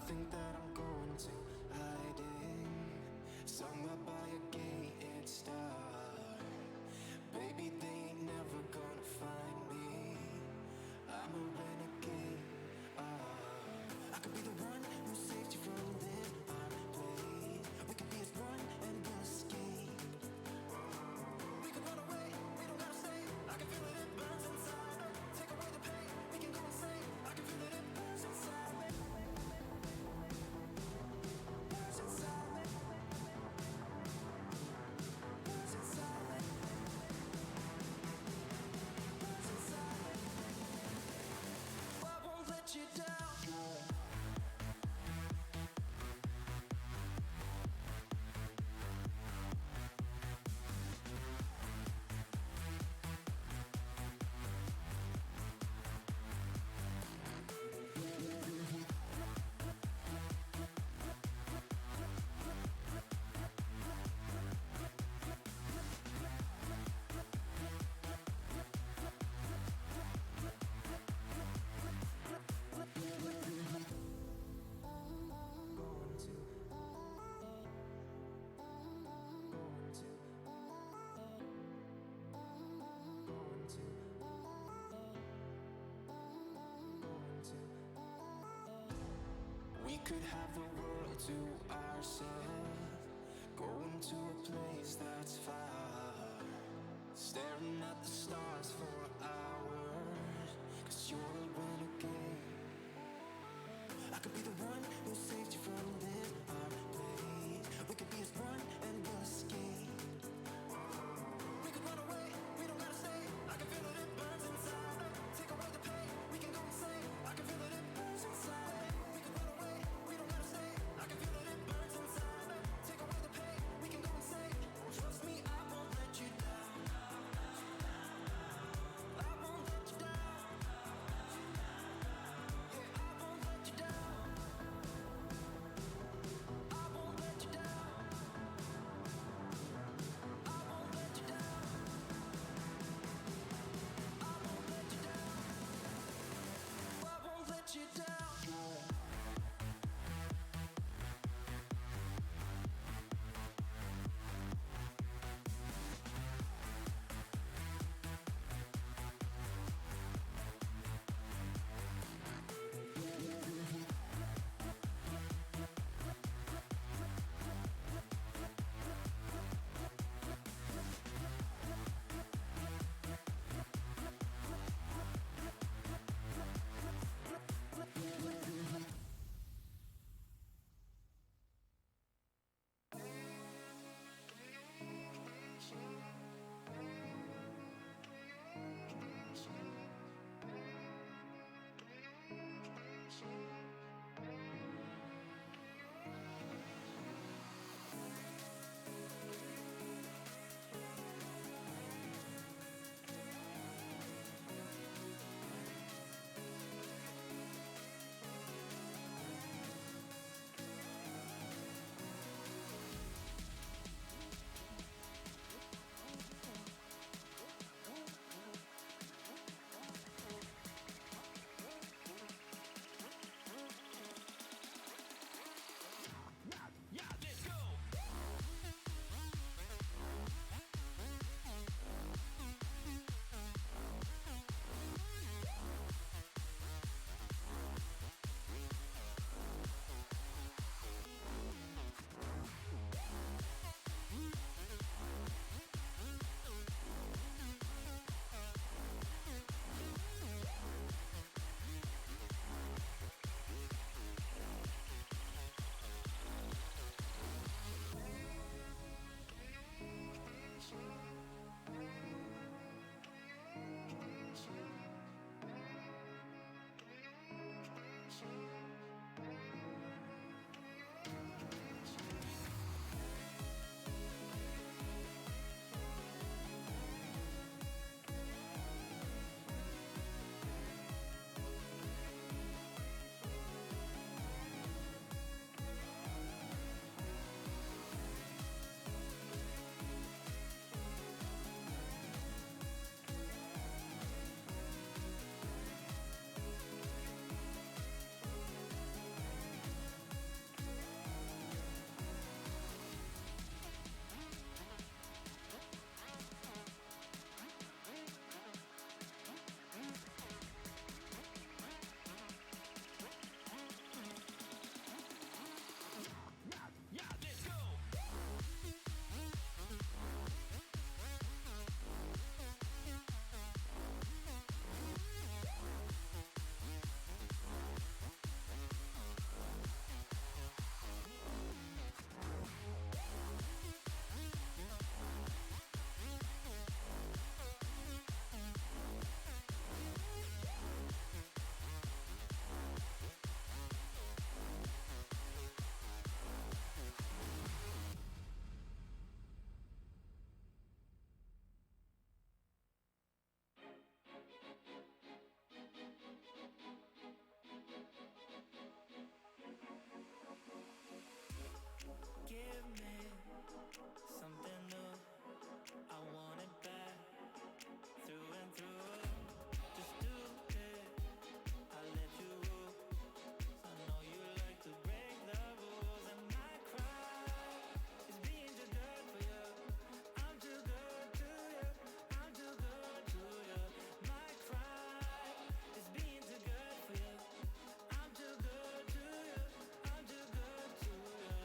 think that I'm going to hiding, somewhere by a gated star. Baby, they ain't never gonna find me. I'm a renegade. I could be the one who saved you from this place. We could be as one and we'll escape. We could run away, we don't gotta stay. I can feel it, it burns inside me. Take away the pain, we can go insane. I can feel it, it burns inside me. Burns inside me. Burns inside me. Burns inside me. I won't let you down. We could have the world to ourselves, going to a place that's far, staring at the stars for hours, 'cause you're a renegade. I could be the one who saved you from this place. We could be as one and we'll escape. We could run away, we don't gotta stay. I can feel it, it burns inside me. Take away the pain, we can go insane. I can feel it, it burns inside me. We could run away, we don't gotta stay. I can feel it, it burns inside me. Take away the pain, we can go insane. Trust me, I won't let you down. I won't let you down. Yeah, I won't let you down. give me something new. I want it back through and through. Just do it, I'll let you rule. I know you like to break the rules, and my cry is being too good for you. I'm too good to you. I'm too good to you. My cry is being too good for you. I'm too good to you. I'm too good to you.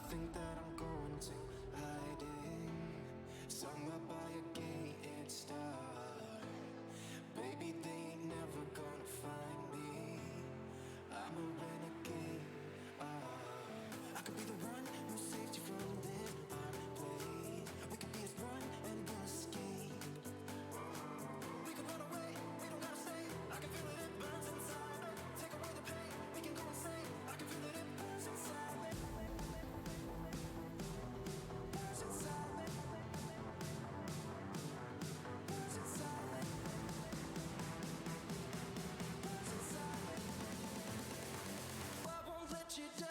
think that I'm going to hiding, somewhere by a gated star. Baby, they ain't never gonna find me. I'm a renegade. I could be the one who saves you from this play. We could be as one and we'll escape. We could run away, we don't gotta stay. I can feel it, it burns inside me. Take away the pain, we can go insane. I can feel it, it burns inside me. Burns inside me. Burns inside me. Burns inside me. I won't let you down.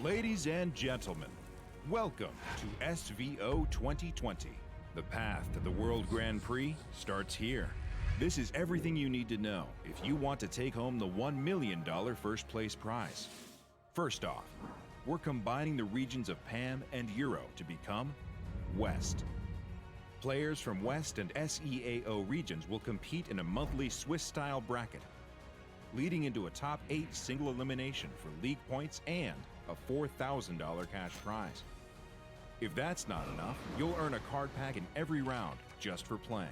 Ladies and gentlemen, welcome to SVO 2020. The path to the World Grand Prix starts here. This is everything you need to know if you want to take home the $1 million first place prize. First off, we're combining the regions of PAM and Euro to become West. Players from West and SEAO regions will compete in a monthly Swiss-style bracket, leading into a top 8 single elimination for league points and a $4,000 cash prize. If that's not enough, you'll earn a card pack in every round just for playing.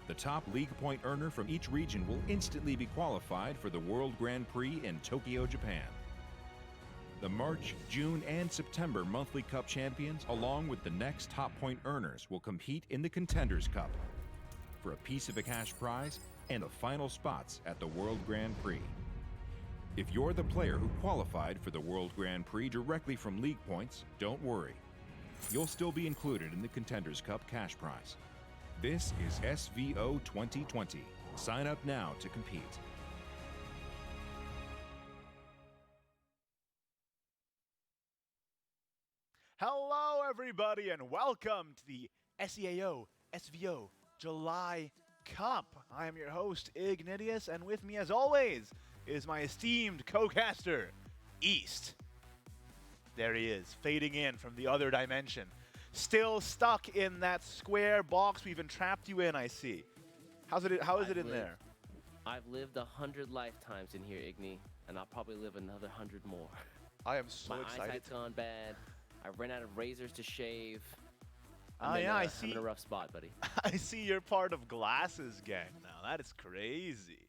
The top league point earner from each region will instantly be qualified for the World Grand Prix in Tokyo, Japan. The March, June, and September monthly cup champions, along with the next top point earners, will compete in the Contenders Cup for a piece of a cash prize and the final spots at the World Grand Prix. If you're the player who qualified for the World Grand Prix directly from league points, don't worry. You'll still be included in the Contenders Cup cash prize. This is SVO 2020. Sign up now to compete. Hello, everybody, and welcome to the SEAO SVO July Cup. I am your host, Ignitius, and with me, as always, is my esteemed co-caster, East. There he is, fading in from the other dimension. Still stuck in that square box we've entrapped you in, I see. How is it in there? I've lived 100 lifetimes in here, Igni, and I'll probably live another 100 more. I am so My excited. eyesight's gone bad. I've run out of razors to shave. I see. I'm in a rough spot, buddy. I see you're part of Glasses gang now. That is crazy.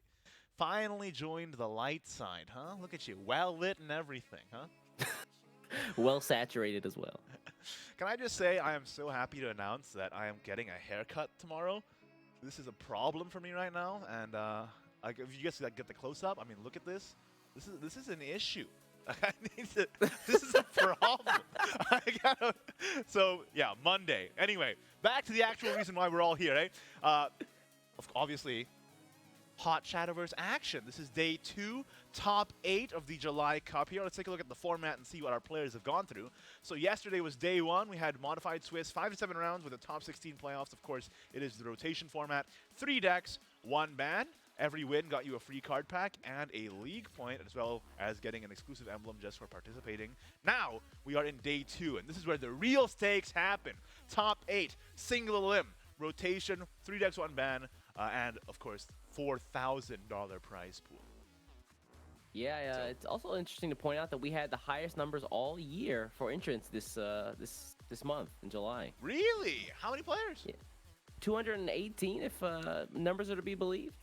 Finally joined the light side, huh? Look at you, well lit and everything, huh? Well saturated as well. Can I just say I am so happy to announce that I am getting a haircut tomorrow. This is a problem for me right now, and like if you guys get the close up, I mean, look at this. This is an issue. I need to. This is a problem. I gotta. So yeah, Monday. Anyway, back to the actual reason why we're all here, eh? Obviously, hot Shadowverse action. This is day 2, top 8 of the July Cup here. Let's take a look at the format and see what our players have gone through. So yesterday was day 1. We had modified Swiss, 5 to 7 rounds with a top 16 playoffs. Of course, it is the rotation format. 3 decks, 1 ban. Every win got you a free card pack and a league point, as well as getting an exclusive emblem just for participating. Now, we are in day 2, and this is where the real stakes happen. Top 8, single elim, rotation, 3 decks, 1 ban, and, of course, $4,000 prize pool. Yeah, it's also interesting to point out that we had the highest numbers all year for entrants this month in July. Really? How many players? Yeah. 218, if numbers are to be believed.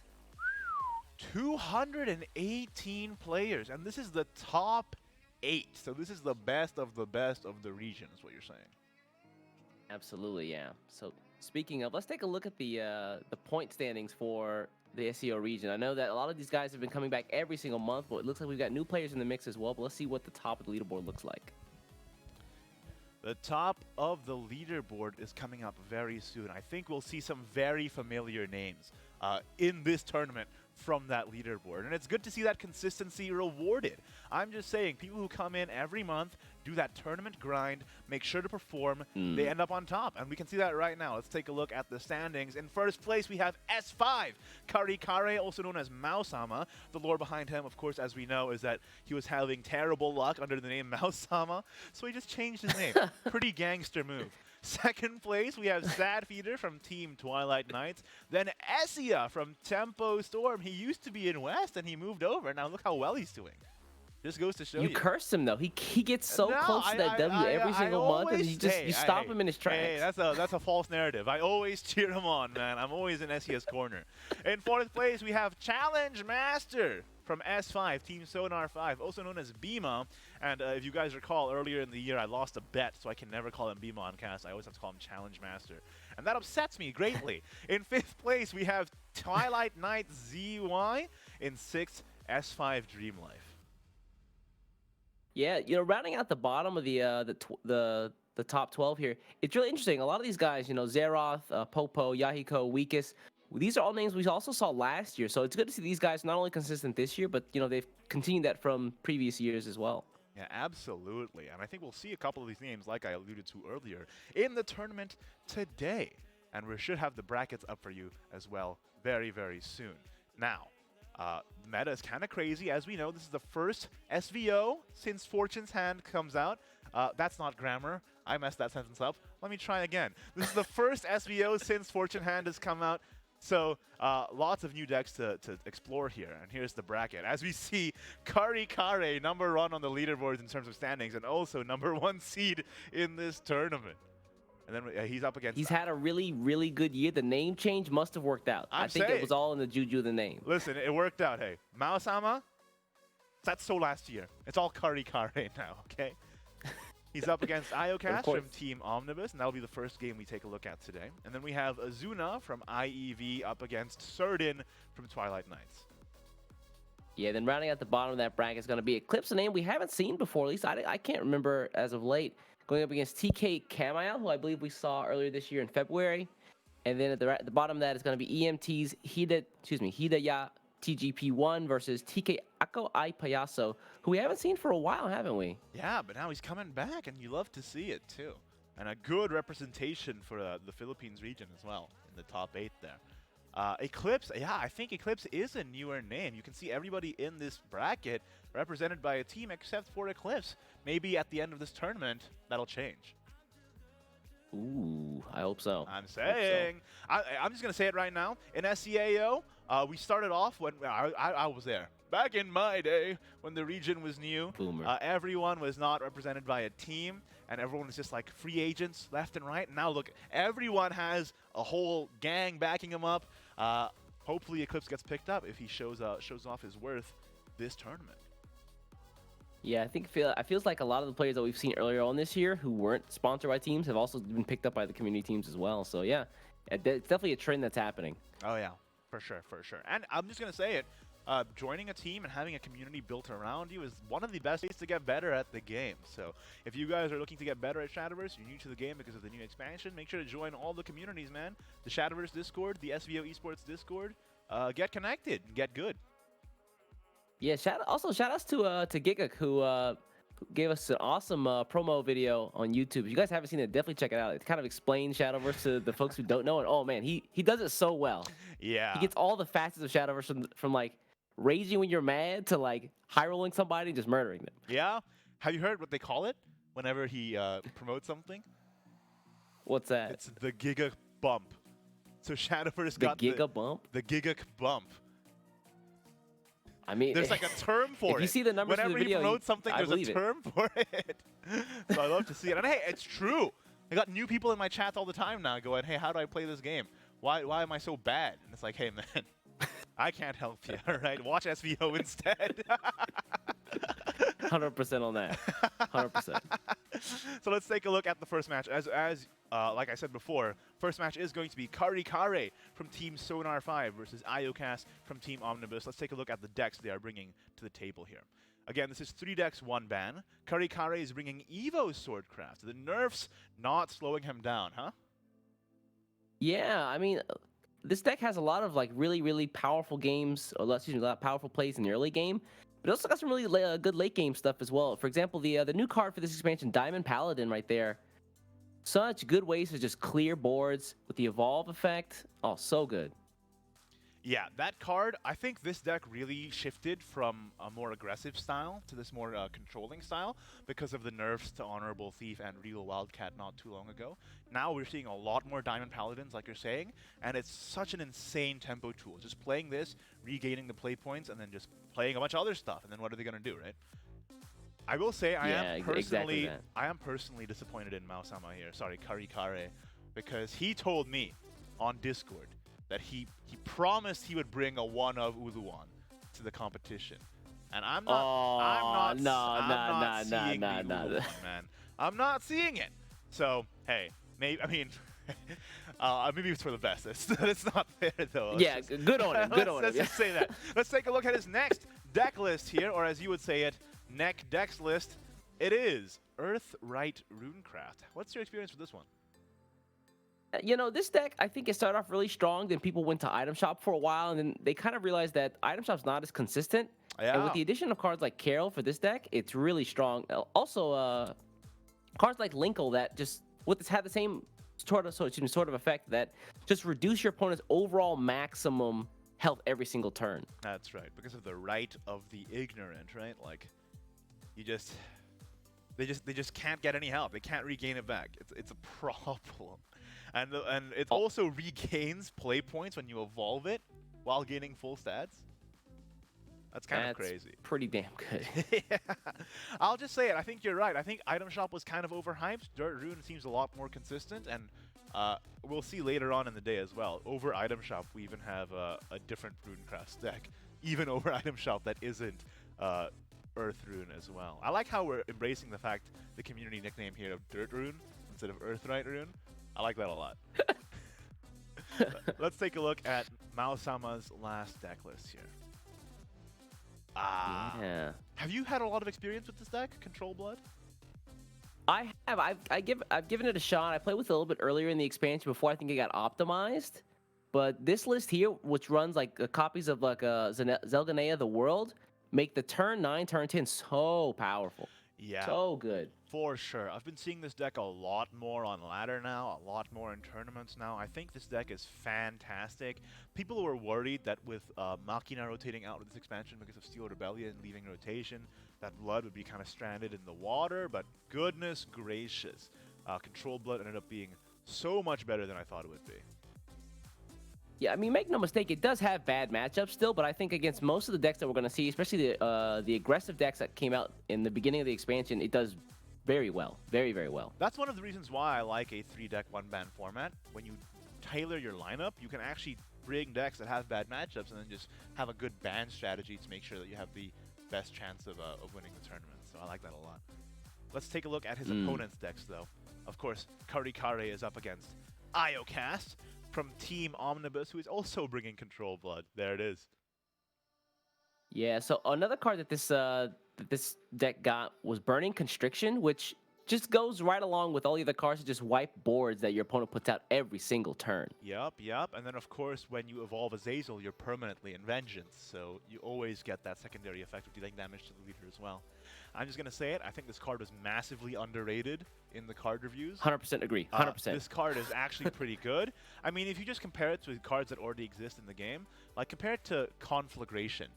218 players, and this is the top 8. So this is the best of the region, is what you're saying. Absolutely, yeah. So speaking of, let's take a look at the point standings for the SEO region. I know that a lot of these guys have been coming back every single month, but it looks like we've got new players in the mix as well. But let's see what the top of the leaderboard looks like. The top of the leaderboard is coming up very soon. I think we'll see some very familiar names in this tournament from that leaderboard. And it's good to see that consistency rewarded. I'm just saying, people who come in every month, do that tournament grind, make sure to perform, they end up on top. And we can see that right now. Let's take a look at the standings. In first place, we have S5, Kari Kare, also known as Mausama. The lore behind him, of course, as we know, is that he was having terrible luck under the name Mausama, so he just changed his name. Pretty gangster move. Second place, we have Sad Feeder from Team Twilight Knights. Then Essia from Tempo Storm. He used to be in West, and he moved over. Now look how well he's doing. Just goes to show you. You cursed him though. He gets so close to that W every single month, and you stop him in his tracks. Hey, that's a false narrative. I always cheer him on, man. I'm always in Essia's corner. In fourth place, we have Challenge Master from S5, Team Sonar 5, also known as Bima. And if you guys recall, earlier in the year, I lost a bet, so I can never call him Bima on cast. I always have to call him Challenge Master. And that upsets me greatly. In fifth place, we have Twilight Knight ZY. In sixth, S5 Dream Life. Yeah, rounding out the bottom of the top 12 here, it's really interesting. A lot of these guys, Zeroth, Popo, Yahiko, Weakest, these are all names we also saw last year. So it's good to see these guys not only consistent this year, but they've continued that from previous years as well. Yeah, absolutely. And I think we'll see a couple of these names, like I alluded to earlier, in the tournament today. And we should have the brackets up for you as well very, very soon. Now, the meta is kind of crazy. As we know, this is the first SVO since Fortune's Hand comes out. That's not grammar. I messed that sentence up. Let me try again. This is the first SVO since Fortune Hand has come out. So lots of new decks to explore here. And here's the bracket. As we see, Kari Kare, number 1 on the leaderboards in terms of standings, and also number 1 seed in this tournament. And then he's up against... He's had a really, really good year. The name change must have worked out. I think it was all in the juju of the name. Listen, it worked out, hey. Mausama, that's so last year. It's all Kari Kare now, okay? He's up against iocas from Team Omnibus, and that'll be the first game we take a look at today. And then we have Azuna from IEV up against Serin from Twilight Knights. Yeah, then rounding out the bottom of that bracket is going to be Eclipse, a name we haven't seen before. At least I can't remember as of late. Going up against TK Kamel, who I believe we saw earlier this year in February. And then at the bottom of that is going to be EMT's Hidaya TGP1 versus TK Ako I Payaso, who we haven't seen for a while, haven't we? Yeah, but now he's coming back, and you love to see it, too. And a good representation for the Philippines region as well in the top 8 there. Eclipse, yeah, I think Eclipse is a newer name. You can see everybody in this bracket represented by a team except for Eclipse. Maybe at the end of this tournament, that'll change. Ooh, I hope so. I'm saying. I'm just going to say it right now. In SEAO, we started off when I was there. Back in my day, when the region was new, everyone was not represented by a team, and everyone was just like free agents left and right. And now look, everyone has a whole gang backing him up. Hopefully Eclipse gets picked up if he shows off his worth this tournament. Yeah, I think it feels like a lot of the players that we've seen earlier on this year who weren't sponsored by teams have also been picked up by the community teams as well. So yeah, it's definitely a trend that's happening. Oh yeah, for sure, for sure. And I'm just gonna say it. Joining a team and having a community built around you is one of the best ways to get better at the game. So if you guys are looking to get better at Shadowverse, you're new to the game because of the new expansion, make sure to join all the communities, man. The Shadowverse Discord, the SVO Esports Discord. Get connected and get good. Yeah, shout outs to Gigak who gave us an awesome promo video on YouTube. If you guys haven't seen it, definitely check it out. It kind of explains Shadowverse to the folks who don't know. And oh man, he does it so well. Yeah. He gets all the facets of Shadowverse from like raging when you're mad to like high rolling somebody and just murdering them. Yeah. Have you heard what they call it whenever he promotes something? What's that? It's the Giga Bump. So Shadowverse got the Giga Bump? The Giga Bump. I mean, there's like a term for it. If you see the numbers whenever in the video, he promotes something, there's a term for it. So I love to see it. And hey, it's true. I got new people in my chat all the time now going, hey, how do I play this game? Why am I so bad? And it's like, hey, man, I can't help you, all right? Watch SVO instead. 100% on that. 100%. So let's take a look at the first match. As like I said before, first match is going to be Kari Kare from Team Sonar 5 versus iocas from Team Omnibus. Let's take a look at the decks they are bringing to the table here. Again, this is 3 decks, 1 ban. Kari Kare is bringing Evo Swordcraft. The nerfs not slowing him down, huh? Yeah, I mean, this deck has a lot of like really, really powerful games, or excuse me, a lot of powerful plays in the early game. But it also got some really good late game stuff as well. For example, the new card for this expansion, Diamond Paladin, right there. Such good ways to just clear boards with the evolve effect. Oh, so good. Yeah, that card, I think this deck really shifted from a more aggressive style to this more controlling style because of the nerfs to Honorable Thief and Real Wildcat not too long ago. Now we're seeing a lot more Diamond Paladins, like you're saying, and it's such an insane tempo tool. Just playing this, regaining the play points, and then just playing a bunch of other stuff, and then what are they going to do, right? I will say I am personally disappointed in Maosama here. Sorry, Karikare, because he told me on Discord that he promised he would bring a one of Uluwan to the competition, and I'm not seeing Uluwan, man. I'm not seeing it. So hey, maybe maybe it's for the best. It's not fair though. Good on him. Good on him. Let's just say that. Let's take a look at his next deck list here, or as you would say it, neck decks list. It is Earthright Runecraft. What's your experience with this one? You know, this deck, I think it started off really strong. Then people went to Item Shop for a while, and then they kind of realized that Item Shop's not as consistent. Yeah. And with the addition of cards like Carol for this deck, it's really strong. Also, cards like Linkle that just had the same sort of effect that just reduce your opponent's overall maximum health every single turn. That's right, because of the right of the ignorant, right? Like, they just can't get any health. They can't regain it back. It's a problem. And it also regains play points when you evolve it while gaining full stats. That's kind of crazy. Pretty damn good. Yeah. I'll just say it. I think you're right. I think Item Shop was kind of overhyped. Dirt Rune seems a lot more consistent, and we'll see later on in the day as well. Over Item Shop, we even have a different Runecraft deck, even over Item Shop that isn't Earth Rune as well. I like how we're embracing the fact, the community nickname here of Dirt Rune instead of Earthright Rune. I like that a lot. Let's take a look at Maosama's last deck list here. Yeah. Have you had a lot of experience with this deck, Control Blood? I have. I've given it a shot. I played with it a little bit earlier in the expansion before I think it got optimized. But this list here, which runs like copies of like Zelganea the World, make the turn 9, turn 10 so powerful. Yeah. So good. For sure. I've been seeing this deck a lot more on ladder now, a lot more in tournaments now. I think this deck is fantastic. People were worried that with Machina rotating out with this expansion because of Steel Rebellion leaving rotation, that Blood would be kind of stranded in the water, but goodness gracious. Control Blood ended up being so much better than I thought it would be. Yeah, I mean, make no mistake, it does have bad matchups still, but I think against most of the decks that we're going to see, especially the aggressive decks that came out in the beginning of the expansion, it does very well. Very, very well. That's one of the reasons why I like a 3-deck, 1-ban format. When you tailor your lineup, you can actually bring decks that have bad matchups and then just have a good ban strategy to make sure that you have the best chance of winning the tournament. So I like that a lot. Let's take a look at his opponent's decks, though. Of course, Karikare is up against iocas from Team Omnibus, who is also bringing Control Blood. There it is. Yeah, so another card that this deck got was Burning Constriction, which just goes right along with all the other cards to just wipe boards that your opponent puts out every single turn. Yep. And then, of course, when you evolve Azazel, you're permanently in Vengeance, so you always get that secondary effect of dealing damage to the leader as well. I'm just going to say it. I think this card was massively underrated in the card reviews. 100% agree. 100%. This card is actually pretty good. I mean, if you just compare it to cards that already exist in the game, like compare it to Conflagration,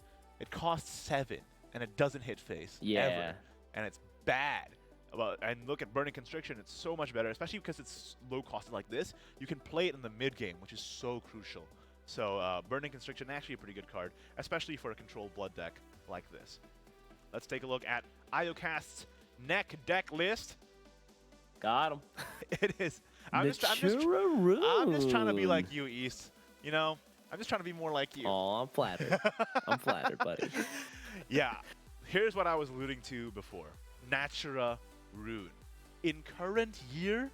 it costs 7, and it doesn't hit face ever. And it's bad. And look at Burning Constriction, it's so much better, especially because it's low costed like this. You can play it in the mid game, which is so crucial. So Burning Constriction, actually a pretty good card, especially for a Control Blood deck like this. Let's take a look at iocast's neck deck list. Got him. It is. I'm just trying to be like you, East. You know, I'm just trying to be more like you. Oh, I'm flattered. I'm flattered, buddy. Yeah. Here's what I was alluding to before. Natura Rune. In current year,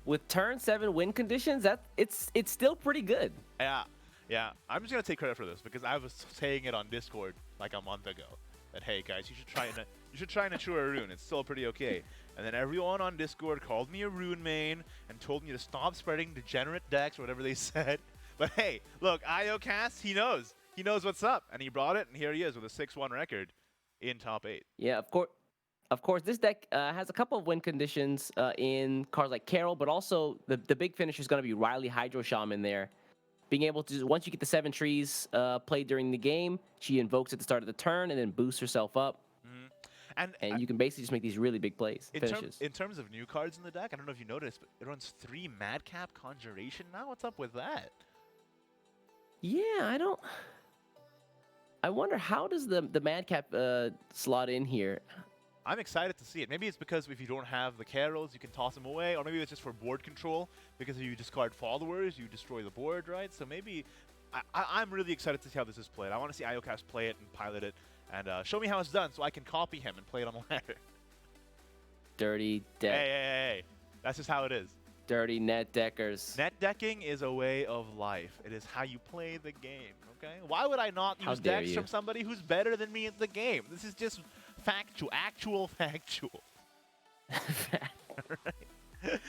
with turn 7 win conditions, it's still pretty good. Yeah. I'm just gonna take credit for this because I was saying it on Discord like a month ago that hey guys, you should try Natura Rune. It's still pretty okay. And then everyone on Discord called me a Rune main and told me to stop spreading degenerate decks or whatever they said. But hey, look, iocas, he knows. he knows what's up, and he brought it, and here he is with a 6-1 record in top 8. Yeah, of course. Of course, this deck has a couple of win conditions in cards like Carol, but also the big finisher is going to be Riley Hydro Shaman there. Being able to, once you get the 7 trees played during the game, she invokes at the start of the turn and then boosts herself up. And you can basically just make these really big plays, finishes. In terms of new cards in the deck, I don't know if you noticed, but it runs 3 Madcap Conjuration now. What's up with that? Yeah, I wonder how does the Madcap slot in here? I'm excited to see it. Maybe it's because if you don't have the Carols, you can toss them away, or maybe it's just for board control, because if you discard followers, you destroy the board, right? So maybe I'm really excited to see how this is played. I want to see iocas play it and pilot it, and show me how it's done so I can copy him and play it on the ladder. Dirty deck. Hey. That's just how it is. Dirty net deckers. Net decking is a way of life. It is how you play the game, okay? Why would I not How use dare decks you. from somebody who's better than me at the game? This is just actual factual. Right.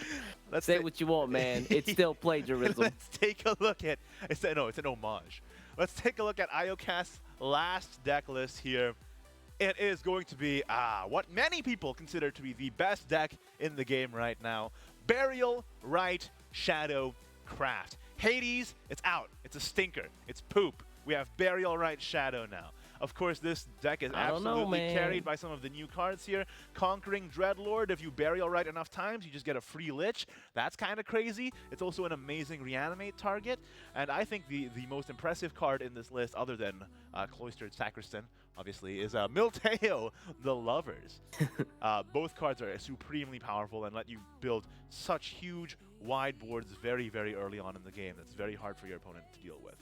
Let's Say what you want, man. It's still plagiarism. Let's take a look at it's an homage. Let's take a look at iocas' last deck list here. It is going to be what many people consider to be the best deck in the game right now. Burial Rite Shadowcraft. Hades, it's out. It's a stinker. It's poop. We have Burial Rite Shadow now. Of course, this deck is absolutely carried by some of the new cards here. Conquering Dreadlord, if you Burial Rite enough times, you just get a free Lich. That's kind of crazy. It's also an amazing reanimate target. And I think the most impressive card in this list, other than Cloistered Sacristan, obviously, is Milteo, the Lovers. Both cards are supremely powerful and let you build such huge, wide boards very, very early on in the game. That's very hard for your opponent to deal with.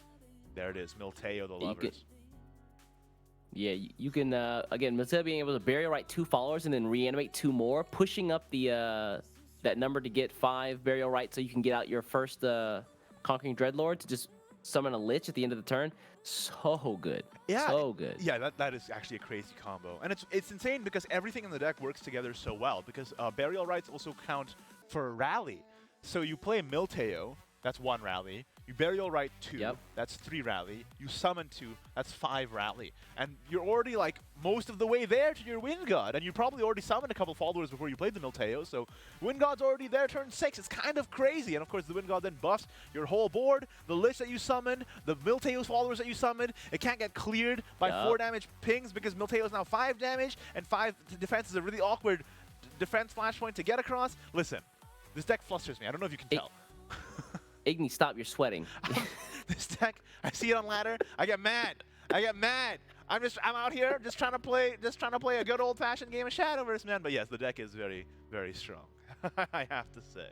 There it is, Milteo, the Lovers. Yeah, you can, again, instead of being able to Burial Rite 2 followers and then reanimate 2 more, pushing up the that number to get 5 Burial Rite so you can get out your first Conquering Dreadlord to just summon a Lich at the end of the turn. So good. Yeah, so good. Yeah, that is actually a crazy combo. And it's insane because everything in the deck works together so well, because Burial Rites also count for Rally. So you play Milteo, that's 1 Rally. You Burial Rite 2, that's 3 Rally. You summon 2, that's 5 Rally. And you're already like most of the way there to your Wind God. And you probably already summoned a couple followers before you played the Milteo, so Wind God's already there turn 6. It's kind of crazy. And of course the Wind God then buffs your whole board, the Lich that you summoned, the Milteo's followers that you summoned. It can't get cleared by 4 damage pings because Milteo's now 5 damage, and 5 defense is a really awkward defense flashpoint to get across. Listen, this deck flusters me. I don't know if you can tell. Igni, stop, you're sweating. This deck, I see it on ladder, I get mad. I'm out here just trying to play a good old-fashioned game of Shadowverse, man. But yes, the deck is very, very strong. I have to say.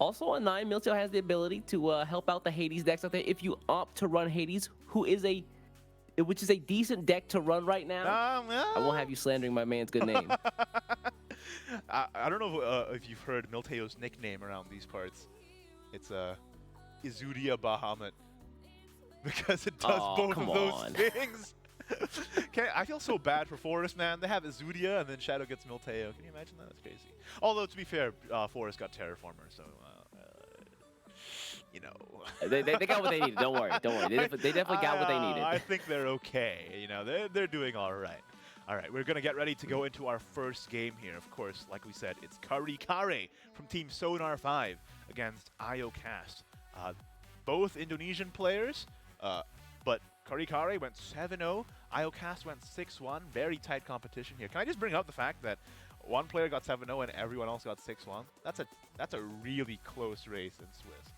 Also on 9, Milteo has the ability to help out the Hades decks out there. If you opt to run Hades, which is a decent deck to run right now, I won't have you slandering my man's good name. I don't know if you've heard Milteo's nickname around these parts. It's Izudia Bahamut. Because it does both of those things. Okay, I feel so bad for Forest, man. They have Izudia and then Shadow gets Milteo. Can you imagine that? That's crazy. Although, to be fair, Forest got Terraformer, so, you know. they got what they needed. Don't worry. They definitely got what they needed. I think they're okay. You know, they're doing all right. All right, we're going to get ready to go into our first game here. Of course, like we said, it's Kari Kare from Team Sonar 5 against iocas. Both Indonesian players, but Kari Kare went 7-0, iocas went 6-1. Very tight competition here. Can I just bring up the fact that one player got 7-0 and everyone else got 6-1? That's a really close race in Swiss.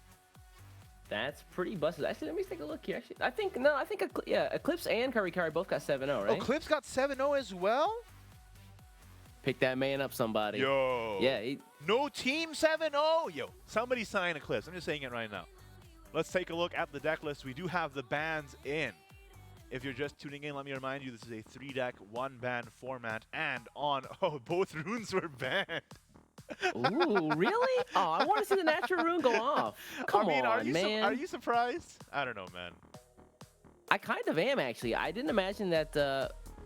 That's pretty busted. Actually, let me take a look here. Actually, I think Eclipse and Kari Kare both got 7-0, right? Eclipse got 7-0 as well? Pick that man up, somebody. Yo. Yeah. No team 7-0. Yo, somebody sign Eclipse. I'm just saying it right now. Let's take a look at the deck list. We do have the bans in. If you're just tuning in, let me remind you, this is a 3-deck, 1-ban format, and both runes were banned. Ooh, really? Oh, I want to see the natural rune go off. Come on, man. Are you surprised? I don't know, man. I kind of am, actually. I didn't imagine that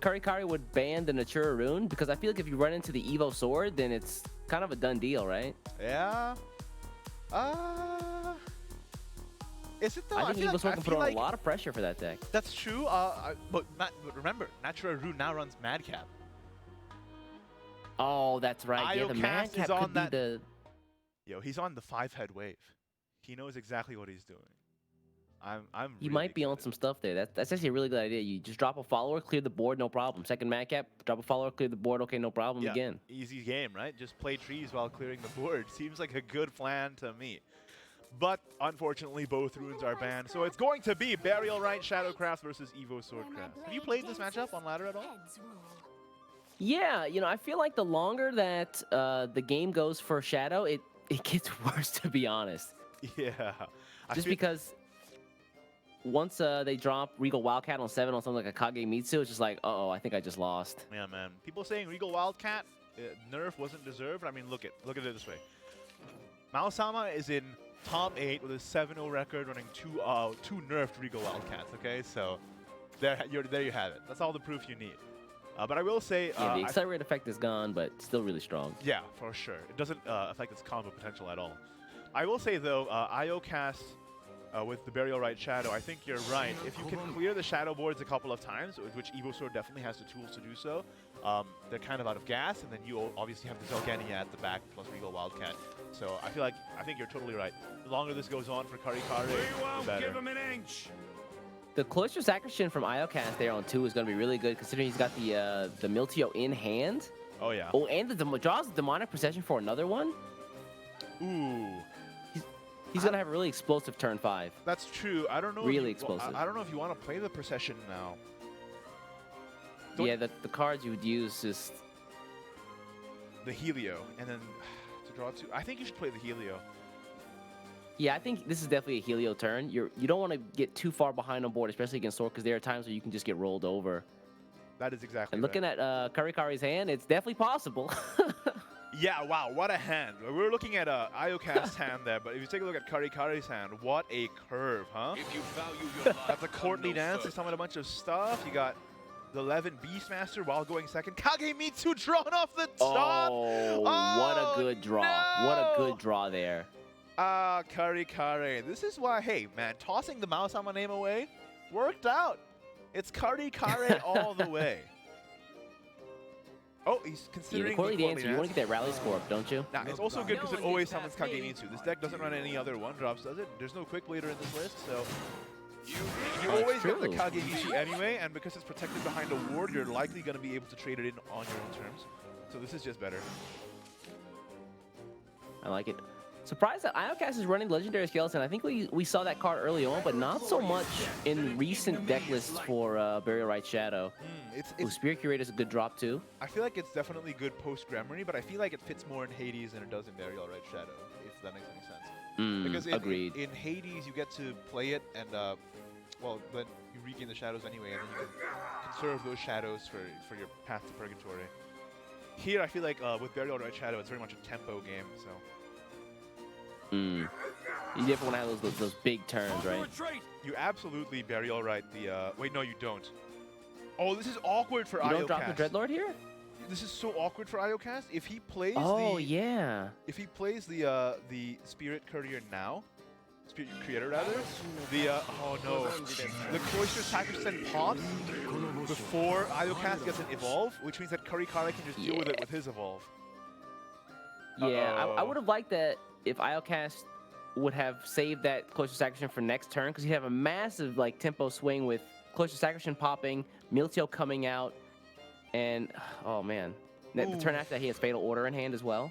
Kari Kare would ban the Natura rune, because I feel like if you run into the Evo sword, then it's kind of a done deal, right? Yeah. Is it though? I think EvoSword can put on like a lot of pressure for that deck. that's true. But remember, Natura Rune now runs Madcap. Oh, that's right. Yeah, the iocas Madcap is on could be that- the... Yo, he's on the 5-head wave. He knows exactly what he's doing. I'm. You really might be on excited. some stuff there. That's actually a really good idea. You just drop a follower, clear the board, no problem. Second Madcap, drop a follower, clear the board, okay, no problem Yeah, again. easy game, right? Just play trees while clearing the board. Seems like a good plan to me. But unfortunately, both runes are banned, so it's going to be Burial Rite Shadowcraft versus Evo Swordcraft. Have you played this matchup on ladder at all? Yeah, you know, I feel like the longer that the game goes for Shadow, it gets worse, to be honest. Yeah. Just because once they drop Regal Wildcat on 7 on something like a Kagemitsu, it's just like, uh-oh, I think I just lost. Yeah, man. People saying Regal Wildcat nerf wasn't deserved. I mean, look at it this way. Mao-sama is in top 8 with a 7-0 record, running two nerfed Regal Wildcats. Okay, so there you have it. That's all the proof you need. But I will say, Yeah, the accelerate effect is gone, but still really strong. yeah, for sure. It doesn't affect its combo potential at all. I will say though, iocas with the Burial Rite Shadow, I think you're right. If you can clear the shadow boards a couple of times, which EvoSword definitely has the tools to do so, they're kind of out of gas, and then you obviously have the Zelgania at the back plus Regal Wildcat. So I think you're totally right. The longer this goes on for Karikare, the better. Give him an inch. The Cloister Sacristan from iocas there on 2 is going to be really good, considering he's got the Miltio in hand. Oh yeah. Oh, and draws the Demonic Procession for another one. Ooh. He's going to have a really explosive turn 5. That's true. I don't know. Really if you, explosive. I don't know if you want to play the procession now. Yeah, the cards you would use is... The Helio, and then to draw 2. I think you should play the Helio. Yeah, I think this is definitely a Helio turn. You don't want to get too far behind on board, especially against Sword, because there are times where you can just get rolled over. That is exactly. And looking right. at Karikare's hand, it's definitely possible. Yeah, wow, what a hand. We're looking at iocas hand there, but if you take a look at Karikare's hand, what a curve, huh? If you value your life, That's a courtly no dance. They summon a bunch of stuff. You got the 11 Beastmaster while going second. Kagemitsu drawn off the top. Oh, what a good draw. No! What a good draw there. Ah, Karikare. This is why, hey, man, tossing the Mao-sama name away worked out. It's Karikare all the way. Oh, he's Yeah, considering the Courtly the Dancer, you want to get that rally score up, don't you? Nah, it's also good because it always summons Kagemitsu. This deck doesn't run any other 1-drops, does it? There's no Quick Blader in this list, so you Oh, always get the true. Kagemitsu anyway, and because it's protected behind a ward, you're likely going to be able to trade it in on your own terms. So this is just better. I like it. Surprised that iocas is running Legendary Skeleton. I think we saw that card early on, but not so much in recent deck lists for Burial Rite Shadow. Ooh, Spirit Curate is a good drop too. I feel like it's definitely good post-Gramarye, but I feel like it fits more in Hades than it does in Burial Rite Shadow, if that makes any sense. Because agreed. in Hades, you get to play it, and, well, then you regain the shadows anyway, and then you can conserve those shadows for your path to Purgatory. Here, I feel like with Burial Rite Shadow, it's very much a tempo game, so... You definitely want to have those big turns, right? You absolutely Burial Rite the... Wait, no, you don't. Oh, this is awkward for You iocas. don't drop the Dreadlord here? This is so awkward for iocas. If he plays Yeah. If he plays the Spirit Courier now, Spirit Creator rather, oh no, the Cloister Sacristan pops before iocas gets an evolve, which means that Karikare can just deal with it with his evolve. Yeah, I would have liked that if iocas would have saved that Cloister Sacristan for next turn, because he'd have a massive like tempo swing with Cloister Sacristan popping, Miltio coming out, and oh man, the turn after that he has Fatal Order in hand as well.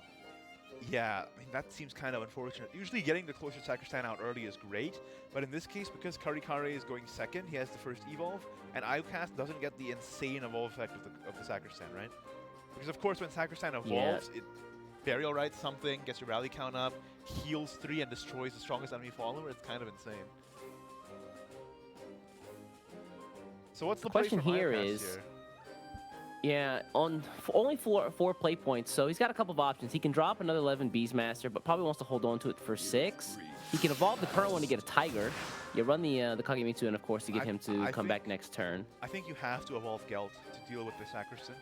Yeah, I mean that seems kind of unfortunate. Usually getting the Cloister Sacristan out early is great, but in this case, because Karikare is going second, he has the first evolve, and iocas doesn't get the insane evolve effect of the Sacristan, right? Because of course when Sacristan evolves, it Burial Rite something, gets your rally count up, heals 3 and destroys the strongest enemy follower. It's kind of insane. So what's the question play from here iocas is, here? yeah, on only four play points, so he's got a couple of options. He can drop another 11 Beastmaster, but probably wants to hold on to it for 6. He can evolve the current one to get a Tiger. You run the Kagemitsu in, of course, to get him to come back next turn. I think you have to evolve Gelt to deal with the Sacristan.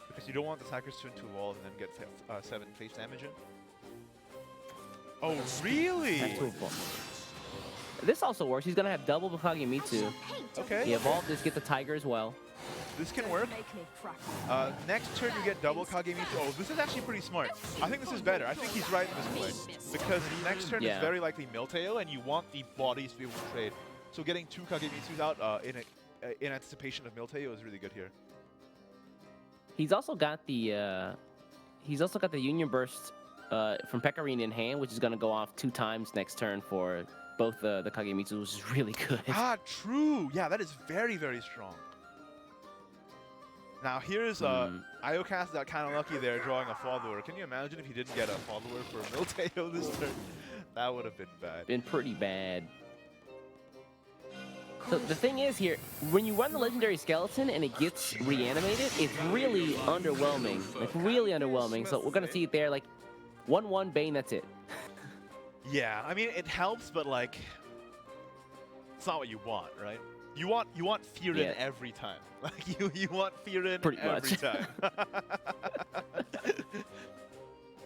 Because you don't want the Sacristan to evolve and then get 7 face damage in. Oh, really? That's too evolve. this also works. He's gonna have double Kagemitsu. Okay. He evolved this, get the tiger as well. This can work. Next turn you get double Kagemitsu. Oh, this is actually pretty smart. I think this is better. I think he's right in this play. Because next turn is very likely Milteo, and you want the bodies to be able to trade. So getting 2 Kagemitsus out in anticipation of Milteo is really good here. He's also got the Union Burst from Pekarine in hand, which is gonna go off 2 times next turn for both the Kagemitsu, which is really good. Ah, true. Yeah, that is very, very strong. Now here's iocas got kind of lucky there drawing a follower. Can you imagine if he didn't get a follower for Milteo this turn? That would have been bad. Been pretty bad. So the thing is here, when you run the legendary skeleton and it gets reanimated, it's really underwhelming. Like really underwhelming. So we're gonna see it there, like 1/1 Bane, that's it. Yeah, I mean it helps, but like it's not what you want, right? You want Fearin every time. Like you want Fearin every time.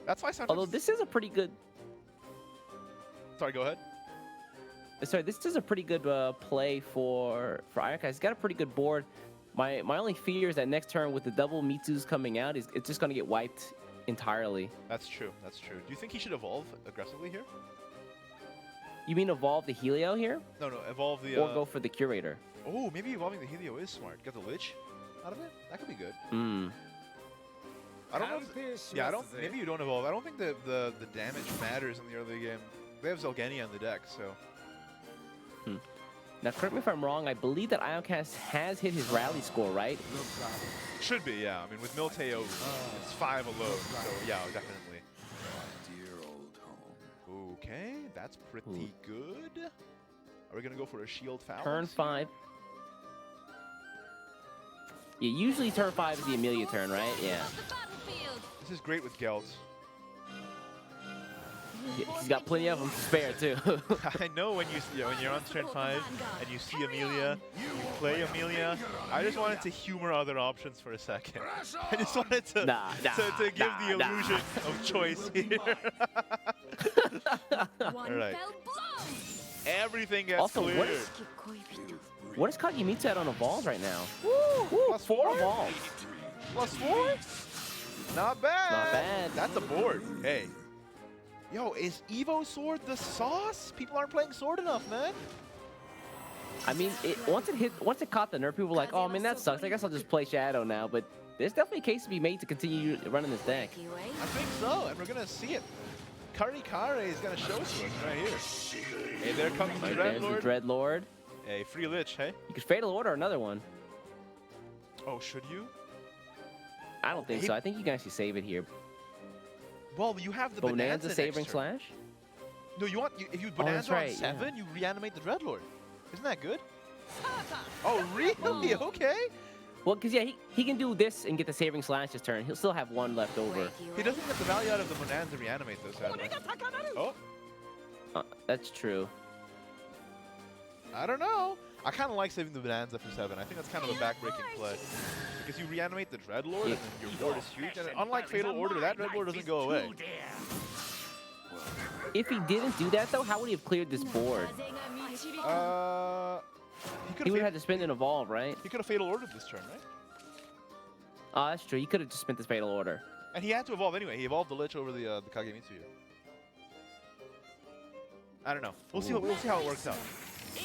That's why sometimes. Although this is a pretty good. Sorry, go ahead. Sorry, this is a pretty good play for iocas. He's got a pretty good board. My only fear is that next turn with the double Mitsus coming out, it's just gonna get wiped entirely. That's true. That's true. Do you think he should evolve aggressively here? You mean evolve the Helio here? No, evolve the. Or go for the Curator. Oh, maybe evolving the Helio is smart. Get the Lich out of it. That could be good. I don't know. Yeah, I don't. Maybe you don't evolve. I don't think the damage matters in the early game. They have Zelgenia in the deck, so. Now, correct me if I'm wrong. I believe that iocas has hit his rally score, right? Should be, yeah. I mean, with Milteo, it's 5 alone, so yeah, definitely. Okay, that's pretty good. Are we gonna go for a shield foul? Turn 5. Yeah, usually turn 5 is the Amelia turn, right? Yeah. This is great with Gelt. He's got plenty of them to spare too. I know when you're on turn 5 and you see Amelia, you play Amelia. I just wanted to humor other options for a second. I just wanted to give the illusion of choice here. All right. Everything gets cleared. What is Kagemitsu at on evolves right now? Plus 4 evolves. Plus 4? Not bad. Not bad. That's a board. Hey. Yo, is Evo Sword the sauce? People aren't playing Sword enough, man. I mean, once it caught the nerf, people were like, oh man, that sucks. I guess I'll just play Shadow now. But there's definitely a case to be made to continue running this deck. I think so, and we're gonna see it. Karikare is gonna show it to us right here. Hey, there comes the Dreadlord. The Dreadlord. Hey, free Lich, hey? You could Fatal Order another one. Oh, should you? I don't think so. I think you can actually save it here. Well, you have the Bonanza Sabering Slash? No, if you Bonanza on 7, you reanimate the Dreadlord. Isn't that good? Oh, really? Okay. Well, because yeah, he can do this and get the Sabering Slash this turn. He'll still have 1 left over. He doesn't get the value out of the Bonanza reanimate though, sadly. Oh. That's true. I don't know. I kind of like saving the Bonanza for 7. I think that's kind of a back-breaking play. Because you reanimate the Dreadlord, and then your board is huge. And unlike Fatal Order, that Dreadlord doesn't go away. If he didn't do that, though, how would he have cleared this board? He would have had to spend an Evolve, right? He could have Fatal Ordered this turn, right? Oh, that's true. He could have just spent this Fatal Order. And he had to evolve anyway. He evolved the Lich over the Kagemitsu. I don't know. We'll see how it works out.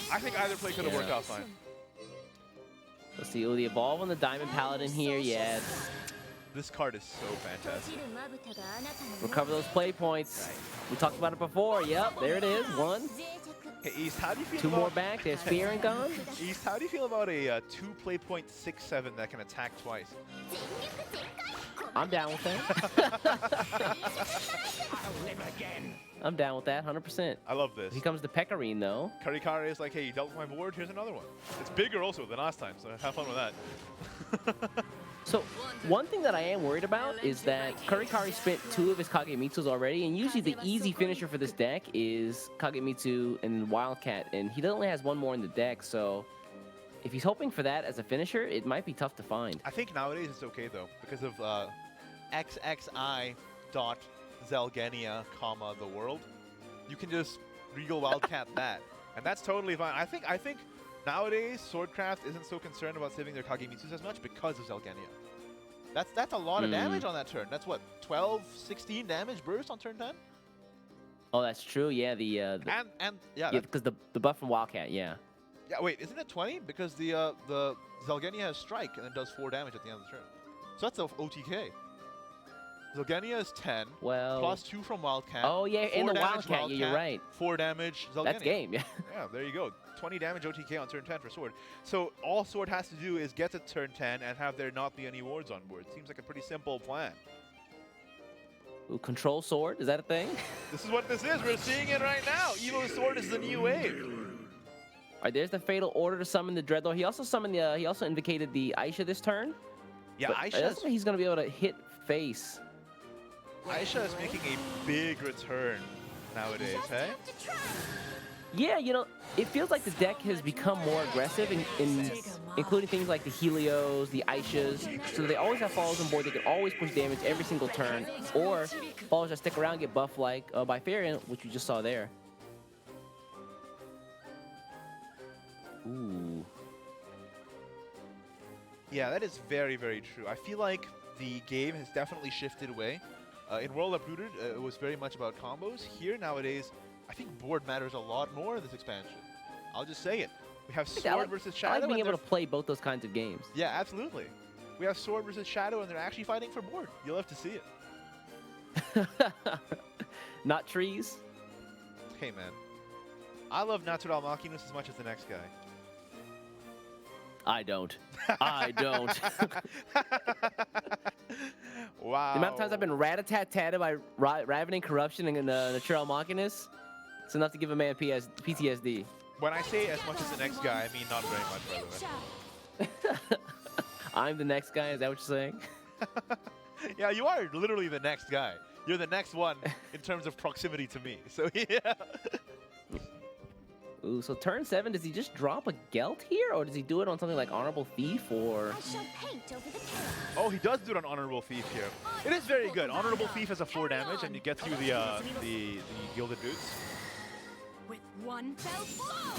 I think either play could have worked out fine. Let's see. Will the Evolve on the Diamond Paladin here? Yes. This card is so fantastic. Recover those play points. We talked about it before. Yep, there it is. 1. Hey, East, how do you feel 2 more back. There's Fear and gone. East, how do you feel about a 2 play point 6/7 that can attack twice? I'm down with that. I'm down with that, 100%. I love this. Here comes the Pekarine, though. Karikare is like, hey, you dealt with my board, here's another one. It's bigger also than last time, so have fun with that. So, one thing that I am worried about is that Karikari spent 2 of his Kagemitsus already, and usually the easy finisher for this deck is Kagemitsu and Wildcat, and he only has 1 more in the deck, so if he's hoping for that as a finisher, it might be tough to find. I think nowadays it's okay, though, because of XXI.Zelgenia, the world. You can just Regal Wildcat that. And that's totally fine. I think nowadays Swordcraft isn't so concerned about saving their Kagemitsus as much because of Zelgenia. That's a lot of damage on that turn. That's what, 12, 16 damage burst on turn 10? Oh, that's true. Yeah, yeah, because the buff from Wildcat. Yeah. Yeah, wait, isn't it 20? Because the Zelgenia has Strike and it does 4 damage at the end of the turn. So that's a OTK. Zelgenia is 10, Well, plus 2 from Wildcat. Oh yeah, in the damage Wildcat, yeah, you're right. 4 damage Zelgenia. That's game. Yeah. Yeah, there you go. 20 damage OTK on turn 10 for Sword. So all Sword has to do is get to turn 10 and have there not be any wards on board. Seems like a pretty simple plan. Ooh, control sword, is that a thing? This is what this is. We're seeing it right now. Evo Sword is the new wave. All right, there's the fatal order to summon the Dreadlord. He also summoned the. He also invocated the Aisha this turn. Yeah, But Aisha. that's why he's gonna be able to hit face. Aisha is making a big return nowadays, hey? Yeah, you know, it feels like the deck has become more aggressive, including things like the Helios, the Aishas. So they always have follows on board. They can always push damage every single turn, or follows that stick around get buffed like by Serin, which we just saw there. Ooh. Yeah, that is very, very true. I feel like the game has definitely shifted away. In World Uprooted, it was very much about combos. Here, nowadays, I think board matters a lot more in this expansion. I'll just say it. We have Sword versus Shadow. I like being and able to play both those kinds of games. Yeah, absolutely. We have Sword versus Shadow, and they're actually fighting for board. You'll have to see it. Not trees. Hey, man. I love Natural Machinus as much as the next guy. I don't. I don't. Wow. The amount of times I've been rat-a-tat-tatted by Ravening Corruption and Natural Machinus, it's enough to give a man PTSD. When I say as much as the next guy, I mean not very much, by the way. I'm the next guy, is that what you're saying? Yeah, you are literally the next guy. You're the next one in terms of proximity to me. So, yeah. Ooh, so turn 7, does he just drop a Gelt here? Or does he do it on something like Honorable Thief or... Oh, he does do it on Honorable Thief here. It is very good. Honorable Thief has a 4 damage, and you get through the Gilded Boots. With one fell blow.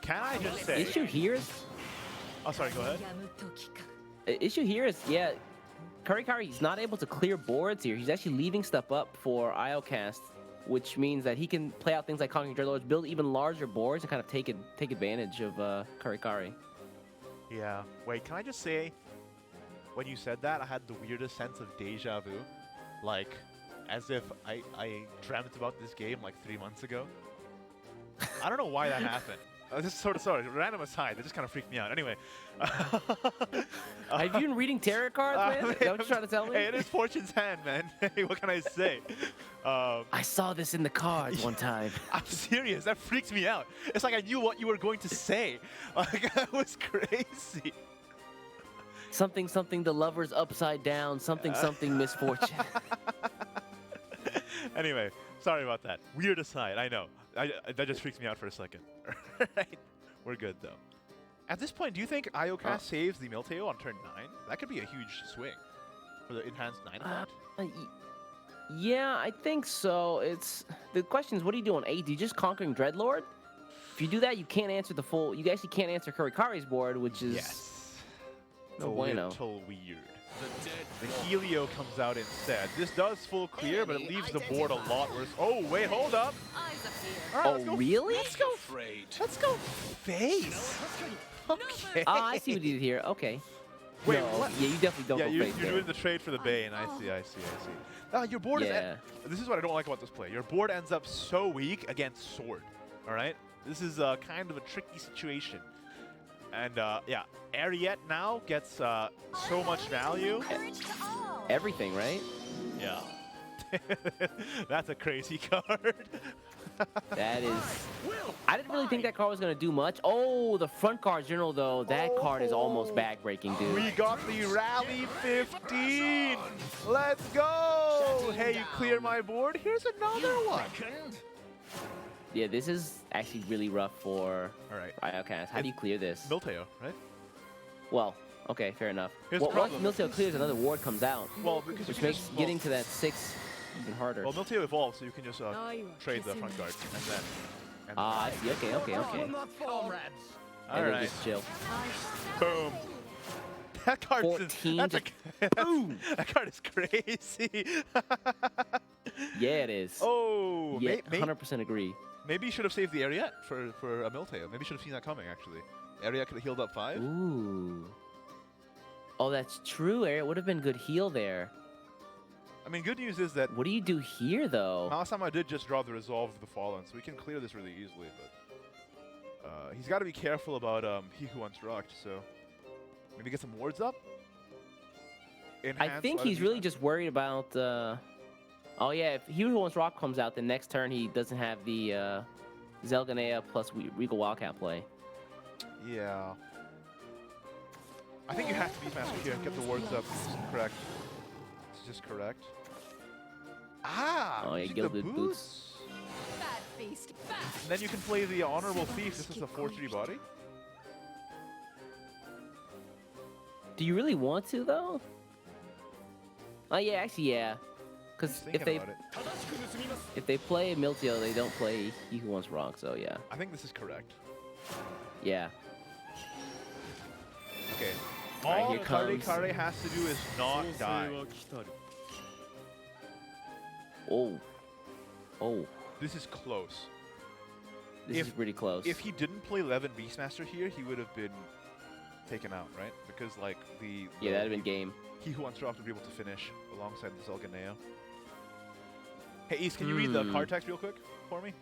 Can I just say... Issue here is... Oh, sorry, go ahead. Issue here is, yeah, Kurikari, he's not able to clear boards here. He's actually leaving stuff up for iocas, which means that he can play out things like Conquering Dreadlords, build even larger boards, and kind of take advantage of Kurikari. Yeah. Wait, can I just say, when you said that, I had the weirdest sense of deja vu. Like, as if I dreamt about this game like 3 months ago. I don't know why that happened. This is sort of random aside. That just kind of freaked me out. Anyway. Have you been reading tarot cards, man? Is that what you're trying to tell me? Hey, it is Fortune's hand, man. Hey, what can I say? I saw this in the cards one time. I'm serious. That freaks me out. It's like I knew what you were going to say. Like, that was crazy. Something, something, the lover's upside down. Something, something, misfortune. Anyway, sorry about that. Weird aside, I know. That just freaks me out for a second. Right? We're good, though. At this point, do you think iocas saves the Milteo on turn 9? That could be a huge swing for the enhanced 9 effect. Yeah, I think so. The question is, what do you do on 8? Do you just Conquering Dreadlord? If you do that, you can't answer the full... You actually can't answer Kurikari's board, which is... Yes. No bueno. Little weird. The Helio comes out instead. This does full clear, but it leaves the board a lot worse. Oh, wait, hold up. All right, Oh, let's go. really? Let's go face. Okay. I see what you did here. Okay. Wait, No, what? yeah, you definitely don't Yeah, go you're face doing there. the trade for the Bane. I see. Your board Yeah. this is what I don't like about this play. Your board ends up so weak against Sword. All right? This is kind of a tricky situation. And yeah, Ariette now gets so much value. Everything, right? Yeah. That's a crazy card. That is... I didn't really think that card was going to do much. Oh, the front card general, though. That card is almost bag-breaking, dude. We got the Rally 15. Let's go. Hey, you clear my board? Here's another one. Yeah, this is actually really rough for All right. iocas. How do you clear this? Milteo, right? Well, okay, fair enough. Here's the Once problem. Milteo clears, another ward comes out, Well, because you which can makes just, getting to that 6 even harder. Well, Milteo evolves, so you can just trade the front guard, And Ah, I see. Okay. all And then right. just chill. Boom. That card 14 is Boom. that card is crazy. Yeah, it is. Oh, Yeah, 100% agree. maybe you should have saved the Ariat for a Milteo. Maybe you should have seen that coming, actually. Ariat could have healed up 5. Ooh. Oh, that's true, Eric. Would have been good heal there. I mean, good news is that What do you do here, though? Malasama did just draw the Resolve of the Fallen, so we can clear this really easily, but he's got to be careful about He Who Once Rocked, so maybe get some wards up? I think he's really just worried about... Oh, yeah, if He Who Wants Rock comes out, the next turn he doesn't have the Zelganea plus Regal Wildcat play. Yeah. I think you have to Beastmaster here and get the wards up. This is correct. This is just correct. Ah! Oh, yeah, using the Gilded Boots. Bad feast, bad. And then you can play the Honorable Thief. This is a 4-3 body. Do you really want to, though? Oh, yeah, actually, yeah. Because Just thinking about it. if they play Milteo, they don't play He Who Wants Rock, so yeah. I think this is correct. Yeah. Okay. Alright, All here Kare comes- Kare has to do is not die. Oh. Oh. This is close. This is pretty close. If he didn't play Levin Beastmaster here, he would have been taken out, right? Because like Yeah, that'd have been game. He Who Wants Rock to be able to finish alongside the Zelganeo. Hey, East, can you read the card text real quick for me?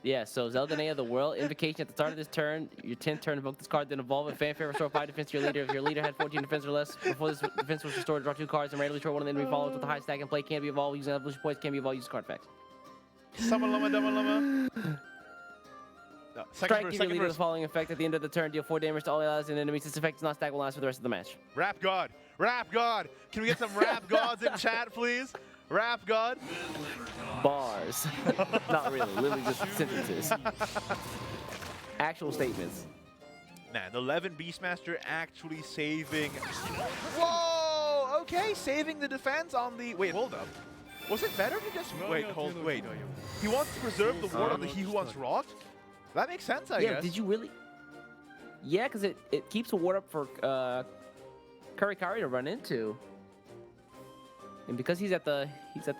Yeah, so Zelganea the World, invocation at the start of this turn, your 10th turn, invoke this card, then evolve a fanfare, restore 5 defense to your leader. If your leader had 14 defense or less, before this defense was restored, draw 2 cards and randomly throw one of the enemy followers with the highest stack and play. Can't be evolved using evolution points, can't be evolved using card effects. Summon Lama, Dama Lama. No, Strike give your leader the following effect at the end of the turn, deal 4 damage to all allies and enemies. This effect does not stack, will last for the rest of the match. Rap God. Rap God. Can we get some Rap Gods in chat, please? Rap God. Bars. Not really, literally just sentences. Actual statements. Man, the Levin Beastmaster actually saving... Whoa! Okay, saving the defense on the... Wait, hold up. Was it better to just... Wait. He wants to preserve the ward on the He Who Once Rocked? That makes sense, I Yeah, guess. did you really? Yeah, because it keeps a ward up for Kare Kare to run into. And because he's at the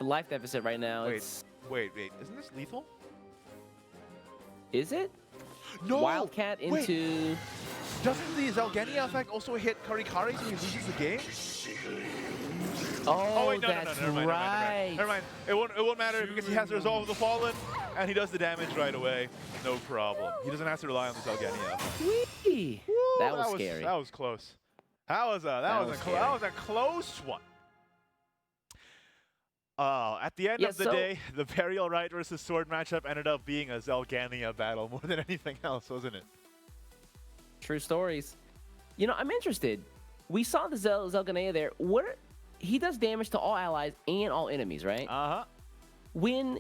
life deficit right now, it's... Wait. Isn't this lethal? Is it? No! Wildcat Wait. into... Doesn't the Zelgania effect also hit Kare Kare so he loses the game? Oh, wait, no, that's never mind, right. Never mind. It won't matter because he has the Resolve of the Fallen, and he does the damage right away. No problem. He doesn't have to rely on the Zelgania. Whee! Woo, That was scary. That was close. That was a close one. At the end of the day, the Burial Rite versus Sword matchup ended up being a Zelgania battle more than anything else, wasn't it? True stories. You know, I'm interested. We saw the Zelganea there. He does damage to all allies and all enemies, right? Uh-huh. When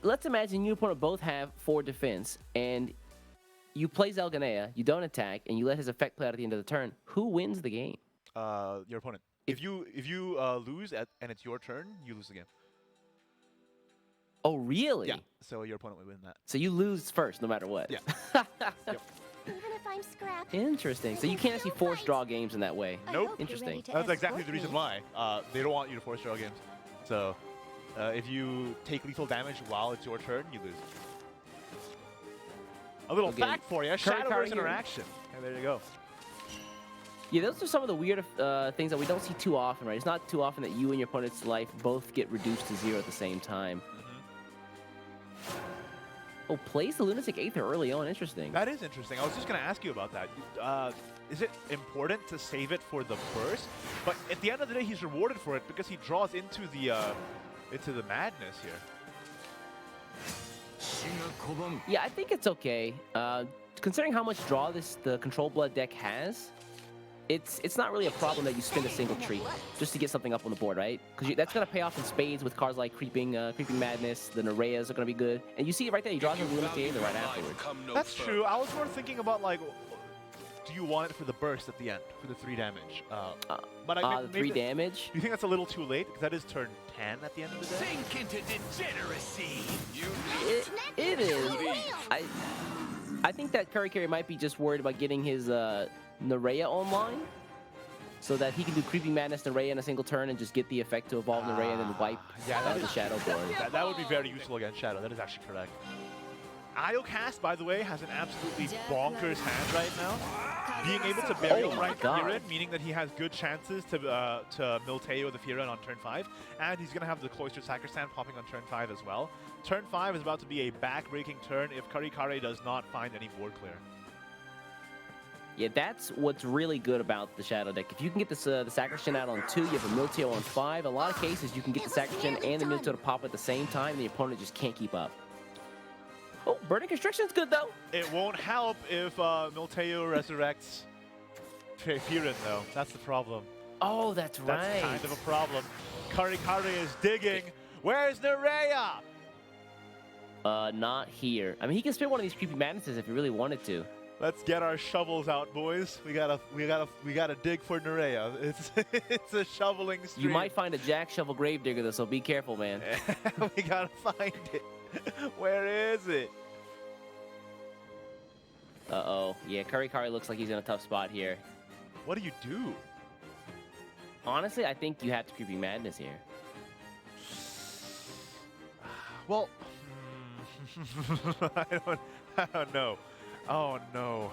let's imagine you and opponent both have 4 defense, and you play Zelganea, you don't attack, and you let his effect play out at the end of the turn. Who wins the game? Your opponent. If you lose and it's your turn, you lose the game. Oh, really? Yeah. So your opponent would win that. So you lose first, no matter what. Yeah. Even if I'm scrappy. Interesting. So you can't actually force draw games in that way. Nope. Interesting. That's exactly the reason why. They don't want you to force draw games. So if you take lethal damage while it's your turn, you lose. A little fact for you. Shadowverse interaction. And there you go. Yeah, those are some of the weird things that we don't see too often, right? It's not too often that you and your opponent's life both get reduced to 0 at the same time. Oh, plays the Lunatic Aether early on. Interesting. That is interesting. I was just going to ask you about that. Is it important to save it for the burst? But at the end of the day, he's rewarded for it because he draws into the madness here. Yeah, I think it's okay. Considering how much draw the Control Blood deck has, it's not really a problem that you spend a single treat just to get something up on the board, right? Because that's going to pay off in spades with cards like Creeping Madness. The Nereas are going to be good. And you see it right there. He draws the Lunatic Aether right afterwards. That's true. I was more thinking about, like, do you want it for the burst at the end, for the 3 damage? But The 3 damage? Do you think that's a little too late? Because that is turn 10 at the end of the day. Sink into degeneracy. It is. I think that Curry Carry might be just worried about getting his Nerea online, so that he can do Creeping Madness Nerea in a single turn and just get the effect to evolve Nerea and then wipe the Shadow board. That would be very useful against Shadow. That is actually correct. Iocas, by the way, has an absolutely bonkers hand right now. Being able to burial right Firen, meaning that he has good chances to Milteo the Firen on turn 5, and he's going to have the Cloistered Sacristan popping on turn 5 as well. Turn 5 is about to be a back-breaking turn if Karikare does not find any board clear. Yeah, that's what's really good about the Shadow deck. If you can get this, the Sacristan out on 2, you have a Milteo on 5. A lot of cases, you can get the Sacristan and the Milteo to pop at the same time, and the opponent just can't keep up. Oh, Burning Constriction's good, though. It won't help if Milteo resurrects Firen, though. That's the problem. Oh, that's right. That's kind of a problem. Karikare is digging. Where's Nerea? Not here. I mean, he can spin one of these Creepy Madnesses if he really wanted to. Let's get our shovels out, boys. We gotta dig for Nerea. It's a shoveling stream. You might find a Jack Shovel Gravedigger, though, so be careful, man. We gotta find it. Where is it? Uh-oh. Yeah, Karikare looks like he's in a tough spot here. What do you do? Honestly, I think you have to Creepy Madness here. Well, I don't know. Oh, no.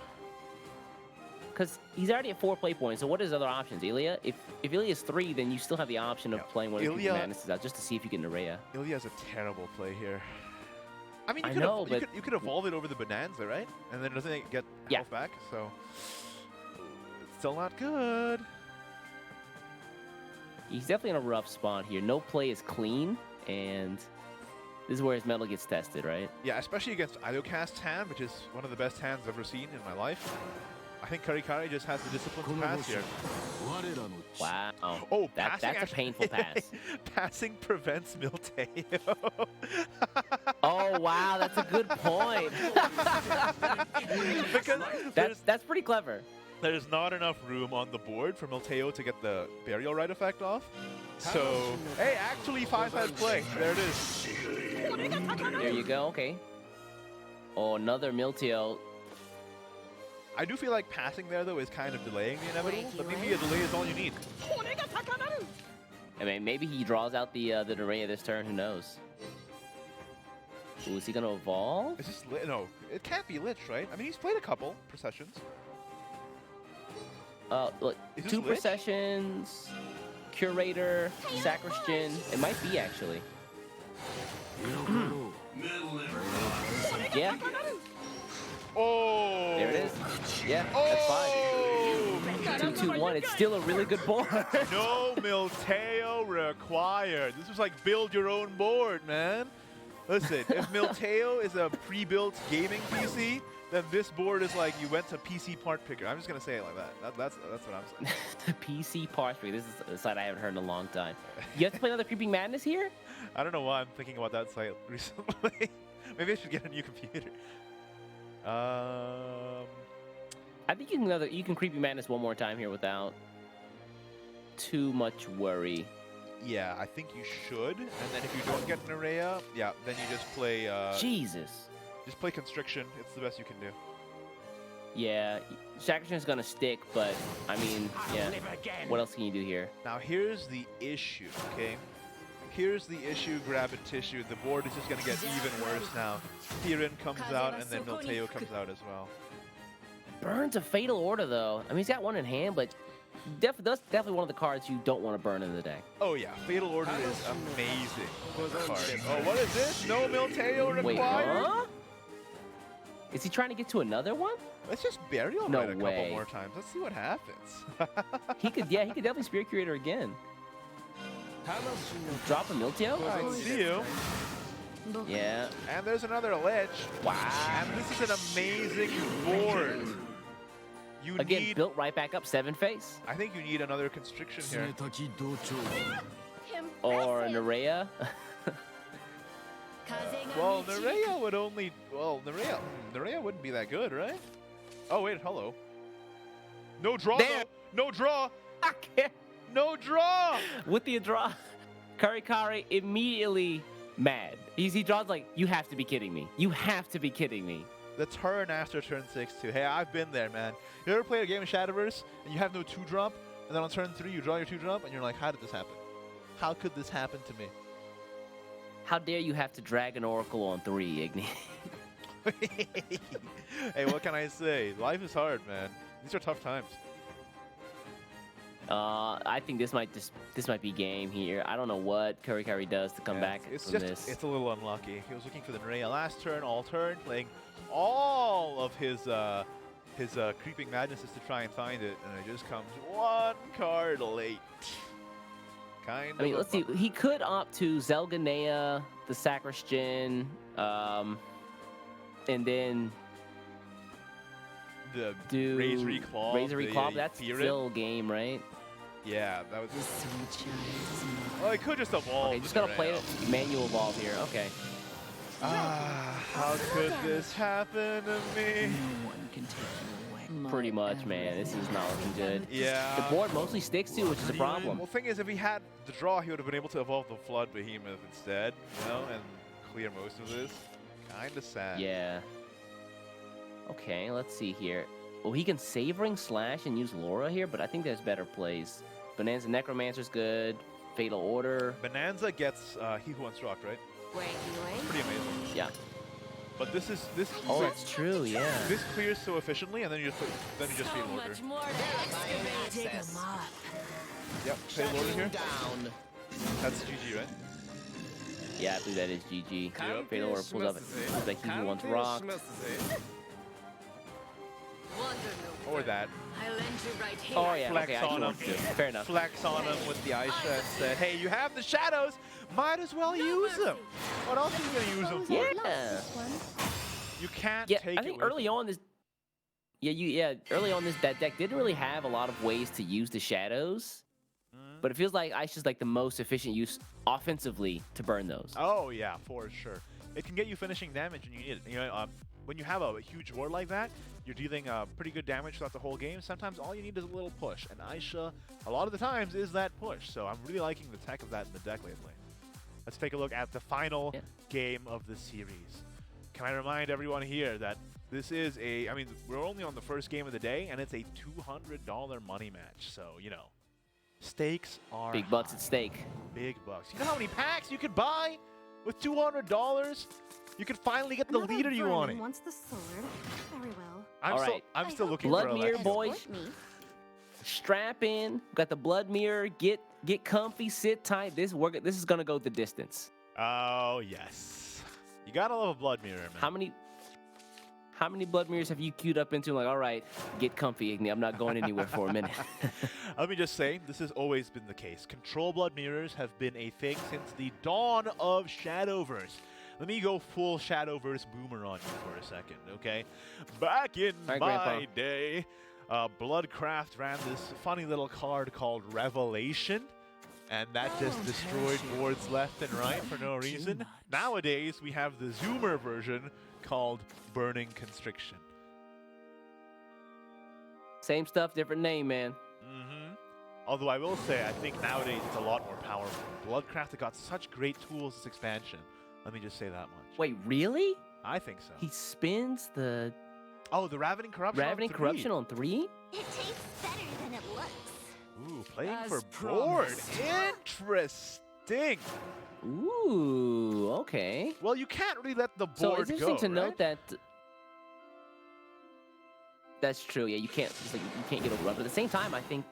Because he's already at 4 play points, so what is other options? Ilya? If Ilya's 3, then you still have the option of playing one of the Creepy Madnesses out just to see if you get Nerea. Ilya's a terrible play here. I mean, you could evolve it over the Bonanza, right? And then doesn't it get health back? So, it's still not good. He's definitely in a rough spot here. No play is clean, and this is where his metal gets tested, right? Yeah, especially against Iocast's hand, which is one of the best hands I've ever seen in my life. I think Karikare just has the discipline to pass here. Wow. Oh, that's a painful pass. Passing prevents Milteo. Oh, wow, that's a good point. Because that's pretty clever. There's not enough room on the board for Milteo to get the Burial Rite effect off. So, hey, actually 5-side play. There it is. There you go, okay. Oh, another Milteo. I do feel like passing there, though, is kind of delaying the inevitable, but maybe a delay is all you need. I mean, maybe he draws out the Nerea this turn, who knows? Ooh, is he gonna evolve? Is this no, it can't be Lich, right? I mean, he's played a couple processions. Look, 2 Lich? processions, Curator, Sacristan. It might be, actually. Yeah. Oh! There it is. Yeah, that's 5. 2-2-1. It's still a really good board. No Milteo required. This was like build your own board, man. Listen, if Milteo is a pre-built gaming PC, then this board is like you went to PC part picker. I'm just gonna say it like that. That's what I'm saying. The PC part picker. This is a site I haven't heard in a long time. You have to play another Creeping Madness here? I don't know why I'm thinking about that site recently. Maybe I should get a new computer. I think you can Creepy Madness one more time here without too much worry. Yeah, I think you should. And then if you don't get Nerea, yeah, then you just play... Jesus. Just play Constriction. It's the best you can do. Yeah, Sacristan's gonna stick, but, I mean, yeah. What else can you do here? Now, here's the issue, okay? Here's the issue, grab a tissue. The board is just going to get even worse now. Firen comes out, and then Milteo comes out as well. Burns a Fatal Order, though. I mean, he's got one in hand, but that's definitely one of the cards you don't want to burn in the deck. Oh, yeah. Fatal Order is amazing card. Oh, what is this? No Milteo required? Wait, huh? Is he trying to get to another one? Let's just Burial No Rite a way. couple more times. Let's see what happens. He could definitely Spirit Curator again. Drop a Milteo? I see you. Yeah. And there's another Lich. Wow. And this is an amazing board. You Again, need... built right back up 7 face. I think you need another Constriction here. Or Nerea. Well, Nerea would only... Well, Nerea wouldn't be that good, right? Oh, wait, hello. No draw. There. Though. No draw. I can't. No draw. With the draw, Kari immediately mad. He draws like, you have to be kidding me. You have to be kidding me. The turn after turn 6 too. Hey, I've been there, man. You ever played a game of Shadowverse and you have no 2-drop, and then on turn 3 you draw your 2-drop, and you're like, how did this happen? How could this happen to me? How dare you have to drag an Oracle on 3, Igni? Hey, what can I say? Life is hard, man. These are tough times. I think this might be game here. I don't know what Kari does to come back It's from just, this. it's a little unlucky. He was looking for the Nerea last turn, all turn, playing all of his creeping madnesses to try and find it, and it just comes one card late. Kind of. I mean, let's see. He could opt to Zelganea, the Sacristan, and then the do Razor Claw. Razor Claw. That's Theron. still game, right? Yeah, that was. Well, it could just evolve. Okay, just gotta play it. Manual evolve here. Okay. How could this happen to me? Pretty much, man. This is not looking good. Yeah. The board mostly sticks to, which is a problem. Well, thing is, if he had the draw, he would have been able to evolve the Flood Behemoth instead, you know, and clear most of this. Kinda sad. Yeah. Okay, let's see here. Well, he can Savoring Slash and use Laura here, but I think there's better plays. Bonanza Necromancer's good. Fatal Order. Bonanza gets He Who Wants Rock, right? Pretty amazing. Yeah. But this. Oh, that's true. Yeah. This clears so efficiently, and then you just Fatal Order. Yep, Fatal Order here. That's GG, right? Yeah, I believe that is GG. Yep. Fatal Order pulls up. Looks like He Who Wants Rock. Or that. Oh yeah. Flex Okay, I on see him. what to do. Fair enough. Flex on him with the Aisha and said, hey, you have the shadows, might as well use them. What else are you going to use them for? Yeah. You can't Yeah, take I think it with early you. on this. Early on that deck didn't really have a lot of ways to use the shadows, but it feels like Aisha's like the most efficient use offensively to burn those. Oh, yeah, for sure. It can get you finishing damage when you need it. You know, when you have a huge ward like that, you're dealing pretty good damage throughout the whole game. Sometimes all you need is a little push, and Aisha, a lot of the times, is that push. So I'm really liking the tech of that in the deck lately. Let's take a look at the final game of the series. Can I remind everyone here that this is I mean, we're only on the first game of the day, and it's a $200 money match. So, you know, stakes are Big bucks high. at stake. Big bucks. You know how many packs you could buy with $200? You could finally get the leader you wanted. Wants the sword. Very well. I'm still looking Blood for Mirror, Alexia. boy. Strap in. Got the Blood Mirror. Get comfy. Sit tight. This is gonna go the distance. Oh yes, you gotta love a Blood Mirror, man. How many Blood Mirrors have you queued up into? Like, all right, get comfy, Igni. I'm not going anywhere for a minute. Let me just say, this has always been the case. Control Blood Mirrors have been a thing since the dawn of Shadowverse. Let me go full Shadowverse boomer on you for a second, okay? Back in my Grandpa. day, Bloodcraft ran this funny little card called Revelation, and that just destroyed boards left and right for no reason. Nowadays, we have the Zoomer version called Burning Constriction. Same stuff, different name, man. Although I will say, I think nowadays it's a lot more powerful. Bloodcraft have got such great tools this expansion. Let me just say that much. Wait, really? I think so. He spins the Oh, the Ravening Corruption on 3. Corruption on 3? It tastes better than it looks. Ooh, playing As for board. promised. Interesting. Ooh, okay. Well, you can't really let the board So it's interesting go, to note right? that. That's true. Yeah, you can't get overrun. But at the same time, I think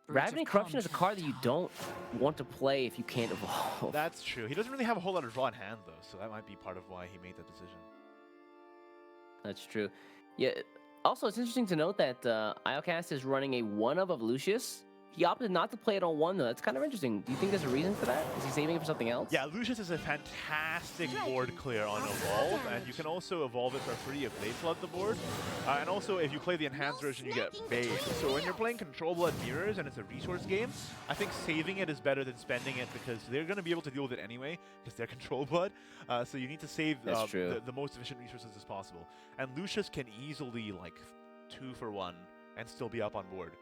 Ravening Corruption is a card that you don't want to play if you can't evolve. That's true. He doesn't really have a whole lot of draw in hand, though, so that might be part of why he made that decision. That's true. Yeah. Also, it's interesting to note that iocas is running a 1 of Lucius. He opted not to play it on 1, though. That's kind of interesting. Do you think there's a reason for that? Is he saving it for something else? Yeah, Lucius is a fantastic board clear on Evolve, and you can also evolve it for free if they flood the board. And also, if you play the enhanced version, you get Bane. So when you're playing Control Blood Mirrors and it's a resource game, I think saving it is better than spending it because they're going to be able to deal with it anyway because they're Control Blood. So you need to save That's true. the most efficient resources as possible. And Lucius can easily, like, 2 for 1 and still be up on board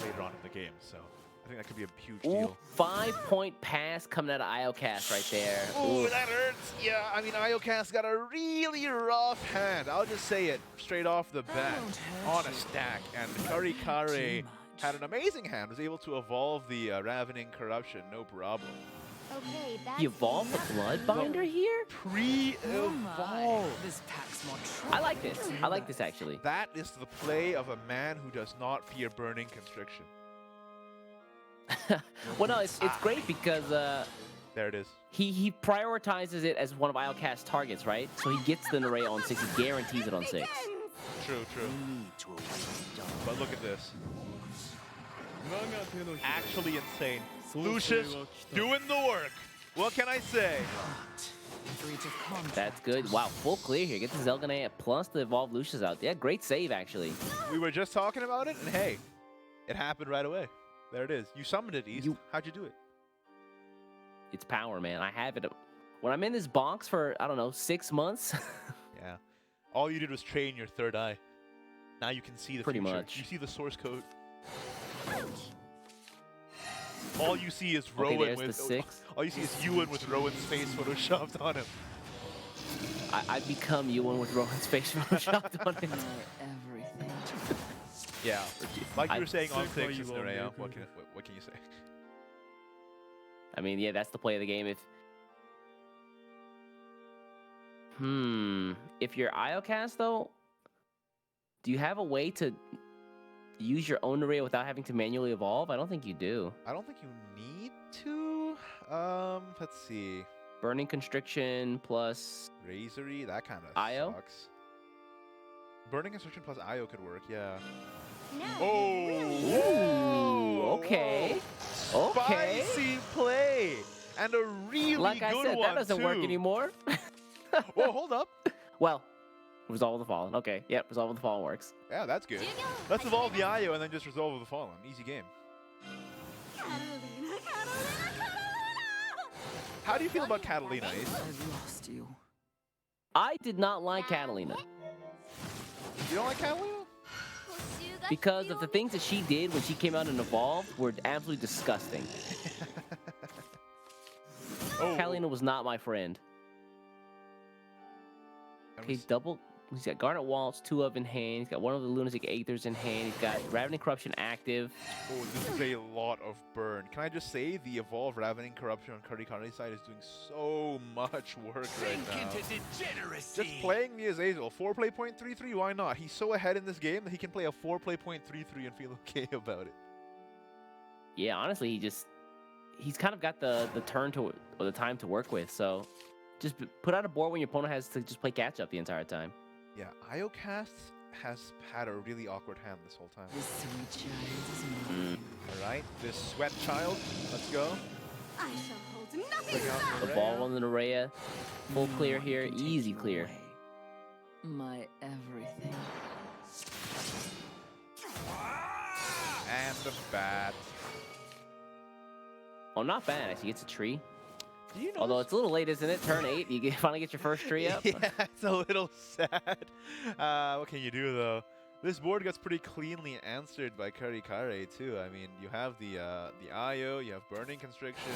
later on in the game. So I think that could be a huge Ooh, deal. 5-point pass coming out of iocas right there. Ooh, Ooh. that hurts. Yeah, I mean, iocas got a really rough hand. I'll just say it straight off the bat on a stack. And Karikare had an amazing hand, was able to evolve the Ravening Corruption, no problem. Okay, that's He evolved the Bloodbinder here? Pre-evolved. This packs more I like this. I like this actually. That is the play of a man who does not fear Burning Constriction. Well, no, it's great because There it is. he prioritizes it as one of iocas targets, right? So he gets the Nerea on 6. He guarantees it on 6. True, true. But look at this. Actually insane. Lucius doing the work. What can I say? That's good. Wow, full clear here. Get the Zelganea plus the evolved Lucius out. Yeah, great save actually. We were just talking about it, and hey, it happened right away. There it is. You summoned it, East. How'd you do it? It's power, man. I have it. When I'm in this box for, I don't know, 6 months. Yeah. All you did was train your third eye. Now you can see the Pretty future. much. You see the source code. All you see is Okay, Rowan there's with the 6. All you see is Ewan with Rowan's face photoshopped on him. I become Ewan with Rowan's face photoshopped on it. everything. Yeah. Like you I- were saying on 6, it's Nerea. What can you say? I mean, yeah, that's the play of the game. If you're iocas though, do you have a way to use your own array without having to manually evolve? I don't think you do. I don't think you need to. Let's see. Burning Constriction plus Razory, that kind of Io? sucks. Burning Constriction plus Io could work, yeah. Now Oh, you really whoa, okay. whoa. Okay. Spicy play, and a really Like I good said, one that doesn't work too. anymore. Whoa, hold up. Well, Resolve of the Fallen. Okay, yep, Resolve of the Fallen works. Yeah, that's good. Jiggle. Let's evolve the Io and then just resolve the Fallen. Easy game. Catalina, Catalina, Catalina! How do you feel about Catalina, Ace? I've lost you. I did not like Catalina You don't like Catalina? because of the things that she did when she came out and evolved were absolutely disgusting. Oh, Catalina was not my friend. Okay, double. He's got Garnet Waltz, 2 of in hand. He's got 1 of the Lunatic Aethers in hand. He's got Ravening Corruption active. Oh, this is a lot of burn. Can I just say the evolved Ravening Corruption on Karikari's side is doing so much work right now. Just playing the Azazel, 4-play .33, why not? He's so ahead in this game that he can play a 4-play .33 and feel okay about it. Yeah, honestly, he's kind of got the turn to or the time to work with. So just put out a board when your opponent has to just play catch up the entire time. Yeah, iocas has had a really awkward hand this whole time. This sweet child is mine. All right, this sweat child, let's go. I shall hold nothing Bring out back. the The ball on the Nerea. Full No clear one here, can take easy you clear. away. My everything. And the bat. Oh, not bad. Actually, it's a tree. Do you know? Although it's a little late, isn't it? Turn 8. You finally get your first tree up. Yeah, it's a little sad. What can you do though? This board gets pretty cleanly answered by Karikare too. I mean, you have the Io, you have Burning Constriction.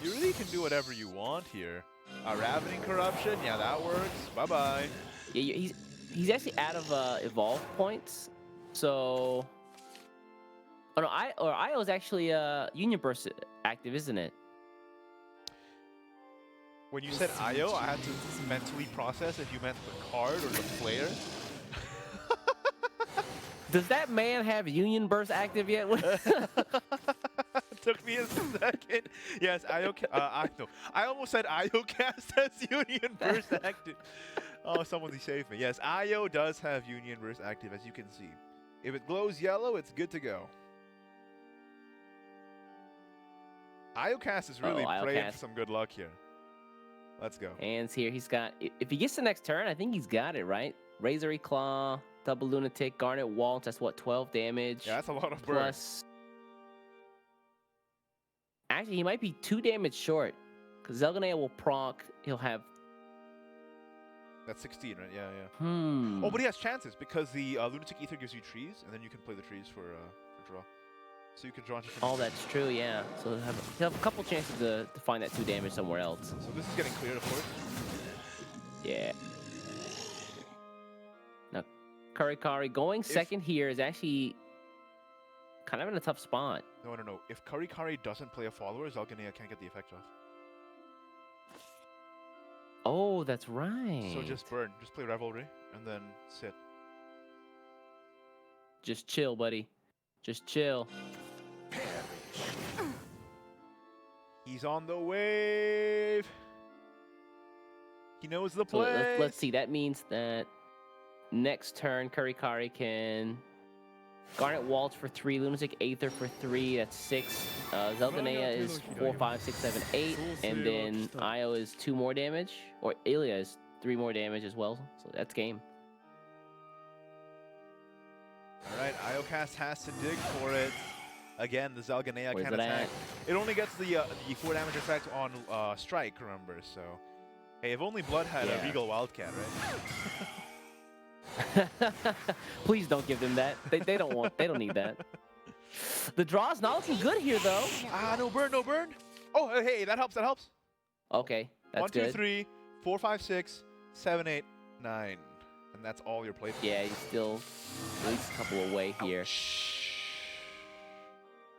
You really can do whatever you want here. Ravening Corruption, yeah, that works. Bye bye. Yeah, he's actually out of evolve points. So, oh no, Io is actually Union Burst active, isn't it? When you said Io, I had to mentally process if you meant the card or the player. Does that man have Union Burst active yet? Took me a second. Yes, no, I almost said iocas has Union Burst active. Oh, someone save me. Yes, Io does have Union Burst active, as you can see. If it glows yellow, it's good to go. iocas is really praying for some good luck here. Let's go. Hands here. He's got. If he gets the next turn, I think he's got it right. Razory Claw, double Lunatic, Garnet Waltz. That's what, 12 damage. Yeah, that's a lot of burn. Plus, actually, he might be 2 damage short because Zelganea will proc. He'll have That's 16, right? Yeah, yeah. Hmm. Oh, but he has chances because the Lunatic Ether gives you trees, and then you can play the trees for draw. So you can draw into Oh, that's true, yeah. So he'll have a couple chances to find that 2 damage somewhere else. So this is getting cleared, of course. Yeah. Now, Karikari going second here is actually kind of in a tough spot. No, no, no. If Karikari doesn't play a follower, Zalganea can't get the effect off. Oh, that's right. So just burn. Just play Revelry, and then sit. Just chill, buddy. Just chill. He's on the wave. He knows the So play. let's see. That means that next turn, Karikari can Garnet Waltz for 3, Lunatic Aether for 3. That's 6. Zalganea is 4, 5, 6, 7, 8, and then Io is 2 more damage, or Ilia is 3 more damage as well. So that's game. All right, iocas has to dig for it. Again, the Zalganea Where's can't it attack. at? It only gets the 4 damage effect on strike, remember? So, hey, if only Blood had a Yeah. Regal Wildcat, right? Please don't give them that. They don't need that. The draw's not looking good here though. Ah, no burn, no burn. Oh, hey, that helps. That helps. Okay, that's 1, 2, good. 3, 4, 5, 6, 7, 8, 9, and that's all your play. Yeah, he's still at least a couple away here.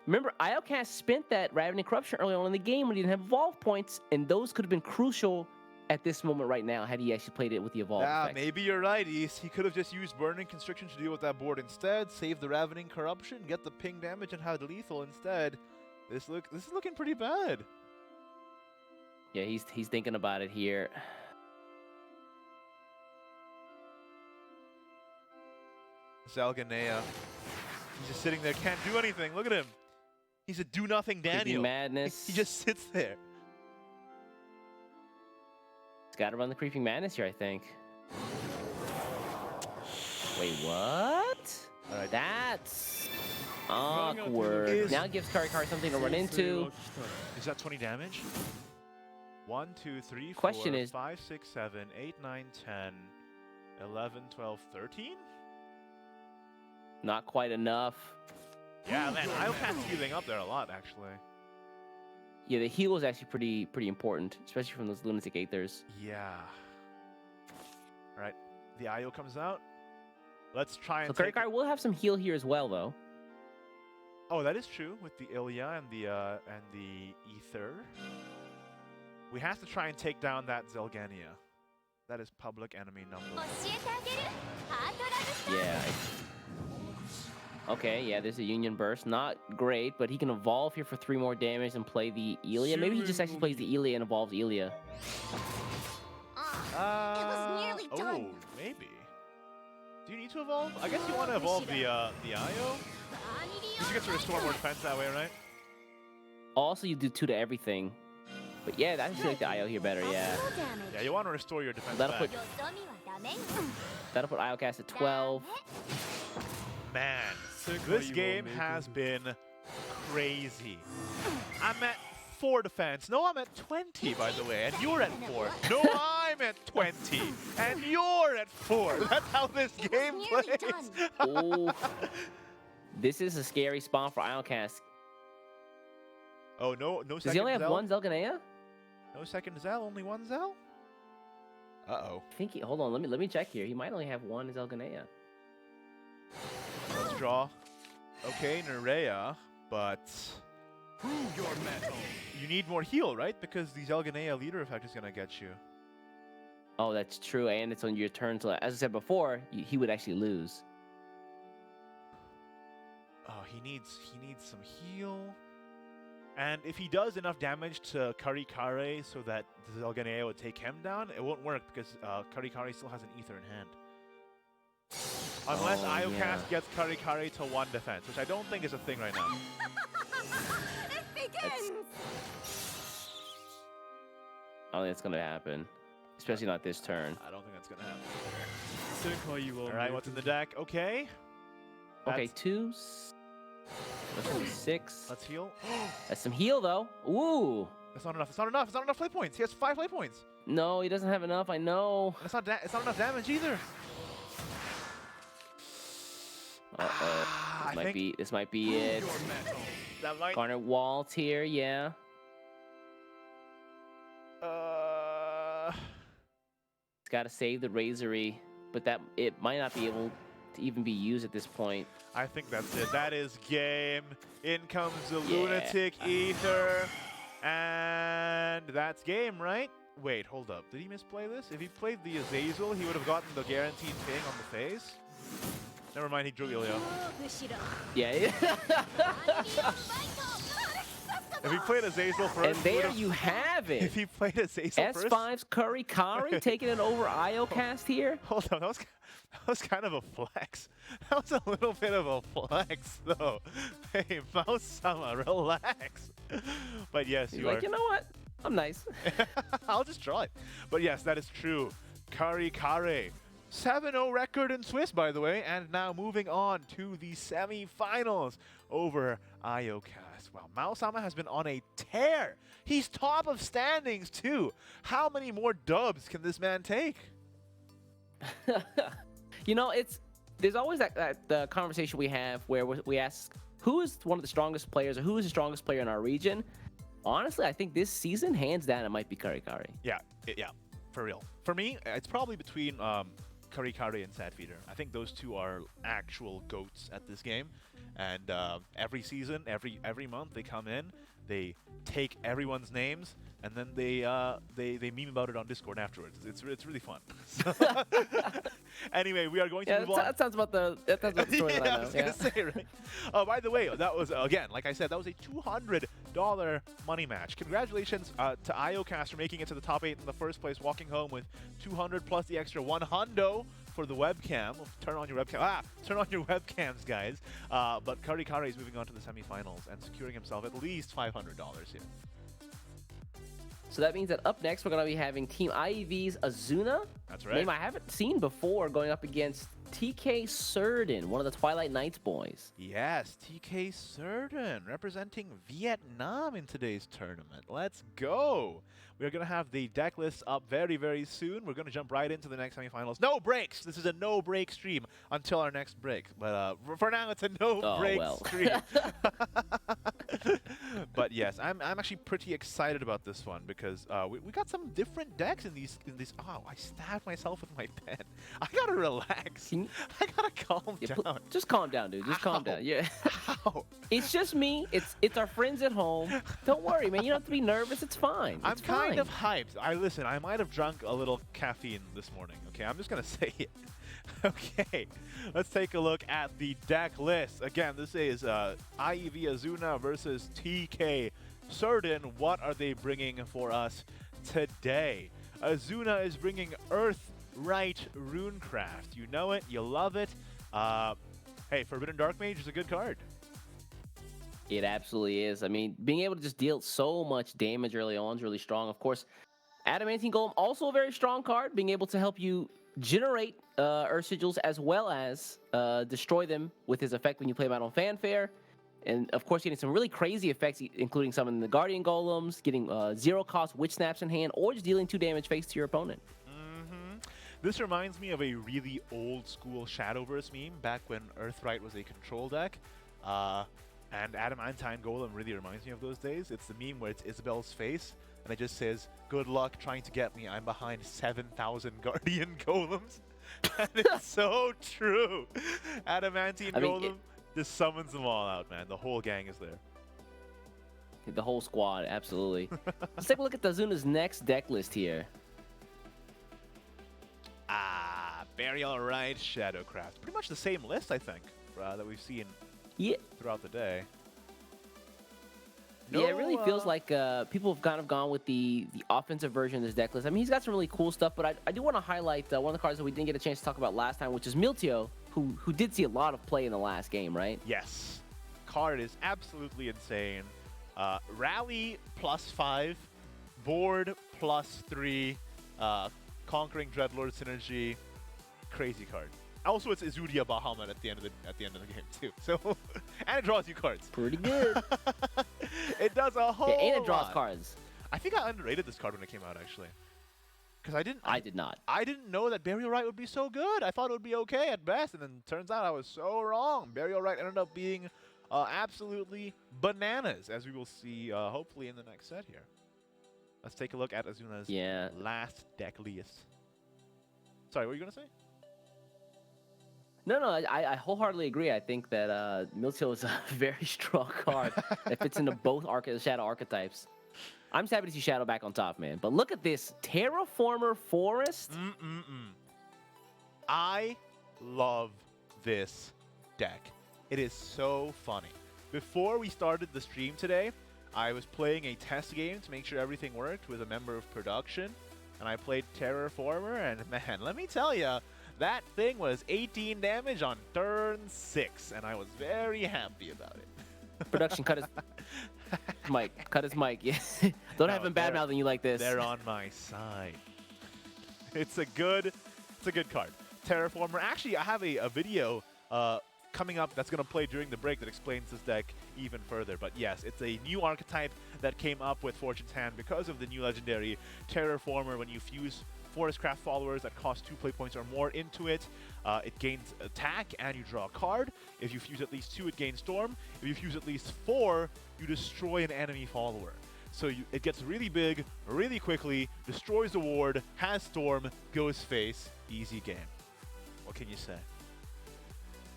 Remember, iocas spent that Ravening Corruption early on in the game when he didn't have evolve points, and those could have been crucial at this moment right now had he actually played it with the evolve Yeah, effect. maybe you're right, East. He could have just used Burning Constriction to deal with that board instead, save the Ravening Corruption, get the ping damage, and have the lethal instead. This is looking pretty bad. Yeah, he's thinking about it here. Zalganea. He's just sitting there, can't do anything. Look at him. He's a do-nothing Creeping Daniel. Madness. He just sits there. He's got to run the Creeping Madness here, I think. Wait, what? All right. That's awkward. Now it gives Karikari something to run into. Is that 20 damage? 1, 2, 3, 4, Question is- 5, 6, 7, 8, 9, 10, 11, 12, 13? Not quite enough. Yeah, man, iocas healing up there a lot, actually. Yeah, the heal is actually pretty important, especially from those Lunatic Aethers. Yeah. All right, the IO comes out. Let's try So and take... Karikari will have some heal here as well, though. Oh, that is true with the Ilya and the Ether. We have to try and take down that Zalganea. That is public enemy number 1. 教えてあげるハートラブスター Yeah. Okay, yeah, there's a Union Burst. Not great, but he can evolve here for 3 more damage and play the Ilia. Maybe he just actually plays the Ilia and evolves Ilia. It was nearly done. Oh, maybe. Do you need to evolve? I guess you want to evolve the IO. Because you get to restore more defense that way, right? Also, you do 2 to everything. But yeah, I actually like the IO here better, yeah. Yeah, you want to restore your defense That'll back. put that'll put iocas at 12. Man, this game has been crazy. I'm at 4 defense. No, I'm at 20, by the way, and you're at 4. No, I'm at 20, and you're at 4. That's how this game nearly plays. Oh, this is a scary spot for iocas. Oh, no Does second he only have Zell? 1 Zalganea? No second Zell, only 1 Zell? Uh-oh. I think he, hold on, let me check here. He might only have 1 Zalganea. Let's draw. Okay, Nerea, but... Prove your mettle. You need more heal, right? Because the Zalganea leader effect is going to get you. Oh, that's true, and it's on your turn. So, as I said before, he would actually lose. Oh, he needs some heal. And if he does enough damage to Karikari so that Zalganea would take him down, it won't work because Karikari still has an Ether in hand. Unless Oh, iocas yeah. gets Karikari to 1 defense, which I don't think is a thing right now. It begins! I don't think it's gonna happen, especially not this turn. I don't think that's going to happen. All right, what's in the deck? Okay. Okay, That's- 2. That's gonna be 6. Let's heal. That's some heal though. Ooh, That's not enough. It's not enough. It's not enough play points. He has 5 play points. No, he doesn't have enough. I know. And it's not enough damage either. Uh-oh. I think This might be it. that might. Garnet Walt here, yeah. He's got to save the Razory, but it might not be able to even be used at this point. I think that's it. That is game. In comes the Yeah. Lunatic Ether. And that's game, right? Wait, hold up. Did he misplay this? If he played the Azazel, he would have gotten the guaranteed ping on the face. Never mind, he drew Ilio. Yeah. If he played Azazel first, And he there would've- you have If it. he played Azazel first. S5's Curry Kari taking it over iocas here. Hold on, that was kind of a flex. That was a little bit of a flex, though. Hey, Mouse-sama, relax. But yes, He's you like, are. you know what? I'm nice. I'll just try it. But yes, that is true. Kari Kare. 7-0 record in Swiss, by the way. And now moving on to the semi-finals over iocas. Wow, Mouse-sama has been on a tear. He's top of standings, too. How many more dubs can this man take? You know, there's always that conversation we have where we ask who is one of the strongest players or who is the strongest player in our region. Honestly, I think this season, hands down, it might be Kari Kari. Yeah, yeah, for real. For me, it's probably between Kari Kari and Sadfeeder. I think those two are actual goats at this game. And every season, every month, they come in, they take everyone's names, and then they meme about it on Discord afterwards. It's really fun. So anyway, we are going to move on. That sounds about the story that I know. I was gonna say, right? Oh, by the way, that was again, like I said, that was a $200 money match. Congratulations to iocas for making it to the top 8 in the first place, walking home with 200 plus the extra 100 for the webcam. Turn on your webcam. Turn on your webcams, guys. But Kari Kare is moving on to the semifinals and securing himself at least $500 here. So that means that up next, we're going to be having Team IEV's Azuna. That's right. Name I haven't seen before, going up against TK Serin, one of the Twilight Knights boys. Yes, TK Serin representing Vietnam in today's tournament. Let's go. We're going to have the deck list up very, very soon. We're going to jump right into the next semifinals. No breaks. This is a no-break stream until our next break. But for now, it's a no-break stream. But yes, I'm actually pretty excited about this one because we got some different decks in these. Oh, I stabbed myself with my pen. I gotta relax. I gotta calm down. Just calm down, dude. Just calm down. Yeah. How? It's just me. It's our friends at home. Don't worry, man. You don't have to be nervous. It's fine. I'm kind of hyped. Listen, I might have drunk a little caffeine this morning. Okay, I'm just gonna say it. Okay, let's take a look at the deck list. Again, this is IEV Azuna versus TK Serin. What are they bringing for us today? Azuna is bringing Earthright Runecraft. You know it, you love it. Hey, Forbidden Dark Mage is a good card. It absolutely is. I mean, being able to just deal so much damage early on is really strong. Of course, Adamantine Golem, also a very strong card, being able to help you generate Earth Sigils as well as destroy them with his effect when you play him out on Fanfare. And of course, getting some really crazy effects, including summoning the Guardian Golems, getting 0-cost Witch Snaps in hand, or just dealing 2 damage face to your opponent. This reminds me of a really old school Shadowverse meme back when Earthright was a control deck. And Adamantine Golem really reminds me of those days. It's the meme where it's Isabel's face, and it just says, "Good luck trying to get me. I'm behind 7,000 Guardian Golems." And it's so true. Adamantine Golem just summons them all out, man. The whole gang is there. The whole squad, absolutely. Let's take a look at the Azuna's next deck list here. Burial Right, Shadowcraft. Pretty much the same list, I think, that we've seen throughout the day. Yeah, it really feels like people have kind of gone with the offensive version of this deck list. I mean, he's got some really cool stuff, but I do want to highlight one of the cards that we didn't get a chance to talk about last time, which is Miltio, who did see a lot of play in the last game, right? Yes. Card is absolutely insane. Rally +5, board +3, Conquering Dreadlord synergy, crazy card. Also, it's Izudia Bahamut at the end of the game too. So, and it draws you cards. Pretty good. It does a whole and it draws lot. cards. I think I underrated this card when it came out, actually. Because I did not. I didn't know that Burial Rite would be so good. I thought it would be okay at best, and then turns out I was so wrong. Burial Rite ended up being absolutely bananas, as we will see hopefully in the next set here. Let's take a look at Azuna's last deck list. Sorry, what were you going to say? No, I wholeheartedly agree. I think that Miltio is a very strong card that fits into both Shadow archetypes. I'm just happy to see Shadow back on top, man. But look at this Terraformer Forest. I love this deck. It is so funny. Before we started the stream today, I was playing a test game to make sure everything worked with a member of production, and I played Terraformer, and man, let me tell you, that thing was 18 damage on turn 6, and I was very happy about it. Production cut his mic. Cut his mic. Yeah. Don't have him bad mouthing you like this. They're on my side. It's a good card. Terraformer. Actually, I have a video coming up that's going to play during the break that explains this deck even further. But yes, it's a new archetype that came up with Fortune's Hand because of the new legendary Terraformer. When you fuse Forestcraft followers that cost 2 play points or more into it, it gains attack and you draw a card. If you fuse at least 2, it gains Storm. If you fuse at least 4, you destroy an enemy follower. So it gets really big, really quickly, destroys the ward, has Storm, goes face, easy game. What can you say?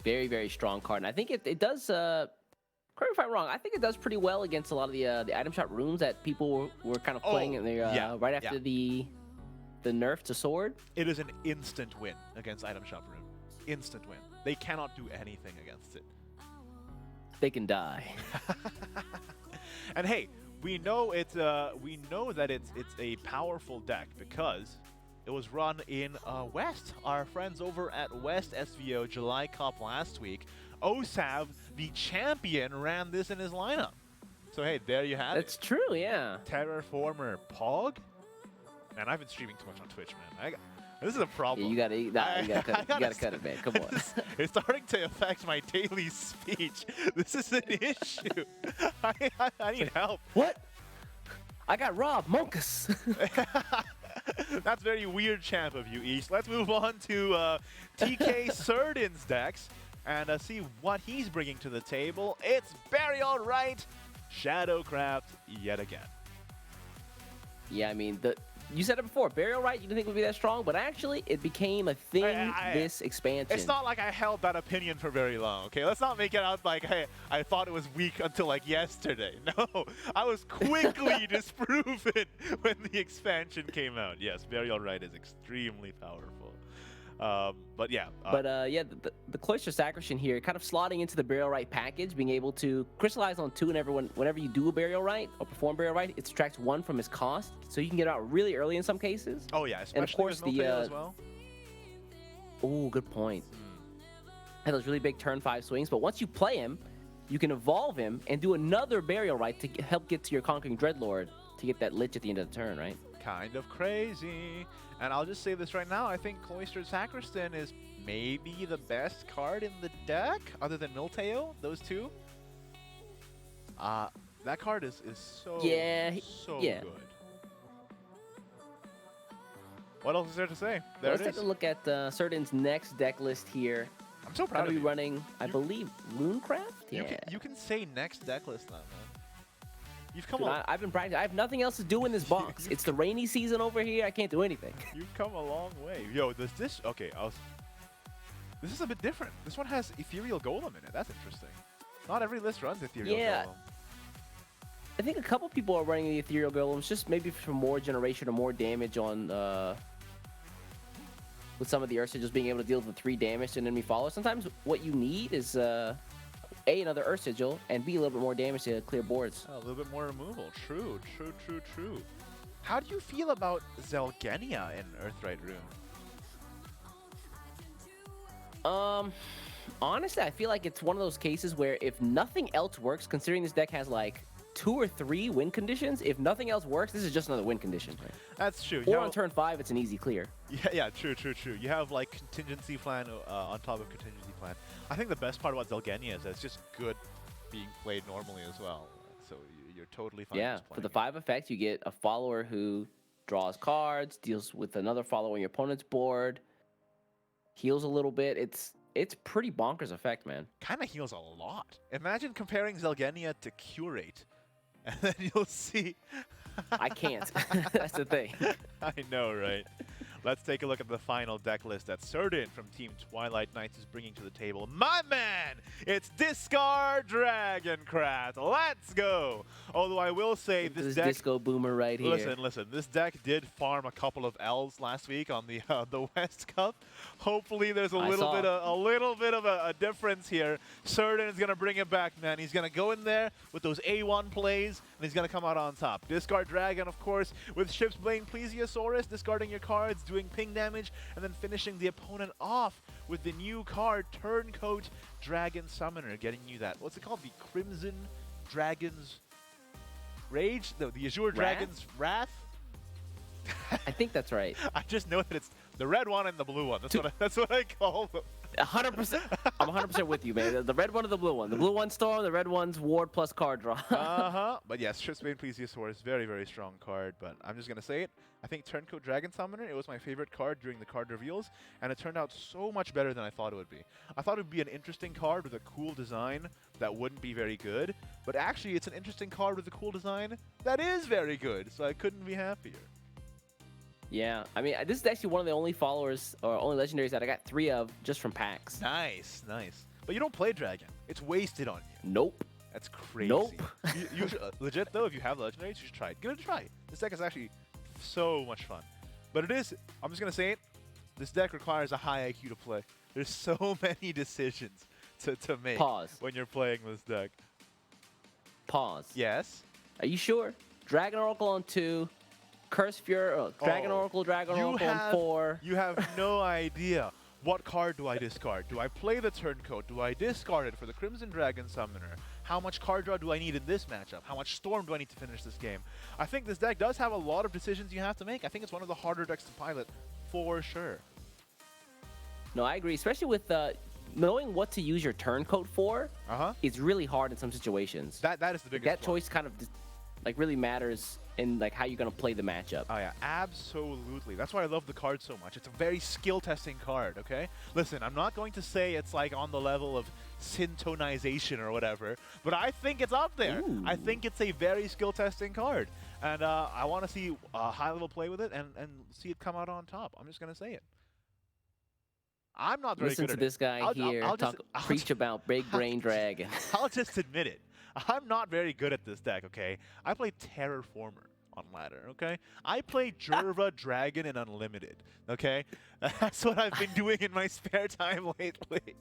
Very, very strong card. And I think it does, correct me if I'm wrong, I think it does pretty well against a lot of the item shop runes that people were kind of playing in the, right after the nerf to sword. It is an instant win against item shop rune. Instant win. They cannot do anything against it. They can die. And hey, we know we know that it's a powerful deck because it was run in West. Our friends over at West SVO July Cup last week. Osav, the champion, ran this in his lineup. So hey, there you have it. That's true, yeah. Terraformer Pog. Man, I've been streaming too much on Twitch, man. This is a problem. Yeah, you gotta cut it, man. Come on. It's starting to affect my daily speech. This is an issue. I need help. What? I got robbed, Monkus. That's very weird, champ of you, East. Let's move on to TK Serdin's decks and see what he's bringing to the table. It's Burial Rite, Shadowcraft yet again. Yeah, I mean, you said it before. Burial Rite, you didn't think it would be that strong, but actually, it became a thing this expansion. It's not like I held that opinion for very long, okay? Let's not make it out like, hey, I thought it was weak until, like, yesterday. No, I was quickly disproven when the expansion came out. Yes, Burial Rite is extremely powerful. But yeah. Yeah, the Cloister Sacristan here, kind of slotting into the Burial Rite package, being able to crystallize on 2 whenever you do a Burial Rite or perform Burial Rite, it subtracts 1 from his cost, so you can get out really early in some cases. Oh yeah, especially and of course with Milteo as well. Oh, good point. And those really big turn 5 swings, but once you play him, you can evolve him and do another Burial Rite to help get to your Conquering Dreadlord to get that Lich at the end of the turn, right? Kind of crazy. And I'll just say this right now, I think Cloistered Sacristan is maybe the best card in the deck, other than Milteo, those two. That card is so, so good. What else is there to say? Let's take a look at Serdin's next deck list here. I'm so proud of you. Running, I believe, Runecraft? Yeah. You can say next deck list now, man. You've come. Dude, I've been practicing. I have nothing else to do in this box. It's the rainy season over here. I can't do anything. You've come a long way. Yo, this okay? This is a bit different. This one has Ethereal Golem in it. That's interesting. Not every list runs Ethereal Golem. I think a couple people are running the Ethereal Golems, just maybe for more generation or more damage on. With some of the Earth Sigils being able to deal with 3 damage to an enemy follower. Sometimes what you need is A, another Earth Sigil, and B, a little bit more damage to clear boards. A little bit more removal. True. How do you feel about Zelgenia in Earthright Rune? Honestly, I feel like it's one of those cases where if nothing else works, considering this deck has like 2 or 3 win conditions, if nothing else works, this is just another win condition. Right? That's true. Or on turn 5, it's an easy clear. Yeah, true. You have like contingency plan on top of contingency plan. I think the best part about Zelgenia is that it's just good being played normally as well. So you're totally fine. Yeah, just for the playing 5 effects, you get a follower who draws cards, deals with another follower on your opponent's board, heals a little bit. It's pretty bonkers effect, man. it. Kind of heals a lot. Imagine comparing Zelgenia to Curate, and then you'll see. I can't. That's the thing. I know, right? Let's take a look at the final deck list that Serin from Team Twilight Knights is bringing to the table. My man, it's Discard Dragoncraft. Let's go. Although I will say this deck. Disco Boomer right here. Listen. This deck did farm a couple of L's last week on the West Cup. Hopefully, there's a little bit of a difference here. Serin is gonna bring it back, man. He's gonna go in there with those A1 plays, and he's gonna come out on top. Discard Dragon, of course, with Ship's Blade Plesiosaurus, discarding your cards, doing ping damage, and then finishing the opponent off with the new card, Turncoat Dragon Summoner, getting you that. What's it called? The Crimson Dragon's Rage? No, the Azure Dragon's Wrath? I think that's right. I just know that it's the red one and the blue one. That's what I call them. 100%. I'm 100% with you, man. The red one or the blue one. The blue one's Storm, the red one's Ward plus card draw. But yes, Ship's Blade Plesiosaurus, very, very strong card. But I'm just going to say it. I think Turncoat Dragon Summoner, it was my favorite card during the card reveals, and it turned out so much better than I thought it would be. I thought it would be an interesting card with a cool design that wouldn't be very good, but actually it's an interesting card with a cool design that is very good, so I couldn't be happier. Yeah, I mean, this is actually one of the only followers or only legendaries that I got 3 of just from packs. Nice. But you don't play Dragon. It's wasted on you. Nope. That's crazy. Nope. you should, legit, though, if you have legendaries, you should try it. Give it a try. This deck is actually so much fun. But it is, I'm just going to say it, this deck requires a high IQ to play. There's so many decisions to make when you're playing this deck. Pause. Yes? Are you sure? Dragon Oracle on 2, Curse Fury, Dragon Oracle on 4. You have no idea. What card do I discard? Do I play the Turncoat? Do I discard it for the Crimson Dragon Summoner? How much card draw do I need in this matchup? How much Storm do I need to finish this game? I think this deck does have a lot of decisions you have to make. I think it's one of the harder decks to pilot, for sure. No, I agree, especially with knowing what to use your Turncoat for. It's really hard in some situations. That is the biggest that choice kind of like really matters in like how you're gonna play the matchup. Oh yeah, absolutely. That's why I love the card so much. It's a very skill testing card, okay? Listen, I'm not going to say it's like on the level of syntonization or whatever, but I think it's up there. Ooh. I think it's a very skill testing card. And I want to see high level play with it and see it come out on top. I'm just gonna say it. I'm not very Listen good at to this guy I'll preach about Big Brain Dragon. I'll just admit it. I'm not very good at this deck, okay? I play Terraformer on ladder, okay? I play Jerva Dragon and Unlimited, okay? That's what I've been doing in my spare time lately.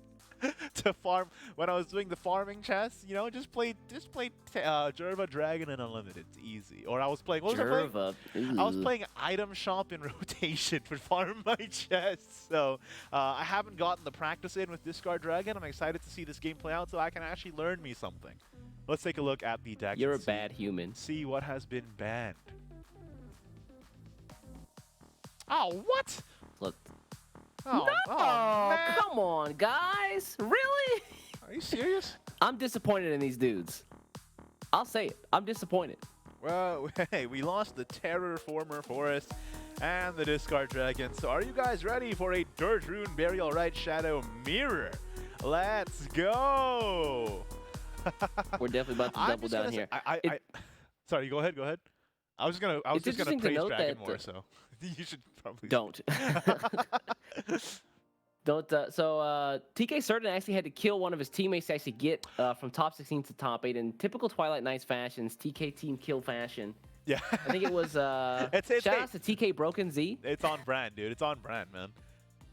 To farm, when I was doing the farming chests, you know, just play Jerva Dragon and Unlimited. It's easy. Or I was playing, what was I playing? I was playing Item Shop in rotation for farm my chests. So I haven't gotten the practice in with Discard Dragon. I'm excited to see this game play out so I can actually learn me something. Let's take a look at the deck. You're a bad human. See what has been banned. Oh, what? Look. Oh, no! Man. Come on, guys. Really? Are you serious? I'm disappointed in these dudes. I'll say it. I'm disappointed. Well, hey, we lost the Terraformer Forest and the Discard Dragon. So are you guys ready for a Dirt Rune Burial Rite Shadow Mirror? Let's go! We're definitely about to double down here. Sorry, go ahead. I was just gonna praise Dragon more, so you should probably don't. Don't. So TK Serin actually had to kill one of his teammates to actually get from top 16 to top 8 in typical Twilight Knights fashions, TK team kill fashion. Yeah. I think it was. Shout out to TK Broken Z. It's on brand, dude. It's on brand, man.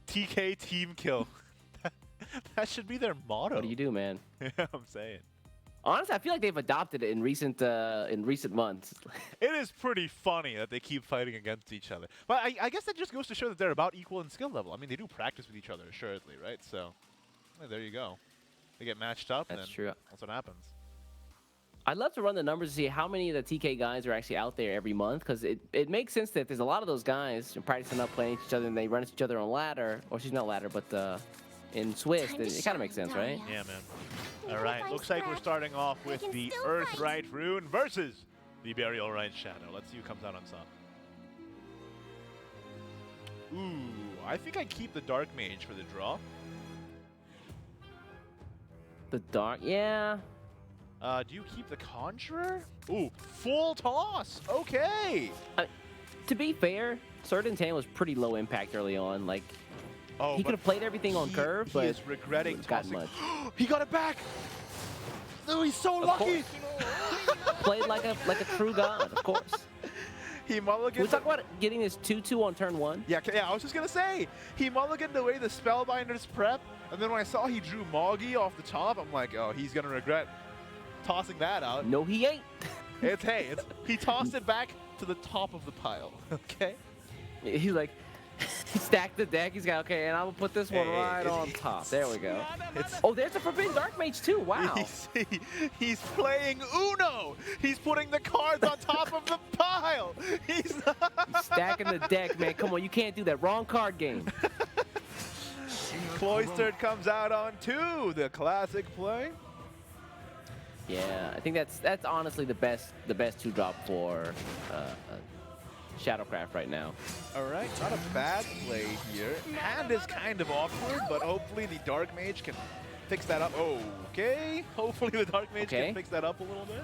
TK team kill. That should be their motto. What do you do, man? Yeah, I'm saying. Honestly, I feel like they've adopted it in recent months. It is pretty funny that they keep fighting against each other. But I guess that just goes to show that they're about equal in skill level. I mean, they do practice with each other, assuredly, right? So, yeah, there you go. They get matched up, That's and true. That's what happens. I'd love to run the numbers to see how many of the TK guys are actually out there every month, because it makes sense that there's a lot of those guys practicing up playing each other, and they run into each other on ladder, or she's not ladder, but in Swiss, then it kind of makes sense, right? Yeah, man. All right, looks like we're starting off with the Earthright Rune versus the Burial Rite Shadow. Let's see who comes out on top. Ooh, I think I keep the Dark Mage for the draw. The dark, yeah. Do you keep the Conjurer? Ooh, full toss. Okay. To be fair, Certain Tan was pretty low impact early on. Like, Oh, he could have played everything on curve, he but is regretting would've gotten tossing. much. He got it back. No, he's so lucky. Played like a true god, of course. He Can we mulliganed. talk about getting this 2-2 on turn 1? Yeah, I was just gonna say he mulliganed away the Spellbinder's prep, and then when I saw he drew Moggy off the top, I'm like, oh, he's gonna regret tossing that out. No, he ain't. He tossed it back to the top of the pile. Okay. He's like, he stacked the deck. He's got, okay, and I'm gonna put this one Hey, right on top. There we go. Oh, there's a Forbidden Dark Mage too. Wow. He's playing Uno. He's putting the cards on top of the pile. He's Stacking the deck, man. Come on, you can't do that. Wrong card game. Cloistered comes out on 2, the classic play. Yeah, I think that's honestly the best 2-drop for Shadowcraft right now. All right, not a bad play here. Hand is kind of awkward, but hopefully the Dark Mage can fix that up. Okay, hopefully the Dark Mage can fix that up a little bit.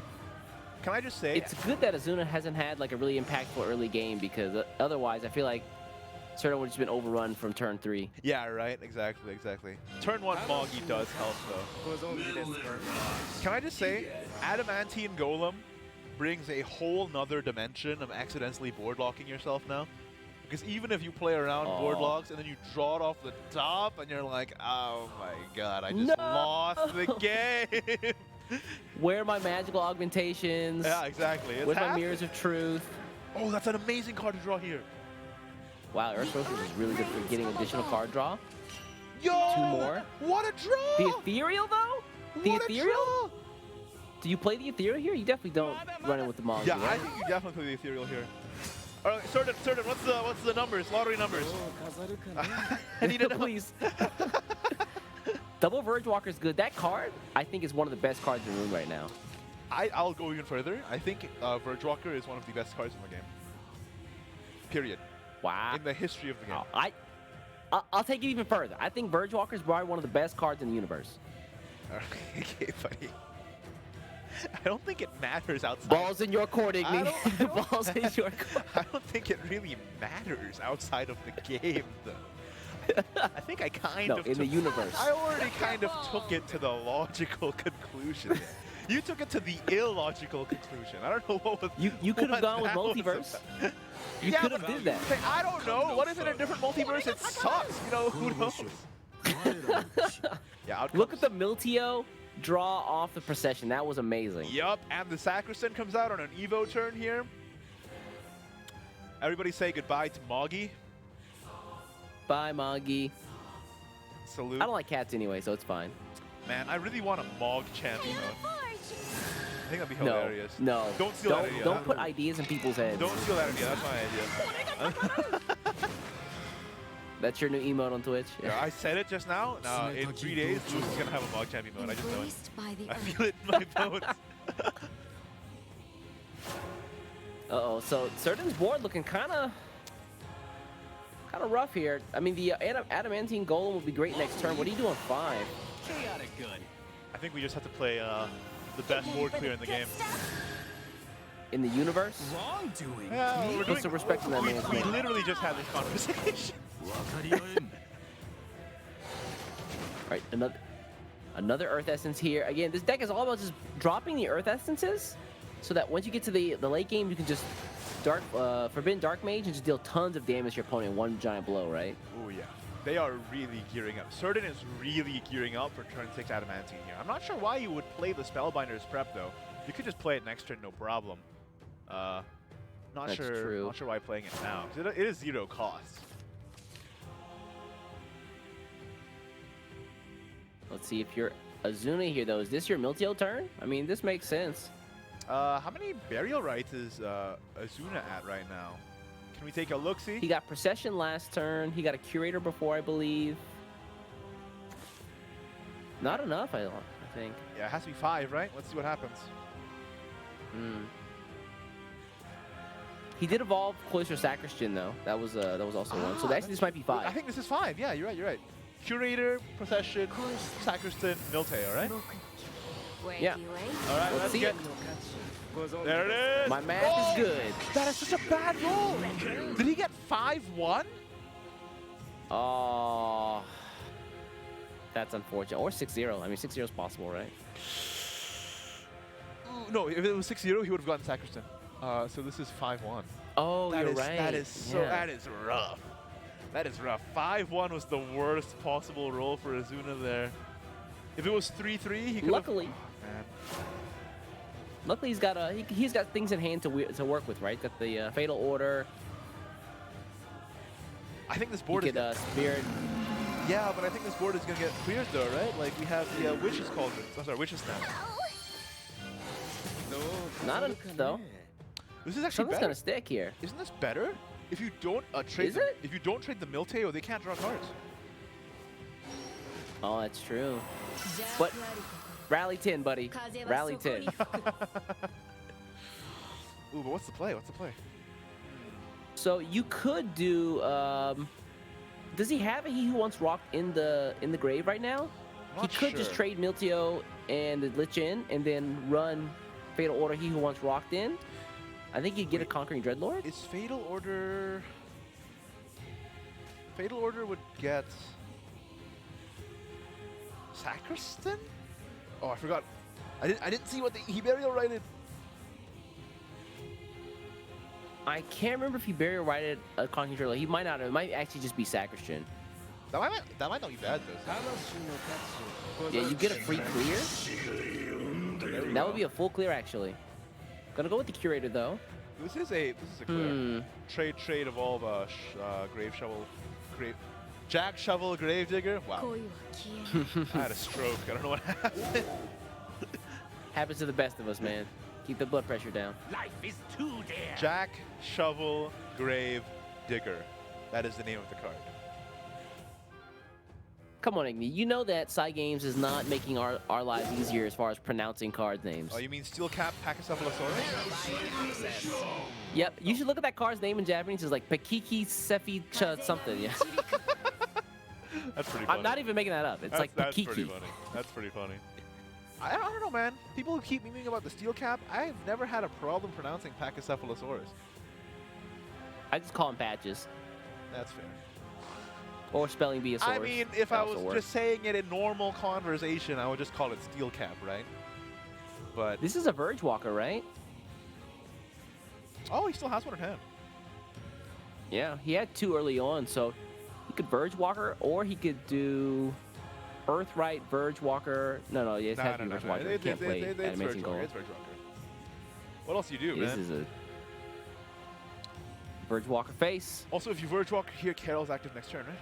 Can I just say, it's good that Azuna hasn't had like a really impactful early game, because otherwise I feel like Serin would have just been overrun from turn 3. Yeah, right, exactly. Turn 1 Moggy does help though. Can I just say, Adamantine Golem brings a whole nother dimension of accidentally board locking yourself now. Because even if you play around board locks and then you draw it off the top and you're like, oh my god, I just lost the game. Where are my magical augmentations? Yeah, exactly. Where's my Mirrors of Truth? Oh, that's an amazing card to draw here. Wow, Earth Focus is really good for getting additional card draw. Yo! 2 more. What a draw! The Ethereal, though? The What a Ethereal? draw! Do you play the Ethereal here? You definitely don't run in with the Mongo. Yeah, right? I think you definitely play the Ethereal here. All right, Certain, what's the numbers? Lottery numbers. I need to know. Please. Double Verge Walker is good. That card, I think, is one of the best cards in the room right now. I'll go even further. I think Verge Walker is one of the best cards in the game. Period. Wow. In the history of the game. I'll take it even further. I think Verge Walker is probably one of the best cards in the universe. Okay, buddy. I don't think it matters outside. Balls in your court, Igni. I don't- Balls in your court. I don't think it really matters outside of the game, though. I think I kind of in the took- universe. I already kind of took it to the logical conclusion. You took it to the illogical conclusion. I don't know what was. You could have what gone with that was multiverse. about. You Yeah, could have but- did that. Hey, I don't know. What if in a different multiverse it sucks? You know, who knows? Yeah, Look at the Miltio draw off the procession. That was amazing. Yup, and the Sacristan comes out on an Evo turn here. Everybody say goodbye to Moggy. Bye, Moggy. Salute. I don't like cats anyway, so it's fine. Man, I really want a Mog champion. I think that'd be No, hilarious. no. Don't steal that idea. Don't put ideas in people's heads. Don't steal that idea. That's my idea. That's your new emote on Twitch. Yeah, I said it just now. Now, in 3 days, Luke's is going to have a Mog champion mode. I just know it. Embraced by the I earth. feel it in my bones. Uh-oh, so Certain's board looking kind of rough here. I mean, the Adamantine Golem would be great next turn. What do you do on 5? I think we just have to play the best board clear in the game. In the universe? Yeah, we're Put some respect on that we man's name. literally just had this conversation. Right, another Earth Essence here. Again, this deck is all about just dropping the Earth Essences so that once you get to the late game, you can just Forbidden Dark Mage and just deal tons of damage to your opponent in one giant blow, right? Oh, yeah. They are really gearing up. Certain is really gearing up for turn 6 Adamantine here. I'm not sure why you would play the Spellbinder's prep, though. You could just play it next turn, no problem. Not That's sure. true. Not sure why playing it now. 'Cause it is 0 cost. Let's see if you're Azuna here, though. Is this your Miltio turn? I mean, this makes sense. How many Burial Rites is Azuna at right now? Can we take a look-see? He got Procession last turn. He got a Curator before, I believe. Not enough, I think. Yeah, it has to be 5, right? Let's see what happens. He did evolve Cloister Sacristan though. That was also one. So actually, this might be 5. I think this is 5. Yeah, you're right. You're right. Curator, Procession, Sacristan, Milteo, right? Yeah. All right, let's see get. it. There it is. My math is good. That is such a bad roll. Did he get 5-1? Oh, that's unfortunate. Or 6-0. I mean, 6-0 is possible, right? No, if it was 6-0, he would have gotten Sacristan. So this is 5-1. Oh, you're right. That is so. Yeah. That is rough. That is rough. 5-1 was the worst possible roll for Azuna there. If it was 3-3, he could. Luckily. Man. Luckily, he's got things in hand to work with, right? Got the Fatal Order. I think this board He is. could Spirit. Yeah, but I think this board is gonna get cleared though, right? Like we have the Witch's Cauldron. Oh, sorry, Witch's Snap. Not enough though. This is actually Something's better. gonna stick here. Isn't this better? If you don't trade, Is it? if you don't trade the Milteo, they can't draw cards. Oh, that's true. But Rally 10, buddy. Rally 10. Ooh, but what's the play? What's the play? So you could do. Does he have a He Who Once Rocked in the grave right now? Not He could just sure. trade Milteo and the Lich in, and then run Fatal Order He Who Once Rocked in. I think he'd get a Conquering Dreadlord. Is Fatal Order? Fatal Order would get Sacristan? Oh, I forgot. I didn't see what he burial righted. I can't remember if he burial righted a Conquering Dreadlord. He might not have. It might actually just be Sacristan. That might not be bad though. Yeah, you get a free clear. That would be a full clear actually. Gonna go with the Curator though. This is a clear. Trade evolve grave shovel, jack shovel grave digger. Wow. I had a stroke. I don't know what happened. Happens to the best of us, man. Keep the blood pressure down. Life is too dear. Jack shovel grave digger. That is the name of the card. Come on, Igni. You know that Cygames is not making our lives easier as far as pronouncing card names. Oh, you mean Steel Cap Pachycephalosaurus? Yep. You should look at that card's name in Japanese. It's like Pekiki Sefi something. Yeah. That's pretty funny. I'm not even making that up. It's like that's pretty Pekiki. funny. That's pretty funny. I don't know, man. People who keep memeing about the Steel Cap, I've never had a problem pronouncing Pachycephalosaurus. I just call them patches. That's fair. Or spelling bee a source. I mean, if That I also was works. just saying it in normal conversation, I would just call it Steel Cap, right? But This is a Verge Walker, right? oh, he still has one in hand. Yeah, he had 2 early on, so he could Verge Walker, or he could do Earthright, Verge Walker. No, yeah, it has to be Verge Walker. He can't play It's Animating Verge Goal. Walker. It's Verge Walker. What else do you do, This man? is a Verge Walker face. Also, if you Verge Walker here, Carol's active next turn, right?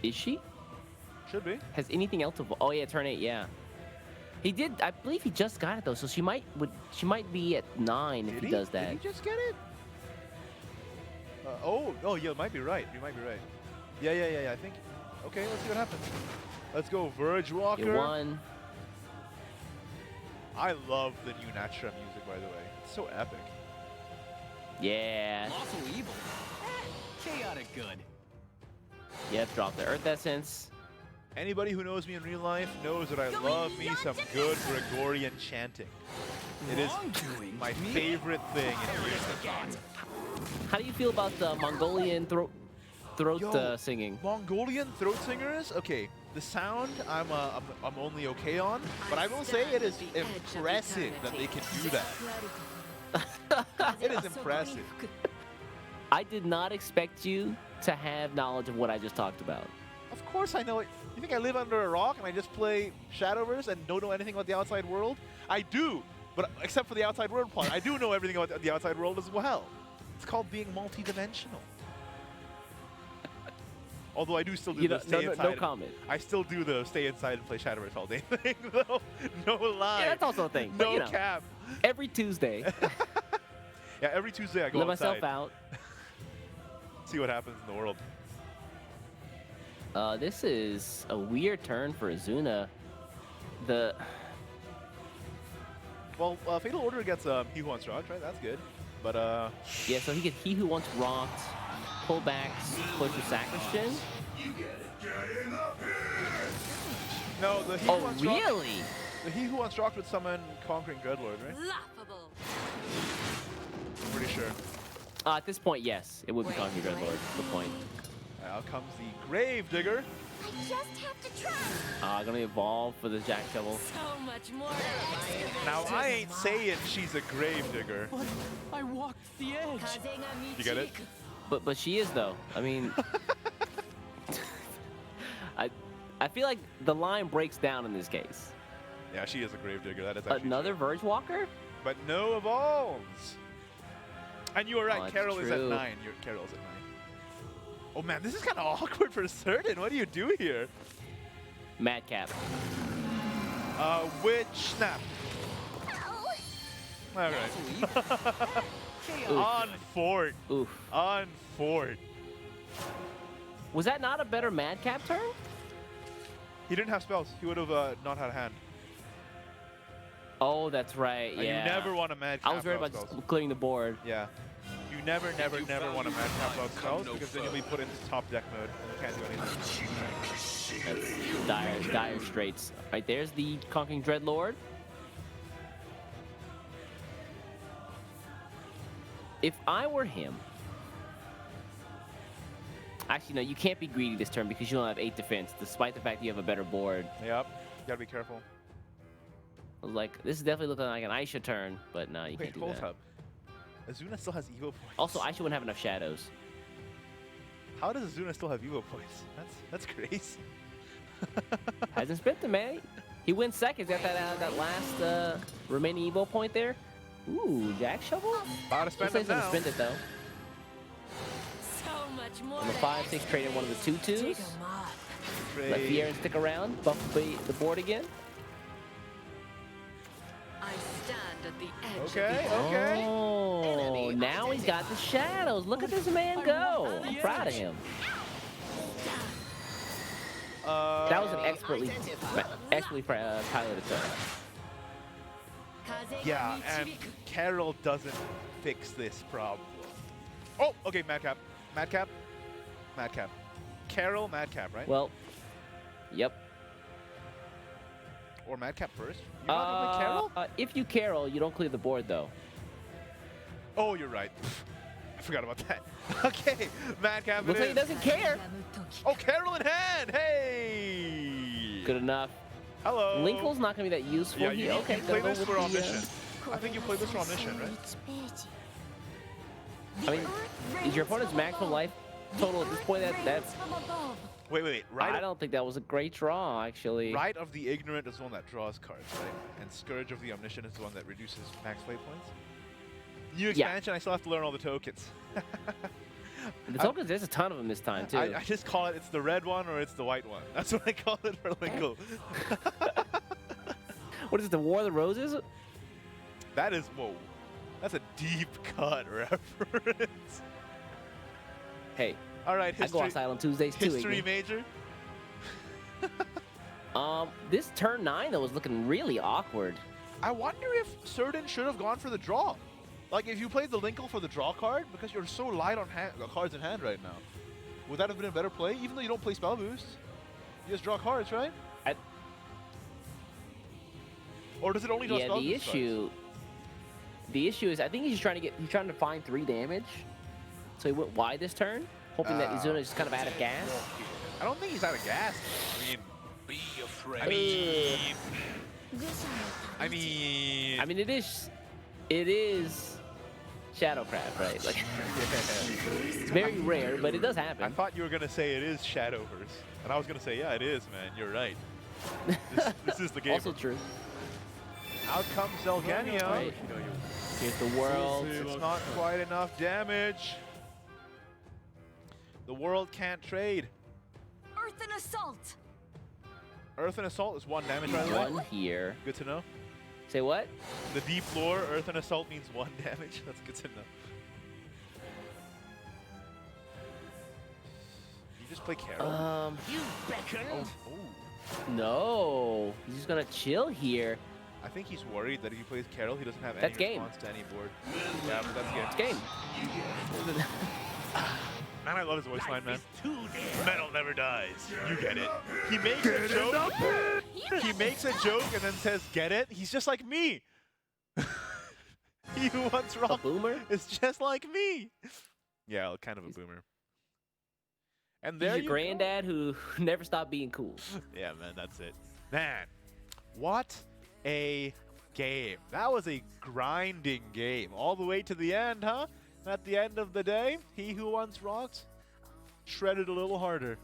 Is she? Should be. Has anything else evolved? Oh yeah, turn 8, yeah. He did, I believe he just got it though, so she might be at 9 if he does that. Did he just get it? Oh, yeah, you might be right. You might be right. Yeah, I think. Okay, let's see what happens. Let's go, Verge Walker. It won. I love the new Natura music, by the way. It's so epic. Yeah. Lawful evil. Chaotic good. Yep, drop the Earth Essence. Anybody who knows me in real life knows that I love me some good Gregorian chanting. It is Wrongdoing. my favorite thing in music. How do you feel about the Mongolian throat Yo, singing? Mongolian throat singers? Okay, the sound I'm only okay on, but I will say it is impressive that they can do that. It is impressive. I did not expect you to have knowledge of what I just talked about. Of course I know it. You think I live under a rock and I just play Shadowverse and don't know anything about the outside world? I do, but except for the outside world part. I do know everything about the outside world as well. It's called being multi-dimensional. Although I do still do You the know, stay inside. no comment. I still do the stay inside and play Shadowverse all day thing, though. No lie. Yeah, that's also a thing. But, No you know, cap. every Tuesday, Yeah, every Tuesday I go let outside, myself out. see what happens in the world. This is a weird turn for Azuna. Well, Fatal Order gets He Who Wants Rocked, right? That's good. But Yeah, so he who wants rocked, pullbacks, push with Sacristan. no, the He Who Oh, Wants Rocked. really? The He Who Wants Rocked would summon Conquering Dreadlord, right? Laughable. I'm pretty sure. At this point, yes, it would be Conquering Dreadlord. Good point. Out comes the Grave Digger. I just have to try. Gonna evolve for the Jack Shovel. So much more to excavate. Now, I ain't saying she's a Grave Digger. But I walked the edge. You get it? But she is though. I mean, I feel like the line breaks down in this case. Yeah, she is a Grave Digger. That is actually Another true. Verge Walker? But no evolves. And you were right. Oh, that's Carol is at true. 9. Carol's at 9. Oh man, this is kind of awkward for Serin. What do you do here? Madcap. Witch snap. All right. On fort. Oof. On fort. Was that not a better Madcap turn? He didn't have spells. He would have not had a hand. Oh, that's right. And Yeah. you never want a madcap. I was worried about spells. just clearing the board. Yeah. You never want a madcap without spells because then you'll be put into top deck mode and you can't do anything. That's dire straits. Right, there's the Conquering Dreadlord. If I were him, actually no, you can't be greedy this turn because you don't have 8 defense, despite the fact that you have a better board. Yep. You gotta be careful. Like this is definitely looking like an Aisha turn, but no, you Wait, can't do hold that. up. Azuna still has Evo points. Also, Aisha wouldn't have enough shadows. How does Azuna still have Evo points? That's crazy. Hasn't spent them, man. He wins seconds at that last remaining Evo point there. Ooh, Jack Shovel? About to spend Looks like it he's gonna now. spend it though. So much more. On the to 5-6 trade in one of the 2-2s. Take 'em off. Let Fierin stick around, buff the board again. I stand at the edge Okay, of the okay. Oh, now he's got the shadows. Look at this man go. I'm proud of him. That was an expertly piloted turn. Yeah, and Carol doesn't fix this problem. Oh, okay, Madcap. Madcap. Madcap. Carol, Madcap, right? Well, yep. Or Madcap first? You're not gonna play Carol? If you Carol, you don't clear the board though. Oh, you're right. I forgot about that. Okay, Madcap Looks it like he is. doesn't care. Oh, Carol in hand! Hey! Good enough. Hello. Linkle's not gonna be that useful Yeah, here. you Okay, play gonna this go for with the, Omniscient. I think you play this for Omniscient, right? I mean, is your opponent's maximum life total at this point? That's. Wait. I don't think that was a great draw, actually. Right of the Ignorant is the one that draws cards, right? And Scourge of the Omniscient is the one that reduces max play points. New expansion, I still have to learn all the tokens. The tokens, there's a ton of them this time, too. I just call it, it's the red one or it's the white one. That's what I call it for Linkle. What is it, the War of the Roses? That is, whoa. That's a deep cut reference. Hey, All right, I go history, outside on Tuesdays, too. history Iggy. major. This turn 9, though, was looking really awkward. I wonder if Serin should have gone for the draw. Like, if you played the Linkle for the draw card, because you're so light on cards in hand right now, would that have been a better play? Even though you don't play spell boost, you just draw cards, right? Or does it only draw spell boost The issue is, I think he's trying to find 3 damage. So he went wide this turn, hoping that Azuna is just kind of out of gas. I don't think he's out of gas. Be afraid. I mean, it is Shadowcraft, right? Like, it's very rare, but it does I happen. thought you were gonna say it is Shadowverse, and I was gonna say, yeah, it is, man. You're right. This is the game. Also true. Out comes Zelgania. Right. Here's the world. It's not quite enough damage. The world can't trade. Earth and assault. Earth and Assault is 1 damage, by the way. 1 here. Good to know. Say what? The deep lore, Earth and Assault means 1 damage. That's good to know. You just play Carol? You beckoned. No. He's just gonna chill here. I think he's worried that if he plays Carol, he doesn't have That's any game. response to any board. Yeah, but that's It's game. game. Man, I love his voice line, man. Metal never dies. You get it. He makes a joke. He makes a joke and then says, "Get it?" He's just like me. He who once A rocked boomer? is just like me. Yeah, kind of a boomer. And there He's you your granddad who never stopped being cool. go. Yeah, man, that's it. Man, what a game. That was a grinding game. All the way to the end, huh? At the end of the day, he who once rocked shredded a little harder.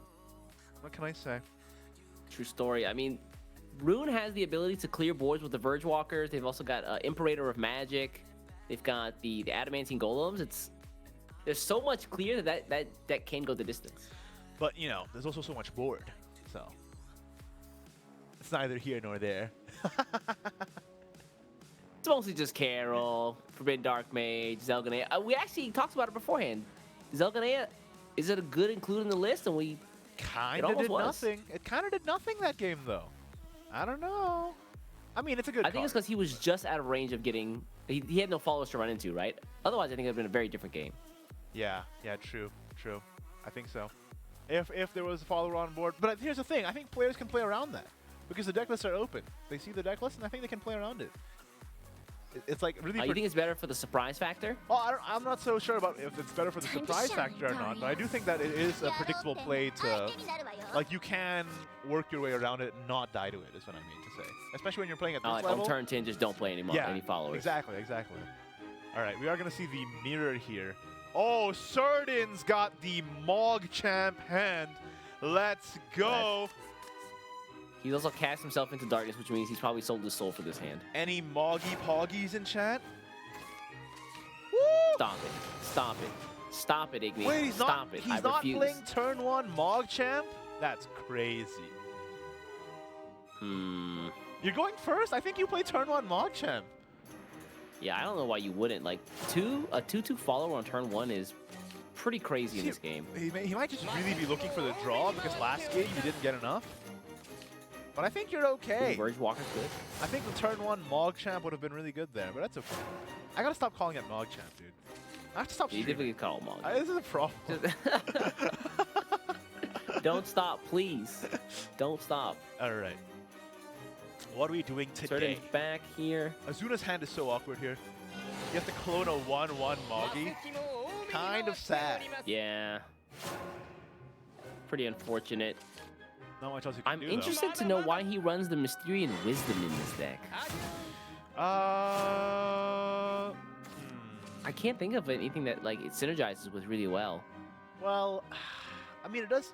What can I say? True story. I mean, Rune has the ability to clear boards with the Verge Walkers. They've also got Imperator of Magic. They've got the Adamantine Golems. There's so much clear that can go the distance. But, you know, there's also so much board. So, it's neither here nor there. It's mostly just Carol, Forbidden Dark Mage, Zelganea. We actually talked about it beforehand. Zelganea, is it a good include in the list? And we Kind of almost did was. nothing. It kind of did nothing that game, though. I don't know. I mean, it's a good I think it's card. because he was just out of range of getting. He had no followers to run into, right? Otherwise, I think it would have been a very different game. Yeah, true. I think so. If there was a follower on board. But here's the thing. I think players can play around that. Because the deck lists are open. They see the deck list, and I think they can play around it. It's like really... You think it's better for the surprise factor? Well, I'm not so sure about if it's better for the Time to surprise shine, factor or not, but I do think that it is a predictable play to... Like, you can work your way around it and not die to it, is what I mean to say. Especially when you're playing at this Like level. on turn 10, just don't play any followers. Exactly. All right, we are going to see the mirror here. Oh, Serdin's got the Mog Champ hand. Let's go. He's also cast himself into darkness, which means he's probably sold his soul for this hand. Any Moggy Poggies in chat? Stop it, Igni. Wait, he's Stop not, it. he's I not refuse. playing turn 1 Mog Champ? That's crazy. You're going first? I think you play turn 1 Mog Champ. Yeah, I don't know why you wouldn't. Like, a 2/2 follower on turn 1 is pretty crazy in this game. He might just really be looking for the draw because last game you didn't get enough. But I think you're okay. Verge Walker's good. I think the turn 1 Mog Champ would have been really good there, but that's okay. I gotta stop calling it Mog Champ, dude. I have to stop You streaming. definitely call him on. This is a problem. Don't stop, please. Don't stop. All right. What are we doing today? Serdin's back here. Azuna's hand is so awkward here. You have to clone a 1/1 Moggy. Kind of sad. Yeah. Pretty unfortunate. Not much else you can I'm do, interested to know why he runs the Mysterian Wisdom in this deck. though. I can't think of anything that like it synergizes with really well. Well, I mean, it does.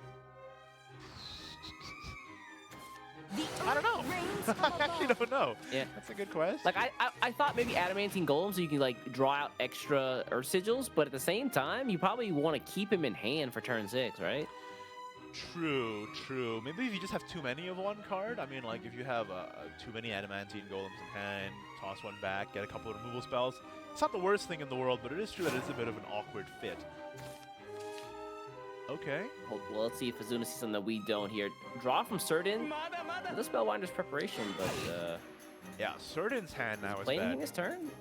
I don't know. I actually don't know. Yeah. That's a good question. Like I thought maybe Adamantine Golem so you can like draw out extra Earth Sigils, but at the same time you probably want to keep him in hand for turn 6, right? True. Maybe if you just have too many of one card. I mean, like if you have too many Adamantine Golems in hand, toss one back, get a couple of removal spells. It's not the worst thing in the world, but it is true that it's a bit of an awkward fit. Okay. Well, let's see if Azuna sees something that we don't here. Draw from Serdin. The Spellbinder's preparation, but Yeah, Serdin's hand now is playing bad. his turn?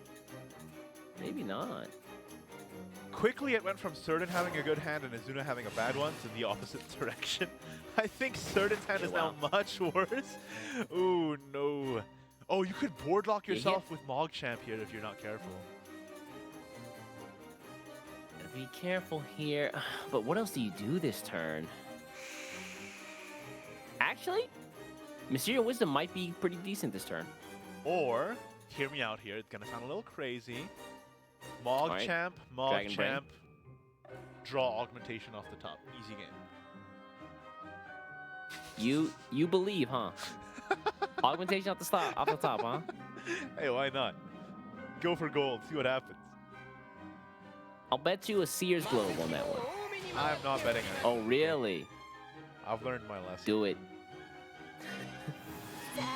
Maybe not. Quickly, it went from Serdin having a good hand and Azuna having a bad one to the opposite direction. I think Serdin's hand is now much worse. Ooh, no. Oh, you could board lock yourself with Mog Champ here if you're not careful. Be careful here. But what else do you do this turn? Actually, Mysterious Wisdom might be pretty decent this turn. Or, hear me out here, it's gonna sound a little crazy. Mog Alright. Champ, Mog Dragon Brain. Champ, draw augmentation off the top. Easy game. You believe, huh? Augmentation off the top, huh? Hey, why not? Go for gold, see what happens. I'll bet you a Seer's Globe on that one. I'm not betting on it. Oh, really? I've learned my lesson. Do it.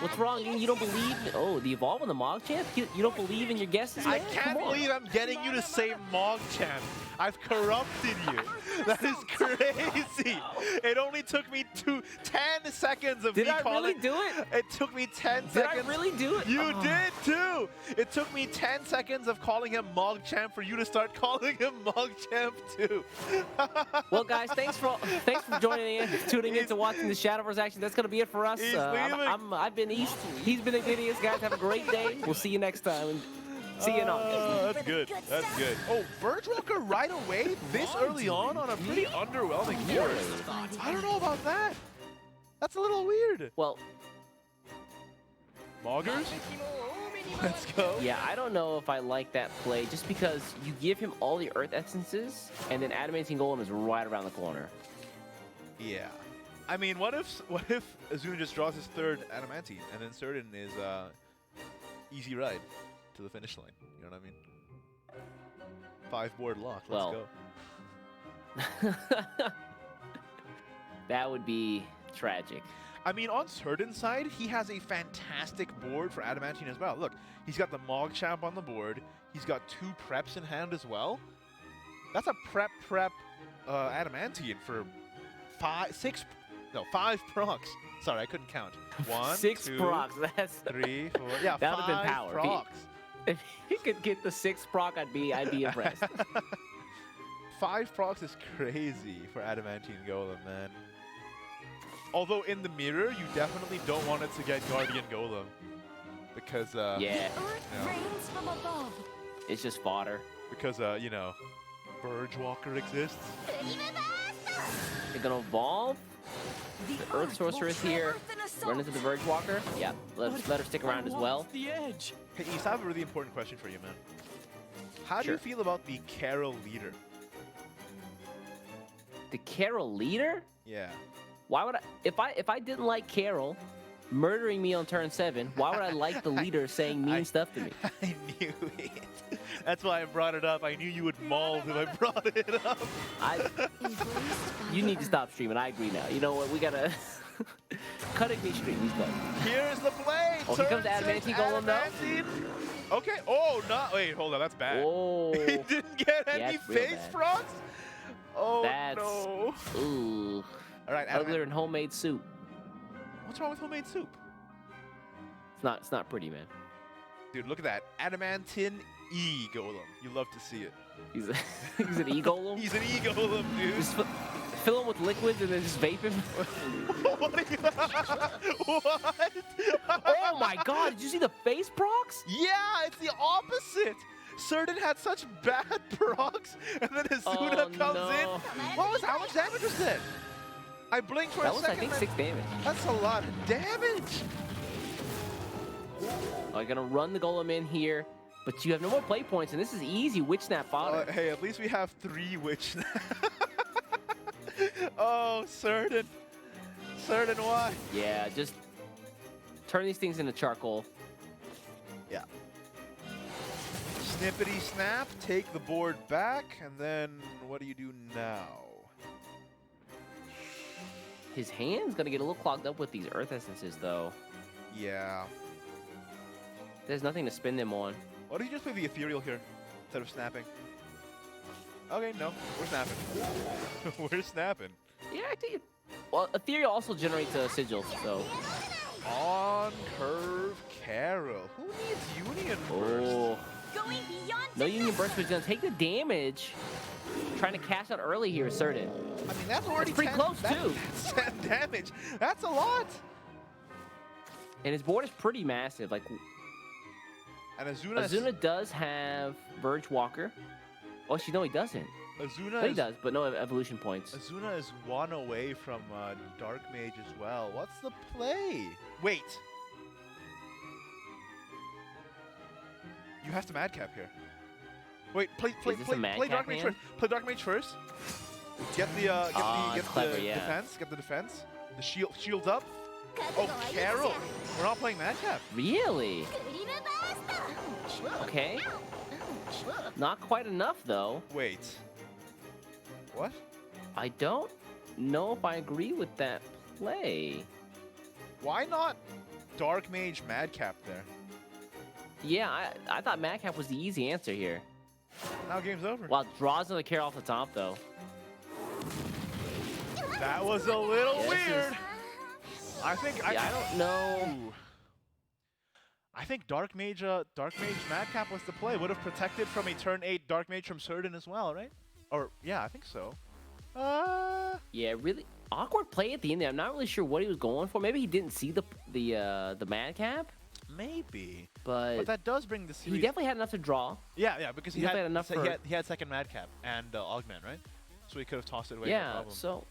What's wrong? You don't believe? Oh, the Evolve on the Mog Champ? You don't believe in your guesses? I man? can't Come on. believe I'm getting you to say Mog Champ. I've corrupted you. That is crazy. It only took me 10 seconds of Did me I calling. really do it? It took me 10 Did seconds. I really do it? You Oh. did too. It took me 10 seconds of calling him Mogchamp for you to start calling him Mogchamp too. Well, guys, thanks for joining in, tuning in to watching the Shadowverse action. That's gonna be it for us. He's leaving. I've been East. He's been Ignidius. Guys, have a great day. We'll see you next time. And see you in August. That's good. That's good. Oh, Vergewalker right away this early on a pretty underwhelming board. I don't know about that. That's a little weird. Well, Moggers? Let's go. yeah, I don't know if I like that play just because you give him all the Earth Essences and then Adamantine Golem is right around the corner. Yeah. I mean, what if Azuna just draws his third Adamantine and then Serin is easy ride to the finish line? You know what I mean? 5 board lock. Let's Well. go. That would be tragic. I mean, on Serin's side, he has a fantastic board for Adamantine as well. Look, he's got the Mogchamp on the board. He's got 2 preps in hand as well. That's a prep Adamantine for 5 procs. Sorry, I couldn't count. 1, 6 2, procs. That's 3, 4. Yeah, that would have been 5 power. procs. If he could get the 6 proc, I'd be impressed. 5 procs is crazy for Adamantine Golem, man. Although in the mirror, you definitely don't want it to get Guardian Golem. Because, Yeah, Earth Yeah. rains from above. it's just fodder. because you know, Vergewalker exists. They're gonna evolve. The Earth Sorceress will here. Earth in assault. Run into the Verge Walker. Yeah, let her stick around as well. The edge. Hey, East, I have a really important question for you, man. How do you Sure. feel about the Carol leader? The Carol leader? Yeah. Why would I? If I didn't like Carol murdering me on turn 7, why would I like the leader saying mean stuff to me? I knew it. That's why I brought it up. I knew you would maul if I brought it up. You need to stop streaming. I agree now. You know what? We gotta cut me stream. He's done. Here's the play. Oh, here comes Turn Adamantine 6, Golem now. Adamantine. Okay. Oh, no. Wait, hold on. That's bad. Oh, He didn't get any it's real face bad. procs? Oh, That's- no. ooh, All right, uglier than homemade soup. What's wrong with homemade soup? It's not pretty, man. Dude, look at that. Adamantine E Golem. You love to see it. He's he's an e-golem. He's an E Golem, dude. Just fill him with liquids and then just vape him. What? Oh my God! Did you see the face procs? Yeah, it's the opposite. Certain had such bad procs, and then Azuna Oh, comes no. in. How much damage was that? I blinked for That a was, I second. think, 6 damage. That's a lot of damage. I'm gonna run the golem in here, but you have no more play points, and this is easy witch snap fodder. Hey, at least we have 3 witch. Oh, Certain. Certain, why? Yeah, just turn these things into charcoal. Yeah. Snippety snap, take the board back, and then what do you do now? His hand's gonna get a little clogged up with these earth essences, though. Yeah. There's nothing to spin them on. Why don't you just play the ethereal here instead of snapping? Okay, no, we're snapping. We're snapping. Yeah, I think. Well, Ethereal also generates a sigil, so. On curve Carol. Who needs Union first? Oh. Going beyond No Union Burst, but he's gonna take the damage. Trying to cash out early here, Certain. I mean, that's already It's pretty 10 close, too. That's 10 damage. That's a lot. And his board is pretty massive. Like, And Azuna. Azuna does have Verge Walker. Oh, actually, no, he doesn't. Azuna No, he is, does, but no evolution points. Azuna is 1 away from Dark Mage as well. What's the play? Wait. You have to Madcap here. Wait, play Is this a Dark Madcap Mage hand? first. Play Dark Mage first. Get the it's clever, yeah. defense. Get the defense. The shields up. Oh, Carol. We're not playing Madcap. Really? Okay. Not quite enough, though. Wait. What? I don't know if I agree with that play. Why not Dark Mage Madcap there? Yeah, I thought Madcap was the easy answer here. Now game's over. Wow, draws another carry off the top though. That was a little Yeah, this weird. I think Yeah, I don't know. Ooh. I think Dark Mage Madcap was the play. Would have protected from a turn 8 Dark Mage from Serin as well, right? Or yeah, I think so. Yeah, really awkward play at the end there. I'm not really sure what he was going for. Maybe he didn't see the madcap. Maybe. But that does bring the series. he definitely had enough to draw. Yeah, because he definitely had had enough he had second Madcap and Augment, right? So he could have tossed it away. No Yeah, problem. so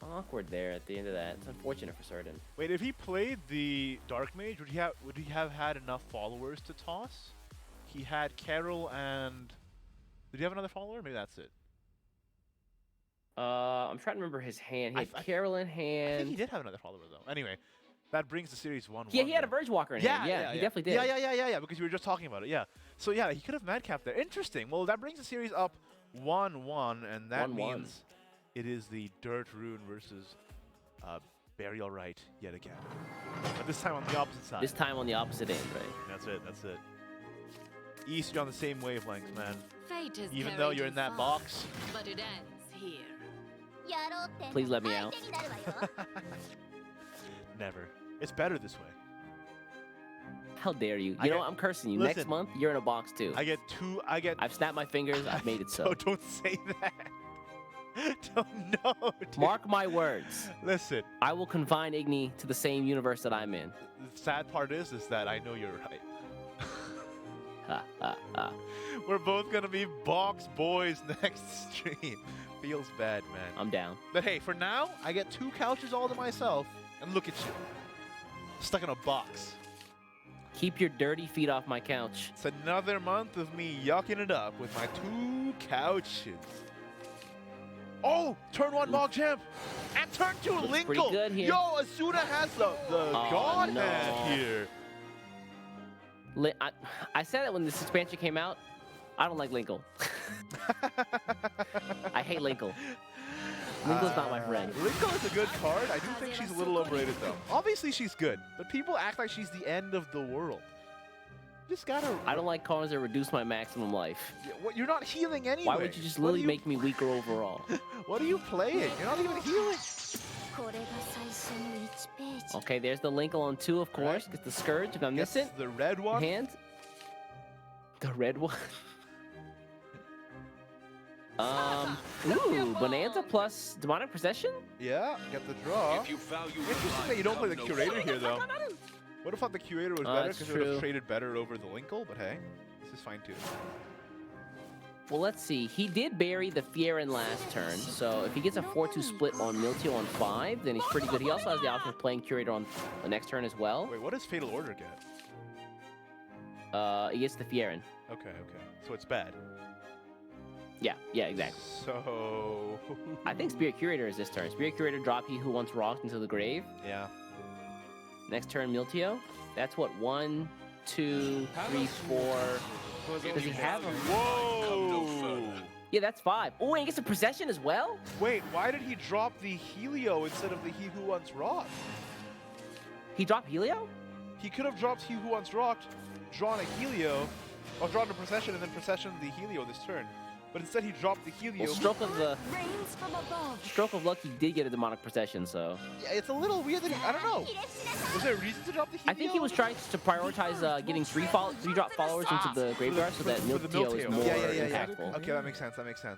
awkward there at the end of that. It's unfortunate for Serin. Wait, if he played the Dark Mage, would he have had enough followers to toss? He had Carol and did he have another follower? Maybe that's it. I'm trying to remember his hand. He had Carol in I hand. think he did have another follower though. Anyway, that brings the series 1-1. Yeah, he had a Verge Walker in hand. Yeah, he definitely did. Yeah, because we were just talking about it. Yeah. So yeah, he could have madcapped there. Interesting. Well, that brings the series up 1-1, and that 1-1. means it is the Dirt Rune versus Burial Rite yet again. But this time on the opposite side. This time on the opposite end, right? That's it. East, you're on the same wavelength, man. Fate has Even though carried you're you in that far, box. but it ends here. Please let me out. Never. It's better this way. How dare you? I You know get- what? I'm cursing you. listen, Next month, you're in a box too. I've snapped my fingers. I've made it so. Oh, don't say that. No. Dude. Mark my words. Listen. I will confine Igni to the same universe that I'm in. The sad part is that I know you're right. Ha, ha, ha. We're both gonna be box boys next stream. Feels bad, man. I'm down. But hey, for now, I get 2 couches all to myself, and look at you, stuck in a box. Keep your dirty feet off my couch. It's another month of me yucking it up with my 2 couches. Oh, turn 1 Mog Champ, and turn 2 Looks pretty Linkle. good here. Yo, Azuna has the God no. hand here. I said it when this expansion came out. I don't like Linkle. I hate Linkle. Linkle's not my friend. Linkle is a good card. I do think she's a little overrated, though. Obviously, she's good, but people act like she's the end of the world. You just gotta... I don't like cards that reduce my maximum life. What, you're not healing anyway. Why would you just literally make me weaker overall? What are you playing? You're not even healing. Okay, there's the Linkle on 2, of course. Gets the Scourge if I'm Guess missing. the red one. Hand. The red one. Ooh, Bonanza plus Demonic Possession? Yeah, get the draw. Interesting that you don't play the Curator here, though. Would have thought the Curator was better that's because it would have true. traded better over the Linkle, but hey, this is fine too. Well, let's see. He did bury the Fierin last turn, so if he gets a 4-2 split on Miltio on 5, then he's pretty good. He also has the option of playing Curator on the next turn as well. Wait, what does Fatal Order get? He gets the Fierin. Okay. So it's bad. Yeah, exactly. So... I think Spirit Curator is this turn. Spirit Curator, drop He Who Once Rocked into the grave. Yeah. Next turn, Miltio. That's what, 1, 2, 3, 4. Does he have a... Whoa! Yeah, that's 5. Oh, and he gets a Possession as well? Wait, why did he drop the Helio instead of the He Who Once Rocked? He dropped Helio? He could have dropped He Who Once Rocked, drawn a Helio, or drawn a Procession and then Processioned the Helio this turn. But instead he dropped the Helio. Well, stroke of luck, he did get a Demonic Possession, so... Yeah, it's a little weird that I don't know. Was there a reason to drop the Helio? I think he was trying to prioritize getting 3 drop followers into the graveyard so that for the Miltio is more impactful. Okay, that makes sense.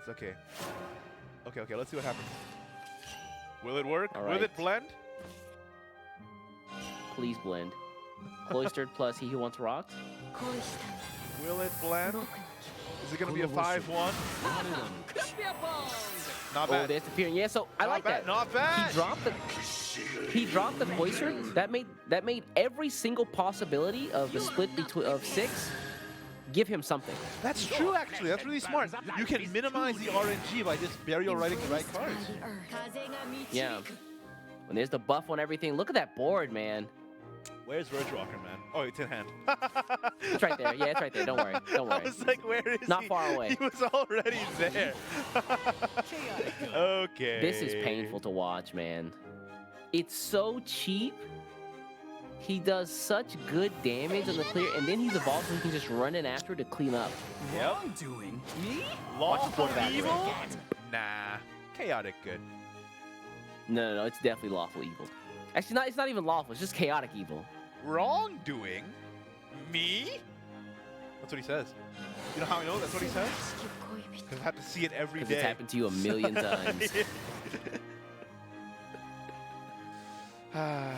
Okay. Okay, let's see what happens. Will it work? All Will right. it blend? Please blend. Cloistered plus He Who Once Rocked. Will it blend? Is it going to be a 5-1? Not Oh, bad. there's the Fierin. Yeah, so I like that. Not bad. He dropped the Cloistered. That made every single possibility of the split of 6 give him something. That's true, actually. That's really smart. You can minimize the RNG by just burial writing the right cards. Yeah. When there's the buff on everything, look at that board, man. Where's Verge Walker, man? Oh, it's in hand. It's right there. Yeah, it's right there. Don't worry. Don't I worry. was like, where is Not he? far away. He was already there. Okay. This is painful to watch, man. It's so cheap. He does such good damage on the clear, and then he's evolved so he can just run in after to clean up. Wrongdoing? Me? Lawful quarterback. evil? Nah. Chaotic good. No, it's definitely lawful evil. Actually, it's not even lawful. It's just chaotic evil. Wrongdoing? Me? That's what he says. You know how I know that's what he says? Because I have to see it every Because day. it's happened to you a million times. Man,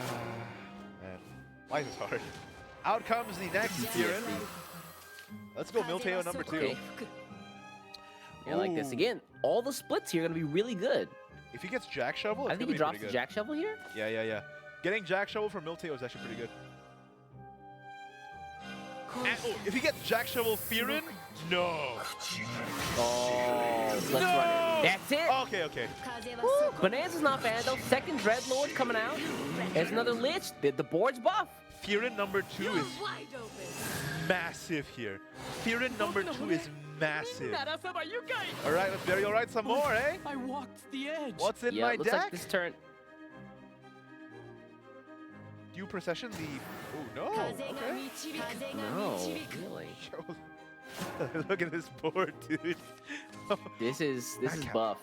life is hard. Out comes the next Serin. Let's go Milteo number 2. Okay. Yeah, like this. Ooh. Again, all the splits here are going to be really good. If he gets Jack Shovel, it's I think gonna he be drops pretty the good. Jack Shovel here. Yeah. Getting Jack Shovel from Milteo is actually pretty good. And, oh, if he gets Jack Shovel Theron, no. Oh, let's run it. That's it. Okay. Woo, Bonanza's not bad though. Second Dreadlord coming out. There's another Lich. The board's buff. Theron number 2 is Wide open. massive here. Theron number 2 is massive. All right, let's bury all right some more, eh? I walked the edge. What's in Yeah, my it looks deck? like this turn. Due Procession, the... Oh, no. Okay. No, really. Look at this board, dude. This is Madcap. buff.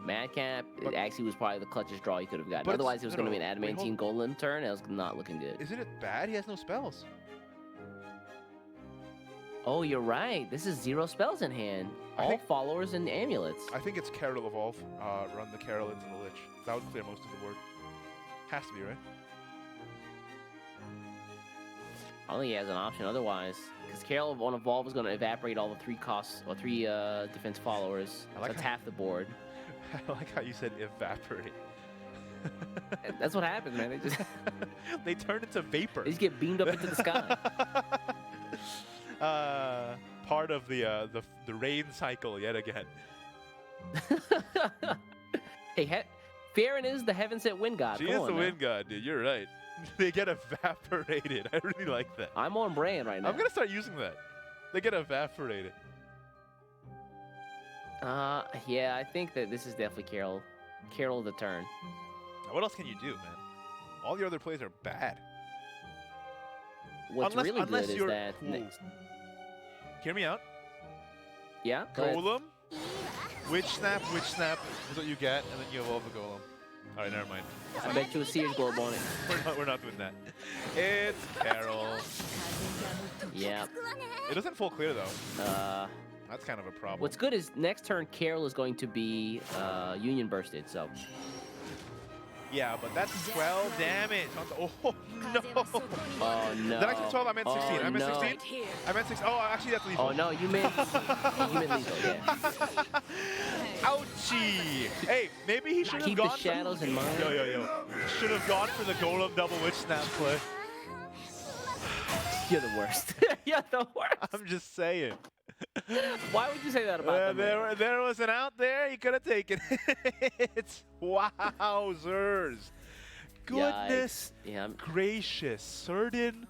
Madcap But- it actually was probably the clutchest draw you could have gotten. But it's- Otherwise, it was no, going to be no, an wait, adamantine golem turn. It was not looking good. Isn't it bad? He has no spells. Oh, you're right. This is 0 spells in hand. I All think- followers and amulets. I think it's Carol Evolve. Run the Carol into the Lich. That would clear most of the board. Has to be, right? I don't think he has an option otherwise. Because Carol on Evolve is going to evaporate all the 3 costs or 3 defense followers. I like That's how- half the board. I like how you said evaporate. That's what happens, man. They just They turn into vapor. they just get beamed up into the sky. Part of the rain cycle yet again. Hey, Farron is the heaven sent wind god. She Come is on the now. wind god, dude. You're right. They get evaporated. I really like that. I'm on brand right now. I'm gonna start using that. They get evaporated. Yeah, I think that this is definitely Carol. Carol the turn. Now, what else can you do, man? All the other plays are bad. What's Unless- really unless good is you're that cool. next. Hear me out. Yeah. go ahead. Golem, Witch Snap is what you get, and then you evolve the Golem. All right, never mind. I bet you a Sears globe on it. We're not doing that. It's Carol. Yeah. It doesn't full clear though. That's kind of a problem. What's good is next turn Carol is going to be Union Bursted. So Yeah, but that's 12 damage. Oh no. oh no. Did I say 12? I meant 16. Oh, I meant no. 16. I meant 6. Oh, actually that's lethal. Oh no, you meant lethal. Yeah. Ouchie! Hey, maybe he should have Keep gone the shadows in mind. Yo. Should have gone for the Golem double Witch Snap play. You're the worst. You're the worst. I'm just saying. Why would you say that about them? man? There was an out there. You could have taken it. It's wowzers. Goodness Yikes. Yeah. gracious. Serdin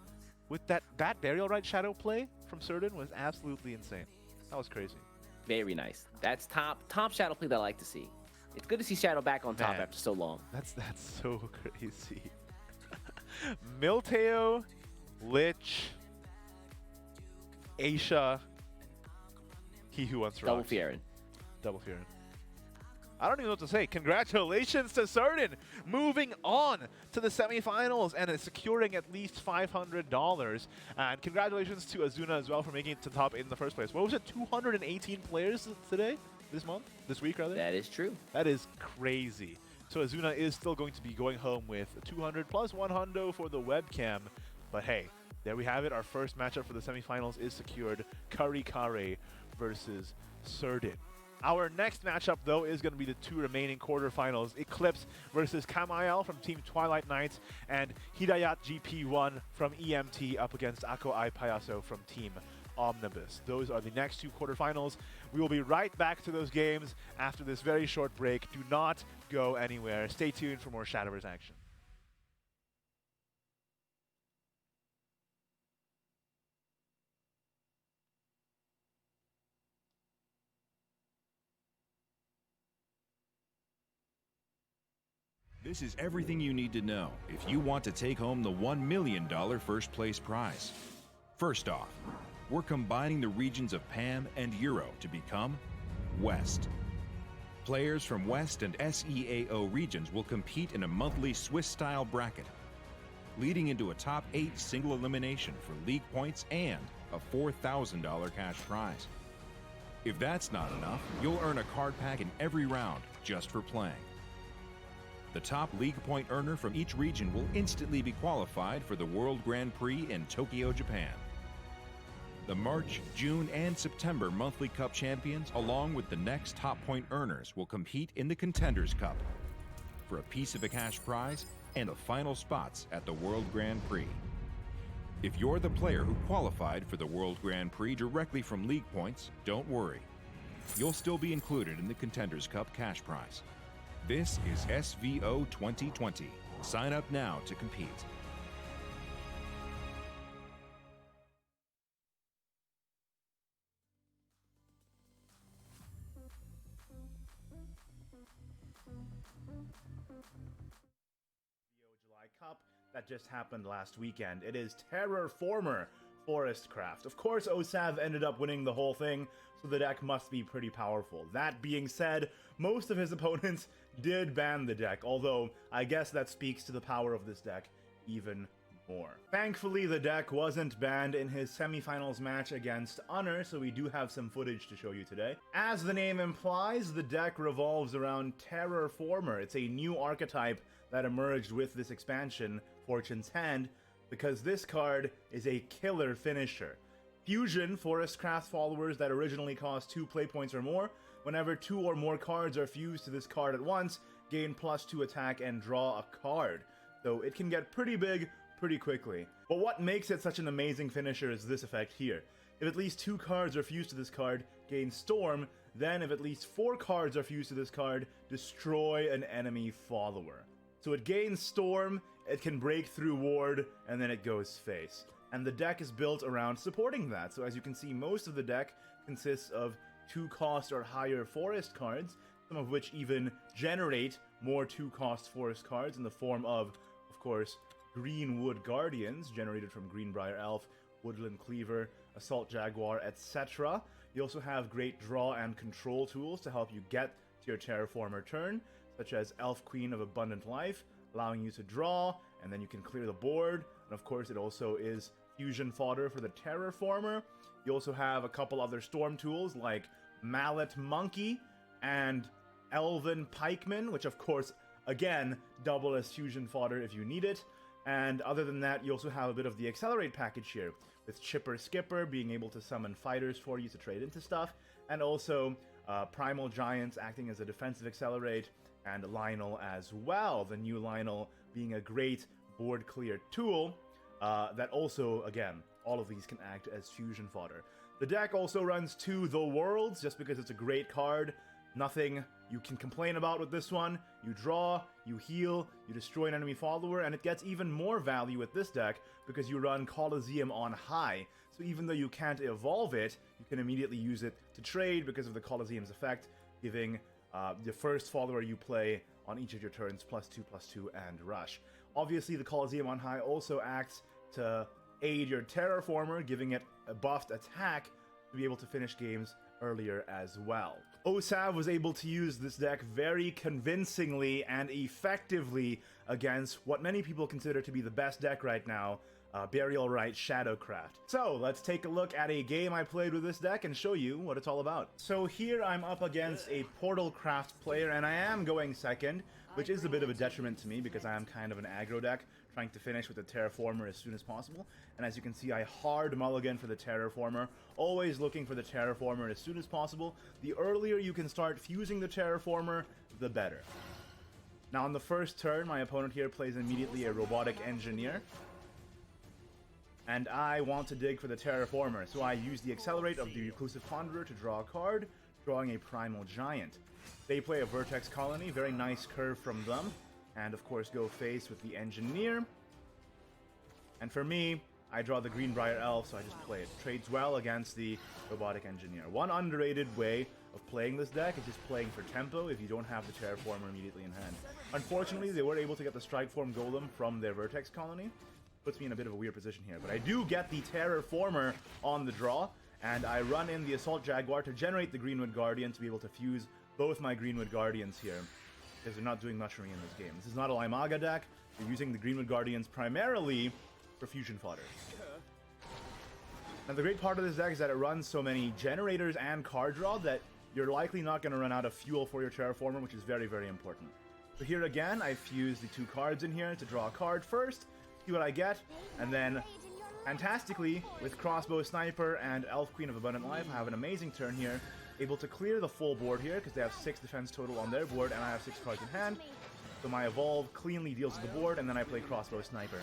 with that Burial Rite Shadow play from Serdin was absolutely insane. That was crazy. Very nice. That's top Shadow play that I like to see. It's good to see Shadow back on top Man. after so long. That's so crazy. Milteo, Lich, Aisha, he who wants Double rocks. Farron. Double Fearing. I don't even know what to say. Congratulations to Serdin, moving on to the semifinals and securing at least $500. And congratulations to Azuna as well for making it to the top in the first place. What was it? 218 players today? This week rather? That is true. That is crazy. So Azuna is still going to be going home with 200 plus 100 for the webcam. But hey, there we have it. Our first matchup for the semifinals is secured. Kari Kare versus Serdin. Our next matchup, though, is going to be the 2 remaining quarterfinals. Eclipse versus Kamel from Team Twilight Knights and Hidayat GP1 from EMT up against Ako Ai Payaso from Team Omnibus. Those are the next 2 quarterfinals. We will be right back to those games after this very short break. Do not go anywhere. Stay tuned for more Shadowverse action. This is everything you need to know if you want to take home the $1 million first place prize. First off, we're combining the regions of PAM and Euro to become West. Players from West and SEAO regions will compete in a monthly Swiss-style bracket, leading into a top 8 single elimination for league points and a $4,000 cash prize. If that's not enough, you'll earn a card pack in every round just for playing. The top league point earner from each region will instantly be qualified for the World Grand Prix in Tokyo, Japan. The March, June, and September monthly cup champions, along with the next top point earners, will compete in the Contenders Cup for a piece of a cash prize and the final spots at the World Grand Prix. If you're the player who qualified for the World Grand Prix directly from league points, don't worry. You'll still be included in the Contenders Cup cash prize. This is SVO 2020. Sign up now to compete. SEAO July Cup that just happened last weekend. It is Terraformer Forestcraft. Of course, OSAV ended up winning the whole thing, so the deck must be pretty powerful. That being said, most of his opponents did ban the deck, although I guess that speaks to the power of this deck even more. Thankfully, the deck wasn't banned in his semifinals match against Honor, so we do have some footage to show you today. As the name implies, the deck revolves around Terraformer. It's a new archetype that emerged with this expansion, Fortune's Hand, because this card is a killer finisher. Fusion Forestcraft followers that originally cost 2 play points or more, whenever 2 or more cards are fused to this card at once, gain +2 attack and draw a card. So it can get pretty big pretty quickly. But what makes it such an amazing finisher is this effect here. If at least 2 cards are fused to this card, gain Storm, then if at least 4 cards are fused to this card, destroy an enemy follower. So it gains Storm, it can break through Ward, and then it goes face. And the deck is built around supporting that. So as you can see, most of the deck consists of 2-cost or higher forest cards, some of which even generate more 2-cost forest cards in the form of course, Greenwood Guardians, generated from Greenbrier Elf, Woodland Cleaver, Assault Jaguar, etc. You also have great draw and control tools to help you get to your Terraformer turn, such as Elf Queen of Abundant Life, allowing you to draw, and then you can clear the board. And of course, it also is fusion fodder for the Terraformer. You also have a couple other storm tools like Mallet Monkey and Elven Pikeman, which of course, again, double as fusion fodder if you need it. And other than that, you also have a bit of the Accelerate package here, with Chipper Skipper being able to summon fighters for you to trade into stuff, and also Primal Giants acting as a defensive Accelerate, and Lionel as well, the new Lionel being a great board clear tool that also, again, all of these can act as fusion fodder. The deck also runs 2 The Worlds, just because it's a great card. Nothing you can complain about with this one. You draw, you heal, you destroy an enemy follower, and it gets even more value with this deck because you run Colosseum on high. So even though you can't evolve it, you can immediately use it to trade because of the Colosseum's effect, giving the first follower you play on each of your turns +2/+2 and rush. Obviously, the Colosseum on high also acts to aid your Terraformer, giving it a buffed attack to be able to finish games earlier as well. OSAV was able to use this deck very convincingly and effectively against what many people consider to be the best deck right now, Burial Rite Shadowcraft. So let's take a look at a game I played with this deck and show you what it's all about. So here I'm up against a Portalcraft player, and I am going second, which is a bit of a detriment to me because I am kind of an aggro deck, trying to finish with the Terraformer as soon as possible. And as you can see, I hard mulligan for the Terraformer, always looking for the Terraformer as soon as possible. The earlier you can start fusing the Terraformer, the better. Now on the first turn, my opponent here plays immediately a Robotic Engineer, and I want to dig for the Terraformer, so I use the Accelerate of the Reclusive Ponderer to draw a card, drawing a Primal Giant. They play a Vertex Colony, very nice curve from them, and of course go face with the Engineer. And for me, I draw the Greenbrier Elf, so I just play it. Trades well against the Robotic Engineer. One underrated way of playing this deck is just playing for tempo if you don't have the Terraformer immediately in hand. Unfortunately, they were able to get the Strikeform Golem from their Vertex colony. Puts me in a bit of a weird position here, but I do get the Terraformer on the draw, and I run in the Assault Jaguar to generate the Greenwood Guardian to be able to fuse both my Greenwood Guardians here, because they're not doing much for me in this game. This is not a Limaga deck. They're using the Greenwood Guardians primarily for fusion fodder. Now the great part of this deck is that it runs so many generators and card draw that you're likely not going to run out of fuel for your Terraformer, which is very, very important. So here again, I fuse the 2 cards in here to draw a card first, see what I get, and then fantastically, with Crossbow Sniper and Elf Queen of Abundant Life, I have an amazing turn here, able to clear the full board here, because they have 6 defense total on their board, and I have 6 cards in hand. So my Evolve cleanly deals with the board, and then I play Crossbow Sniper.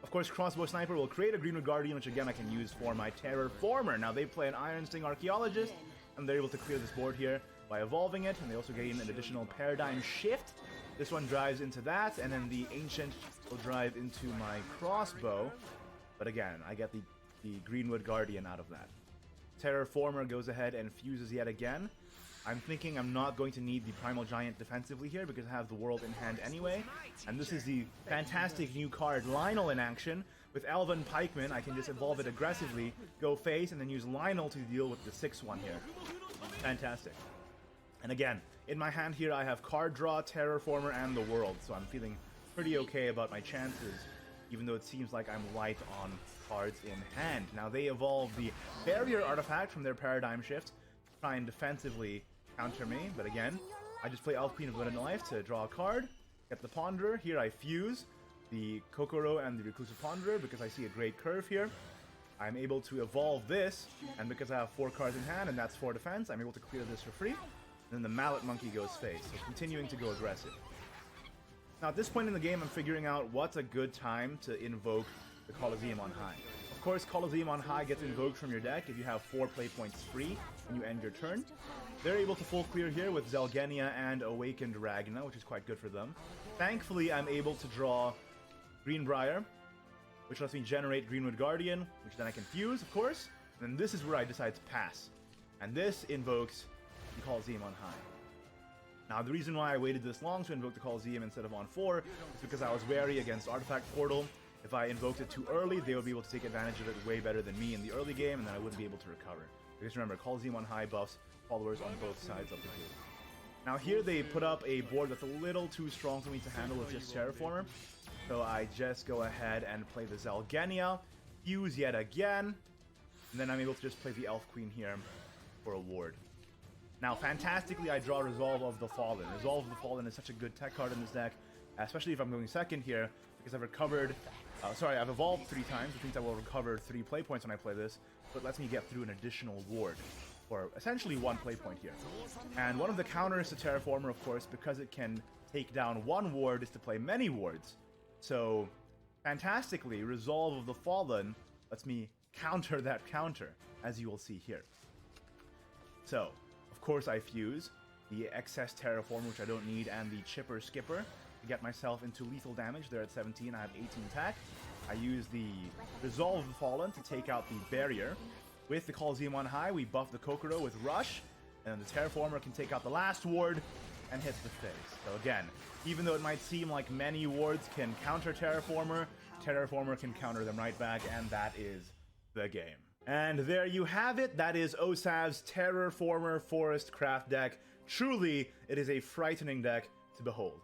Of course, Crossbow Sniper will create a Greenwood Guardian, which again I can use for my Terraformer. Now they play an Iron Sting Archaeologist, and they're able to clear this board here by evolving it, and they also gain an additional Paradigm Shift. This one drives into that, and then the Ancient will drive into my Crossbow. But again, I get the Greenwood Guardian out of that. Terraformer goes ahead and fuses yet again. I'm thinking I'm not going to need the Primal Giant defensively here because I have the World in hand anyway. And this is the fantastic new card, Lionel, in action. With Elven Pikeman, I can just evolve it aggressively, go face, and then use Lionel to deal with the 6-1 here. Fantastic. And again, in my hand here I have card draw, Terraformer, and the World, so I'm feeling pretty okay about my chances, even though it seems like I'm light on cards in hand. Now they evolve the Barrier Artifact from their Paradigm Shift to try and defensively counter me, but again, I just play Elf Queen of Abundant Life to draw a card, get the Ponderer. Here I fuse the Kokoro and the Reclusive Ponderer because I see a great curve here. I'm able to evolve this, and because I have 4 cards in hand, and that's 4 defense, I'm able to clear this for free. And then the Mallet Monkey goes face, so continuing to go aggressive. Now at this point in the game, I'm figuring out what's a good time to invoke the Colosseum on High. Of course, Colosseum on High gets invoked from your deck if you have 4 play points free when you end your turn. They're able to full clear here with Zelgenia and Awakened Ragna, which is quite good for them. Thankfully, I'm able to draw Greenbrier, which lets me generate Greenwood Guardian, which then I can fuse, of course. And then this is where I decide to pass. And this invokes the Colosseum on High. Now, the reason why I waited this long to invoke the Colosseum instead of on 4 is because I was wary against Artifact Portal. If I invoked it too early, they would be able to take advantage of it way better than me in the early game, and then I wouldn't be able to recover. Because remember, Colosseum on High buffs followers on both sides of the field. Now here they put up a board that's a little too strong for me to handle with just Terraformer. So I just go ahead and play the Zelgenia, fuse yet again, and then I'm able to just play the Elf Queen here for a ward. Now fantastically I draw Resolve of the Fallen. Resolve of the Fallen is such a good tech card in this deck, especially if I'm going second here, because I've recovered, I've evolved 3 times, which means I will recover 3 play points when I play this, but it lets me get through an additional ward, for essentially 1 play point here. And one of the counters to Terraformer, of course, because it can take down 1 ward, is to play many wards. So, fantastically, Resolve of the Fallen lets me counter that counter, as you will see here. So, of course I fuse the excess Terraformer, which I don't need, and the Chipper Skipper to get myself into lethal damage. They're at 17, I have 18 attack. I use the Resolve of the Fallen to take out the Barrier. With the Colosseum on High, we buff the Kokoro with Rush, and the Terraformer can take out the last ward and hit the face. So again, even though it might seem like many wards can counter Terraformer, Terraformer can counter them right back, and that is the game. And there you have it. That is Osav's Terraformer Forestcraft deck. Truly, it is a frightening deck to behold.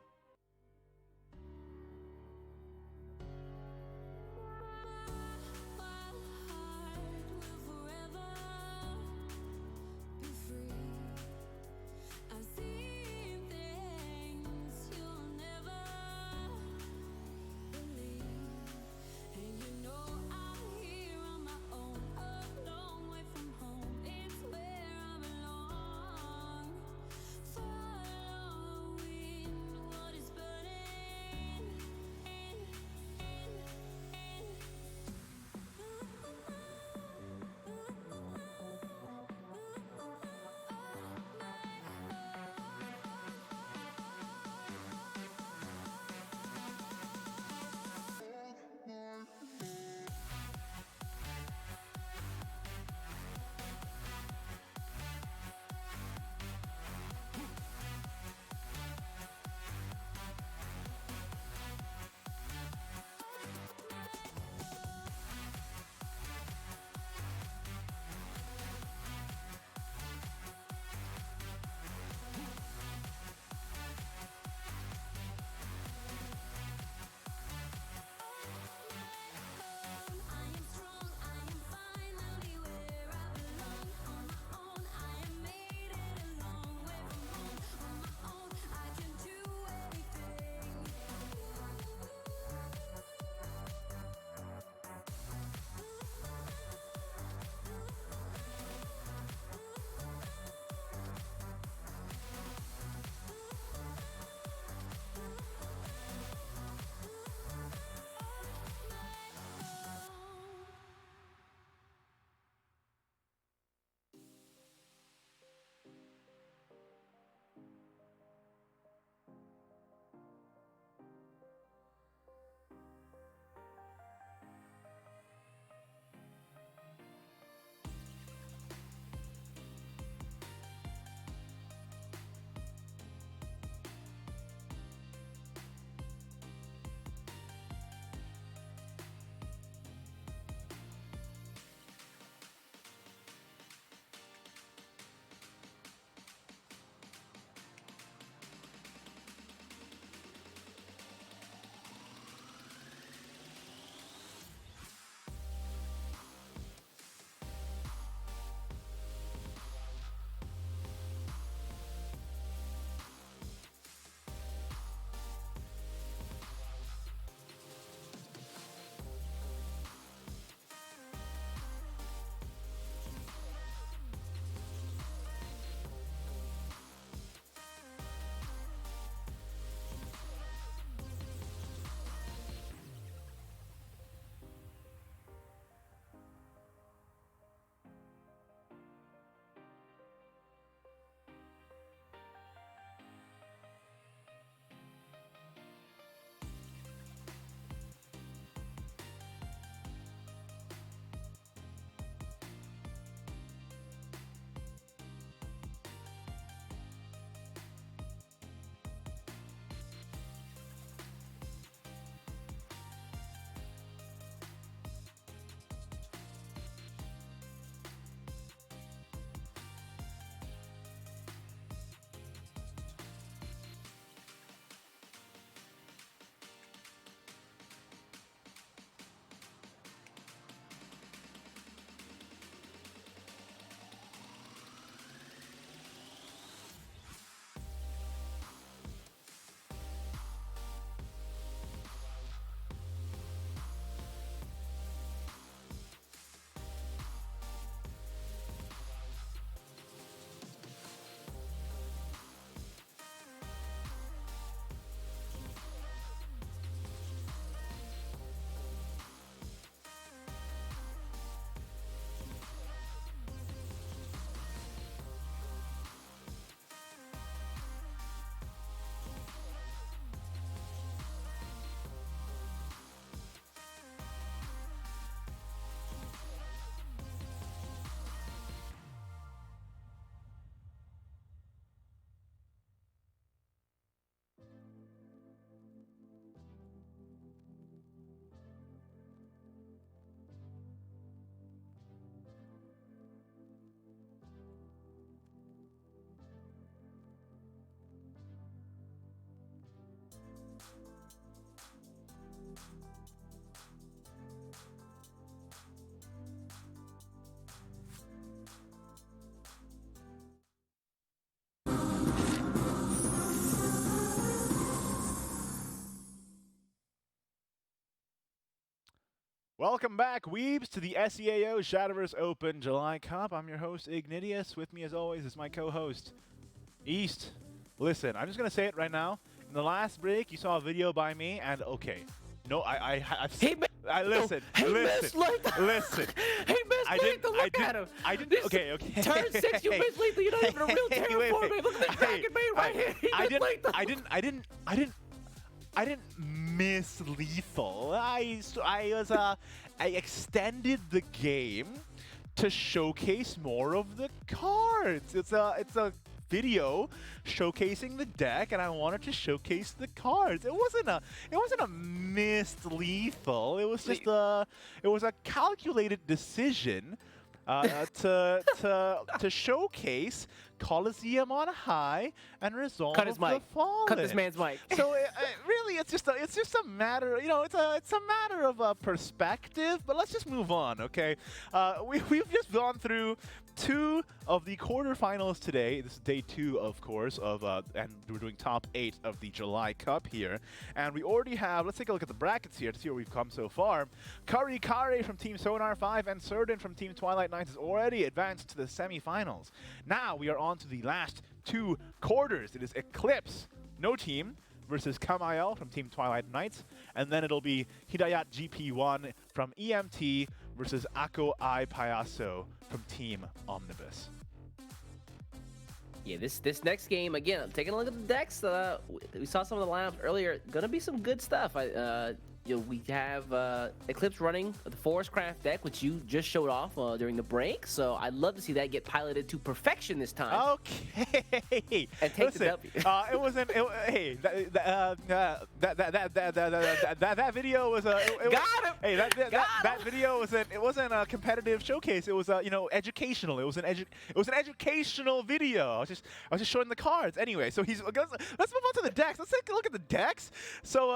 Welcome back, weebs, to the SEAO Shadowverse Open July Cup. I'm your host, Ignidius. With me, as always, is my co-host, East. Listen, I'm just going to say it right now. In the last break, you saw a video by me, and okay. No, I've Hey, listen, hey, listen, listen. Hey, Miss Lethal, look at him. I didn't, This okay. Turn 6, you Miss Lethal. You're not even a real terraformer. Look at this dragon main right here. He I Miss Lethal. didn't miss lethal. I extended the game to showcase more of the cards. It's a video showcasing the deck, and I wanted to showcase the cards. It wasn't a missed lethal. It was just a calculated decision to showcase Coliseum on high and Resolve Cut his of the mic. Fallen. Cut this man's mic. So really, it's just a matter, it's a matter of perspective. But let's just move on, okay? We've just gone through 2 of the quarterfinals today. This is day 2, of course, and we're doing top 8 of the July Cup here. And we already have, let's take a look at the brackets here to see where we've come so far. Kari Kare from Team Sonar 5 and Serin from Team Twilight Knights has already advanced to the semifinals. Now we are on to the last 2 quarters. It is Eclipse, no team, versus Kamel from Team Twilight Knights, and then it'll be Hidayat GP1 from EMT versus Ako iaso from Team Omnibus. Yeah, this next game, again, taking a look at the decks, we saw some of the lineups earlier. Gonna be some good stuff. We have Eclipse running the Forestcraft deck, which you just showed off during the break. So I'd love to see that get piloted to perfection this time. Okay. And take the W. It wasn't. Hey, that video was a. Got him. Hey, that video wasn't. It wasn't a competitive showcase. It was educational. It was an educational video. I was just showing the cards. Anyway, so let's move on to the decks. Let's take a look at the decks. So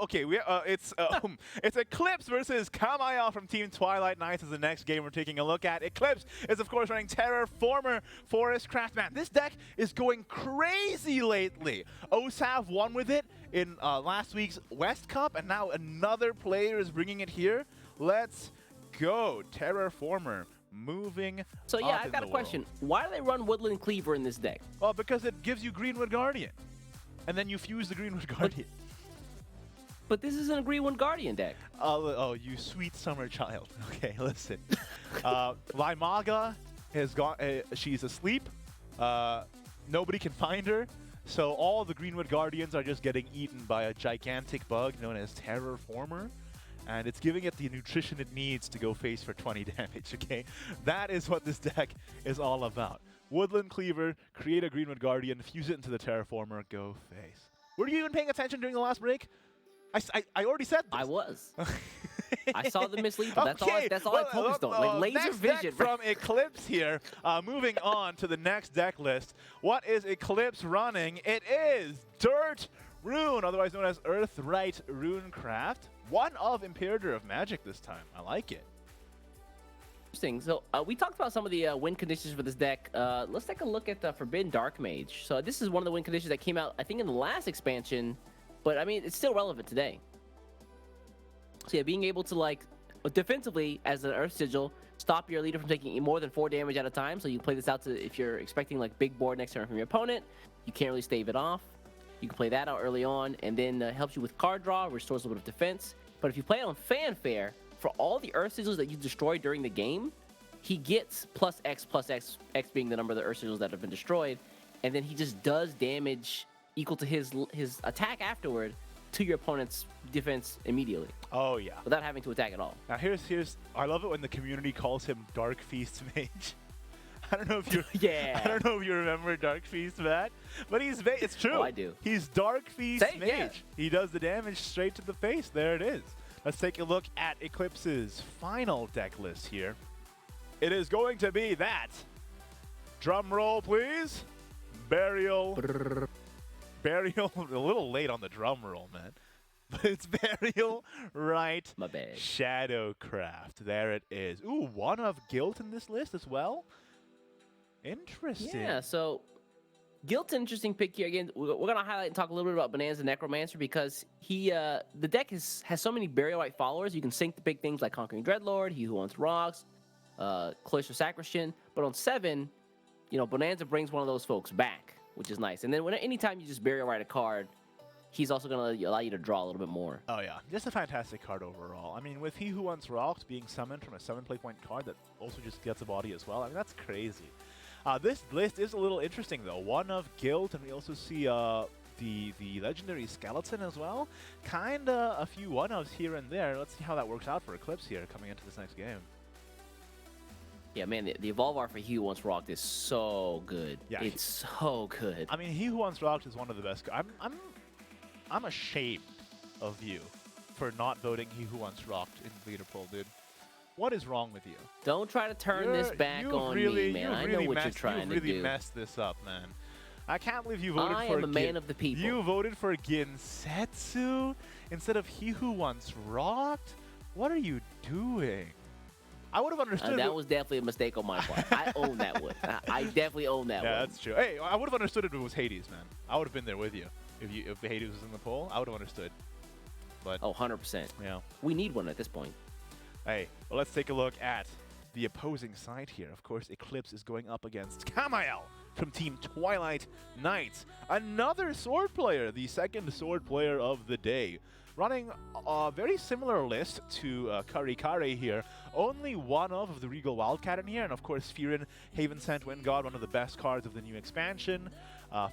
okay, it's Eclipse versus Kamel from Team Twilight Knights is the next game we're taking a look at. Eclipse is, of course, running Terraformer Forestcraft. Man, this deck is going crazy lately. OSAV won with it in last week's West Cup, and now another player is bringing it here. Let's go. Terraformer moving. So yeah, I've got a question. Why do they run Woodland Cleaver in this deck? Well, because it gives you Greenwood Guardian, and then you fuse the Greenwood Guardian. But this isn't a Greenwood Guardian deck. Oh, you sweet summer child. Okay, listen. Limaga has gone. She's asleep. Nobody can find her. So all the Greenwood Guardians are just getting eaten by a gigantic bug known as Terraformer. And it's giving it the nutrition it needs to go face for 20 damage, okay? That is what this deck is all about. Woodland Cleaver, create a Greenwood Guardian, fuse it into the Terraformer, go face. Were you even paying attention during the last break? I already said this. I was. I saw the mislethal. That's all I focused on. Like laser next vision. Deck from Eclipse here. Moving on to the next deck list. What is Eclipse running? It is Dirt Rune, otherwise known as Earthright Runecraft. One of Imperator of Magic this time. I like it. Interesting. So we talked about some of the win conditions for this deck. Let's take a look at the Forbidden Dark Mage. So this is one of the win conditions that came out, I think, in the last expansion. But, I mean, it's still relevant today. So, yeah, being able to, like, defensively, as an Earth Sigil, stop your leader from taking more than 4 damage at a time. So you can play this out to, if you're expecting, like, big board next turn from your opponent, you can't really stave it off. You can play that out early on, and then helps you with card draw, restores a little bit of defense. But if you play it on Fanfare, for all the Earth Sigils that you destroy during the game, he gets plus X, X being the number of the Earth Sigils that have been destroyed, and then he just does damage equal to his attack afterward to your opponent's defense immediately. Oh yeah. Without having to attack at all. Now here's I love it when the community calls him Dark Feast Mage. I don't know if you yeah. I don't know if you remember Dark Feast, Matt, but it's true. Oh, I do. He's Dark Feast Mage. Yeah. He does the damage straight to the face. There it is. Let's take a look at Eclipse's final deck list here. It is going to be that. Drum roll, please. Burial, a little late on the drum roll, man. But it's Burial, right? My bad. Shadowcraft. There it is. Ooh, one of Guilt in this list as well. Interesting. Yeah, so Guilt's an interesting pick here. Again, we're going to highlight and talk a little bit about Bonanza Necromancer because the deck has so many burial right followers. You can sync the big things like Conquering Dreadlord, He Who Wants Rocks, Cloister Sacristan. But on 7, Bonanza brings one of those folks back, which is nice. And then anytime you just burial right a card, he's also going to allow you to draw a little bit more. Oh, yeah. Just a fantastic card overall. I mean, with He Who Wants Rocks being summoned from a 7 play point card that also just gets a body as well, I mean, that's crazy. This list is a little interesting, though. One of Guild, and we also see the legendary Skeleton as well. Kinda a few one-ofs here and there. Let's see how that works out for Eclipse here coming into this next game. Yeah, man, the Evolve art for He Who Wants Rocked is so good. Yeah, it's so good. I mean, He Who Wants Rocked is one of the best. I'm ashamed of you for not voting He Who Wants Rocked in Leader Poll, dude. What is wrong with you? Don't try to turn this back on me, man. I know what you're trying to do. You really messed this up, man. I can't believe you voted for... I am a man of the people. You voted for Ginsetsu instead of He Who Wants Rocked? What are you doing? I would have understood... that was definitely a mistake on my part. I own that one. I definitely own that one. Yeah, that's true. Hey, I would have understood if it was Hades, man. I would have been there with you. If Hades was in the poll, I would have understood. But 100%. Yeah. We need one at this point. Hey, well, let's take a look at the opposing side here. Of course, Eclipse is going up against Kamel from Team Twilight Knights. Another sword player, the second sword player of the day. Running a very similar list to Karikare here. Only one of the Regal Wildcat in here. And of course, Serin, Haven Sent Wind God, one of the best cards of the new expansion.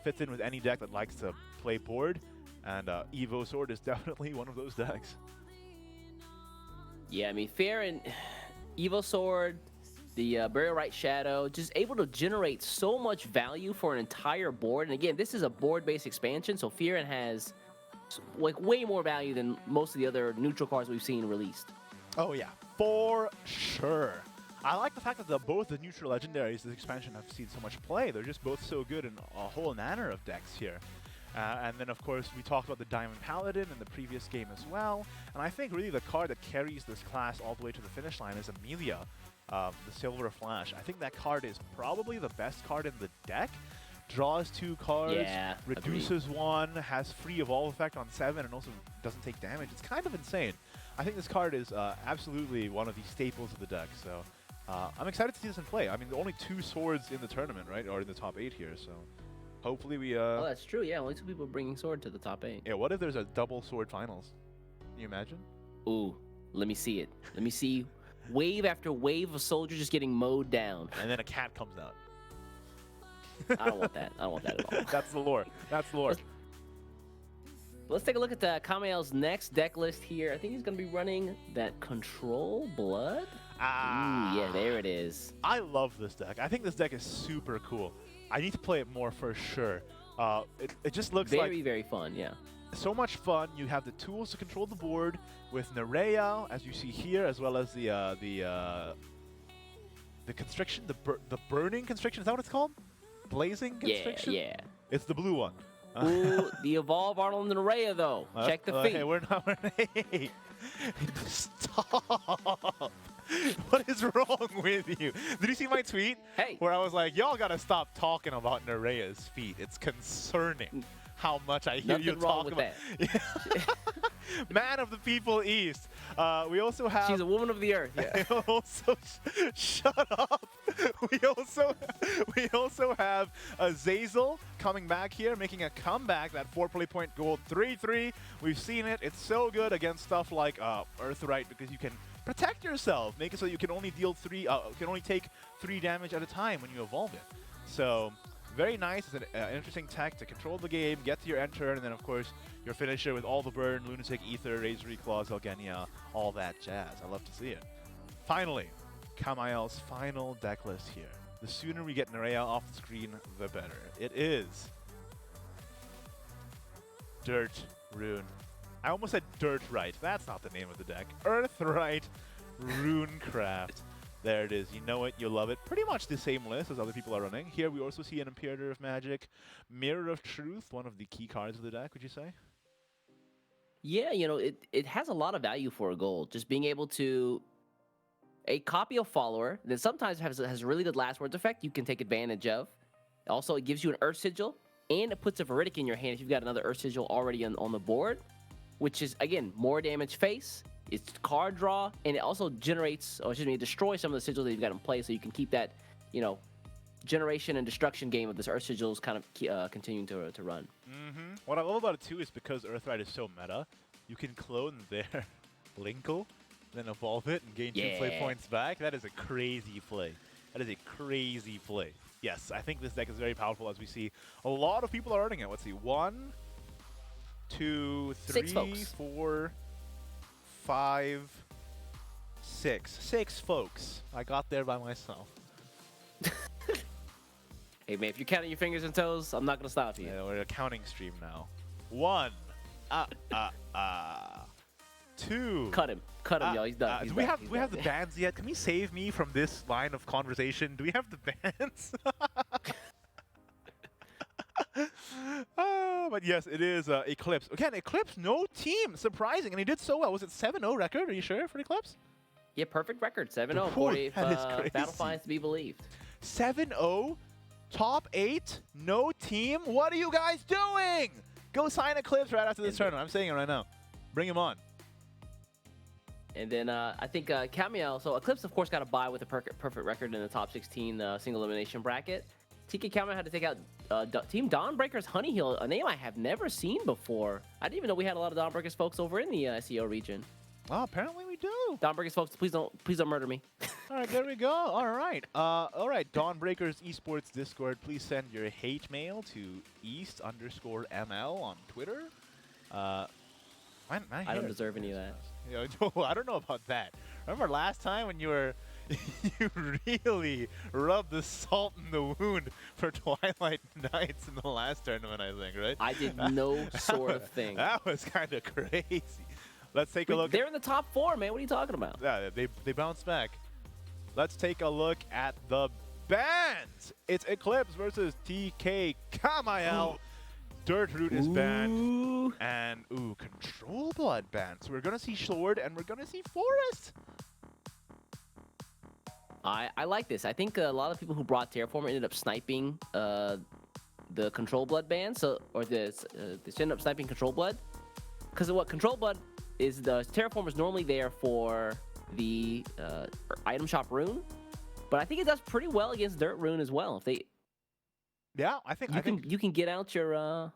Fits in with any deck that likes to play board. And Evo Sword is definitely one of those decks. Yeah, I mean, Serin, Evo Sword, the Burial Right Shadow, just able to generate so much value for an entire board. And again, this is a board-based expansion, so Serin has like way more value than most of the other neutral cards we've seen released. Oh yeah, for sure. I like the fact that both the neutral legendaries this expansion have seen so much play. They're just both so good in a whole manner of decks here. And then, of course, we talked about the Diamond Paladin in the previous game as well. And I think really the card that carries this class all the way to the finish line is Amelia, the Silver Flash. I think that card is probably the best card in the deck. Draws 2 cards, reduces agreed. 1, has free evolve effect on 7, and also doesn't take damage. It's kind of insane. I think this card is absolutely one of the staples of the deck. So I'm excited to see this in play. I mean, only 2 swords in the tournament, right? Or in the top 8 here, so... Hopefully we... Oh, that's true. Yeah, only 2 people bringing sword to the top 8. Yeah, what if there's a double sword finals? Can you imagine? Ooh, let me see it. Let me see wave after wave of soldiers just getting mowed down. And then a cat comes out. I don't want that. I don't want that at all. That's the lore. That's the lore. Let's take a look at Kamel's next deck list here. I think he's going to be running that Control Blood. Ooh, yeah, there it is. I love this deck. I think this deck is super cool. I need to play it more for sure. It just looks very, very fun, yeah. So much fun. You have the tools to control the board with Nerea, as you see here, as well as the constriction, the burning constriction. Is that what it's called? Blazing constriction? Yeah. It's the blue one. Ooh, the Evolve Arnold and Nerea, though. Check the feet. Hey, we're not... Hey, stop. What is wrong with you? Did you see my tweet? Hey. Where I was like, y'all gotta stop talking about Nerea's feet. It's concerning how much I hear you talk about. That. Man of the people East. We also have... She's a woman of the earth. Yeah. We also... Shut up. We also have Azazel coming back here, making a comeback. That 4 point gold 3/3. We've seen it. It's so good against stuff like Earthright because you can protect yourself. Make it so you can only deal can only take 3 damage at a time when you evolve it. So very nice. It's an interesting tech to control the game, get to your end turn, and then of course your finisher with all the burn, Lunatic Ether, Razor Claws, Elgenia, all that jazz. I love to see it. Finally, Kamel's final deck list here. The sooner we get Nerea off the screen, the better. It is Dirt Rune. I almost said Dirt Right. That's not the name of the deck. Earthright Runecraft. There it is. You know it. You love it. Pretty much the same list as other people are running. Here we also see an Imperator of Magic. Mirror of Truth, one of the key cards of the deck, would you say? Yeah, you know, it has a lot of value for a gold. Just being able to... A copy of Follower that sometimes has a really good last words effect you can take advantage of. Also, it gives you an Earth Sigil and it puts a Veridic in your hand if you've got another Earth Sigil already on the board, which is, again, more damage face. It's card draw, and it also generates, or excuse me, destroys some of the sigils that you've got in play, so you can keep that, you know, generation and destruction game of this Earth Sigils kind of continuing to run. What I love about it too is because Earthright is so meta, you can clone their Linkle, then evolve it and gain 2 play points back. That is a crazy play. That is a crazy play. Yes, I think this deck is very powerful as we see a lot of people are earning it. Let's see, 1, 2, 3, 4, 5, 6. 6 folks. I got there by myself. Hey man, if you're counting your fingers and toes, I'm not gonna stop you. Yeah, we're a counting stream now. 1, 2. Cut him, y'all. He's done. Do we have the bans yet? Can we save me from this line of conversation? Do we have the bans? But yes, it is Eclipse. Again, Eclipse, no team. Surprising. And he did so well. Was it 7-0 record? Are you sure for Eclipse? Yeah, perfect record. 7-0. Dude, 40 that is crazy. Battle finds to be believed. 7-0, top 8, no team. What are you guys doing? Go sign Eclipse right after this tournament. I'm saying it right now. Bring him on. And then I think Kamel, so Eclipse, of course, got a bye with a perfect record in the top 16 single elimination bracket. TK Kamel had to take out Team Dawnbreakers Honey Hill, a name I have never seen before. I didn't even know we had a lot of Dawnbreakers folks over in the SEO region. Oh, apparently we do. Dawnbreakers folks, please don't murder me. All right, there we go. All right. Dawnbreakers Esports Discord, please send your hate mail to east_ML on Twitter. I don't deserve any of that. Yeah, I don't know about that. Remember last time when you were you really rubbed the salt in the wound for Twilight Nights in the last tournament, I think, right? I did no sort of thing. That was kind of crazy. Let's take a look. They're in the top 4, man. What are you talking about? Yeah, they bounced back. Let's take a look at the bans. It's Eclipse versus TK Kamel. Dirt Root is banned. And, Control Blood banned. So we're going to see Sword and we're going to see Forest. I like this. I think a lot of people who brought Terraformer ended up sniping the Control Blood ban, they ended up sniping Control Blood. Because what Control Blood is, the Terraformer is normally there for the item shop rune, but I think it does pretty well against Dirt Rune as well. If they, yeah, I think you can get out your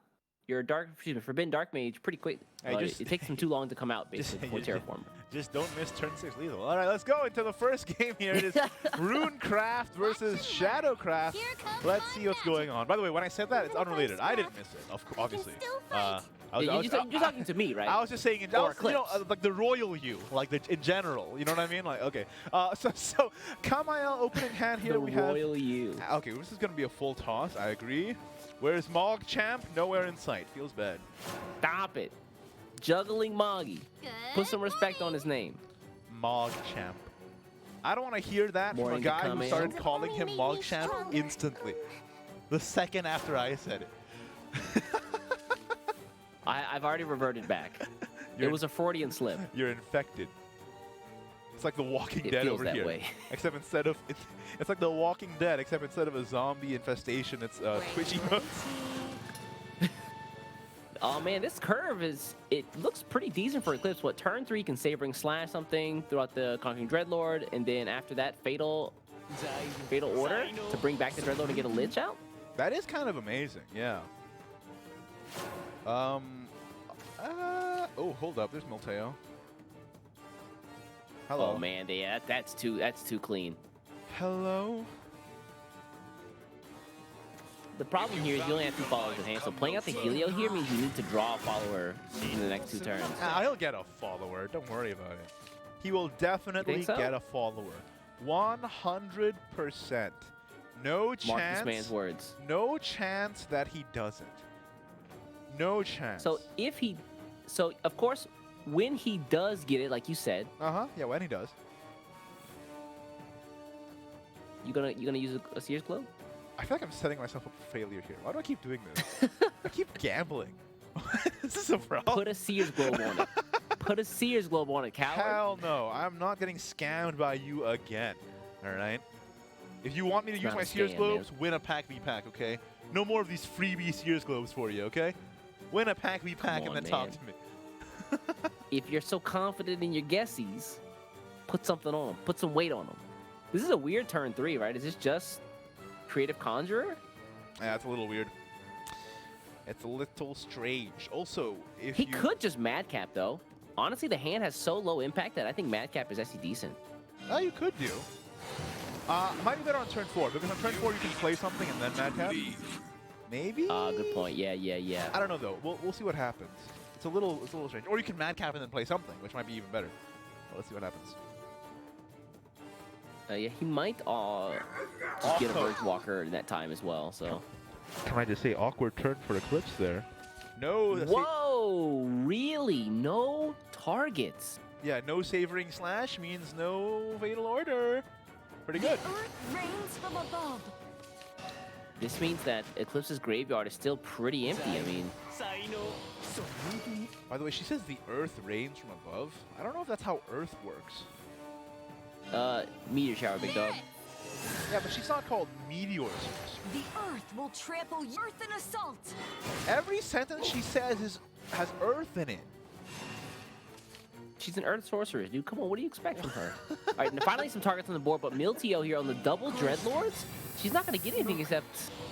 Forbidden Dark Mage pretty quick. It takes them too long to come out basically for Terraformer. Just don't miss turn 6 lethal. All right, let's go into the first game here. It is Runecraft versus Shadowcraft. Let's see what's going on. By the way, when I said that, it's unrelated. I didn't miss it, obviously. You're talking to me, right? I was just saying, like the royal you, like in general. You know what I mean? Like, okay. So Kamel opening hand here. We have royal you. Okay, this is gonna be a full toss. I agree. Where's Mogchamp? Nowhere in sight. Feels bad. Stop it. Juggling Moggy. Put some respect on his name. Mogchamp. I don't want to hear that from a guy who started calling him Mogchamp instantly. The second after I said it. I've already reverted back. It was a Freudian slip. You're infected. It's like The Walking Dead over here. Way. Except instead of it's like The Walking Dead, except instead of a zombie infestation, it's Twitch emotes. Oh man, this curve looks pretty decent for Eclipse. What, turn 3 can Sabering Slash something throughout the Conquering Dreadlord, and then after that Fatal Order to bring back the Dreadlord and get a Lich out? That is kind of amazing, yeah. Oh, hold up, there's Milteo. Hello. Oh man, yeah, that's too clean. Hello. The problem here is you only have 2 followers in hand, so playing out the Helio here means you need to draw a follower in the next 2 turns. He'll get a follower. Don't worry about it. He will definitely get a follower. 100%. No chance. Mark this man's words. No chance that he doesn't. No chance. So of course, when he does get it, like you said. Yeah, when he does. You gonna use a Seer's Globe? I feel like I'm setting myself up for failure here. Why do I keep doing this? I keep gambling. This is a problem. Put a Seer's Globe on it. Put a Seer's Globe on it, coward. Hell no. I'm not getting scammed by you again. All right? If you want me to use my Seer's Globes, win a pack v pack, okay? No more of these freebie Sears globes for you, okay? Win a pack, we pack, Come and then on, talk to me. If you're so confident in your guesses, put something on 'em. Put some weight on them. This is a weird turn 3, right? Is this just Creative Conjurer? Yeah, it's a little weird. It's a little strange. Also, if He you... could just Madcap, though. Honestly, the hand has so low impact that I think Madcap is actually decent. Oh, you could do. Might be better on turn 4, because on turn 4 you can play something and then Madcap. Maybe? Good point. Yeah. I don't know, though. We'll see what happens. It's a little strange. Or you can Madcap and then play something, which might be even better. Well, let's see what happens. Yeah, he might just get a Verge Walker in that time as well, so. Can I just say awkward turn for Eclipse there? No. Whoa, really? No targets? Yeah, no Savoring Slash means no Fatal Order. Pretty good. The earth rains from above. This means that Eclipse's graveyard is still pretty empty. I mean, By the way, she says the Earth rains from above. I don't know if that's how Earth works. meteor shower, big dog. Yeah, but she's not called Meteors. The earth will trample earth in assault. Every sentence she says has Earth in it. She's an Earth Sorceress, dude. Come on, what do you expect from her? All right, and finally some targets on the board, but Miltio here on the double Dreadlords, she's not going to get anything except...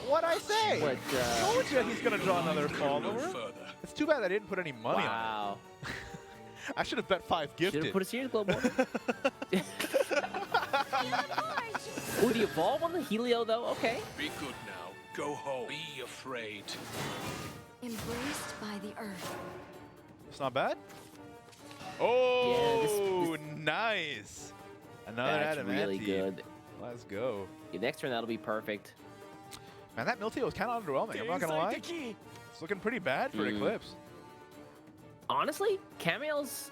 What'd I say? What, told you he's going to draw another follower. It's too bad I didn't put any money on wow. it. I should have bet 5 gifted. Should have put a Series Globe on. Ooh, the Evolve on the Helio, though? Okay. Be good now. Go home. Be afraid. Embraced by the earth. It's not bad. Oh, Yeah, nice. Another That's really Adamantium. good. Let's go. The next turn, that'll be perfect. Man, that Miltio was kind of underwhelming. I'm not going to lie. It's looking pretty bad for Eclipse. Honestly, Kamel's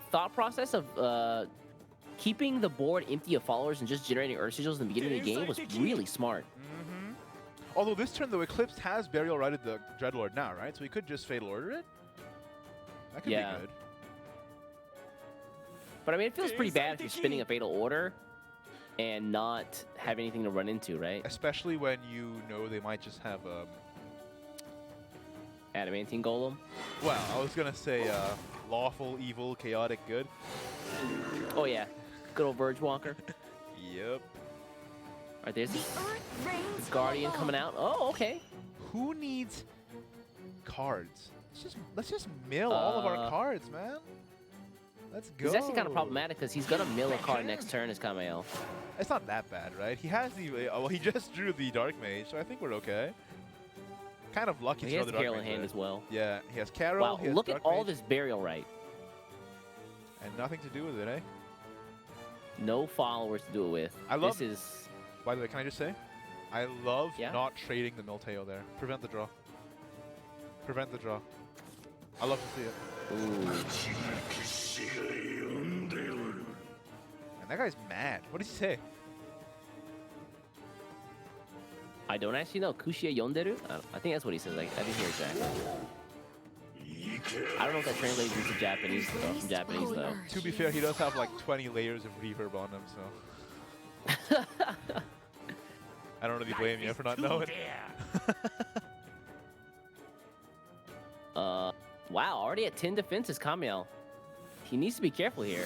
thought process of keeping the board empty of followers and just generating Earth Sigils in the beginning of the game was really smart. Although this turn, though, Eclipse has Burial Righted the Dreadlord now, right? So he could just Fatal Order it. That could be good. But I mean, it feels pretty bad if you're spinning a Fatal Order and not have anything to run into, right? Especially when you know they might just have Adamantine Golem. well, I was gonna say lawful, evil, chaotic, good. Oh yeah, good old Verge Walker. Yep. All right, there's The earth rains from Guardian above. coming out. Oh, okay. Who needs cards? Let's just mill all of our cards, man. Let's go. It's actually kind of problematic because he's gonna mill a card next turn as Kamel. It's not that bad, right? He has the well, he just drew the Dark Mage, so I think we're okay. Kind of lucky He to has throw the the Carol Dark in Mage hand there. as well. Yeah, he has Carol. Wow, he has look at Dark all Mage, this Burial Right. and nothing to do with it, eh? No followers to do it with. I love- This is By the way, can I just say, I love Yeah? not trading the Milteo there. Prevent the draw. Prevent the draw. I love to see it. ooh. And that guy's mad. What did he say? I don't actually know. Kushia Yonderu? I think that's what he says. I didn't hear exactly. I don't know if that translates into Japanese from Japanese Holy though. earth. To be fair, he does have like 20 layers of reverb on him, so I don't really blame you for not knowing. Wow, already at 10 defenses, Kamel. He needs to be careful here.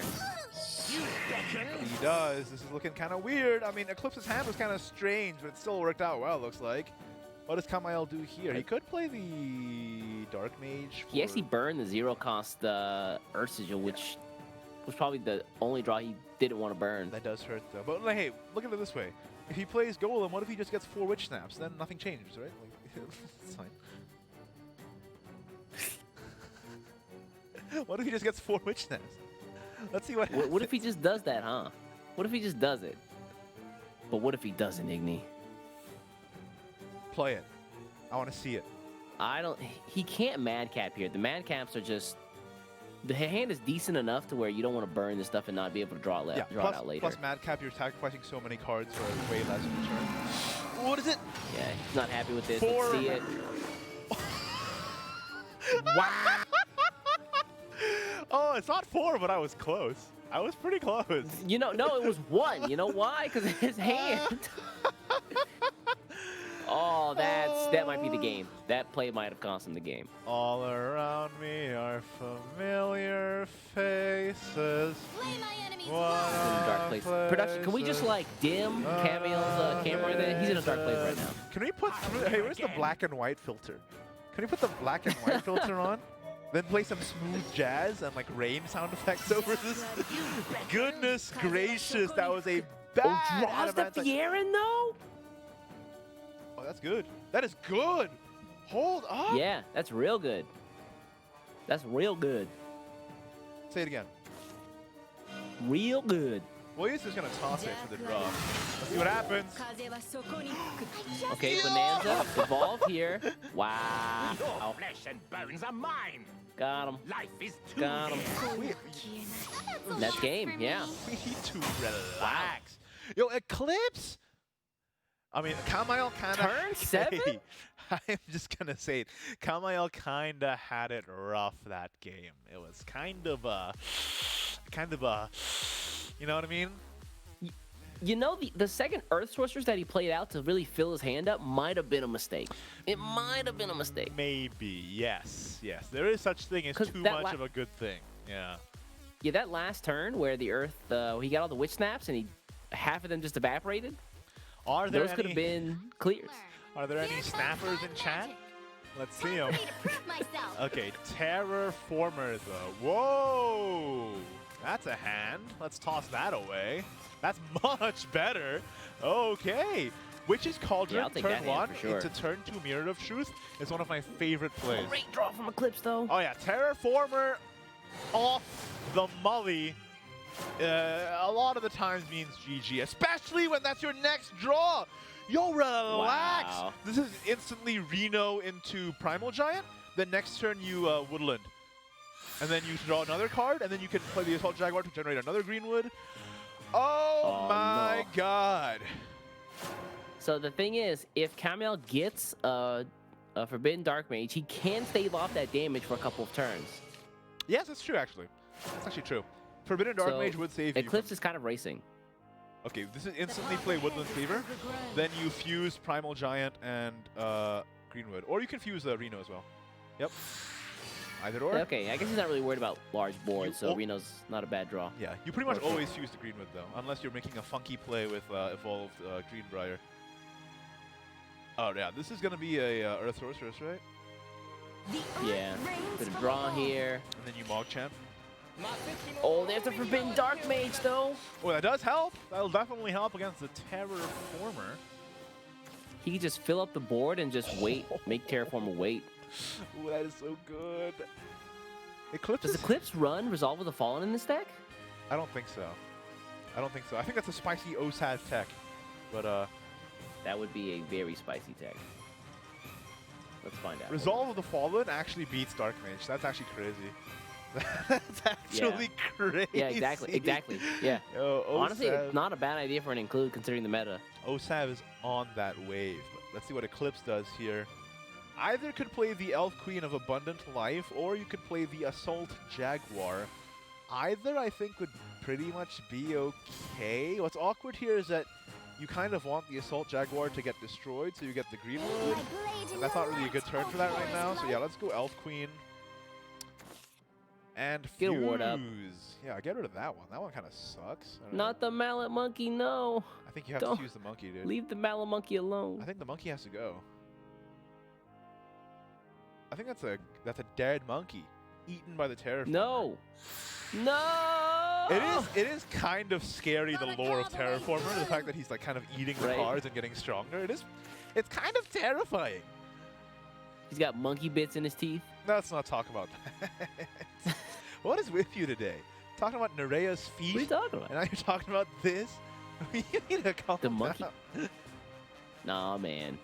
He does. This is looking kind of weird. I mean, Eclipse's hand was kind of strange, but it still worked out well, looks like. What does Kamel do here? He could play the Dark Mage. He actually burned the zero cost Earth Sigil, which was probably the only draw he didn't want to burn. That does hurt, though. But like, hey, look at it this way. If he plays Golem, what if he just gets 4 Witch Snaps? Then nothing changes, right? Like, it's fine. What if he just gets 4 Witch Snaps? Let's see what happens. What if he just does that, huh? What if he just does it? But what if he doesn't, Igni? Play it. I want to see it. I don't. He can't Madcap here. The Madcaps are just. The hand is decent enough to where you don't want to burn this stuff and not be able to draw it, draw it out later. Plus Madcap, you're sacrificing so many cards for way less in return. What is it? Yeah, he's not happy with this. 4. Let's see it. Wow! Oh, it's not 4, but I was close. I was pretty close. You know, no, it was 1. You know why? Because his hand. Oh, that might be the game. That play might have cost him the game. All around me are familiar faces. Lay my enemies What low. He's in a dark place. Production, can we just like dim Kamel's camera there? He's in a dark place right now. Can we put hey, where's the black and white filter? Can we put the black and white filter on? Then play some smooth jazz and like rain sound effects over this. Goodness gracious, that was a bad Oh, draws the adamantite- Fierin though? Oh, that's good. That is good. Hold up. Yeah, that's real good. That's real good. Say it again. Real good. Williams is gonna toss it for the draw. Let's see what happens. Okay, Bonanza, evolve here. Wow. Flesh and bones are mine. Got him. Life is too Got him. That's game, yeah. We need to relax. Yo, Eclipse. I mean, Kamel kind of Turn 7? I'm just gonna say it. Kamel kind of had it rough that game. It was kind of a, you know what I mean? You know, the second Earth Sorcerers that he played out to really fill his hand up might have been a mistake. It might have been a mistake. Maybe, yes. There is such thing as 'Cause too that much of a good thing. Yeah. Yeah, that last turn where the Earth, he got all the Witch Snaps and half of them just evaporated. Are there Those could have any? been clears. Are there any snappers in chat? Let's see them. Okay, Terraformer though. Whoa! That's a hand. Let's toss that away. That's much better. Okay. Witch's Cauldron, Yeah, I'll take that turn hand 1 for sure. into turn 2 Mirror of Truth is one of my favorite plays. Great draw from Eclipse, though. Oh yeah, Terraformer off the Mully a lot of the times means GG, especially when that's your next draw. Yo, relax. Wow. This is instantly Reno into Primal Giant. Then next turn you Woodland. And then you draw another card, and then you can play the Assault Jaguar to generate another Greenwood. Oh my no. god. So the thing is, if Kamel gets a Forbidden Dark Mage, he can stave off that damage for a couple of turns. Yes, that's true, actually. That's actually true. Forbidden Dark So, Mage would save you. Eclipse is kind of racing. Okay, this is instantly play Woodland Cleaver. Then you fuse Primal Giant and Greenwood. Or you can fuse Reno as well. Yep. Either or. Okay, I guess he's not really worried about large boards, so oh. Reno's not a bad draw. Yeah, you pretty much Okay. always fuse the Greenwood though, unless you're making a funky play with evolved Greenbrier. Oh yeah, this is gonna be a Earth Sorceress, right? Yeah, bit of draw here. And then you Mogchamp. Oh, there's a Forbidden Dark Mage, though. Oh, that does help. That'll definitely help against the Terraformer. He can just fill up the board and just wait, make Terraformer wait. Ooh, that is so good. Eclipse. Does Eclipse run Resolve of the Fallen in this deck? I don't think so. I don't think so. I think that's a spicy OSAD tech. But That would be a very spicy tech. Let's find out. Resolve of the Fallen actually beats Dark Mage. That's actually crazy. That's actually crazy. Yeah, exactly. Yeah. Yo, Honestly, OSAD it's not a bad idea for an include considering the meta. OSAV is on that wave. But let's see what Eclipse does here. Either could play the Elf Queen of Abundant Life, or you could play the Assault Jaguar. Either, I think, would pretty much be okay. What's awkward here is that you kind of want the Assault Jaguar to get destroyed, so you get the Greenwood. And that's not really a good turn for that right now. So yeah, let's go Elf Queen. And Get a ward up. Fuse. Yeah, get rid of that one. That one kind of sucks. I don't Not know. the Mallet Monkey, no. I think you have Don't to use the monkey, dude. Leave the Mallet Monkey alone. I think the monkey has to go. I think that's a dead monkey, eaten by the Terraformer. No. No. It is kind of scary, the lore of Terraformer, the fact that he's like kind of eating the Right. cards and getting stronger. It's kind of terrifying. He's got monkey bits in his teeth. Let's not talk about that. What is with you today? Talking about Nerea's feet? What are you talking about? And now you're talking about this? You need to calm The monkey? down. Nah, man.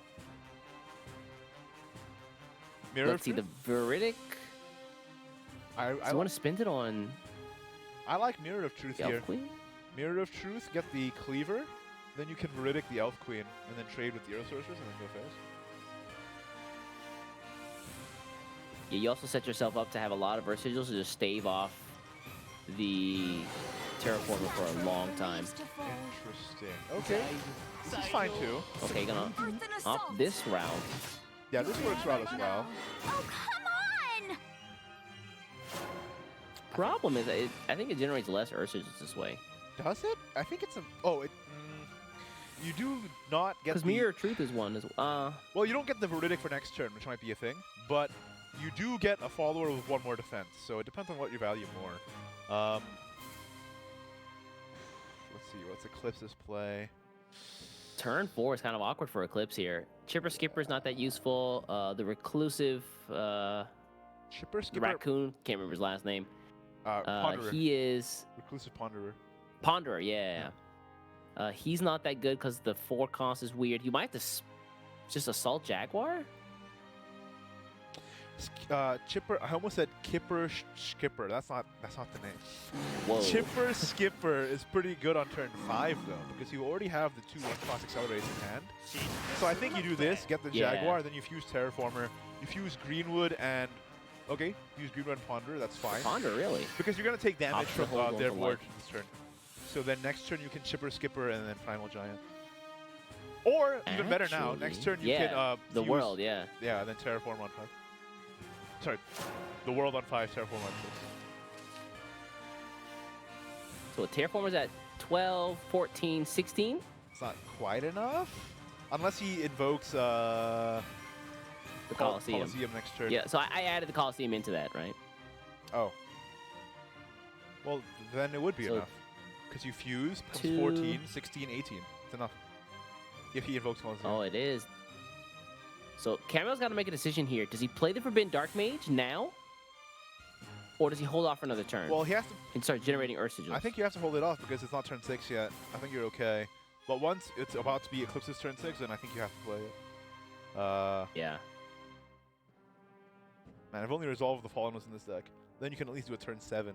Mirror Let's see, the Veridic. I I want to spend it on like Mirror of Truth the here. Elf Queen. Mirror of Truth, get the Cleaver, then you can Veridic the Elf Queen, and then trade with the Earth Sorceress, and then go fast. Yeah, you also set yourself up to have a lot of Versigils to just stave off the Terraformer for a long time. Interesting. Okay. This is fine too. Okay, gonna Earth and up assault. this round. Yeah, this works out as well. Oh, come on! Problem is, I think it generates less Ursages this way. Does it? I think it's a. Oh, it. You do not get Because the. Mirror of Truth is one as well. Well, you don't get the Veridic for next turn, which might be a thing, but you do get a follower with 1 more defense. So it depends on what you value more. Let's see. What's Eclipse's play? Turn 4 is kind of awkward for Eclipse here. Chipper Skipper is not that useful. The Reclusive Chipper, Skipper, Raccoon, can't remember his last name. Ponderer. He is Reclusive Ponderer. Ponderer, yeah. He's not that good because the 4 cost is weird. You might have to just Assault Jaguar? Chipper. I almost said Kipper Skipper. That's not the name. Whoa. Chipper Skipper is pretty good on turn 5 though, because you already have the 2 1-cost accelerators in hand. So I think you do this, get the Yeah. Jaguar, then you fuse Terraformer, you fuse Greenwood, and okay, use Greenwood and Ponder. That's fine. Ponder, really? Because you're gonna take damage Optional from hold their on for board life. this turn. So then next turn you can Chipper Skipper and then Primal Giant. Or even better now, next turn you can the fuse- world, yeah. Yeah, and then Terraform on 5. Sorry, the world on 5, Terraform on 6. So Terraformer's at 12, 14, 16? It's not quite enough. Unless he invokes The Colosseum. next turn. Yeah, so I added the Colosseum into that, right? Oh. Well, then it would be So enough. Because you fuse, becomes 2 14, 16, 18. It's enough. If he invokes Colosseum. Oh, it is. So Kamel's got to make a decision here. Does he play the Forbidden Dark Mage now? Or does he hold off for another turn Well, he has to. and start generating Earth Sigils? I think you have to hold it off because it's not turn 6 yet. I think you're okay. But once it's about to be Eclipse's turn 6, then I think you have to play it. Yeah. Man, I've only resolved the Fallen was in this deck. Then you can at least do a turn 7.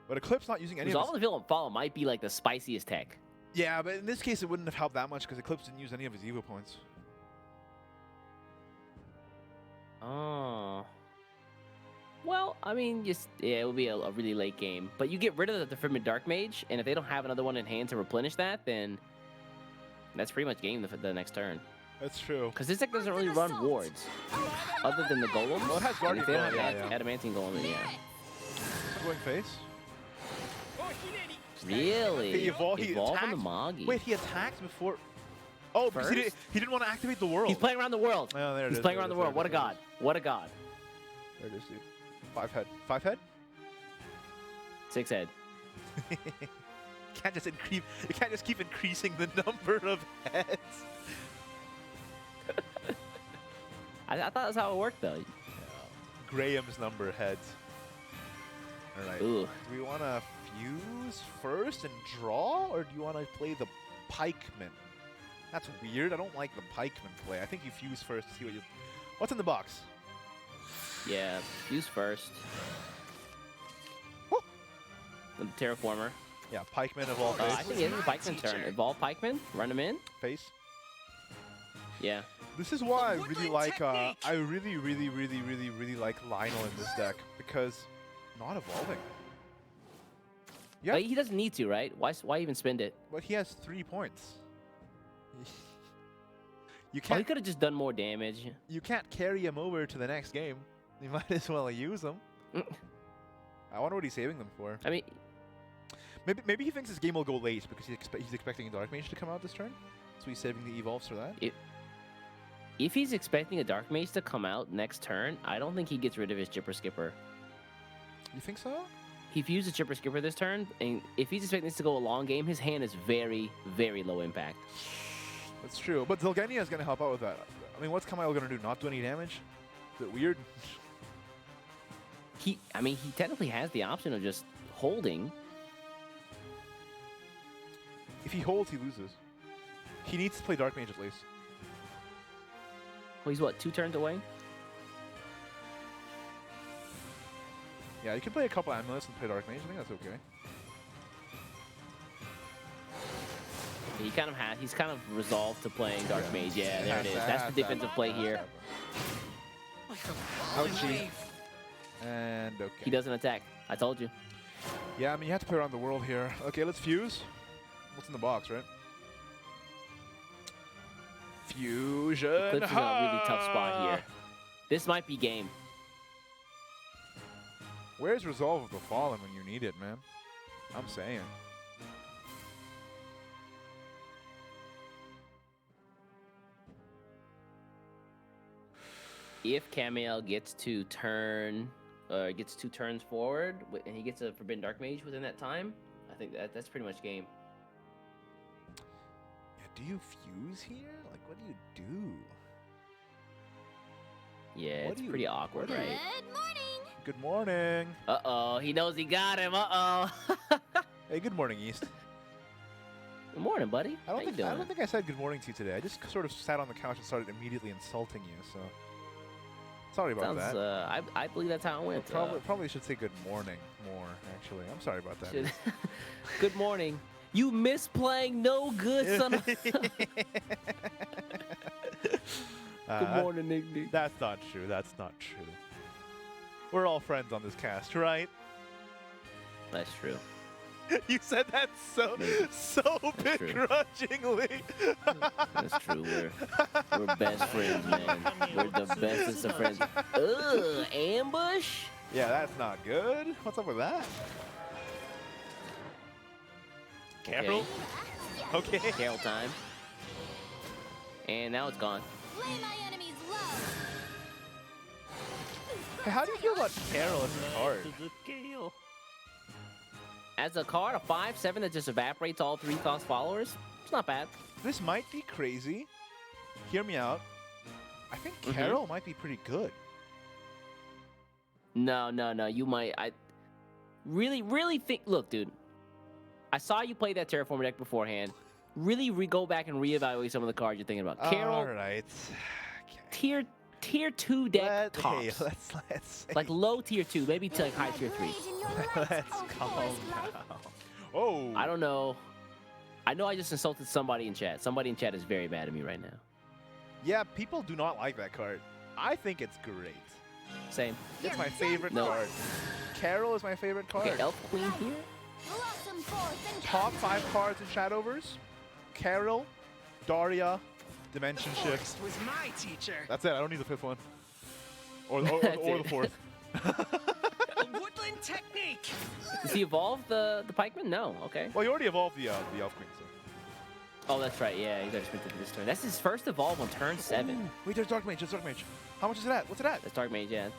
But Eclipse not using any Resolve of of his... the Villain Follow might be like the spiciest tech. Yeah, but in this case it wouldn't have helped that much because Eclipse didn't use any of his Evo points. Oh. Well, I mean, it would be a really late game. But you get rid of the Forbidden Dark Mage, and if they don't have another one in hand to replenish that, then that's pretty much game the next turn. That's true. Because this deck doesn't really run wards, other than the Golems. Well, it has And Guardian if they don't have Golem, yeah. Adamantine Golem, then yeah. Going face. Really? He Evolve attacked? on the Magi. Wait, he attacked before... Oh, because he First? didn't want to activate the world. He's playing around the world. Oh, there it He's is, playing there around it the is, world. What a there it god. is. What a god. There it is, dude. 5 head. 5 head? 6 head. Can't just increase. You can't just keep increasing the number of heads. I thought that's how it worked, though. Graham's number of heads. All right. Ooh. Do we want to fuse first and draw, or do you want to play the pikeman? That's weird. I don't like the pikeman play. I think you fuse first to see what you. What's in the box? Yeah, fuse first. Woo! The Terraformer. Yeah, pikeman of all face. I think it is a Pikeman turn. Evolve Pikeman, run him in. Face. Yeah. This is why I really like. I really like Lionel in this deck because not evolving. Yeah. But he doesn't need to, right? Why even spend it? But he has 3 points. You Oh, he can't. could have just done more damage. You can't carry him over to the next game. You might as well use them. Mm. I wonder what he's saving them for. I mean, Maybe he thinks his game will go late because he's expecting a Dark Mage to come out this turn. So he's saving the evolves for that. if he's expecting a Dark Mage to come out next turn, I don't think he gets rid of his Chipper Skipper. You think so? He fused a Chipper Skipper this turn, and if he's expecting this to go a long game, his hand is very, very low impact. That's true. But Zilgenia is going to help out with that. I mean, what's Kamel going to do? Not do any damage? Is it weird? He technically has the option of just holding. If he holds, he loses. He needs to play Dark Mage at least. Well, he's what, 2 turns away? Yeah, you can play a couple Amulets and play Dark Mage. I think that's okay. He's kind of resolved to playing Dark Mage. Yeah, there it is. That's the defensive play here. Ouchie. And okay. He doesn't attack. I told you. Yeah, I mean, you have to play around the world here. Okay, let's fuse. what's in the box, right? Fusion. Eclipse is in a really tough spot here. This might be game. Where's Resolve of the Fallen when you need it, man? I'm saying. If Kamel gets to turn, gets 2 turns forward, and he gets a Forbidden Dark Mage within that time, I think that's pretty much game. Yeah, do you fuse here? Like, what do you do? Yeah, it's pretty awkward, Good right? morning. Good morning. Uh-oh, he knows he got him. Uh-oh. Hey, good morning, East. Good morning, buddy. I How don't you doing? think I said good morning to you today. I just sort of sat on the couch and started immediately insulting you. So sorry about Sounds, that. I believe that's how it went. Probably should say good morning more. Actually, I'm sorry about that. Should- Good morning. You miss playing no good, son of... Good morning, Nick. That's not true. That's not true. We're all friends on this cast, right? That's true. You said that so true. begrudgingly. That's true. We're best friends, man. We're the bestest of friends. Ugh, ambush? Yeah, that's not good. What's up with that? Carol? Okay. Carol time. And now it's gone. Lay my enemies low. Hey, how do you feel about Carol as a card? As a card, a 5/7 that just evaporates all 3 cost followers. It's not bad. This might be crazy. Hear me out. I think Mm-hmm. Carol might be pretty good. No. You might. I really think. Look, dude. I saw you play that Terraformer deck beforehand. Really go back and reevaluate some of the cards you're thinking about. Carol, All right. tier 2 deck tops. Hey, let's Like low tier 2, maybe to like high tier 3. let's calm down. Oh. I don't know. I know I just insulted somebody in chat. Somebody in chat is very mad at me right now. Yeah, people do not like that card. I think it's great. Same. It's my favorite No. card. Carol is my favorite card. Okay, Elf Queen here. Blossom forth and Top 5 cards in Shadowverse. Carol, Daria, Dimension Shift. was my teacher. That's it. I don't need the 5th one. Or That's the it. 4th. A woodland technique. Does he evolve the pikeman? No. Okay. Well, you already evolved the Elf Queen, so. Oh, that's right. Yeah, you gotta spend it this turn. That's his first evolve on turn 7. Ooh, wait, there's Dark Mage. There's Dark Mage. How much is it at? What's it at? That's Dark Mage, yeah.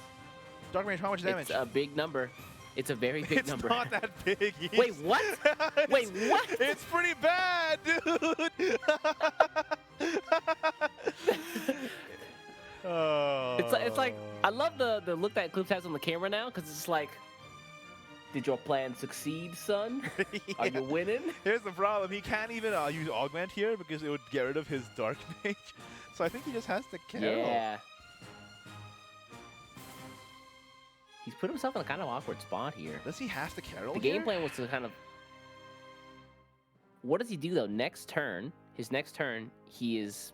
Dark Mage, how much damage? It's a big number. It's a very big It's number. not that big. Wait, what? Wait, what? It's pretty bad, dude. Oh. It's like I love the look that Eclipse has on the camera now because it's like, did your plan succeed, son? Are you winning? Here's the problem. He can't even use Augment here because it would get rid of his Dark Mage. So I think he just has to Carol. Yeah. He's put himself in a kind of awkward spot here. Does he have to Carol The here? game plan was to kind of... What does he do, though? Next turn, his next turn, he is...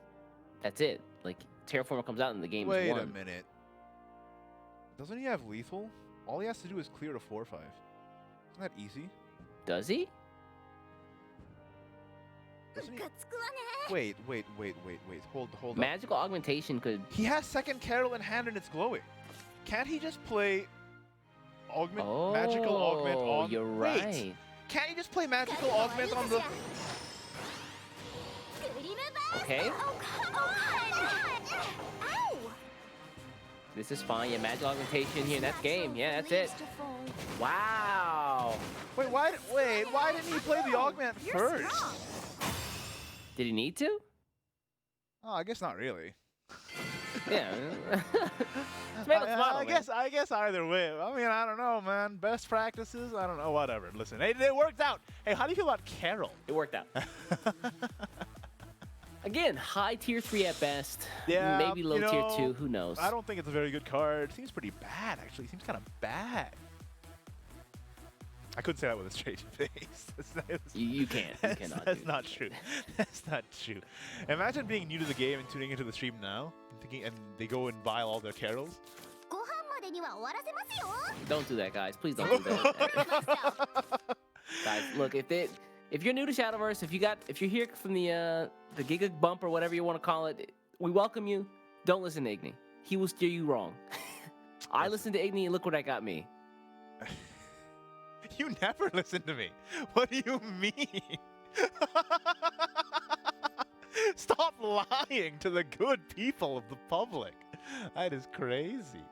That's it. Like, Terraformer comes out and the game is Wait won. a minute. Doesn't he have lethal? All he has to do is clear to 4/5. Isn't that easy? Does he? Doesn't he? ムカつくわね。 Wait. Hold up. Magical Augmentation could... He has second Carol in hand and it's glowing. Can't he just play magical augment on? You're Wait, right. can't he just play magical augment on the? Okay. Oh, come on! Ow! This is fine. Yeah, Magical Augmentation here. That's game. Yeah, that's it. Raised to fall. Wow. Wait, why didn't he play the augment You're first? strong. Did he need to? Oh, I guess not really. Yeah. Tomato, tomato, man. I guess either way. I mean, I don't know, man. Best practices. I don't know. Whatever. Listen, it worked out. Hey, how do you feel about Carol? It worked out. Again, high tier 3 at best. Yeah, Maybe low you know, tier 2. Who knows? I don't think it's a very good card. Seems pretty bad, actually. Seems kind of bad. I couldn't say that with a straight face. You can't. You cannot. That's dude. not true. That's not true. Imagine being new to the game and tuning into the stream now, and they go and buy all their carols. ご飯までには終わらせますよ。 Don't do that, guys. Please don't do that. Guys, look, if they... If you're new to Shadowverse, if you're here from the Giga Bump or whatever you want to call it, we welcome you. Don't listen to Igni. He will steer you wrong. I listened to Igni and look what that got me. You never listen to me. What do you mean? Stop lying to the good people of the public. That is crazy.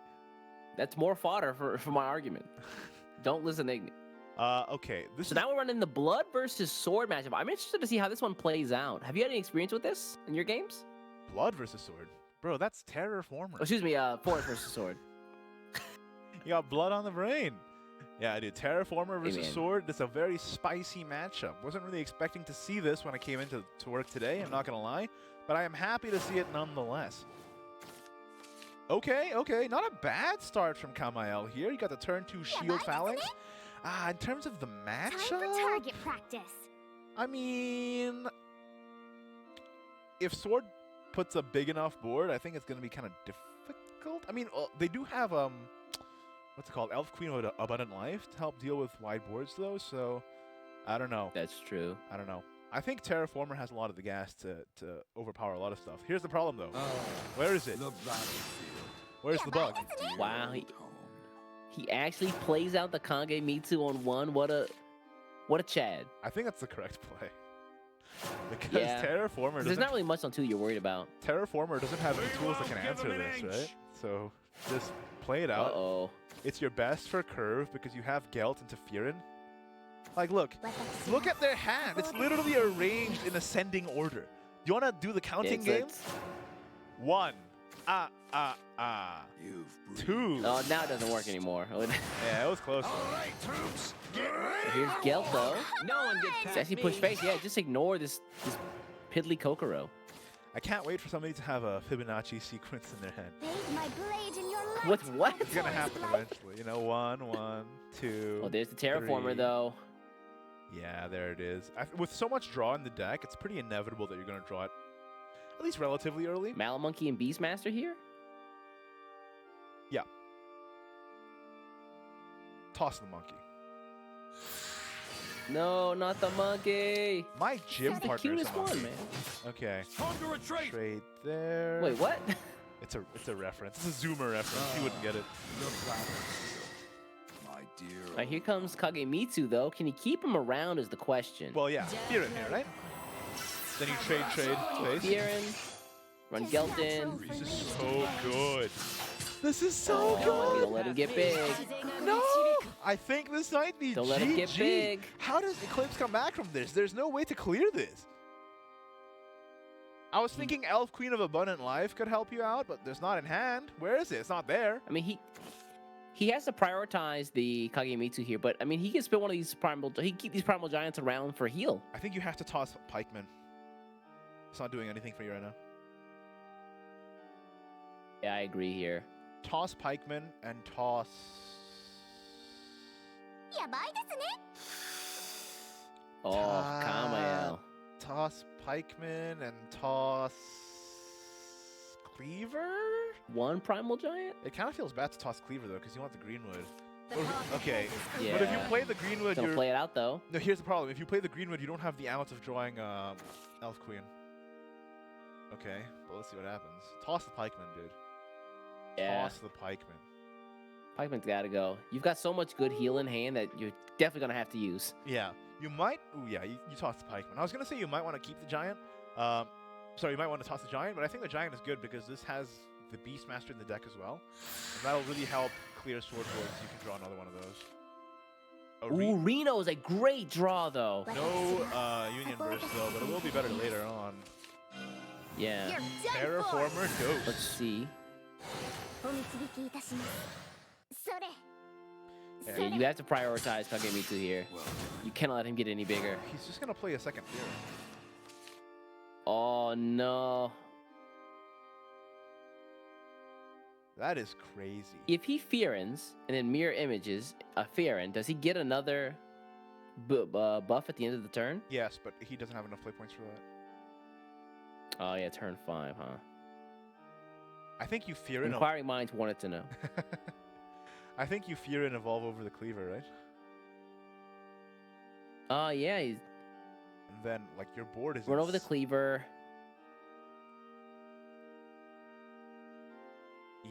That's more fodder for my argument. Don't listen to Igni. Okay. So now we're running the blood versus sword matchup. I'm interested to see how this one plays out. Have you had any experience with this in your games? Blood versus sword. Bro, that's Terraformer. Oh, excuse me, forest versus sword. You got blood on the brain. Yeah, I do. Terraformer versus man. sword. That's a very spicy matchup. Wasn't really expecting to see this when I came into work today, I'm not going to lie. But I am happy to see it nonetheless. Okay. Not a bad start from Kamel here. You got the turn 2 shield phalanx. In terms of the Time for matchup, target practice. I mean, if sword puts a big enough board, I think it's going to be kind of difficult. I mean, they do have what's it called? Elf Queen of Abundant Life to help deal with wide boards, though, so I don't know. That's true. I don't know. I think Terraformer has a lot of the gas to overpower a lot of stuff. Here's the problem, though. Where is it? Where's the bug? Wow, he actually plays out the Kage Mitsu on one. What a Chad. I think that's the correct play. Because Yeah. Terraformer There's not really much on 2 you're worried about. Terraformer doesn't have any tools that can answer this, right? So just play it out. Uh-oh. It's your best for curve because you have Gelt into Fearin. Like, look at their hand. It's literally arranged in ascending order. You want to do the counting game? It's- 1. 2. Oh, now it doesn't work anymore. Yeah, it was close. Here's Gelt, though. No one gets It's past actually me. push face. Yeah, just ignore this piddly Kokoro. I can't wait for somebody to have a Fibonacci sequence in their head. Bathe my blade in your light. What? It's gonna happen eventually. You know, 1, 1, 2. Oh, there's the Terraformer, 3. though. Yeah, there it is. With so much draw in the deck, it's pretty inevitable that you're gonna draw it at least relatively early. Malamonkey and Beastmaster here? Yeah. Toss the monkey. No, not the monkey. My gym That's the partner's a cutest one, monkey. man. Okay. Time to retreat. Trade there. Wait, what? It's a reference. It's a Zoomer reference. You wouldn't get it. My dear. All right, here comes Kagemitsu, though. Can you keep him around is the question. Well, yeah. Fear in here, right? Then you trade space. Fearin, run Gelton. This is so good. This is so Oh, good. don't let him get big. No! I think this might be Don't let him get GG. big. How does Eclipse come back from this? There's no way to clear this. I was thinking Elf Queen of Abundant Life could help you out, but there's not in hand. Where is it? It's not there. I mean, he has to prioritize the Kagemitsu here, but I mean, he can spin one of these he can keep these primal giants around for heal. I think you have to toss Pikeman. It's not doing anything for you right now. Yeah, I agree here. Toss Pikeman and toss... やばいですね。 Oh, Kamel. Toss Pikeman and toss... Cleaver? One primal giant? It kind of feels bad to toss Cleaver, though, because you want the Greenwood. The path Okay, ahead is Yeah. but if you play the Greenwood, Don't you're... play it out, though. No, here's the problem. If you play the Greenwood, you don't have the out of drawing Elf Queen. Okay, well, let's see what happens. Toss the Pikeman, dude. Yeah. Toss the Pikeman. Pikeman's got to go. You've got so much good heal in hand that you're definitely going to have to use. Yeah, you might... Ooh, yeah, you toss the Pikeman. I was going to say you might want to keep the Giant. Sorry, you might want to toss the Giant, but I think the Giant is good because this has the Beastmaster in the deck as well. And that'll really help clear sword boards. You can draw another one of those. Ooh, Reno is a great draw, though. No Union Burst, though, but it will be better later on. Yeah. You're done for. Terraformer Let's Ghost. see. お導きいたします。それ。 Yeah, you have to prioritize Kagemitsu here. You cannot let him get any bigger. He's just going to play a second Fear. Oh, no. That is crazy. If he Fearins and then mirror images a Fearin, does he get another buff at the end of the turn? Yes, but he doesn't have enough play points for that. Oh, yeah, turn 5, huh? I think you fear and Inquiring minds wanted to know. I think you fear and evolve over the Cleaver, right? Oh, yeah, he's then like your board is Run over the cleaver.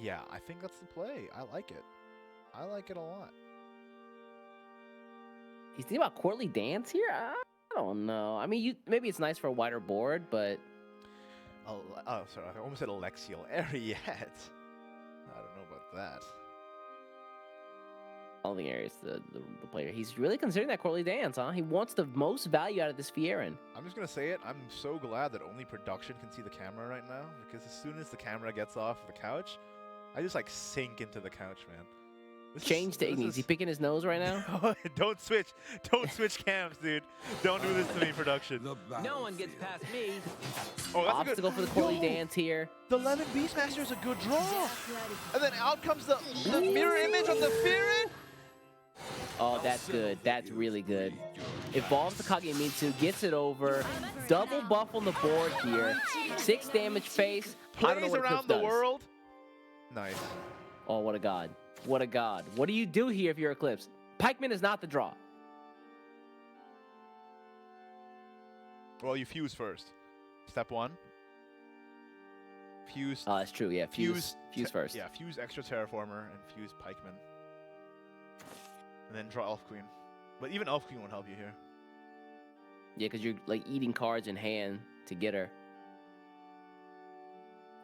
Yeah, I think that's the play. I like it. I like it a lot. He's thinking about Courtly Dance here? I don't know. I mean, maybe it's nice for a wider board, but... Oh, sorry. I almost said Alexial Ariat. I don't know about that. I don't think Ariat's the player. He's really considering that Courtly Dance, huh? He wants the most value out of this Fierin. I'm just going to say it. I'm so glad that only production can see the camera right now, because as soon as the camera gets off the couch, I just like sink into the couch, man. Change to Ignis. Is he picking his nose right now? Don't switch. Don't switch cams, dude. Don't do this to me, production. No one gets past me. Oh, that's Obstacle for the Courtly Dance here. The Lemon Beastmaster is a good draw. And then out comes the mirror image of the Fierin. Oh, that's good. That's really good. Evolves the Kagemitsu, gets it over. Double buff on the board here. 6 damage face. I don't know Plays what around Eclipse the does. world. Nice. Oh, what a god. What a god. What do you do here if you're Eclipse? Pikeman is not the draw. Well, you fuse first. Step 1. Fuse. Oh, that's true. Yeah, fuse first. Yeah, fuse extra Terraformer and fuse Pikeman. And then draw Elf Queen. But even Elf Queen won't help you here. Yeah, because you're like eating cards in hand to get her.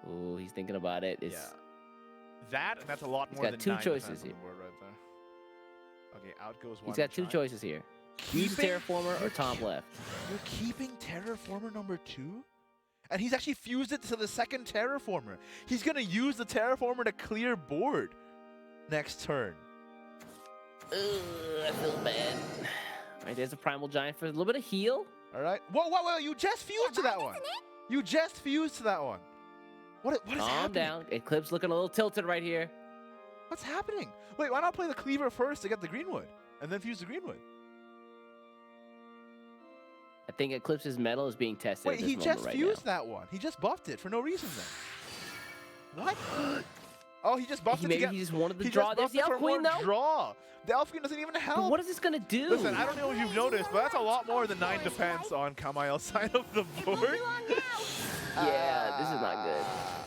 Oh, he's thinking about it. It's, Yeah. That, and that's a lot He's more got than 2 9 choices defense on here. the board right there. Okay, out goes 1. He's got 2 choices here. Use Keeping- Terraformer or Top Left. You're keeping Terraformer number 2? And he's actually fused it to the second Terraformer. He's going to use the Terraformer to clear board next turn. Ugh, I feel bad. All right, there's a Primal Giant for a little bit of heal. All right. Whoa, you just fused to that one. You just fused to that one. What is Calm happening? down. Eclipse looking a little tilted right here. What's happening? Wait, why not play the cleaver first to get the Greenwood? And then fuse the Greenwood? I think Eclipse's metal is being tested. Wait, at this he moment just right fused now. that one. He just buffed it for no reason then. What? Oh, he just buffed it to Maybe get... he just wanted the he draw. just There's buffed the it for Elf Queen, more though. draw. The Elf Queen doesn't even But help. what is this going to do? Listen, I don't know if you've noticed, but that's a lot more than 9 defense on Kamel's side of the board. Yeah, this is not good.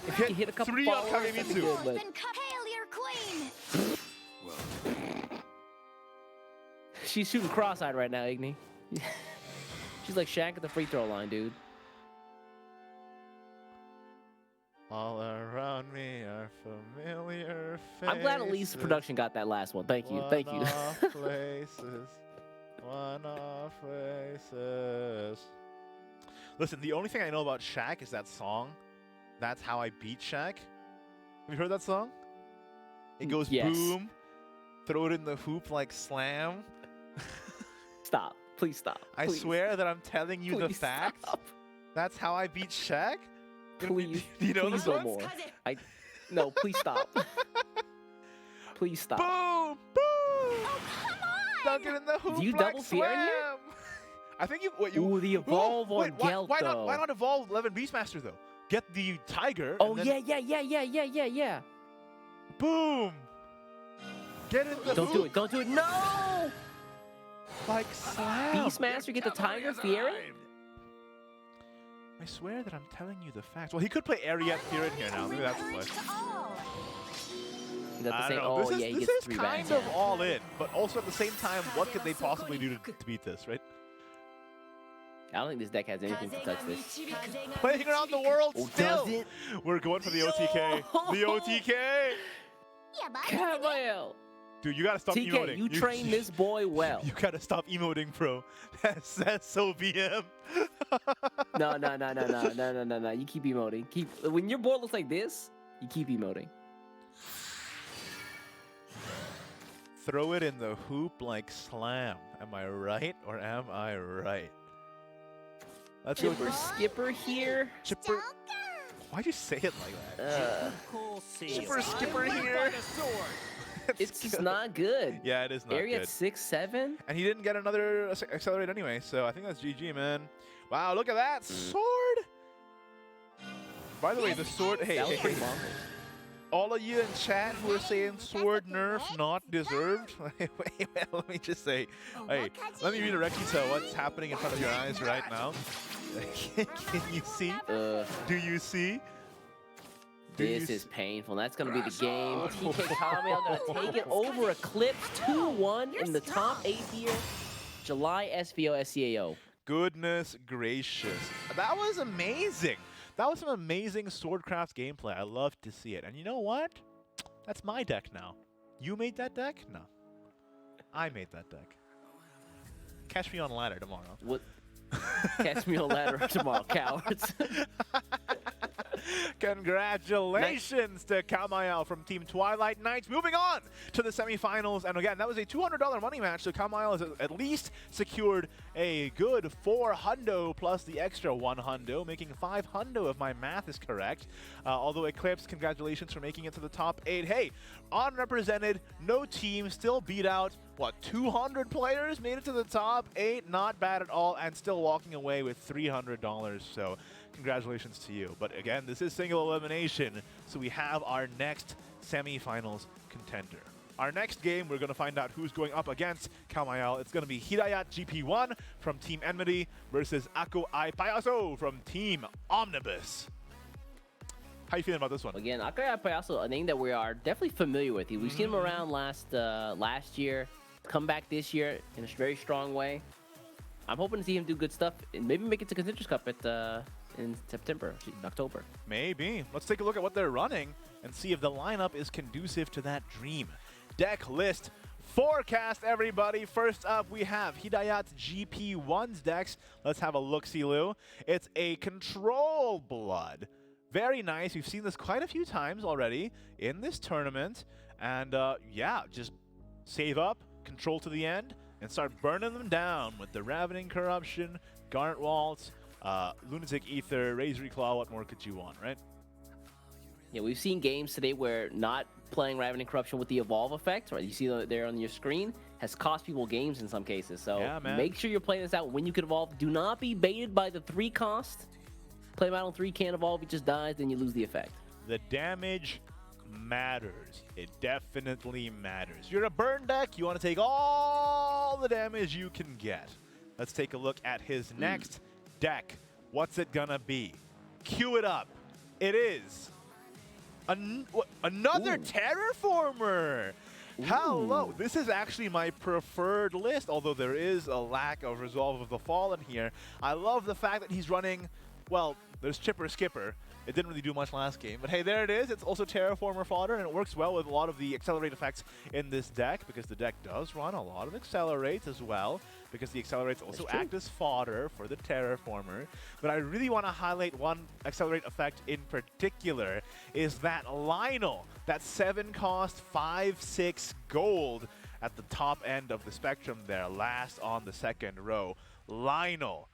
If you can hit a couple 3 on followers, that'd be Kagemitsu. good, but Then hail your queen! she's shooting cross-eyed right now, Igni. She's like Shaq at the free throw line, dude. All around me are familiar faces. I'm glad at least production got that last one. Thank you. Thank you. One-off places. One-off places. Listen, the only thing I know about Shaq is that song. That's How I Beat Shaq. Have you heard that song? It goes Yes. boom, throw it in the hoop like slam. Stop. Please stop. I Please. swear that I'm telling you the Please facts. stop. That's How I Beat Shaq. Please. Do you know Please this no one? more. No, please stop. Please stop. Boom! Boom! Dunk it in the hoop Do you like double fear in here? slam. I think you. Ooh, the evolve on wait, Gelt, why though. not evolve Levin Beastmaster though? Get the tiger. Oh, and then yeah. Boom! Get in the Don't hoop do it. Don't do it. No! like slam. Beastmaster get the Tiger Fierin? I swear that I'm telling you the facts. Well, he could play Ariat Fear in here now. Maybe that's the play. Is that the I same? don't know. Oh, This yeah, he is gets 3 kind backs. of all in, but also at the same time, what could they possibly do to beat this, right? I don't think this deck has anything to touch this. Playing around the world Oh, still. does it? We're going for the OTK. The OTK. Kamel! Dude, you gotta stop TK, emoting. you train this boy well. You gotta stop emoting, bro. That's so BM. No. You keep emoting. When your board looks like this, you keep emoting. Throw it in the hoop like slam. Am I right or am I right? Let's go. Skipper here. Chipper. Why'd you say it like that? Skipper here. It's just not good. Yeah, it is not Area good. at 6-7. And he didn't get another accelerate anyway, so I think that's GG, man. Wow, look at that sword! By the way, the sword. Hey, That was hey, pretty hey. bonkers. all of you in chat who are saying sword nerf not deserved, wait, let me just say, hey, let me redirect you to what's happening in front of your eyes right now. Can you see? Do you see? This is painful. That's going to be the game. TK Kamel going to take it over Eclipse 2-1 in the top 8 here. July SVO SEAO. Goodness gracious. That was amazing. That was some amazing Swordcraft gameplay. I love to see it. And you know what? That's my deck now. You made that deck? No. I made that deck. Catch me on ladder tomorrow. What? Catch me on ladder tomorrow, cowards. Congratulations to Kamel from Team Twilight Knights. Moving on to the semifinals. And again, that was a $200 money match. So Kamel has at least secured a good 4 hundo plus the extra 1 hundo, making 5 hundo if my math is correct. Although Eclipse, congratulations for making it to the top 8. Hey, unrepresented, no team, still beat out, what, 200 players? Made it to the top 8, not bad at all, and still walking away with $300. So congratulations to you. But again, this is single elimination, so we have our next semifinals contender. Our next game, we're going to find out who's going up against Kamel. It's going to be Hidayat GP1 from Team Enmity versus Ako iaso from Team Omnibus. How you feeling about this one? Again, Ako iaso, a name that we are definitely familiar with. We've seen him around last year, come back this year in a very strong way. I'm hoping to see him do good stuff and maybe make it to Contenders Cup in October. Maybe. Let's take a look at what they're running and see if the lineup is conducive to that dream. Deck list forecast, everybody. First up, we have Hidayat's GP1's decks. Let's have a look-see-loo. It's a Control Blood. Very nice. We've seen this quite a few times already in this tournament. And yeah, just save up, control to the end, and start burning them down with the Ravening Corruption, Garnet Waltz, Lunatic Ether, Razor Claw. What more could you want, right? Yeah, we've seen games today where not playing Ravening Corruption with the Evolve effect, right? You see that there on your screen, has cost people games in some cases. So yeah, make sure you're playing this out when you can evolve. Do not be baited by the 3 cost. Play him out on 3, can't evolve, he just dies, then you lose the effect. The damage matters. It definitely matters. You're a burn deck, you want to take all the damage you can get. Let's take a look at his next deck. What's it gonna be? Cue it up. It is another Terraformer. Hello. This is actually my preferred list, although there is a lack of Resolve of the Fallen here. I love the fact that he's running, well, there's Chipper Skipper. It didn't really do much last game, but hey, there it is. It's also Terraformer fodder, and it works well with a lot of the Accelerate effects in this deck, because the deck does run a lot of Accelerates as well, because the Accelerates also act as fodder for the Terraformer. But I really want to highlight one Accelerate effect in particular, is that Lionel, that 7-cost, 5/6 gold at the top end of the spectrum there, last on the second row. Lionel.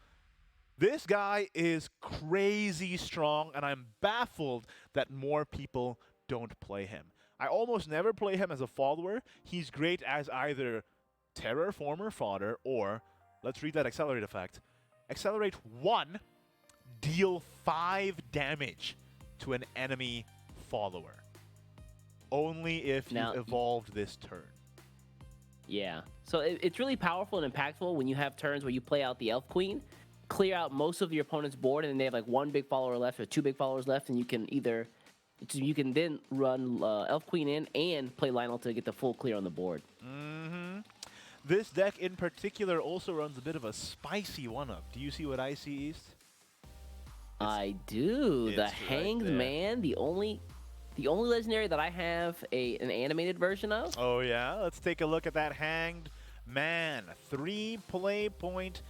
This guy is crazy strong, and I'm baffled that more people don't play him. I almost never play him as a follower. He's great as either Terraformer fodder or, let's read that Accelerate effect. Accelerate 1, deal 5 damage to an enemy follower. Only if you've evolved this turn. Yeah, so it's really powerful and impactful when you have turns where you play out the Elf Queen, clear out most of your opponent's board, and then they have like 1 big follower left or 2 big followers left, and you can then run Elf Queen in and play Lionel to get the full clear on the board. This deck in particular also runs a bit of a spicy 1-up. Do you see what I see, East? I do. The Hanged Man, the only legendary that I have an animated version of. Oh yeah, let's take a look at that Hanged Man. 3 play point.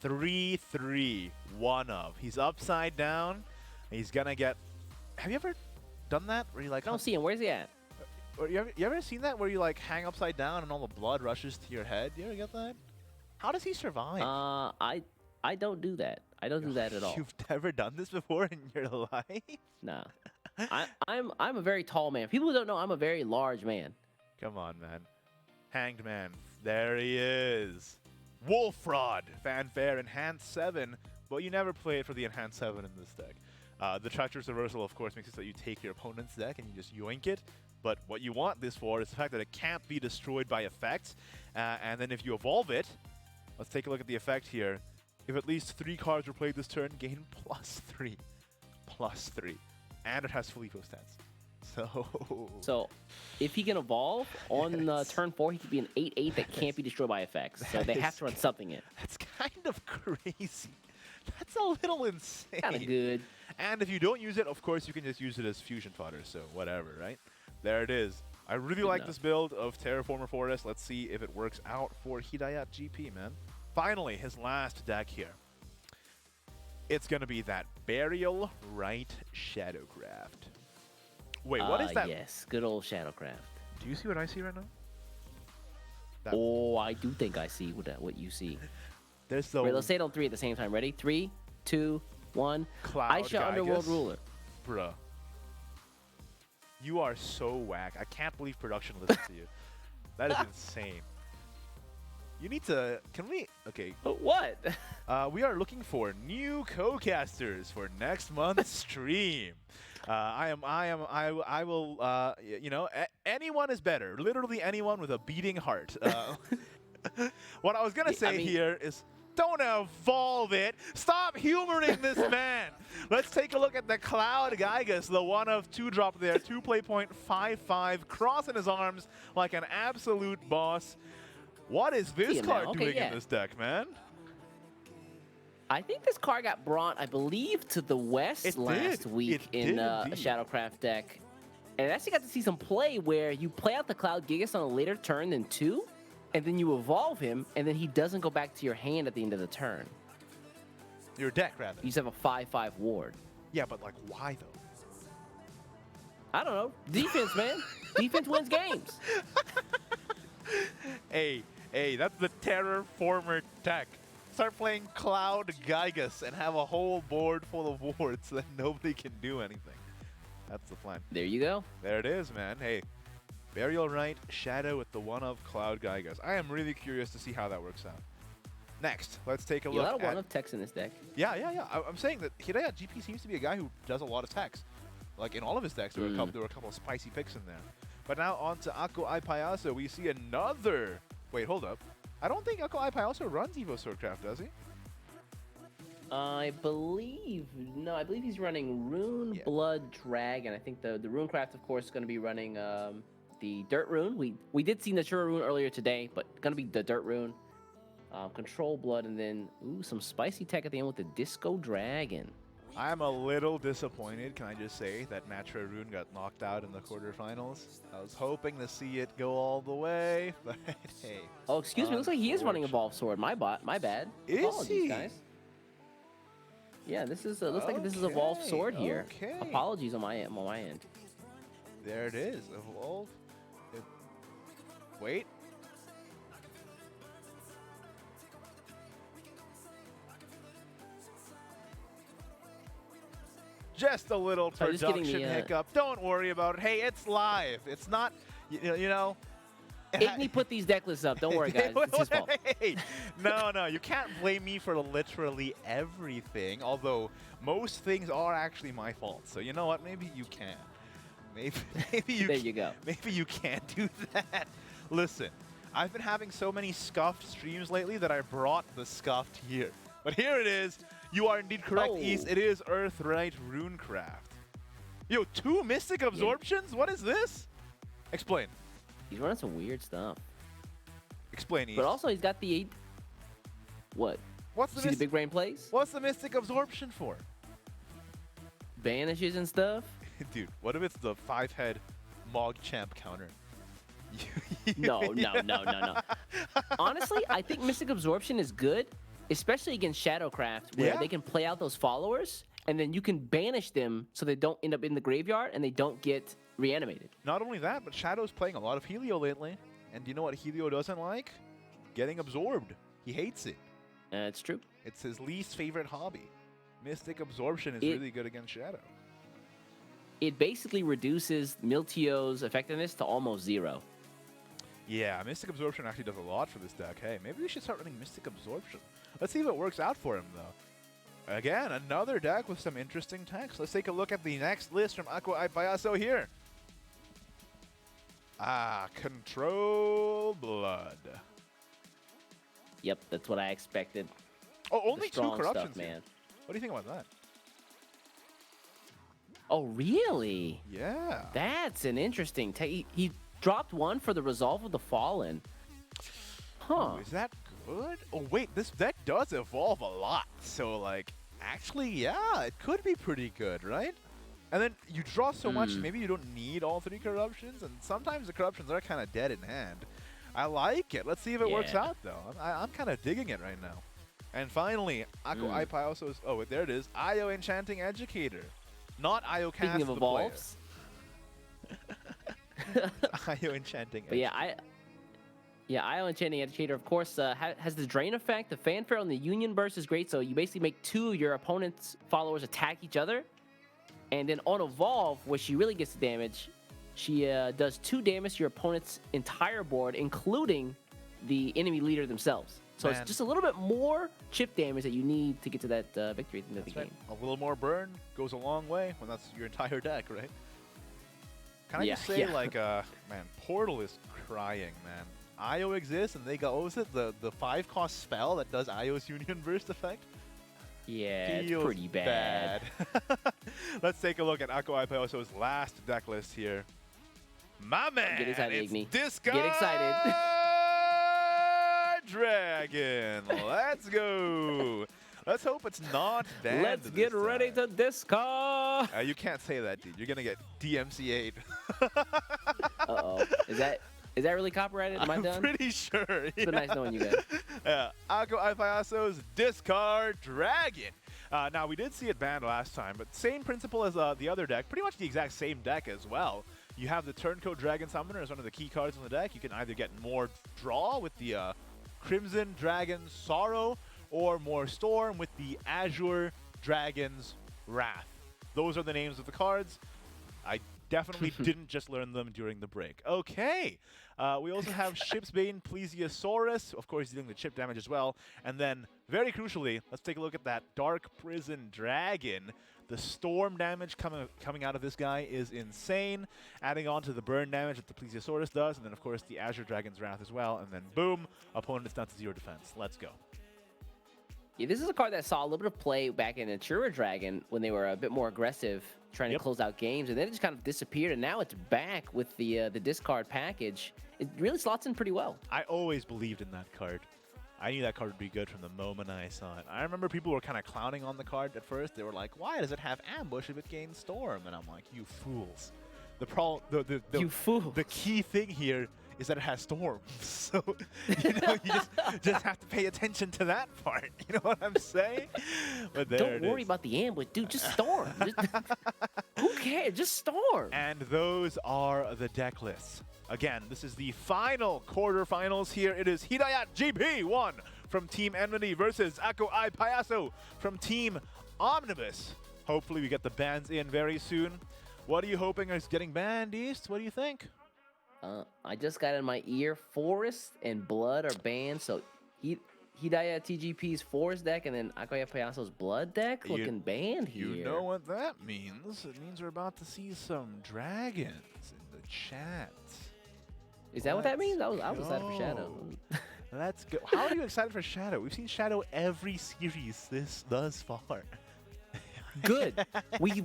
3/3, 1-of. He's upside down. He's gonna get. Have you ever done that? Where you like? I don't see him. Where's he at? Or you ever seen that where you like hang upside down and all the blood rushes to your head? You ever get that? How does he survive? I don't do that. I don't do that at all. You've never done this before in your life? No. I'm a very tall man. People who don't know, I'm a very large man. Come on, man. Hanged Man. There he is. Wolf Rod, Fanfare, Enhanced 7, but you never play it for the Enhanced 7 in this deck. The treacherous reversal, of course, makes it so you take your opponent's deck and you just yoink it. But what you want this for is the fact that it can't be destroyed by effects. And then if you evolve it, let's take a look at the effect here. If at least 3 cards were played this turn, gain +3. +3. And it has Filippo stats. So if he can evolve on turn 4, he could be an 8/8 that can't be destroyed by effects. So they have to run something in. That's kind of crazy. That's a little insane. Kind of good. And if you don't use it, of course, you can just use it as fusion fodder. So whatever, right? There it is. I really like this build of Terraformer Forest. Let's see if it works out for Hidayat GP, man. Finally, his last deck here. It's going to be that Burial Rite Shadowcraft. Wait, what is that? Yes, good old Shadowcraft. Do you see what I see right now? That Oh, I do think I see what you see. There's the Wait, let's say it on 3 at the same time. Ready? 3, 2, 1. Cloud Aisha Underworld Gygas. Ruler. Bruh. You are so whack. I can't believe production listened to you. That is insane. You need to... Can we... Okay. What? We are looking for new co-casters for next month's stream. I will, you know, anyone is better. Literally anyone with a beating heart. What I was going to say here is, don't evolve it. Stop humoring this man. Let's take a look at the Cloud Gygas, the 1 of 2 drop there. 2 play point, 5/5, crossing his arms like an absolute boss. What is this card doing in this deck, man? I think this card got brought, I believe, to the West last week in a Shadowcraft deck. And I actually got to see some play where you play out the Cloud Gigas on a later turn than 2, and then you evolve him, and then he doesn't go back to your hand at the end of the turn. Your deck, rather. You just have a 5/5 ward. Yeah, but like, why though? I don't know. Defense, man. Defense wins games. Hey, that's the Terraformer tech. Start playing Cloud Gygas and have a whole board full of wards so that nobody can do anything. That's the plan. There you go. There it is, man. Hey, Burial Rite, Shadow with the 1 of Cloud Gygas. I am really curious to see how that works out. Next, let's take a look A lot of at... 1 of techs in this deck. Yeah. I'm saying that Hidayat GP seems to be a guy who does a lot of techs. Like, in all of his decks, there were a couple of spicy picks in there. But now on to Ako Ipayaso, we see another... Wait, hold up. I don't think Ako Ipayaso runs Evo Swordcraft, does he? I believe he's running Rune Blood Dragon. I think the Runecraft, of course, is going to be running the Dirt Rune. We did see Natura Rune earlier today, but going to be the Dirt Rune. Control Blood, and then some spicy tech at the end with the Disco Dragon. I'm a little disappointed, can I just say, that Natura Rune got knocked out in the quarterfinals. I was hoping to see it go all the way, but hey. Oh, excuse me. Looks like he is running Evolved Sword. My bad. Is Apologies, he? guys. Yeah, this is looks like this is Evolved Sword here. Okay. Apologies on my end. There it is. Evolve. Wait. Just a little production hiccup. Don't worry about it. Hey, it's live. It's not, you know. Igni put these deck lists up. Don't worry, guys. It's his fault. Hey, no. You can't blame me for literally everything. Although most things are actually my fault. So you know what? Maybe you can. Maybe you. There you go. Maybe you can't do that. Listen, I've been having so many scuffed streams lately that I brought the scuffed here. But here it is. You are indeed correct, East. It is Earthright Runecraft. Yo, 2 Mystic Absorptions? What is this? Explain. He's running some weird stuff. Explain, East. But also, he's got the 8... What? What's See the big brain plays? What's the Mystic Absorption for? Banishes and stuff? Dude, what if it's the 5-head Mogchamp counter? No. Honestly, I think Mystic Absorption is good, especially against Shadowcraft, where they can play out those followers, and then you can banish them so they don't end up in the graveyard and they don't get reanimated. Not only that, but Shadow's playing a lot of Helio lately. And you know what Helio doesn't like? Getting absorbed. He hates it. It's true. It's his least favorite hobby. Mystic Absorption is really good against Shadow. It basically reduces Miltio's effectiveness to almost 0. Yeah, Mystic Absorption actually does a lot for this deck. Hey, maybe we should start running Mystic Absorption. Let's see if it works out for him, though. Again, another deck with some interesting text. Let's take a look at the next list from Aqua Iaso here. Control Blood. Yep, that's what I expected. Oh, The only 2 strong corruptions, stuff, man. here. What do you think about that? Oh, really? Yeah. That's an interesting take. He dropped one for the Resolve of the Fallen. Huh. Ooh, is that good? Oh, wait, this deck does evolve a lot. So, like, actually, yeah, it could be pretty good, right? And then you draw so much, maybe you don't need all 3 corruptions, and sometimes the corruptions are kind of dead in hand. I like it. Let's see if it works out, though. I'm kind of digging it right now. And finally, Aqua Iaso's, oh, there it is, IO Enchanting Educator. Not iocas Speaking of the evolves. IO Enchanting But yeah, IO Enchanting Educator, of course, has the drain effect. The fanfare on the Union Burst is great, so you basically make 2 of your opponent's followers attack each other. And then on Evolve, where she really gets the damage, she does 2 damage to your opponent's entire board, including the enemy leader themselves. So it's just a little bit more chip damage that you need to get to that victory at the end of the game. A little more burn goes a long way when that's your entire deck, right? Can I just say, like, man, Portal is crying, man. IO exists, and they got, what was it, the 5-cost spell that does IO's Union Burst effect? Yeah, Feels it's pretty bad. Let's take a look at Aqua Iaso's last deck list here. My man, Get excited, it's Igni. Discard Get excited. Dragon. Let's go. Let's hope it's not bad. Let's get ready to discard. You can't say that, dude. You're gonna get DMCA'd. Uh-oh. Is that really copyrighted? Am I done? I'm pretty sure. It's been nice knowing you guys. Yeah, Aqua Iaso's Discard Dragon. Now, we did see it banned last time, but same principle as the other deck. Pretty much the exact same deck as well. You have the Turncoat Dragon Summoner as one of the key cards on the deck. You can either get more draw with the Crimson Dragon Sorrow, or more Storm with the Azure Dragon's Wrath. Those are the names of the cards. I definitely didn't just learn them during the break. Okay. We also have Shipsbane Plesiosaurus, of course dealing the chip damage as well. And then, very crucially, let's take a look at that Dark Prison Dragon. The storm damage coming out of this guy is insane. Adding on to the burn damage that the Plesiosaurus does, and then of course the Azure Dragon's Wrath as well. And then boom, opponent is down to 0 defense. Let's go. Yeah, this is a card that saw a little bit of play back in Natura Dragon when they were a bit more aggressive, trying to close out games, and then it just kind of disappeared, and now it's back with the discard package. It really slots in pretty well. I always believed in that card. I knew that card would be good from the moment I saw it. I remember people were kind of clowning on the card at first. They were like, "Why does it have ambush if it gains storm?" And I'm like, "You fools!" You fool. The key thing here is that it has storm. So you know, you just have to pay attention to that part. You know what I'm saying? But there Don't worry about the ambush, dude. Just storm. Who cares? Just storm. And those are the deck lists. Again, this is the final quarterfinals here. It is Hidayat GP1 from Team Enmity versus Aqua Iaso from Team Omnibus. Hopefully we get the bans in very soon. What are you hoping is getting banned, East? What do you think? I just got in my ear, Forest and Blood are banned, so Hidayat TGP's Forest deck and then Aqua Iaso's Blood deck looking banned here. You know what that means? It means we're about to see some dragons in the chat. Is that what that means? I was excited for Shadow. Let's go. How are you excited for Shadow? We've seen Shadow every series thus far. Good. We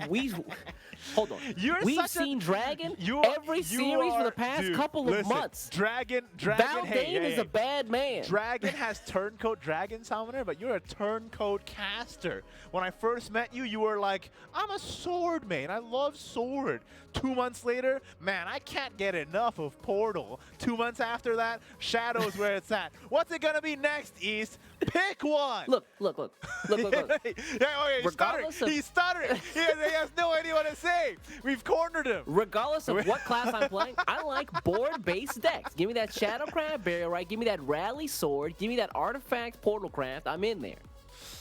hold on. We've seen Dragon every series for the past couple of months. Dragon. Valdane is a bad man. Dragon has Turncoat Dragon Summoner, but you're a Turncoat caster. When I first met you, you were like, "I'm a sword main. I love sword." 2 months later, man, I can't get enough of Portal. 2 months after that, Shadow's where it's at. What's it gonna be next, East? Pick one. Look. He's stuttering. He has no idea what to say. We've cornered him. Regardless of what class I'm playing, I like board-based decks. Give me that Shadowcraft Burial Right. Give me that Rally Sword. Give me that Artifact Portalcraft. I'm in there.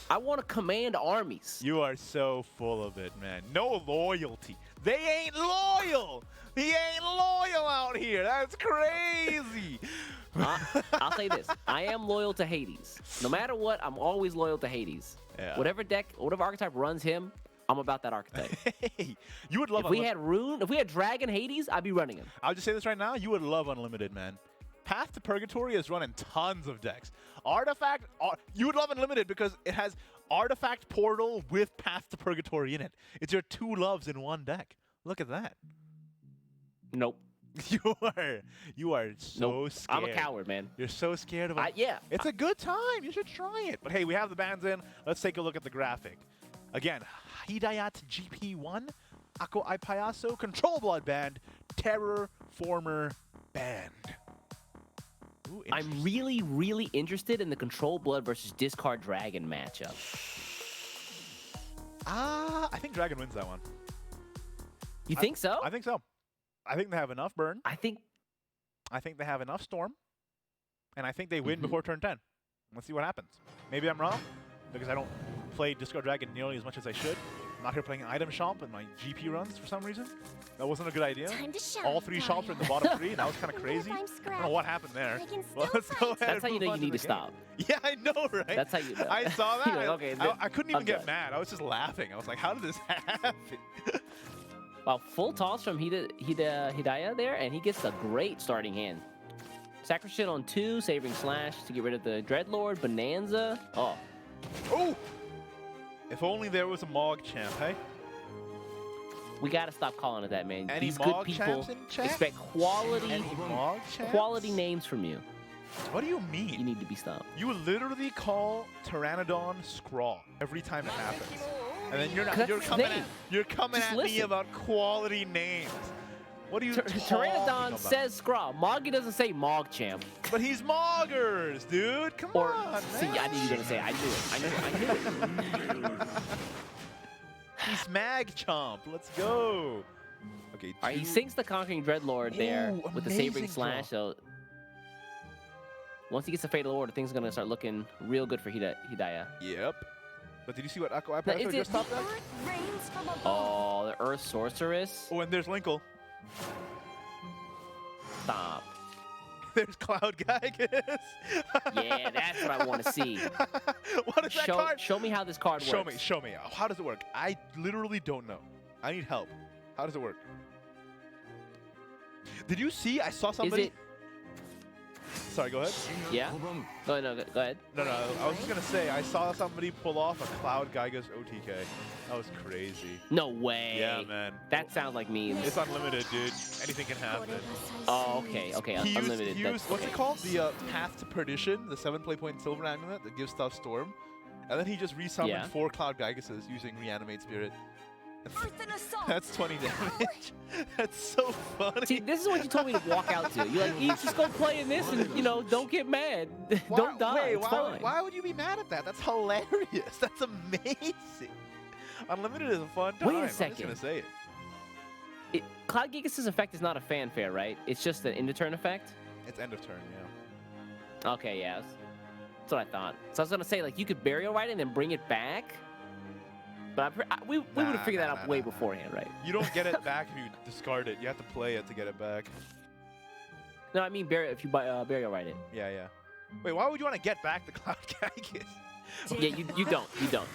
I want to command armies. You are so full of it, man. No loyalty. They ain't loyal. He ain't loyal out here. That's crazy. I'll say this. I am loyal to Hades. No matter what, I'm always loyal to Hades. Yeah. Whatever archetype runs him, I'm about that archetype. Hey, you would love If we had Rune, if we had Dragon Hades, I'd be running him. I'll just say this right now. You would love Unlimited, man. Path to Purgatory is running tons of decks. Artifact, you would love Unlimited because it has Artifact Portal with Path to Purgatory in it. It's your two loves in one deck. Look at that. Nope. You are so scared. I'm a coward, man. You're so scared of Yeah. It's a good time. You should try it. But hey, we have the bands in. Let's take a look at the graphic. Again, Hidayat GP1, Ako Ipayaso, Control Blood Band, Terror Former Band. Ooh, I'm really, really interested in the Control Blood versus Discard Dragon matchup. I think Dragon wins that one. You think so? I think so. I think they have enough burn. I think they have enough storm. And I think they win before turn 10. Let's see what happens. Maybe I'm wrong because I don't play Discard Dragon nearly as much as I should. I'm out here playing Item Shop in my GP runs for some reason. That wasn't a good idea. Time to shine, All three shops are in the bottom three. That was kind of crazy. I don't know what happened there. I can Well, still let's go ahead fight. that's how and you know move you on need to the game. stop. Yeah, I know, right? That's how you know. I saw that. You're like, okay, I couldn't even I'm get done. mad. I was just laughing. I was like, how did this happen? Wow, full toss from Hidayah there, and he gets a great starting hand. Sacrifice on 2, Savoring Slash to get rid of the Dreadlord, Bonanza. Oh, Oh! If only there was a Mog champ, hey? we gotta stop calling it that, man. Any These good Mog people champs in chat? expect quality Any Mog champs? quality names from you. What do you You mean? need to be stopped. You would literally call Pteranodon Scrawl every time it happens. And then you're That's his name. coming Just at me listen. about quality names. What are you talking Pteranodon about? says Scrawl. Moggy doesn't say Mogchamp. But he's Moggers, dude. Come Or on, see, man. I knew you were gonna say. I knew it. He's Magchomp. Let's go. Okay. All right, he two- sinks the Conquering Dreadlord there Ooh, with the amazing Savoring Slash. So once he gets the Fatal Order, things are gonna start looking real good for Hidayah. Yep. But did you see what Ako Now, Ipayaso is just it- topped up? Earth reigns from above. Oh, the Earth Sorceress. Oh, and there's Linkle. Stop. There's Cloud Gygus. Yeah, that's what I want to see. What is that card? Show me how this card Show works. me, show me. How does it work? I literally don't know. I need help. How does it work? Did you see? I saw somebody. Is it? Sorry, go ahead. Yeah. Go ahead. No, I was just gonna say I saw somebody pull off a Cloud Gygus OTK. That was crazy. No way. Yeah, man. That sounds like memes. It's unlimited, dude. Anything can happen. Oh, okay. He Unlimited. used what's it called? The Path to Perdition, the 7 play point silver amulet that gives stuff storm. And then he just resummoned Yeah. 4 Cloud Gyguses using Reanimate Spirit. Earth and assault. That's 20 damage. That's so funny. See, this is what you told me to walk out to. You're like, Eve, just go play in this and, don't get mad. Don't die. Wait, it's fine. why would you be mad at that? That's hilarious. That's amazing. Unlimited is a fun time. Wait a I'm just second. gonna say it. Cloud Gigas' effect is not a fanfare, right? It's just an end-of-turn effect? It's end of turn, yeah. Okay, yeah. That's what I thought. So I was going to say, like, you could Burial Rite it and then bring it back. But we would have figured that out way beforehand, right? You don't get it back if you discard it. You have to play it to get it back. No, I mean if you Burial Rite it. Yeah, yeah. Wait, why would you want to get back the Cloud Gygus? Yeah, you don't.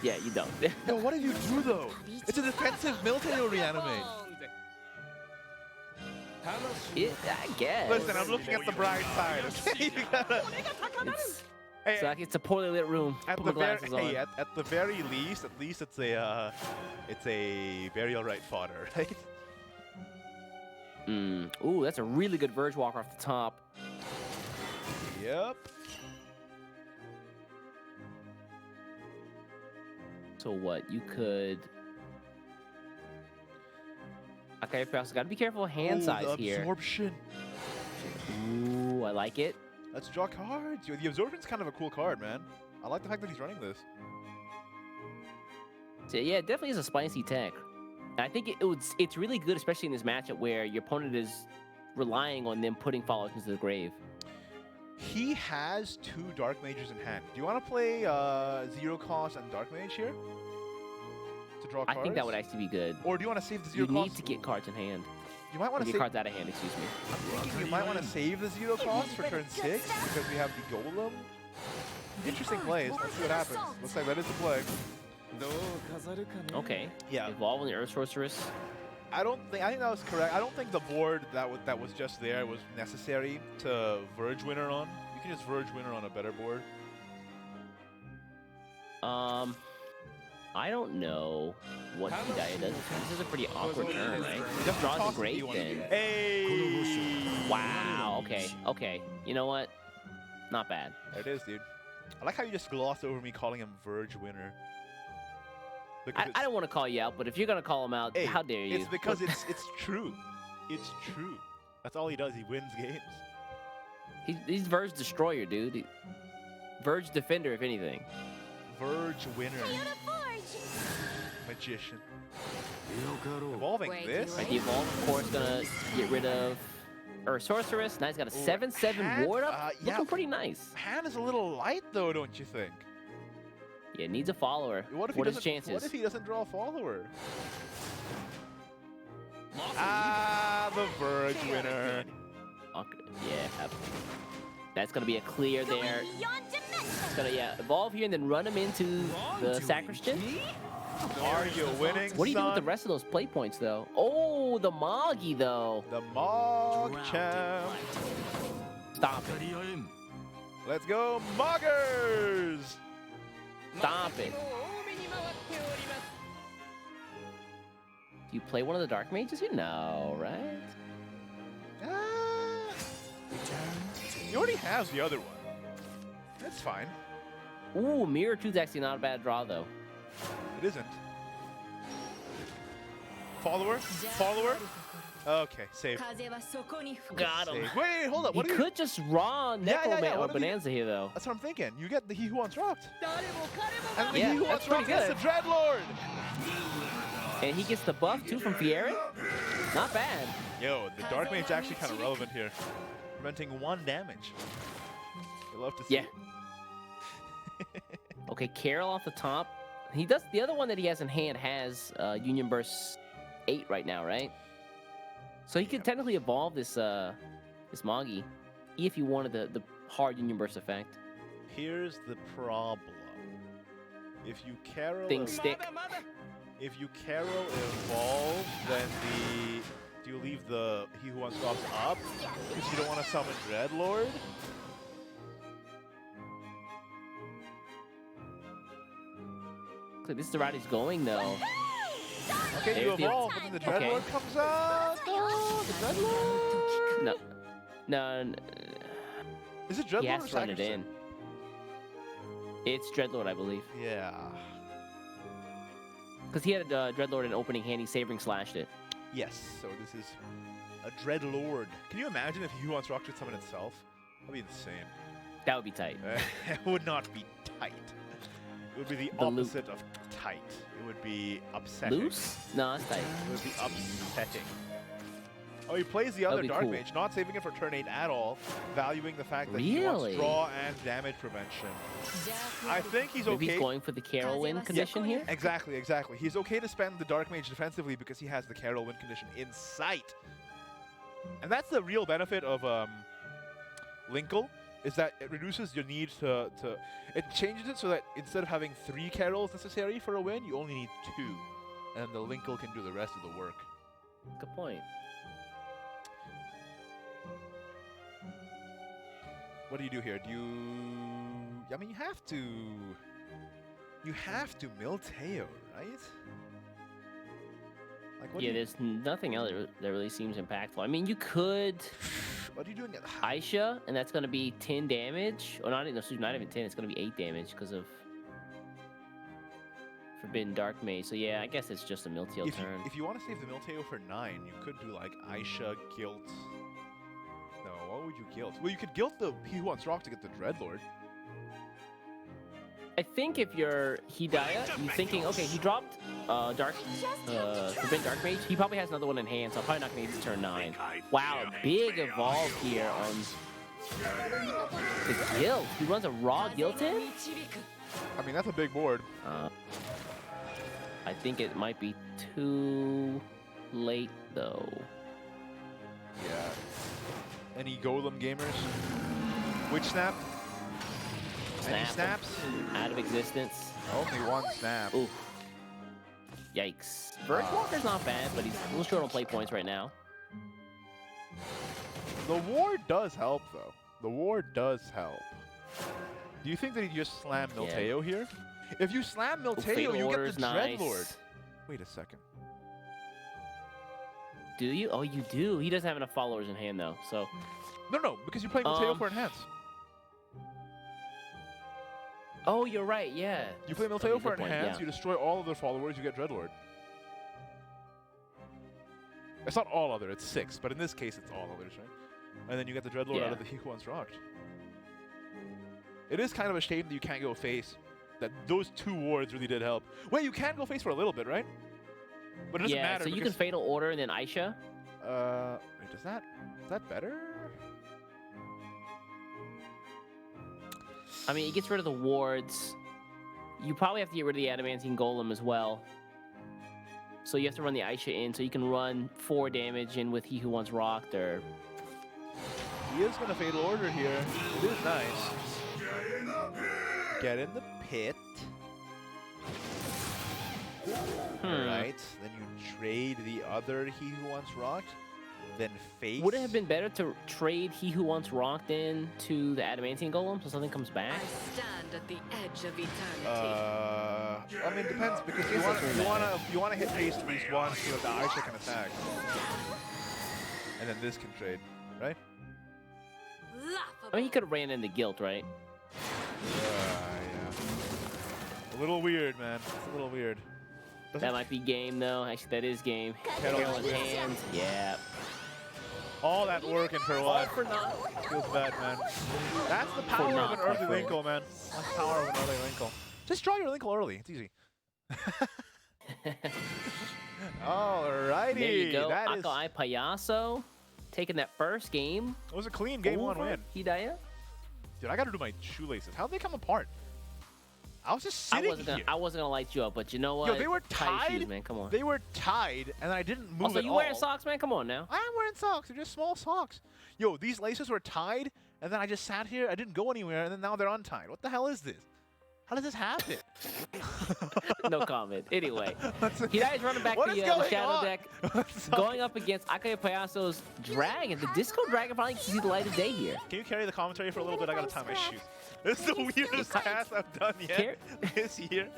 Yeah, you don't. No, what do you do though? It's a defensive military reanimate. I guess. Listen, I'm looking at the bright side. Okay, you gotta. Hey, So like, it's a poorly lit room. at Put the my glasses on. at the very least, it's a burial right fodder, right? Ooh, that's a really good Verge Walker off the top. Yep. So what? You could. Okay, also gotta be careful of hand Ooh, size the here. absorption. Ooh, I like it. Let's draw cards. The absorption's kind of a cool card, man. I like the fact that he's running this. So yeah, it definitely is a spicy tech. And I think it's really good, especially in this matchup where your opponent is relying on them putting follow-ups into the grave. He has 2 Dark Mages in hand. Do you want to play 0 cost and Dark Mage here? To draw I cards? think that would actually be good. Or do you want to save the 0 You cost? need to get cards in hand. You might want to Your save. card's out of hand, excuse me. I'm thinking you might want to save the zero cost for turn 6 because we have the golem. Interesting plays. Let's see what happens. Looks like that is the play. Okay. Yeah. Evolve on the Earth Sorceress. I think that was correct. I don't think the board that was just there was necessary to Verge Winner on. You can just Verge Winner on a better board. I don't know what Hidayah does. This is a pretty awkward turn, right? He just draws a Toss great the D1 then. again. Hey! Wow, okay, okay. You know what? Not bad. There it is, dude. I like how you just glossed over me calling him Verge Winner. I don't want to call you out, but if you're going to call him out, Hey, how dare you? It's because it's true. It's true. That's all he does. He wins games. He's Verge Destroyer, dude. Verge Defender, if anything. Verge Winner. Magician. Evolving Wait, this? Right, the Evolve, of course, going to get rid of Earth Sorceress. Now he's got a 7/7 hand, ward up. yeah. Looking pretty nice. Hand is a little light, though, don't you think? Yeah, needs a follower. What if What he are his doesn't? chances? What if he doesn't draw a follower? Ah, the Verge Winner. Okay, yeah. That's going to be a clear there. It's going to, evolve here and then run him into the Sacristan. Are you winning, What do you do with the son? rest of those play points, though? Oh, the Moggy, though. The Mog Champ. Stop it. Let's go, Moggers! Stop it. Do you play one of the Dark Mages here? No, right? Ah, he already has the other one. That's fine. Ooh, Mirror 2's actually not a bad draw, though. It isn't. Follower? Follower? Okay, save. Got him. Save. Wait, hold up. He What are you? could just raw Necroman yeah, or what are you- Bonanza here, though. That's what I'm thinking. You get the He Who Wants Rocked. And the Yeah, He Who that's Wants pretty Rocked is the good. Dreadlord. And he gets the buff, too, from Fierin. Not bad. Yo, the Dark Mage actually kind of relevant here. Preventing 1 damage. You love to see Yeah. Okay, Carol off the top. He does the other one that he has in hand has Union Burst 8 right now, right? So he could technically evolve this this Moggy if you wanted the hard Union Burst effect. Here's the problem. If you Carol Things stick. If you Carol evolve, then do you leave the He Who Wants Rocks up? Because you don't want to summon Dreadlord? So this is the route he's going, though. Okay, you There's the- evolve, but then the Okay. Dreadlord comes out. Oh, the Dreadlord. No, no, Is it Dreadlord he has or to run it Sacristan? in. It's Dreadlord, I believe. Yeah. Because he had Dreadlord in opening hand, he Sabering Slashed it. Yes, so this is a Dreadlord. Can you imagine if He Who Wants Rock should summon itself? That'd be insane. That would be tight. It would not be tight. It would be the The loop. opposite of tight. It would be upsetting. Loose? No, it's tight. It would be upsetting. Oh, he plays the other That'd be Dark cool. Mage, not saving it for turn 8 at all, valuing the fact that he Really? wants draw and damage prevention. I think he's Maybe okay. he's going for the Carol win condition here? Exactly, exactly. He's okay to spend the Dark Mage defensively because he has the Carol win condition in sight. And that's the real benefit of Linkle, is that it reduces your need to it changes it so that instead of having 3 Carols necessary for a win, you only need 2. And the Linkle can do the rest of the work. Good point. What do you do here? Do you... I mean, you have to... You have to Milteo, right? Like, what Yeah, do you, there's nothing else that really seems impactful. I mean, you could what are you doing? Aisha, and that's going to be 10 damage. Or not even 10, it's going to be 8 damage because of Forbidden Dark Maze. So yeah, I guess it's just a Milteo turn. If you want to save the Milteo for 9, you could do like Aisha, Guilt. No, what would you Guilt? Well, you could Guilt the He Who Wants Rock to get the Dreadlord. I think if you're Hidayah, you're thinking, okay, he dropped Forbidden Dark Mage. He probably has another one in hand, so I'm probably not going to use turn 9. Wow, big evolve here on the Guilt. He runs a raw Guilt in? I mean, that's a big board. I think it might be too late, though. Yeah. Any Golem gamers? Witch Snap? Any Snap. snaps? Out of existence. Only one snap. Ooh. Yikes. Verge Walker's not bad, but he's a little short on play points right now. The ward does help, though. The ward does help. Do you think that he just slammed Milteo here? If you slam Milteo, you get the Dreadlord. Wait a second. Do you? Oh, you do. He doesn't have enough followers in hand, though. So. No, because you're playing Milteo for enhance. Oh, you're right. Yeah. You play That's a Milteo for good point, enhance, yeah. you destroy all of their followers, you get Dreadlord. It's not all other, it's 6, but in this case it's all others, right? And then you get the Dreadlord out of the He Who Once Rocked. It is kind of a shame that you can't go face. That those 2 wards really did help. Wait, you can go face for a little bit, right? But it doesn't matter. So you can Fatal Order and then Aisha. Wait, is that better? I mean, it gets rid of the wards. You probably have to get rid of the Adamantine Golem as well. So you have to run the Aisha in, so you can run 4 damage in with He Who Once Rocked, or... He is going to Fatal Order here. It is nice. Get in the pit. Alright, then you trade the other He Who Once Rocked. Then face. Would it have been better to trade He Who Once Rocked in to the Adamantine Golem so something comes back? I stand at the edge of eternity. I mean, it depends because you want to hit face at least once so that the Aisha can attack, and then this can trade, right? I mean, he could have ran into Guilt, right? Yeah. A little weird, man. It's a little weird. That might be game, though. Actually, that is game. Carol in hand. Yeah. All that work and for what? For naught. Feels bad, man. That's the power of an early Linkle, man. That's the power of an early Linkle. Just draw your Linkle early. It's easy. Alrighty. There you go. That is... Akai Payaso taking that first game. It was a clean game 1 win. Hidaya. Dude, I gotta do my shoelaces. How'd they come apart? I was just sitting here. I wasn't gonna light you up, but you know what? Yo, they were Tie your tied. shoes, man. Come on. They were tied, and I didn't move Also, at you all. wearing socks, man? Come on now. I am wearing socks. They're just small socks. Yo, these laces were tied, and then I just sat here. I didn't go anywhere, and then now they're untied. What the hell is this? How does this happen? No comment. Anyway, Hidaya's running back What the is going Shadow on? deck, going up against Akai Payaso's Dragon. The Disco Dragon finally gets to see the light of day here. Can you carry the commentary for a little bit? I gotta tie my shoes. This is the weirdest pass I've done yet this year.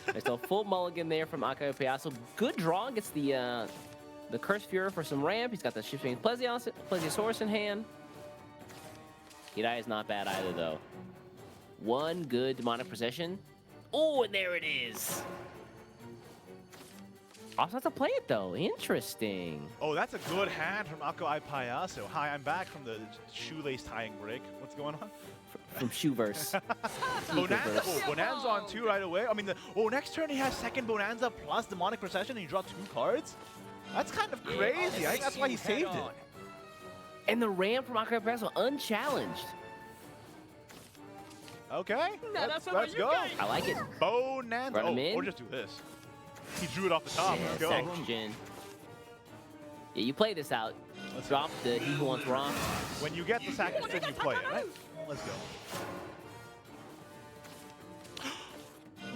There's a full mulligan there from Akai Payaso. Good draw. Gets the Cursed Fury for some ramp. He's got the Shifting Plesiosaurus in hand. Hidaya's not bad either, though. One good Demonic Possession. Oh, and there it is. Also have to play it, though. Interesting. Oh, that's a good hand from Akai Payaso. Hi, I'm back from the shoelace tying break. What's going on? From Shoeverse. Bonanza, Bonanza on 2 right away. I mean, next turn he has second Bonanza plus Demonic Procession and you draw 2 cards? That's kind of crazy. I think that's why he saved it. And the ramp from Akai Payaso unchallenged. Okay, let's go. I like it. Bonanza. Run him in. Or just do this. He drew it off the top. Let's go. Section. Yeah, you play this out. Let's drop the He Who Wants Rock. When you get the second spin, you play it, right? Let's go.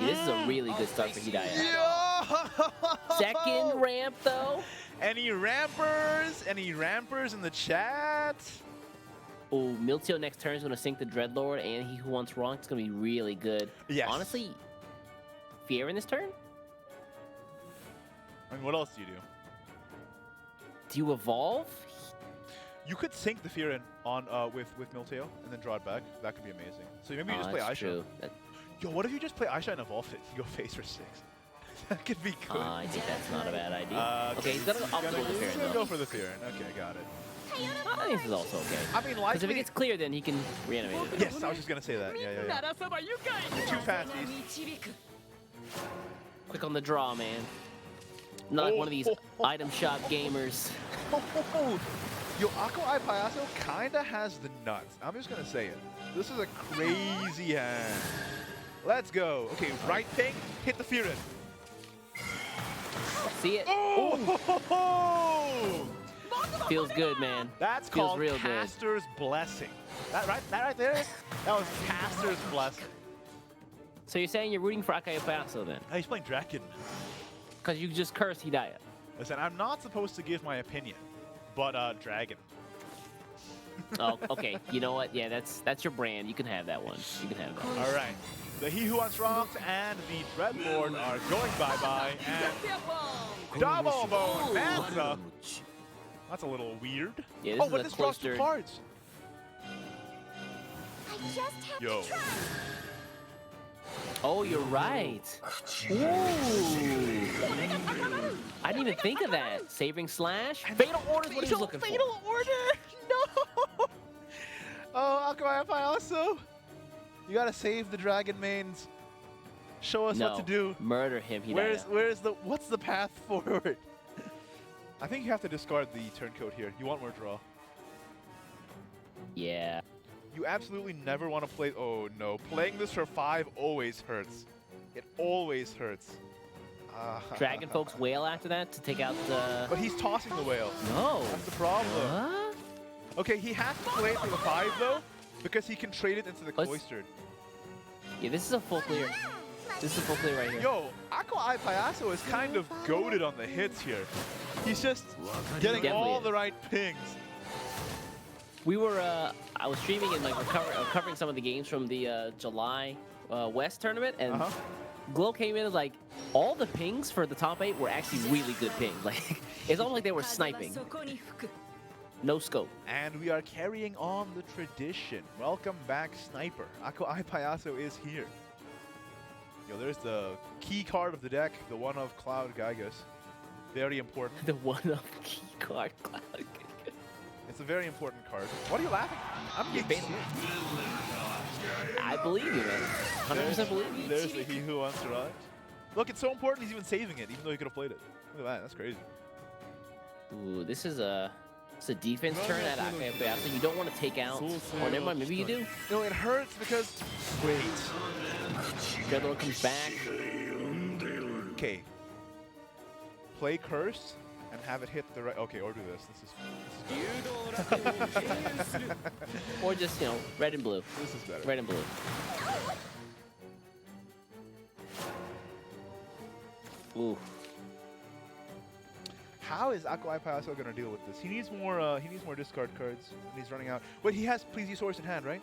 Yeah, this is a really good start for Hidaya. Yo! Second ramp, though. Any rampers? Any rampers in the chat? Oh, Milteo next turn is going to sink the Dreadlord and He Who Wants Rock. It's going to be really good. Yes. Honestly, Fear in this turn? I mean, what else do you do? Do you evolve? You could sink the Fear in on with Milteo and then draw it back. That could be amazing. So maybe you just play That's Aisha. true. Yo, what if you just play Aisha and evolve it? You go face for 6. That could be good. I think that's not a bad idea. Okay, he's going to opt for the Fear, He's gonna though. go for the Fear. Okay, got it. I think this is also okay. I mean, Because likely... if it gets clear, then he can reanimate it. Yes, I was just gonna say that. Yeah. Too fasties. Quick on the draw, man. Not like one of these item shop gamers. Yo, Akai Payaso kinda has the nuts. I'm just gonna say it. This is a crazy hand. Let's go. Okay, right thing, hit the Fear in. See it? Oh! Feels good, man. That's Feels called real good. Caster's Blessing. That right there? That was Caster's Blessing. So you're saying you're rooting for Akayapayaso then? He's playing Draken. Because you just cursed Hidaya. Listen, I'm not supposed to give my opinion, but Dragon. Oh, okay. You know what? Yeah, that's your brand. You can have that one. You can have that. All right. The He Who Wants Rocked and the Dreadlord are going bye-bye, and Double Bone Manta. That's a little weird. Yeah, this oh, is but a this draws 2 cloistered- cards. I just have Yo. to try. Oh, you're right. Ooh. I didn't even think of that. Savoring Slash. Fatal Order is what he was looking Fatal Order? No! Oh, Akayapayaso. You gotta save the Dragon mains. Show us for. what to do. Murder him, Hidaya. What's the path forward? I think you have to discard the turncoat here. You want more draw. Yeah. You absolutely never want to play. Oh no, playing this for 5 always hurts. It always hurts. Dragon folks wail after that to take out the. But he's tossing the whale. No. That's the problem. What? Okay, he has to play it for the 5 though, because he can trade it into the cloistered. Yeah, this is a full clear. This is a full clear right here. Yo, Akayapayaso is kind of goated on the hits here. He's just getting Definitely all is. the right pings. We were, I was streaming and like covering some of the games from the July West tournament, and Glow came in as like, all the pings for the top 8 were actually really good pings. Like, it's almost like they were sniping. No scope. And we are carrying on the tradition. Welcome back, Sniper. Akayapayaso is here. Yo, there's the key card of the deck, the one of Cloud Gygus. Very important. The one of key card Cloud. It's a very important card. What are you laughing at? I'm getting serious. I believe you, man. 100% believe you. There's the He Who Wants to Ride. Look, it's so important he's even saving it, even though he could have played it. Look at that, that's crazy. Ooh, this is a defense turn at Akayapayaso. You don't want to take out. Or never mind, maybe you do. No, it hurts because. Wait. Dreadlord comes back. Okay. Play Curse and have it hit the right. Okay, or do this. This is Or just, red and blue. This is better. Red and blue. Ooh. How is Akayapayaso going to deal with this? He needs more. He needs more discard cards, and he's running out. Wait, he has Please Use Source in hand, right?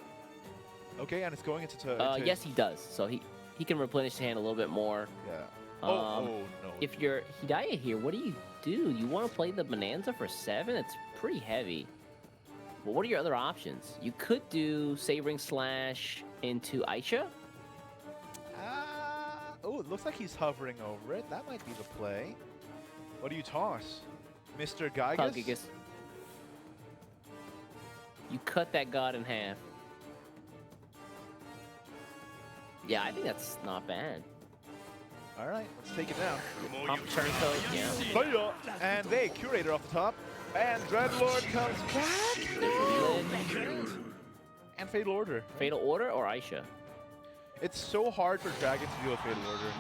Okay, and it's going into. Yes, he does. So he can replenish the hand a little bit more. Yeah. No. No. If you're Hidaya here, what do? You want to play the Bonanza for 7? It's pretty heavy. Well, what are your other options? You could do Savoring Slash into Aisha. Oh, it looks like he's hovering over it. That might be the play. What do you toss? Mr. Gygus? You cut that god in half. Yeah, I think that's not bad. All right, let's take it down. Pump turncoat, yeah. And they Curator off the top. And Dreadlord comes back. And Fatal Order. Fatal Order or Aisha? It's so hard for Dragon to deal with Fatal Order.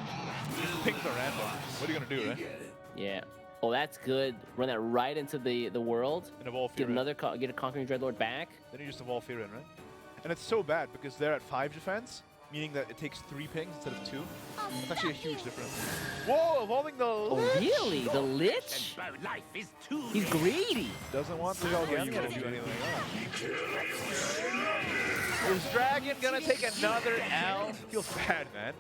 Pings are random. What are you going to do, right? Yeah. Oh, that's good. Run that right into the world. And evolve Fear Get a Conquering Dreadlord back. Then you just evolve Fear in, right? And it's so bad because they're at 5 defense, meaning that it takes 3 pings instead of 2. That's actually a huge difference. Whoa, evolving the Lich! Oh, really? The Lich? Life is too He's greedy. Doesn't want the Galgania to do anything else. Is Dragon gonna take another L? Feels bad, man.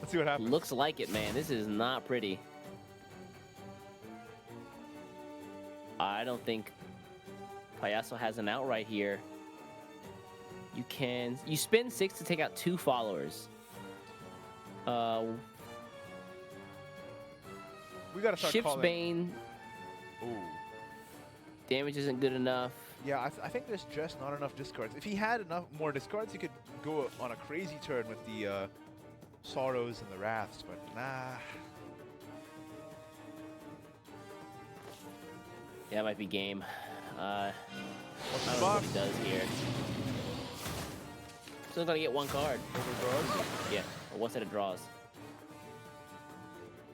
Let's see what happens. Looks like it, man. This is not pretty. I don't think Payaso has an out right here. You spend 6 to take out 2 followers. We gotta start Ship's calling. Bane. Ooh. Damage isn't good enough. Yeah, I think there's just not enough discards. If he had enough more discards, he could go on a crazy turn with the Sorrows and the Wraths, but nah. Yeah, that might be game. I What's the don't know what box? he does here. Still gonna get 1 card. Overdraws? Yeah, or 1 set of draws.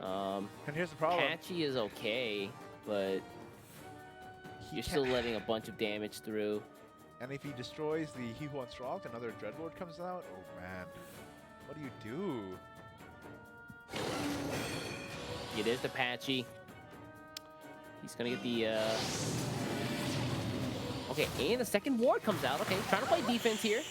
And here's the problem. Patchy is okay, but you're still letting a bunch of damage through. And if he destroys the He Who Wants Rock, another Dreadlord comes out. Oh man, what do you do? It is the Patchy. He's gonna get the. Okay, and the second ward comes out. Okay, trying to play defense here.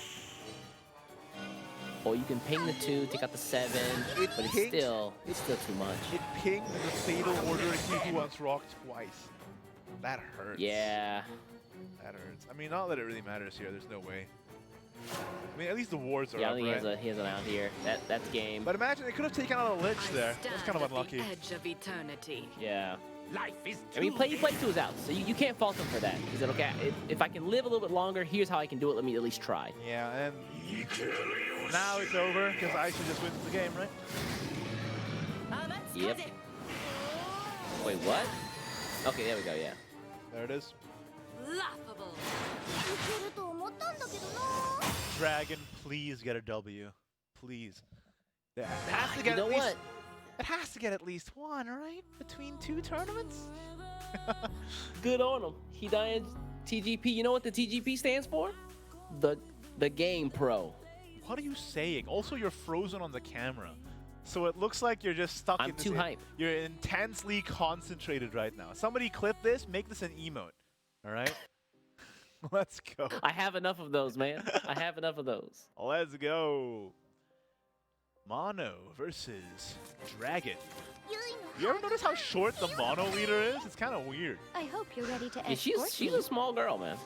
Oh, you can ping the 2, take out the 7, but it's still too much. It pinged the Fatal Order He Who Wants Rock twice. That hurts. Yeah. That hurts. I mean, not that it really matters here. There's no way. I mean, at least the wards are Yeah, I up, think right? he has an out here. That's game. But imagine they could have taken out a Lich I there. stand That's kind of at unlucky. the edge of eternity. Yeah. Life is I mean, play 2 is out, so you can't fault him for that. He said, okay, if I can live a little bit longer, here's how I can do it. Let me at least try. Yeah, and now it's over because Icy just wins the game, right? Yep. Wait, what? Okay, there we go, yeah. There it is. Laughable. いけると思ったんだけどな。 Dragon, please get a W. Please. It has to You get know at least, what? It has to get at least 1, right? Between 2 tournaments? Good on him. He died TGP. You know what the TGP stands for? The Game Pro. What are you saying? Also, you're frozen on the camera. So it looks like you're just stuck I'm in this. too hype. You're intensely concentrated right now. Somebody clip this, make this an emote. All right? Let's go. I have enough of those, man. I have enough of those. Let's go. Mono versus Dragon. ゆいの You ever notice how short the Mono leader is? It's kind of weird. I hope you're ready to Yeah, escort she's me. a small girl, man.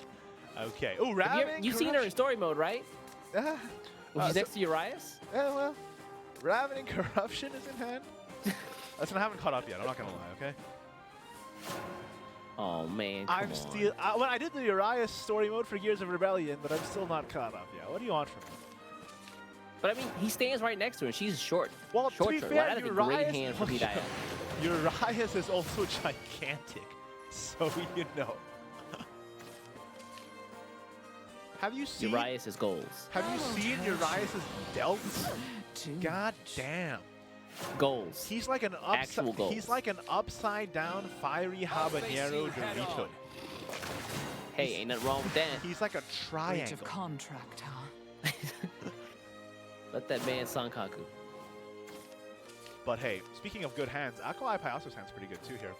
Okay. Oh, Have Ravening you've seen her in story mode, right? Corruption. When she's next to Urias? Yeah, well, Ravening Corruption is in hand. Listen, I haven't caught up yet. I'm not gonna lie. Okay. Oh man, come I'm on. still. Well, I did the Urias story mode for Gears of Rebellion, but I'm still not caught up yet. What do you want from me? But I mean, he stands right next to her, and she's short. Well, short. to be Well, fair, that is a great hand for Hidayah. Urias is also gigantic, so you know. Have you seen? Urias is goals. Have you seen Urias's delts? God damn. Goals. He's like an Actual goals. He's like an upside down fiery habanero Dorito. Hey, ain't nothing wrong with that. He's like a triangle. contract, huh? Let that man Sankaku. But hey, speaking of good hands, Akalai Payaso's hand's pretty good too here.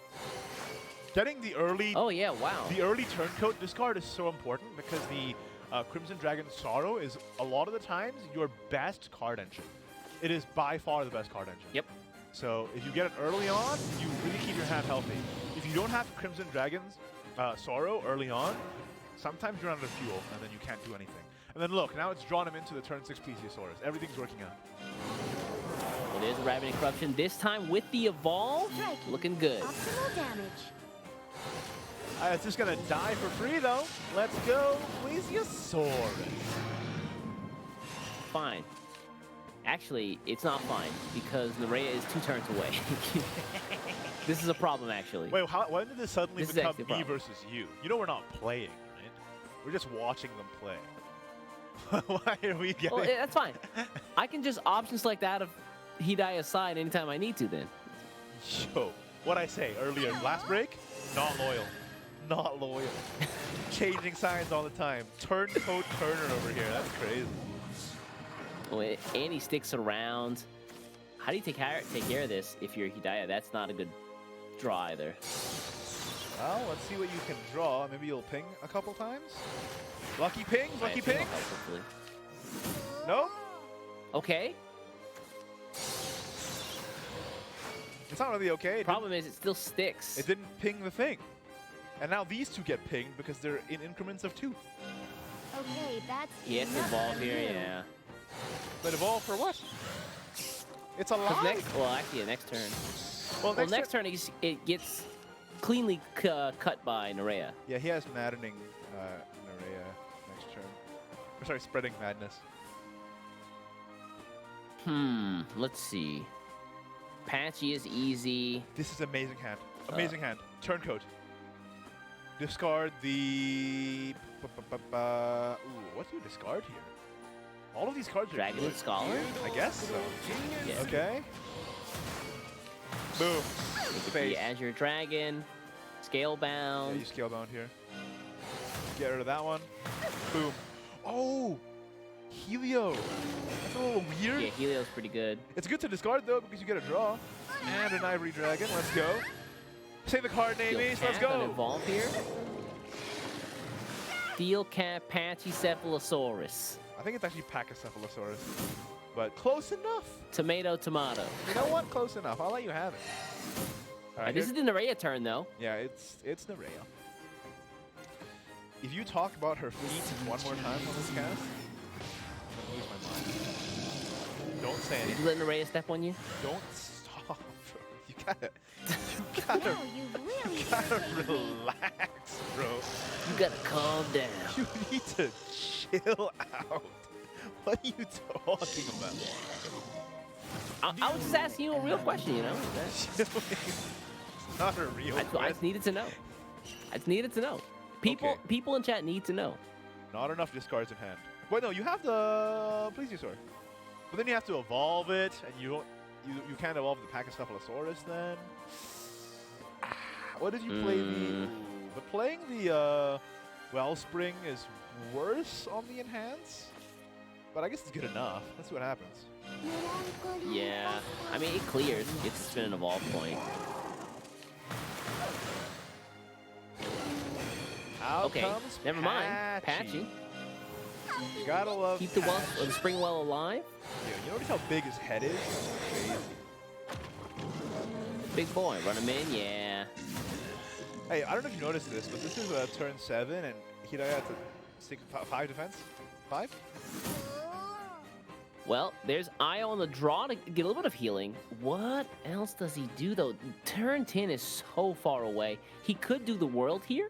Getting the early Oh yeah, wow. the early turncoat discard is so important because the Crimson Dragon Sorrow is a lot of the times your best card engine. It is by far the best card engine. Yep. So if you get it early on, you really keep your hand healthy. If you don't have Crimson Dragon's Sorrow early on, sometimes you're out of fuel and then you can't do anything. And then look, now it's drawn him into the turn 6 Plesiosaurus. Everything's working out. It is a Ravening Corruption, this time with the Evolve. Striking. Looking good. Optimal damage. It's just gonna die for free though. Let's go, Plesiosaurus. Fine. Actually, it's not fine because Nerea is 2 turns away. This is a problem, actually. Wait, when did this suddenly This is become actually a me problem. versus you? You know we're not playing, right? We're just watching them play. Why are we getting... Well, that's fine. I can just option select out of Hidayah's side anytime I need to then. Yo, what I say earlier, last break? Not loyal. Not loyal. Changing signs all the time. Turncoat Turner over here. That's crazy. Oh, and he sticks around. How do you take care of this if you're Hidayah? That's not a good draw either. Well, let's see what you can draw. Maybe you'll ping a couple times. Lucky pings, lucky I think pings. I'll hopefully. Nope. Okay. It's not really okay. Problem is, it still sticks. It didn't ping the thing. And now these two get pinged because they're in increments of 2. Okay, that's He has to enough evolve for here, you. yeah. But evolve for what? It's a 'Cause lie. well, actually, next turn. Well, Well, next turn it gets cleanly cut by Nerea. Yeah, he has maddening Nerea next turn. Or sorry, spreading madness. Let's see. Patchy is easy. This is amazing hand. Amazing hand. Turncoat. Discard the... Ooh, what do you discard here? All of these cards are Dragon good. Scholar? I guess so. Yeah. Okay. Boom. The Face. Azure Dragon, Scale Yeah, Bound. you scale bound here. Get rid of that one. Boom. Oh! Helio. That's a little weird. Yeah, Helio's pretty good. It's good to discard though because you get a draw. And an Ivory Dragon. Let's go. Say the card name, Steel Ace. Let's Cat on go. Evolve here. Steel Cat Pachycephalosaurus. I think it's actually Pachycephalosaurus. But close enough. Tomato, tomato. You know what? Close enough. I'll let you have it. All right, This is the Nerea turn, though. yeah, it's Nerea. If you talk about her feet one more time on this cast, I'm gonna lose my mind. Don't say Did anything. you let Nerea step on you? Don't stop. Bro. You gotta Now you've really gotta irritated me. relax, bro. You gotta calm down. You need to chill out. What are you talking about? I was just asking you a real question, you know? Not a real I just question. needed to know. I just needed to know. People, Okay. people in chat need to know. Not enough discards in hand. Wait, no, you have the Plesiosaur. But then you have to evolve it, and you can't evolve the Pachycephalosaurus then. What did you play the... Ooh, but playing the Wellspring is worse on the enhance? But I guess it's good enough. Let's see what happens. Yeah. I mean, it clears. You get to spin an evolve point. Out Okay, comes never mind. Patchy. You gotta love Keep the spring well alive. Dude, you notice how big his head is? Crazy. Big boy, run him in, yeah. Hey, I don't know if you noticed this, but this is turn 7, and Hidaya has to 5 defense? 5? Well, there's Io on the draw to get a little bit of healing. What else does he do, though? Turn 10 is so far away. He could do the world here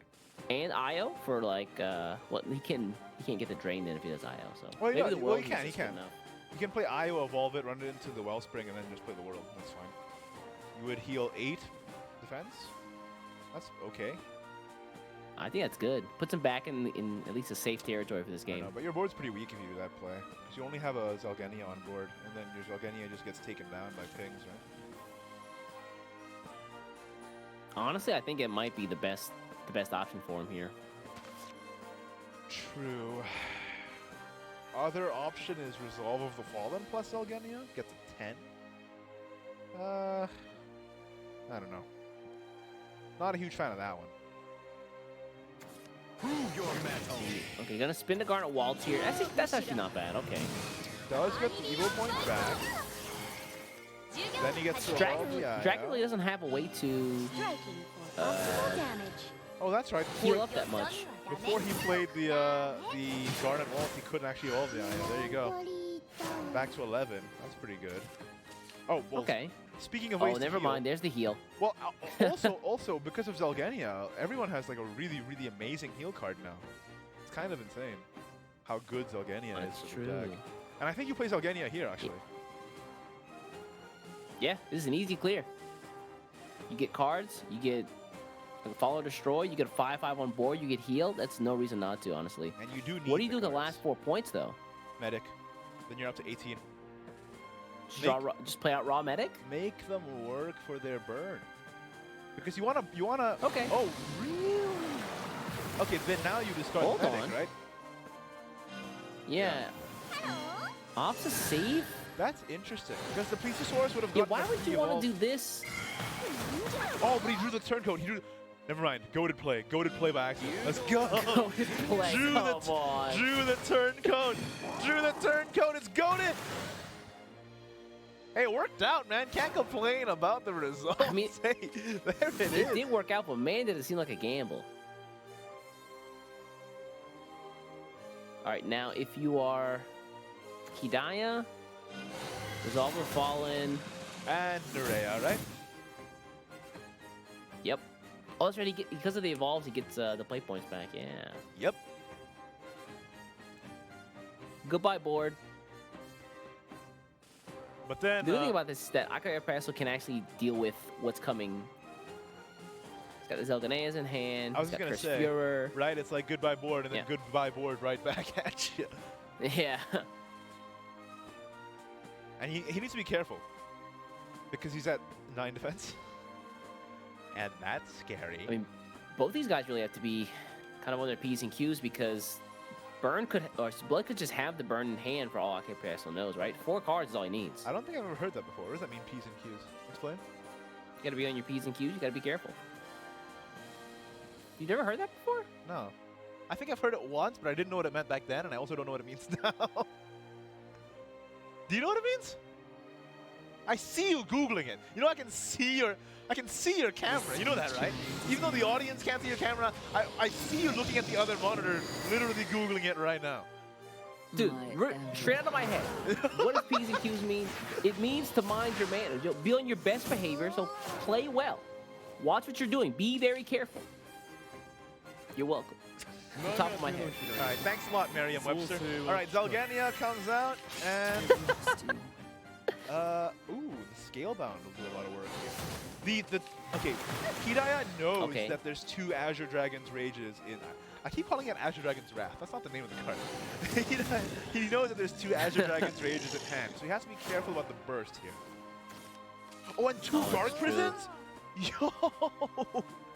and Io for, like, well, he can't get the drain in if he does Io, so Well, maybe yeah, the well, world he can, is he just good can. enough. You can play Io, evolve it, run it into the Wellspring, and then just play the world. That's fine. You would heal 8 defense? That's okay. I think that's good. Puts him back in at least a safe territory for this I game. know, but your board's pretty weak if you do that play. Because you only have a Zalgenia on board, and then your Zalgenia just gets taken down by pings, right? Honestly, I think it might be the best option for him here. True. Other option is Resolve of the Fallen plus Zalgenia. Get to 10. I don't know. Not a huge fan of that one. Prove your mettle. Okay, gonna spin the Garnet Waltz here. That's actually not bad. Okay. Does get the Eagle point back. Then he gets to evolve the Io. Dragon really doesn't have a way to Striking for optimal damage. Oh, that's right. heal up that much. Before he played the Garnet Waltz, he couldn't actually evolve the Io. There you go. Back to 11. That's pretty good. Oh, well, Okay. speaking of Oh, ways to never heal, mind. There's the heal. Well, also because of Zalgenia, everyone has like a really, really amazing heal card now. It's kind of insane how good Zalgenia That's is for true. the deck. And I think you play Zalgenia here, actually. Yeah, this is an easy clear. You get cards. You get follow destroy. You get a 5/5 on board. You get healed. That's no reason not to, honestly. And you do need What do you do with the cards. last 4 points, though? Medic. Then you're up to 18. Just play out raw medic. Make them work for their burn. Because you wanna. Okay. Oh, really? Okay, then now you discard Hold medic, on. right? Yeah. Off to save. That's interesting. Because the Plesiosaurus would have Yeah. gotten Why a would free you want evolve. to do this? Oh, but he drew the turncoat. He drew. Never mind. Goated play. Goated play by accident. Let's go. Goated play. Drew Come the on. Drew the turncoat. Drew the turncoat. It's goated. Hey, it worked out, man. Can't complain about the results. I mean, hey, there it It is. did work out, but man, did it seem like a gamble. All right, now if you are Hidaya, Resolver Fallen. And Nerea, right? Yep. Oh, that's right. Because of the evolves, he gets the play points back. Yeah. Yep. Goodbye, board. But then. The good thing about this is that Akira Paso can actually deal with what's coming. He's got the Zelganeas in hand. I was He's just got gonna Curse say, Fuhrer. right? It's like goodbye board and then Yeah. goodbye board right back at you. Yeah. And he needs to be careful. Because he's at 9 defense. And that's scary. I mean, both these guys really have to be kind of on their P's and Q's because Burn could, or Blood could just have the Burn in hand for all Akayapayaso knows, right? 4 cards is all he needs. I don't think I've ever heard that before. What does that mean, P's and Q's? Explain. You gotta be on your P's and Q's, you gotta be careful. You never heard that before? No. I think I've heard it once, but I didn't know what it meant back then, and I also don't know what it means now. Do you know what it means? I see you Googling it. You know, I can see your camera. You know that, right? Even though the audience can't see your camera, I see you looking at the other monitor, literally Googling it right now. Dude, straight out of my head, what does P's and Q's mean? It means to mind your manners. Be on your best behavior, so play well. Watch what you're doing. Be very careful. You're welcome. Top of my head. All right, thanks a lot, Merriam-Webster. All right, Zelgania comes out, and ooh, the Scalebound will do a lot of work here. Okay, Hidaya knows that there's 2 Azure Dragon's Rages in. I keep calling it Azure Dragon's Wrath. That's not the name of the card. He knows that there's 2 Azure Dragon's Rages at hand, so he has to be careful about the burst here. Oh, and 2 Dark Prisons? Yo!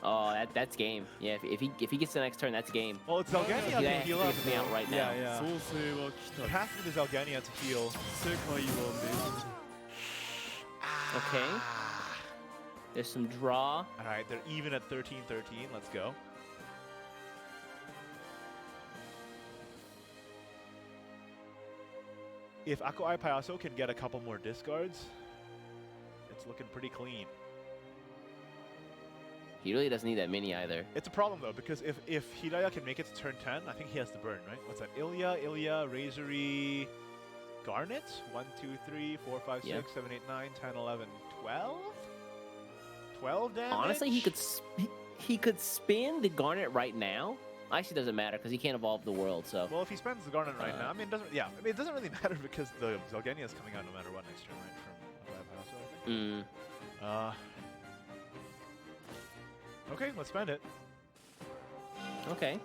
Oh, that's game. Yeah, if he gets the next turn, that's game. Well, it's Zelgania to heal up. Me out right now. Yeah. It has to be the Zelgania to heal. Okay. There's some draw. All right, they're even at 13-13. Let's go. If Ako Payaso can get a couple more discards, it's looking pretty clean. He really doesn't need that many either. It's a problem though, because if Hidaya can make it to turn 10, I think he has the burn, right? What's that? Ilya, Razory, Garnet? 1, 2, 3, 4, 5, 6, 7, 8, 9, 10, 11, 12? 12 damage? Honestly, he could spin the Garnet right now. Actually, doesn't matter because he can't evolve the world. So. Well, if he spends the Garnet right now, I mean, it doesn't. Yeah, I mean, it doesn't really matter because the Zelgania is coming out no matter what next turn, right? From Ako Payaso, I think. Okay, let's spend it. Okay.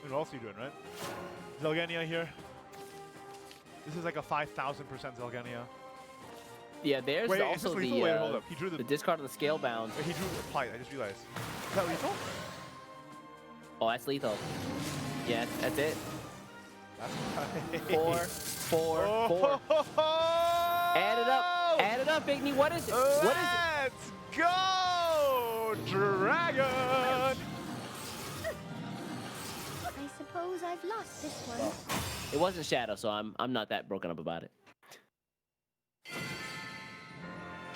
What else are you doing, right? Zelgania here. This is like a 5,000% Zelgania. Yeah, there's also the wait, hold up. He drew the discard on the Scalebound. Wait, he drew apply. I just realized. Is that lethal? Oh, that's lethal. Yeah, that's it. That's 4, 4, 4. Add it up. Add it up, Igni. What is it? What is it? Let's go, Dragon! I suppose I've lost this one. It wasn't Shadow, so I'm not that broken up about it.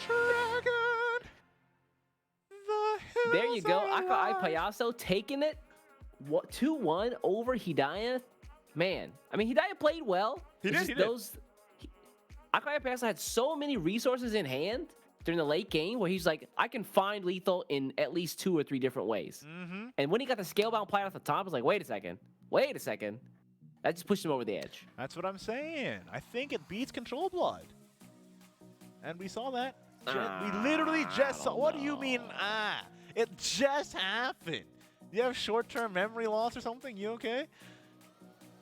Dragon! There you go. Ako Payaso taking it 2-1 over Hidaya. Man, I mean, Hidaya played well. He did. Ako Payaso had so many resources in hand during the late game where he's like, I can find lethal in at least 2 or 3 different ways. And when he got the Scalebound play off the top, I was like, wait a second. That just pushed him over the edge. That's what I'm saying. I think it beats Control Blood. And we saw that. We literally just saw. What do you mean, It just happened. You have short-term memory loss or something? You okay?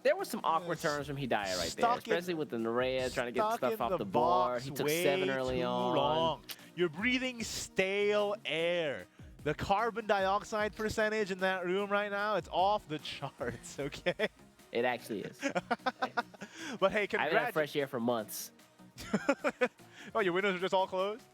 There were some awkward turns from Hidaya right there, especially with the Nerea trying to get stuff off the board. He took 7 early on. Long. You're breathing stale air. The carbon dioxide percentage in that room right now, it's off the charts, okay? It actually is. But hey, I haven't had fresh air for months. Oh, your windows are just all closed?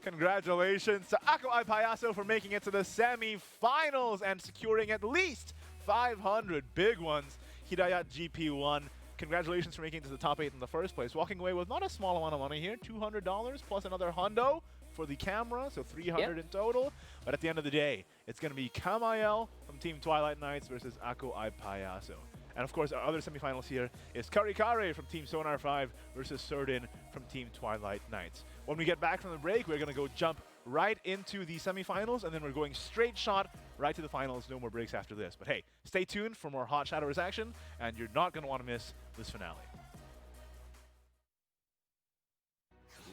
Congratulations to Ako Payaso for making it to the semi-finals and securing at least 500 big ones. Hidaya GP1, congratulations for making it to the top 8 in the first place. Walking away with not a small amount of money here, $200 plus another hundo for the camera, so 300 in total. But at the end of the day, it's going to be Kamel from Team Twilight Knights versus Ako Payaso. And of course, our other semifinals here is Karikare from Team Sonar 5 versus Serin from Team Twilight Knights. When we get back from the break, we're going to go jump right into the semifinals, and then we're going straight shot right to the finals. No more breaks after this. But hey, stay tuned for more hot Shadowverse action, and you're not going to want to miss this finale.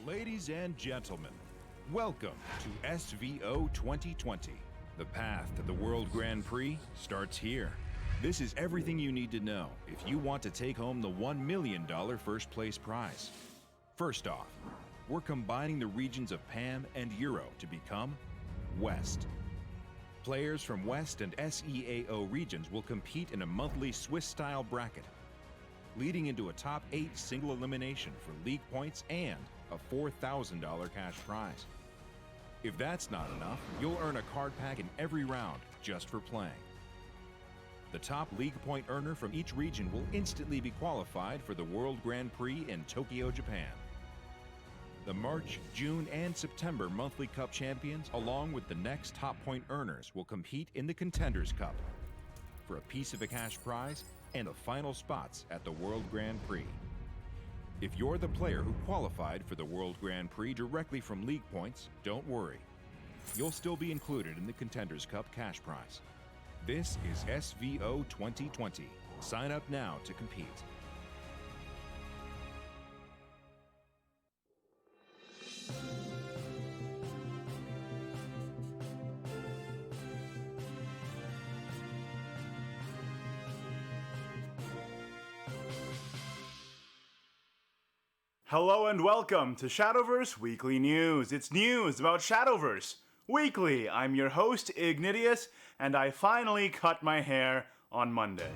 Ladies and gentlemen, welcome to SVO 2020. The path to the World Grand Prix starts here. This is everything you need to know if you want to take home the $1 million first place prize. First off, we're combining the regions of PAM and Euro to become West. Players from West and SEAO regions will compete in a monthly Swiss-style bracket, leading into a top 8 single elimination for league points and a $4,000 cash prize. If that's not enough, you'll earn a card pack in every round just for playing. The top league point earner from each region will instantly be qualified for the World Grand Prix in Tokyo, Japan. The March, June, and September monthly Cup champions, along with the next top point earners, will compete in the Contenders Cup for a piece of a cash prize and the final spots at the World Grand Prix. If you're the player who qualified for the World Grand Prix directly from league points, don't worry. You'll still be included in the Contenders Cup cash prize. This is SVO 2020. Sign up now to compete. Hello and welcome to Shadowverse Weekly News. It's news about Shadowverse Weekly. I'm your host, Ignitius, and I finally cut my hair on Monday.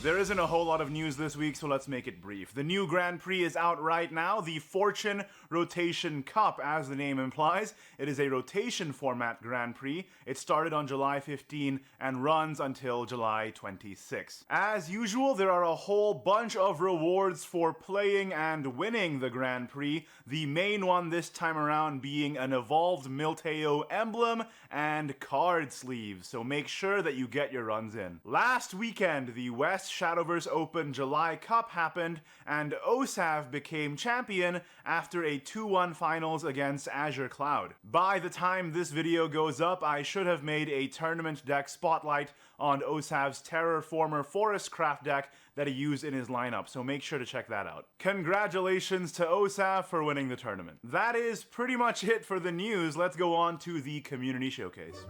There isn't a whole lot of news this week, so let's make it brief. The new Grand Prix is out right now, the Fortune Rotation Cup, as the name implies. It is a rotation format Grand Prix. It started on July 15 and runs until July 26. As usual, there are a whole bunch of rewards for playing and winning the Grand Prix, the main one this time around being an evolved Milteo emblem and card sleeves, so make sure that you get your runs in. Last weekend, the West Shadowverse Open July Cup happened, and OSAV became champion after a 2-1 finals against Azure Cloud. By the time this video goes up, I should have made a tournament deck spotlight on OSAV's Terraformer Forestcraft deck that he used in his lineup, so make sure to check that out. Congratulations to OSAV for winning the tournament. That is pretty much it for the news. Let's go on to the community showcase.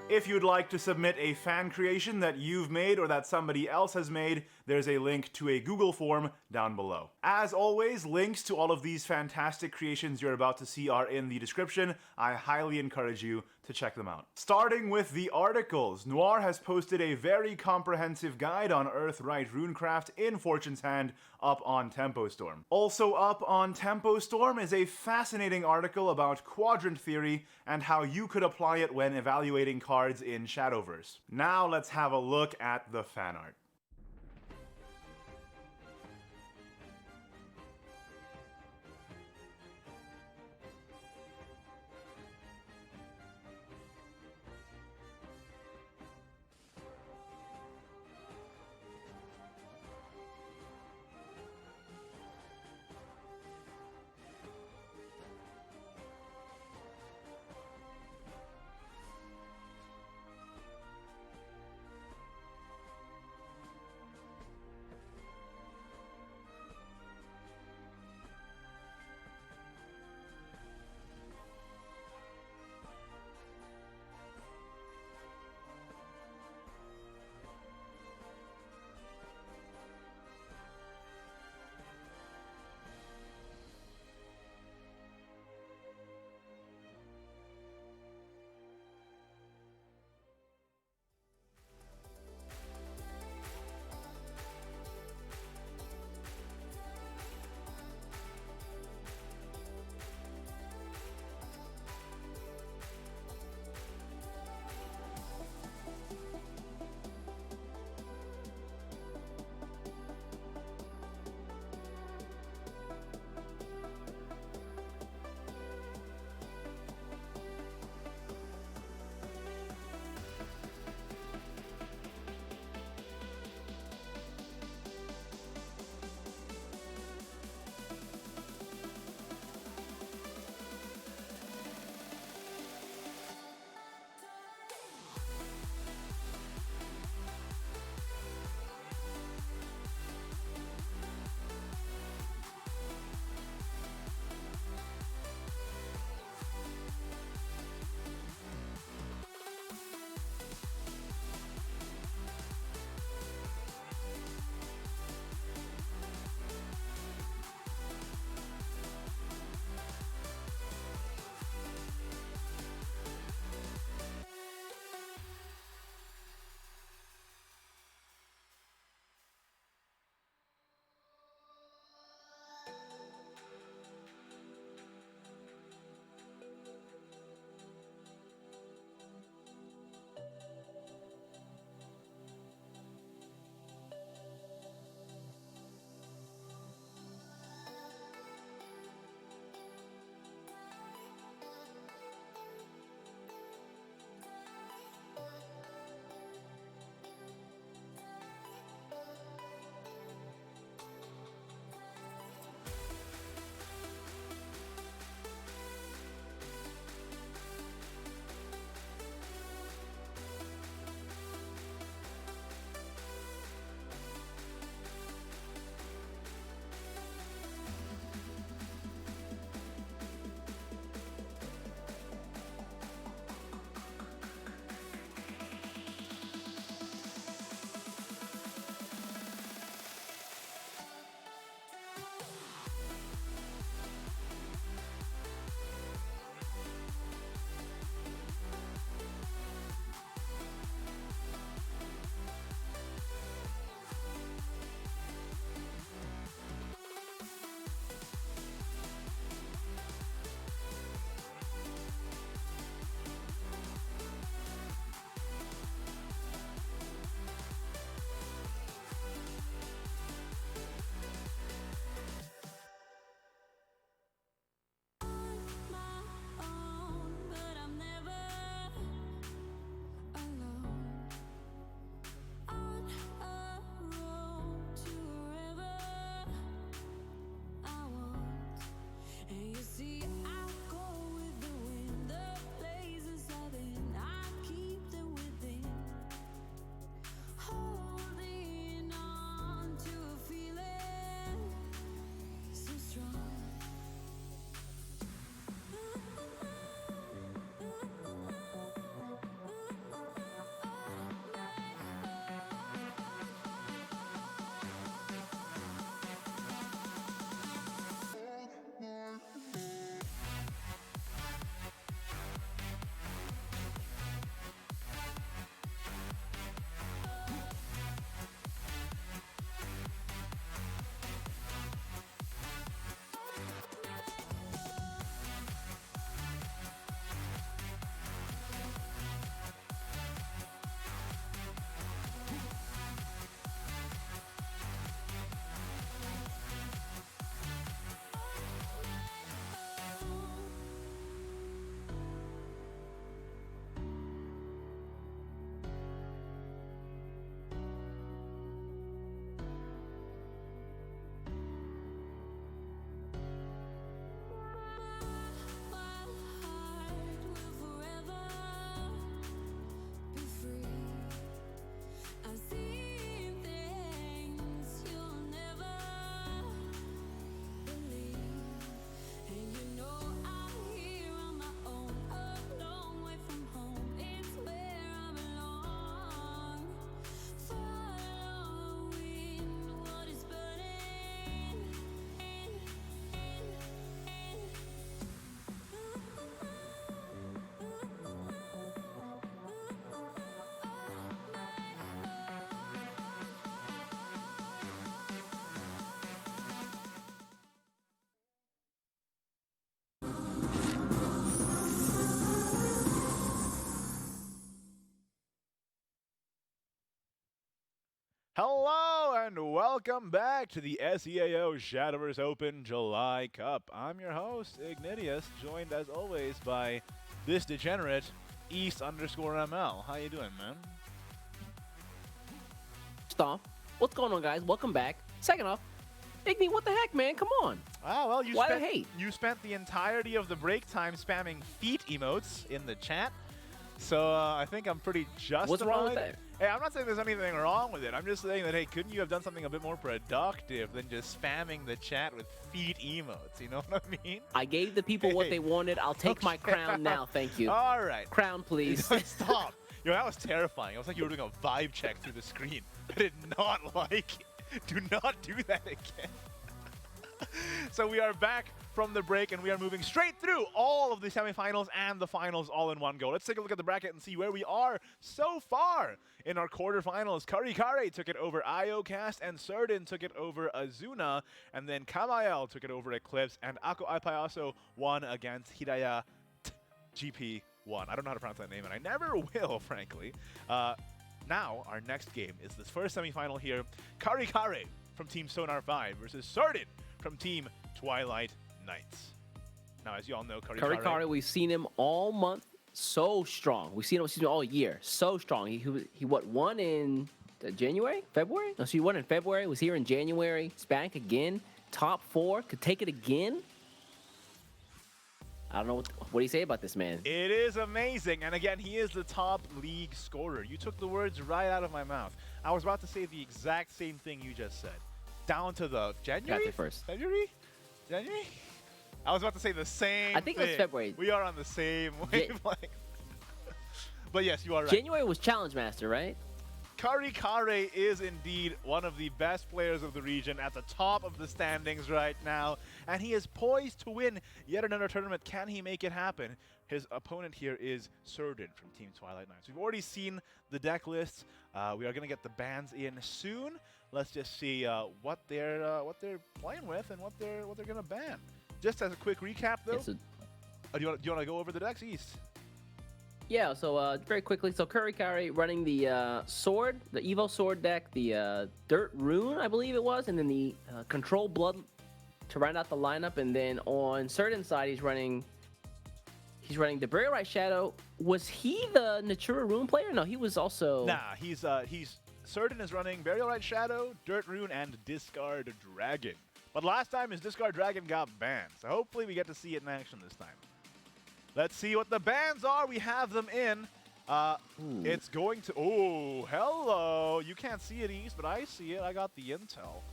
If you'd like to submit a fan creation that you've made or that somebody else has made, there's a link to a Google form down below. As always, links to all of these fantastic creations you're about to see are in the description. I highly encourage you to check them out. Starting with the articles, Noir has posted a very comprehensive guide on Earthright Runecraft in Fortune's Hand up on Tempo Storm. Also up on Tempo Storm is a fascinating article about quadrant theory and how you could apply it when evaluating cards in Shadowverse. Now let's have a look at the fan art. Hello and welcome back to the SEAO Shadowverse Open July Cup. I'm your host, Ignitius, joined as always by this degenerate, East_ML. How you doing, man? First off, what's going on, guys? Welcome back. Second off, Igni, what the heck, man? Come on. Ah, well, Why the hate? You spent the entirety of the break time spamming feet emotes in the chat, so I think I'm pretty justified. What's wrong with that? Hey, I'm not saying there's anything wrong with it. I'm just saying that, hey, couldn't you have done something a bit more productive than just spamming the chat with feet emotes? You know what I mean? I gave the people what they wanted. I'll take my crown now. Thank you. All right. Crown, please. Stop. Yo, that was terrifying. It was like you were doing a vibe check through the screen. I did not like it. Do not do that again. So we are back from the break, and we are moving straight through all of the semifinals and the finals all in one go. Let's take a look at the bracket and see where we are so far. In our quarterfinals, Karikare took it over iocas, and Serin took it over Azuna, and then Kamel took it over Eclipse, and Ako Ipayaso won against Hidaya GP1. I don't know how to pronounce that name, and I never will, frankly. Now, our next game is this first semifinal here. Karikare from Team Sonar 5 versus Serin from Team Twilight Knights. Now, as you all know, Karikare, we've seen him all month. So strong. We've seen him all year. So strong. He won in January? February? No, so he won in February. Was here in January. He's back again. Top 4. Could take it again. I don't know. What do you say about this man? It is amazing. And again, he is the top league scorer. You took the words right out of my mouth. I was about to say the exact same thing you just said. Down to the January? Got it first. February? January? I was about to say the same I think it was February. We are on the same wavelength. But yes, you are right. January was Challenge Master, right? Karikare is indeed one of the best players of the region at the top of the standings right now, and he is poised to win yet another tournament. Can he make it happen? His opponent here is Serin from Team Twilight Knights. We've already seen the deck lists. We are going to get the bans in soon. Let's just see what they're playing with and what they're going to ban. Just as a quick recap, though, Yeah, do you want to go over the decks, East? Yeah, so very quickly, so Karikare running the sword, the Evo sword deck, the Dirt Rune, I believe it was, and then the Control Blood to round out the lineup. And then on Serin's side, he's running the Burial Right Shadow. Was he the Natura Rune player? No, he was also... Nah, he's Serin is running Burial Right Shadow, Dirt Rune, and Discard Dragon. But last time his Discard Dragon got banned, so hopefully we get to see it in action this time. Let's see what the bans are. We have them in. It's going to... Oh, hello. You can't see it, East, but I see it. I got the intel.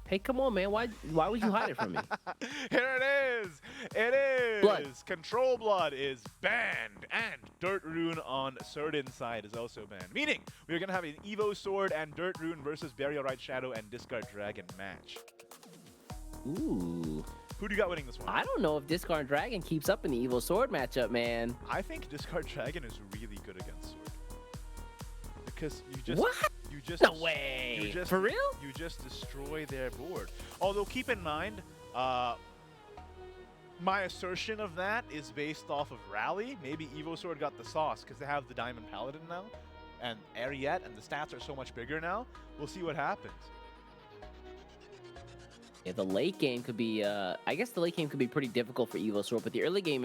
Hey, come on, man. Why would you hide it from me? Here it is. It is. Blood. Control Blood is banned. And Dirt Rune on Serin's side is also banned. Meaning, we're going to have an Evo Sword and Dirt Rune versus Burial Right Shadow and Discard Dragon match. Ooh. Who do you got winning this one? I don't know if Discard Dragon keeps up in the Evo Sword matchup, man. I think Discard Dragon is really good against Sword. Because you just... What? You just... No way. You just, For real? You just destroy their board. Although, keep in mind, my assertion of that is based off of Rally. Maybe Evo Sword got the sauce because they have the Diamond Paladin now. And Ariette, and the stats are so much bigger now. We'll see what happens. Yeah, the late game could be, I guess the late game could be pretty difficult for Evo Sword, but the early game,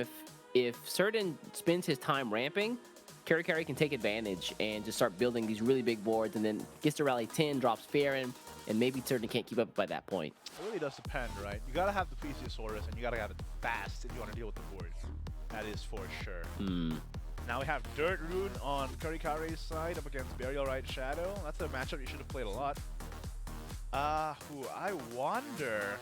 if Serin spends his time ramping, Karikare can take advantage and just start building these really big boards, and then gets to rally 10, drops Serin, and maybe Serin can't keep up by that point. It really does depend, right? You gotta have the Plesiosaurus, and you gotta have it fast if you want to deal with the boards. That is for sure. Now we have Dirt Rune on Karikare's side up against Burial Right Shadow. That's a matchup you should have played a lot. I wonder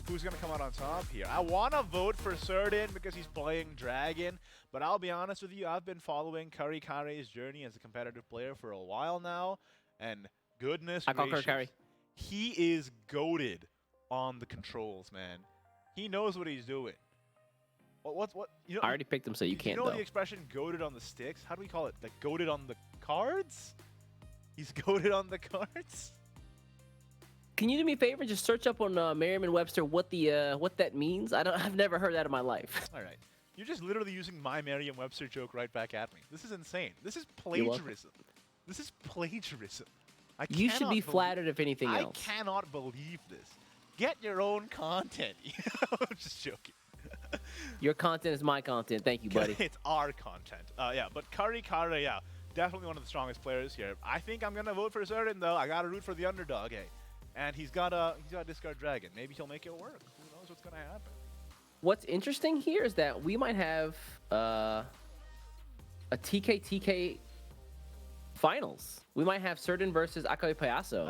who's going to come out on top here. I want to vote for Serin because he's playing Dragon, but I'll be honest with you, I've been following Karikare's journey as a competitive player for a while now, and goodness gracious, he is goated on the controls, man. He knows what he's doing. What you know, I already picked him, so you can't, You know though. the expression goated on the sticks? How do we call it? Like goated on the cards? He's goated on the cards? Can you do me a favor and just search up on Merriam-Webster what that means? I've never heard that in my life. All right. You're just literally using my Merriam-Webster joke right back at me. This is insane. This is plagiarism. This is plagiarism. You should be cannot flattered if anything I else. cannot believe this. Get your own content. I'm just joking. Your content is my content. Thank you, buddy. It's our content. Yeah, but Kari Kara, yeah, definitely one of the strongest players here. I think I'm gonna vote for Serin though. I gotta root for the underdog, hey. And he's got a discard dragon. Maybe he'll make it work. Who knows what's gonna happen? What's interesting here is that we might have a TK finals. We might have Serin versus Akoy Payaso.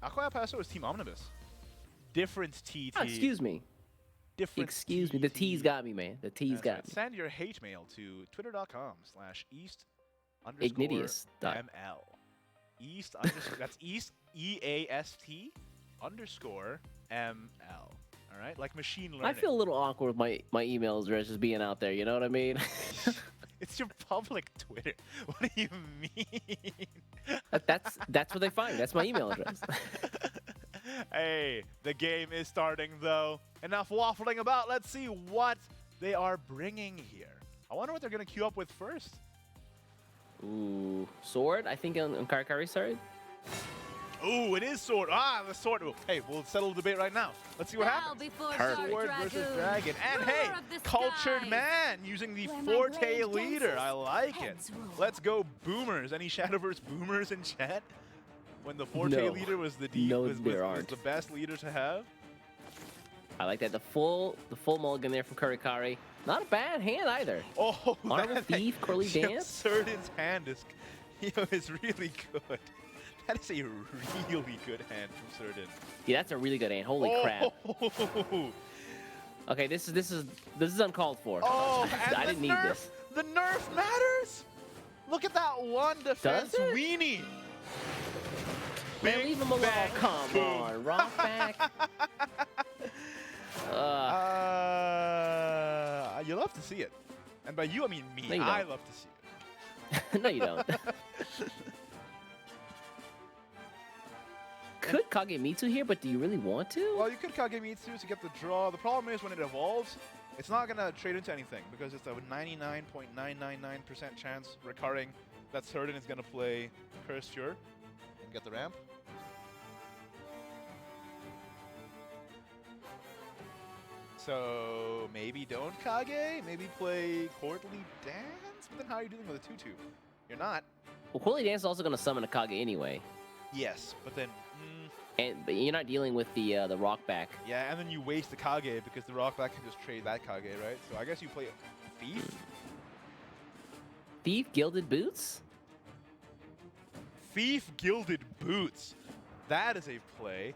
Akoya Paso is Team Omnibus. Different TT. Oh, excuse me. Different Excuse me. The T's got me, man. The T's That's got right. me. Send your hate mail to twitter.com/east_ml. East that's East EAST _ML. All right, like machine learning. I feel a little awkward with my email address just being out there. You know what I mean? It's your public Twitter. What do you mean? That's what they find. That's my email address. Hey, the game is starting though. Enough waffling about. Let's see what they are bringing here. I wonder what they're gonna queue up with first. Ooh, sword. I think on Karakari's side. Ooh, it is sword. The sword. Ooh, hey, we'll settle the debate right now. Let's see what happens. Sword versus dragon. And hey, cultured man using the Forte leader. I like it. Let's go boomers. Any Shadowverse boomers in chat? When the Forte leader was the was the best leader to have. I like that. The full mulligan there from Kurikari. Not a bad hand either. Oh, Honorable Thief, Curly Dance. Serdin's hand is really good. That is a really good hand from Serin. Yeah, that's a really good hand. Holy crap. Okay, this is uncalled for. Oh, I didn't need this. The nerf matters. Look at that one defense weenie. Man, leave him alone. Come on, rock back. You love to see it. And by you, I mean me. No, I love to see it. No, you don't. Could Kagemitsu here, but do you really want to? Well, you could Kagemitsu to get the draw. The problem is when it evolves, it's not going to trade into anything because it's a 99.999% chance recurring that Serin is going to play Cursed Cure and get the ramp. So maybe don't Kage, maybe play Courtly Dance? But then how are you dealing with a 2-2? You're not. Well, Courtly Dance is also going to summon a Kage anyway. Yes, but then... But you're not dealing with the rock back. Yeah, and then you waste the Kage because the rock back can just trade that Kage, right? So I guess you play Thief? Thief Gilded Boots? Thief Gilded Boots. That is a play.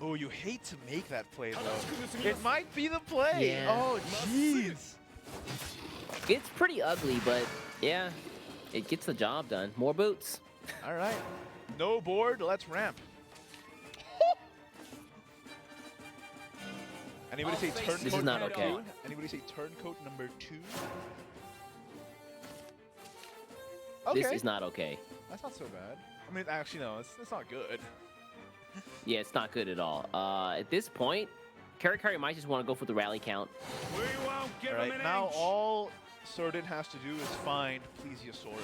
Oh, you hate to make that play, though. It might be the play. Yeah. Oh, jeez. It's pretty ugly, but yeah, it gets the job done. More boots. All right. No board. Let's ramp. Anybody say turncoat This is not number okay. 2? Anybody say turncoat number 2? Okay. This is not okay. That's not so bad. I mean, actually, no, it's not good. Yeah, it's not good at all. At this point, Karakari might just want to go for the rally count. We won't give All right, now all Serin has to do is find Plesiosaurus.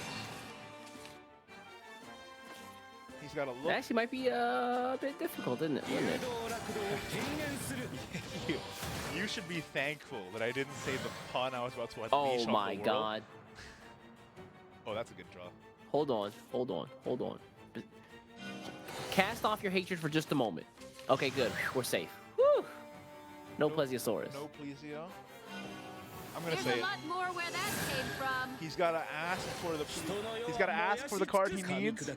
He's got to look. That actually might be a bit difficult, isn't it? Wouldn't it? You should be thankful that I didn't say the pun I was about to unleash Oh on my the world. god. Oh, that's a good draw. Hold on. Cast off your hatred for just a moment. Okay, good. We're safe. Woo! No Plesiosaurus. No Plesio. I'm gonna There's say a lot more where that came from. he's gotta ask for the the card he needs.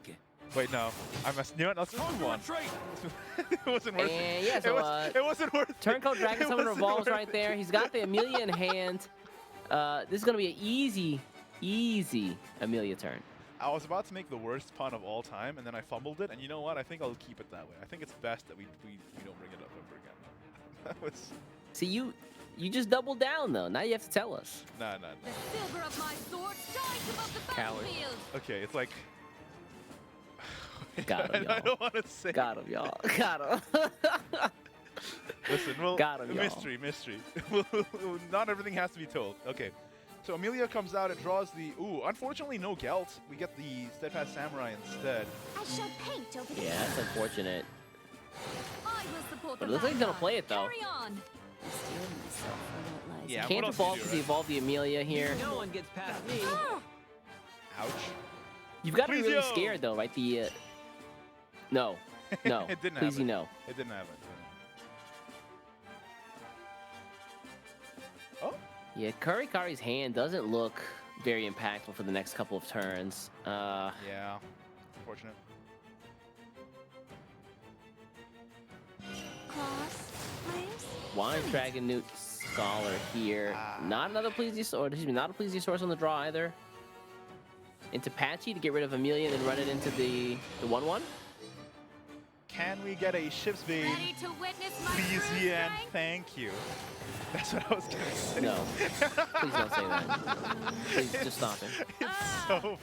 Wait, no. I must. You know what? Let's just move on. It wasn't worth And it. yeah, so It wasn't worth it. Turncoat Dragon It Summon wasn't revolves worth right it. there. He's got the Amelia in hand. This is gonna be an easy Amelia turn. I was about to make the worst pun of all time, and then I fumbled it. And you know what? I think I'll keep it that way. I think it's best that we don't bring it up ever again. That was. See, you just doubled down though. Now you have to tell us. Nah. The silver of my sword shines above the Coward. battlefield. Okay, it's like. Got him, I y'all. don't want to say. Got him, y'all. Got him. Listen, well, Got him, y'all. mystery. Not everything has to be told. Okay, So Amelia comes out and draws the... Ooh, unfortunately no Gelt. We get the Steadfast Samurai instead. I shall paint over the Yeah, that's unfortunate. I will support But it the looks like he's gonna vanguard. play it, though. Carry on. I'm stealing myself for what lies Yeah, ahead. what Can't else do you evolve do, because he right? evolved the Amelia here. No one gets past me. Ouch. You've got to be really Pleasio! scared, though, right? The no, no, It didn't please, happen. no. It didn't happen. Oh, Yeah, Kurikari's hand doesn't look very impactful for the next couple of turns. yeah. Unfortunate. Cross, please. Wine Dragon Newt Scholar here. Not another Plesiosaur. Excuse me, not a Plesiosaurus on the draw either. Into Patchy to get rid of Amelia and then run it into the 1-1. Can we get a Ship's Bane? Ready to witness my Please, true Ian. strength? Thank you. That's what I was going to say. No. Please don't say that. Please just stop it. It's so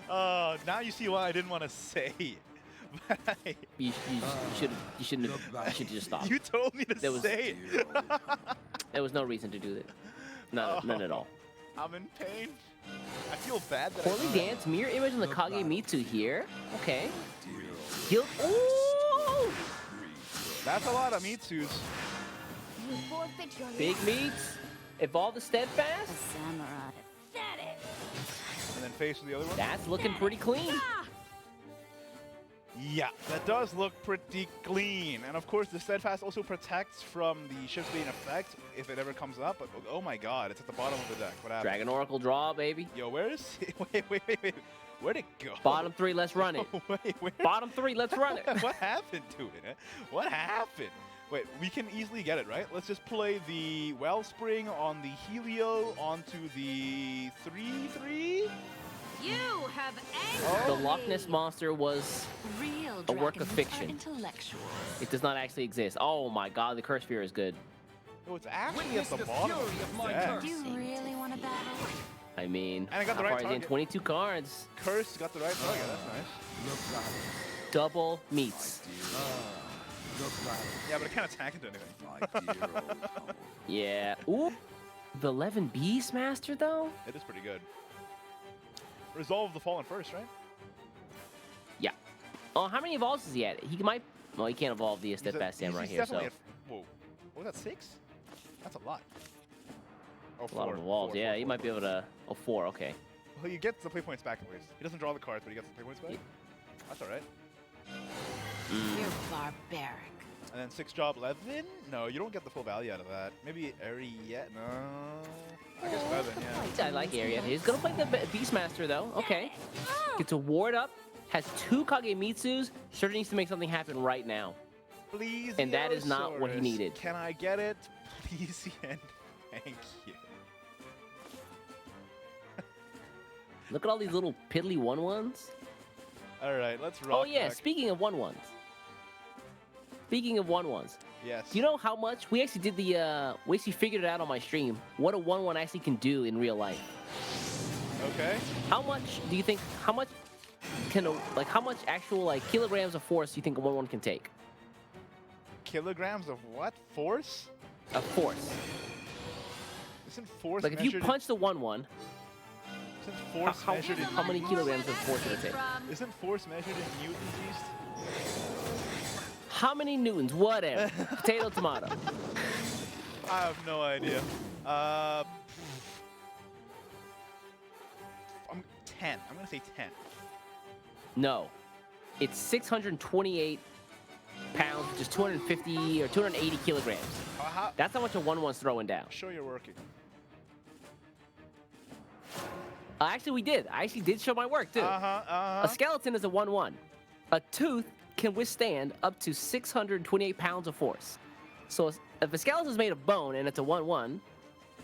bad. Now you see why I didn't want to say. You shouldn't have just stopped. You told me to There was- say it. There was no reason to do that. None at all. I'm in pain. I feel bad that Poorly I dance, mirror image on the Kagemitsu here. Okay. He'll. Ooh! That's a lot of Mitsus. You forfeit your Big life. meats. Evolve the A steadfast. samurai. Pathetic. And then face with the other one. That's looking pretty clean. Ah! Yeah, that does look pretty clean. And of course, the Steadfast also protects from the Ship's Bane effect if it ever comes up. But oh my god, it's at the bottom of the deck. What happened? Dragon Oracle draw, baby. Yo, where is he? Wait. Where'd it go? Bottom 3, let's run it. Wait, where? Bottom 3, let's run it. What happened to it? What happened? Wait, we can easily get it, right? Let's just play the Wellspring on the Helio onto the 3/3. You have Oh. angered The Loch Ness me. Monster was Real a work of dragons are fiction. intellectuals. It does not actually exist. Oh my god, the Curse Sphere is good. Oh, it's actually Witness at the the bottom fury of of the my deck. curse. Do you really want to battle? I mean, And I got the how right far is he in? target. 22 cards. Curse got the right target. That's nice. Double meats. Yeah, but it can't attack into anything. Yeah. Ooh. The 11 Beastmaster, though? It is pretty good. Resolve the Fallen first, right? Yeah. Oh, how many evolves is he at? He might. Well, he can't evolve the Steadfast Samurai he's here, so. definitely whoa. What was that, 6? That's a lot. Oh, A lot of evolves. Yeah, he might be able to. Oh, 4. Okay. Well, he gets the play points back at least. He doesn't draw the cards, but he gets the play points back. Yeah. That's all right. You're barbaric. And then 6 job 11? No, you don't get the full value out of that. Maybe Airy yet? No. I guess 11, yeah. I like Area. He's gonna play the Beastmaster, though. Okay. Gets a ward up. Has 2 Kagemitsus. Sure needs to make something happen right now. Please, And that is not what he Yosaurus, needed. Can I get it? Please, and thank you. Look at all these little piddly 1/1s. All right, let's rock. Oh yeah, back. speaking of 1/1s. Speaking of 1/1s. Yes. Do you know how much we actually did the we actually figured it out on my stream what a 1/1 actually can do in real life? Okay. How much do you think how much how much actual kilograms of force do you think a 1/1 can take? Kilograms of what? Force? Of force. Isn't force Like if you measured punch the 1/1, isn't force how- measured in how many kilograms of force would it take? Isn't force measured in newtons, East? How many newtons? Whatever. Potato, tomato. I have no idea. I'm 10. I'm gonna say 10. No. It's 628 pounds, which is 250 or 280 kilograms. That's how much a 1/1's throwing down. Show you're working. Actually, we did. I actually did show my work, too. A skeleton is a 1/1. A tooth can withstand up to 628 pounds of force. So if a skeleton is made of bone and it's a 1/1,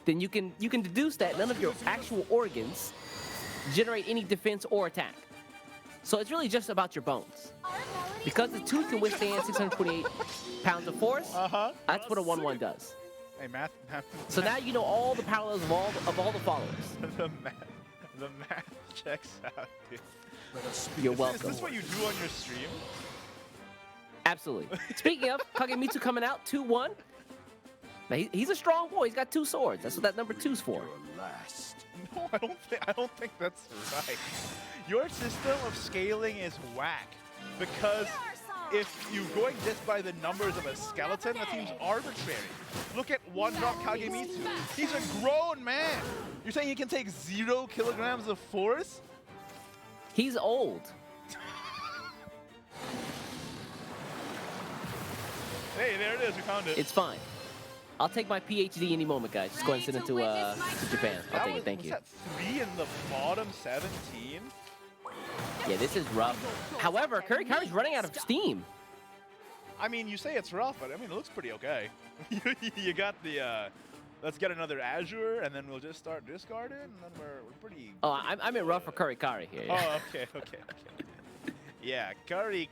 then you can deduce that none of your actual organs generate any defense or attack. So it's really just about your bones. Because the tooth can withstand 628 pounds of force, that's what a 1/1 does. Hey, math. So now you know all the parallels of all the followers. The math checks out, dude. You're Is welcome. this what you do on your stream? Absolutely. Speaking of, Kagemitsu coming out 2/1. Now, he's a strong boy. He's got 2 swords. That's what that number 2's for. No, I don't think that's right. Your system of scaling is whack because if you're going just by the numbers of a skeleton, that seems arbitrary. Look at One Drop Kagemitsu. He's a grown man. You're saying he can take 0 kilograms of force? He's old. Hey, there it is. We found it. It's fine. I'll take my PhD any moment, guys. Just go ahead and send it to Japan. I'll take it. Thank you. Was that 3 in the bottom 17? Yeah, this is rough. However, Curry's running out of steam. I mean, you say it's rough, but I mean, it looks pretty okay. You got the, let's get another Azure, and then we'll just start discarding, and then we're pretty... Oh, I'm in rough for Curry here. Oh, okay. Yeah, Curry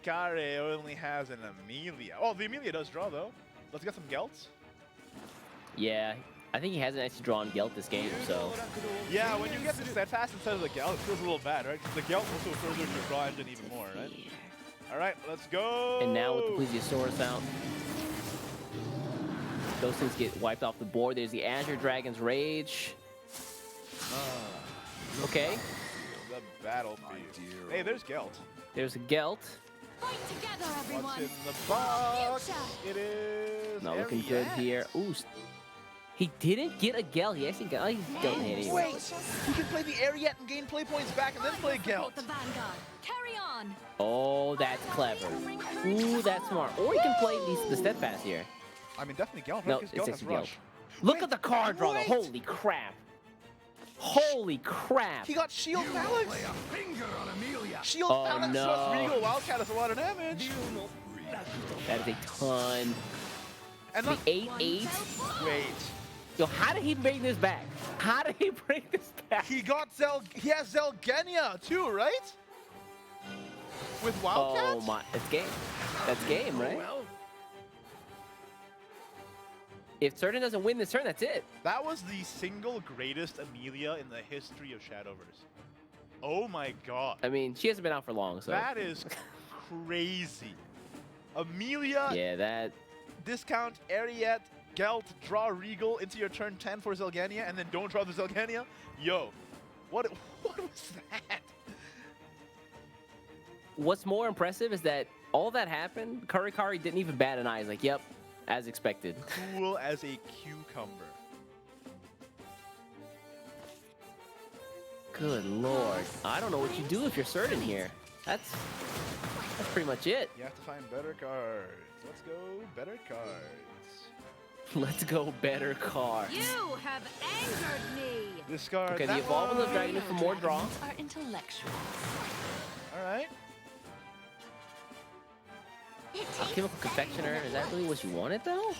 only has an Amelia. Oh, the Amelia does draw, though. Let's get some Gelts. Yeah, I think he hasn't actually drawn Gelt this game, so... Yeah, when you get the Steadfast instead of the Gelt, it feels a little bad, right? Because the Gelt also furthers your draw engine even more, right? All right, let's go! And now with the Plesiosaurus out, those things get wiped off the board. There's the Azure Dragon's Rage. Okay. The battlefield. Hey, there's Gelt. There's a Gelt. Fight together, everyone. What's in the box? It is... Not looking good here. Ooh. He didn't get a Gelt. He actually got... He's Gelt anyway. Wait! You can play the Ariete and gain play points back and then play Gelt. The Vanguard. Carry on. Oh, that's clever. Ooh, that's smart. Or he can play the Steadfast here. I mean, definitely Gelt, right? No, 'Cause it's Gelt has actually Gelt. Rush. Look Wait, at the card draw. wait. Holy crap. Holy crap. He got Shield Phalanx. Shield Oh, Phalanx no. plus Regal Wildcat is a lot of damage. That is a ton. And The look, 8-8. wait. Yo, how did he bring this back? How did he bring this back? He has Zelgenia too, right? With Wildcat? Oh my, that's game. That's game, right? If Serin doesn't win this turn, that's it. That was the single greatest Amelia in the history of Shadowverse. Oh my god. I mean, she hasn't been out for long, so. That is crazy. Amelia, Yeah, that. discount, Ariete, Gelt, draw Regal into your turn 10 for Zelgenia, and then don't draw the Zelgenia? Yo, what was that? What's more impressive is that all that happened, Kurikari didn't even bat an eye. He's like, yep, as expected. Cool as a cucumber. Good lord. I don't know what you do if you're Serin here. That's pretty much it. You have to find better cards. Let's go, better cards. Let's go better cards. You have angered me. Discard Okay, the that Evolve of the one. Dragon for more draw. Are intellectual. All right. Chemical Confectioner, is that really what you wanted though?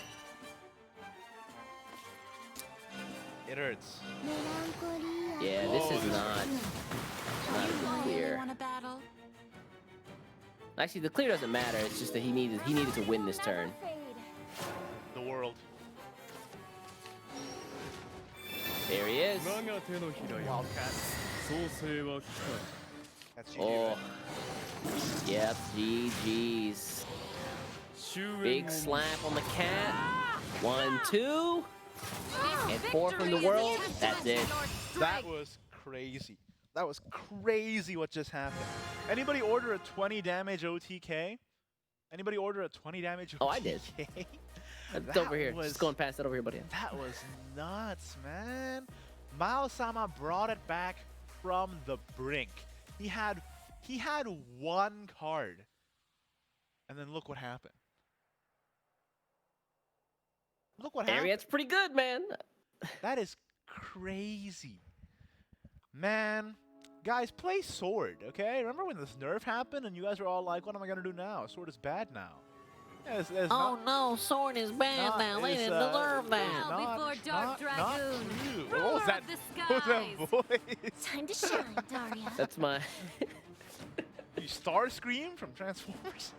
It hurts. Yeah, this is not a clear. Want a battle? Actually, the clear doesn't matter. It's just that he needed to win this turn. The world. There he is. Wildcat. That's GG, Oh. right? Yep, GG's. Big slap on the cat. 1, 2. And 4 from the world. That's it. That was crazy. That was crazy what just happened. Anybody order a 20 damage OTK? Anybody order a 20 damage OTK? Oh, I did. It's over here. Just going past that over here, buddy. That was nuts, man. Mao-sama brought it back from the brink. He had one card. And then look what happened. Look what happened. Ariette's pretty good, man. That is crazy. Man, guys, play Sword, okay? Remember when this nerf happened and you guys were all like, what am I going to do now? Sword is bad now. Yeah, it's Oh no, Sword is bad now. They didn't deserve that. Now before Dark Dragoon, What ruler was that? of the What was that voice? Time to shine, Daria. That's my... You Starscream from Transformers?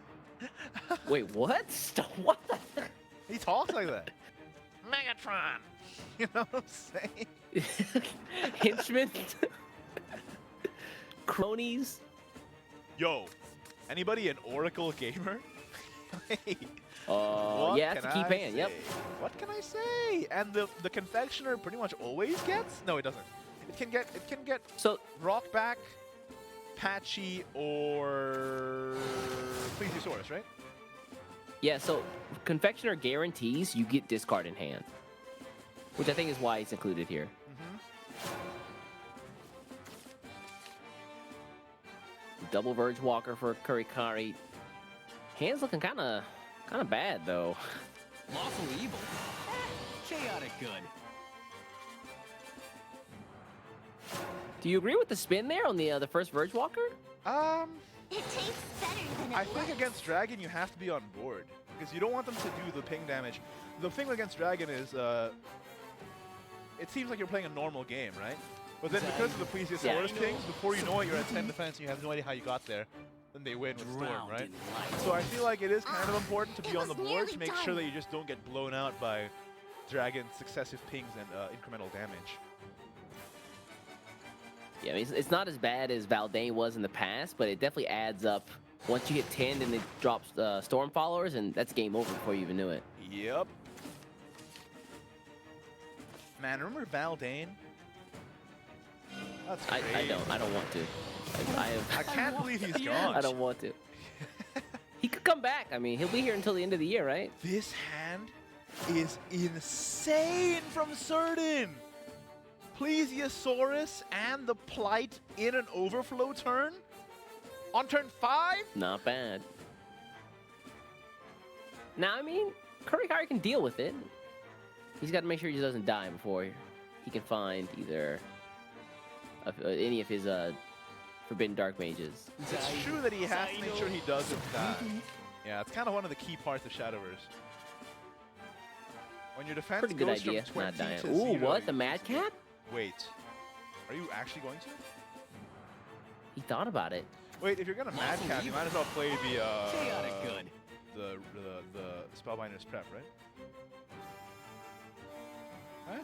Wait, what? What the... He talks like that. Megatron. You know what I'm saying? Henchmen? Cronies? Yo, anybody an Oracle gamer? What yeah, that's a can key I pan. Yep. say? What can I say? And the confectioner pretty much always gets. No, it doesn't. It can get So rock back, patchy, or plesiosaurus, right? yeah, so confectioner guarantees you get discard in hand, which I think is why it's included here. Double Verge Walker for Kurikari. Hand's looking kind of bad though. Lawful evil. Chaotic good. Do you agree with the spin there on the first Verge Walker? It tastes better than it I think looks. against Dragon you have to be on board because you don't want them to do the ping damage. The thing against Dragon is it seems like you're playing a normal game, right? But then because of the plesiosaurus pings, before you know it, you're at 10 defense and you have no idea how you got there. Then they win with Storm, right? So I feel like it is kind of important to be on the board to make sure that you just don't get blown out by Dragon's successive pings and incremental damage. Yeah, I mean, it's not as bad as Valdane was in the past, but it definitely adds up. Once you hit 10, then it drops Storm followers, and that's game over before you even knew it. Yep. Man, remember Valdane? That's I crazy. don't want to. I can't believe he's gone. I don't want to. He could come back. I mean, he'll be here until the end of the year, right? This hand is insane from Serin. Plesiosaurus and the Plight in an overflow turn on turn 5? Not bad. Now, I mean, Kurikari can deal with it. He's got to make sure he doesn't die before he can find either any of his Forbidden Dark Mages. It's true that he has to make sure he doesn't die. Yeah, it's kind of one of the key parts of Shadowverse. When your defense Pretty good goes idea, from 20 not dying. to Ooh, 0, what? The Madcap? Wait, are you actually going to? He thought about it. Wait, if you're gonna Madcap, you might as well play the Chaotic good. the Spellbinder's Prep, right? Huh?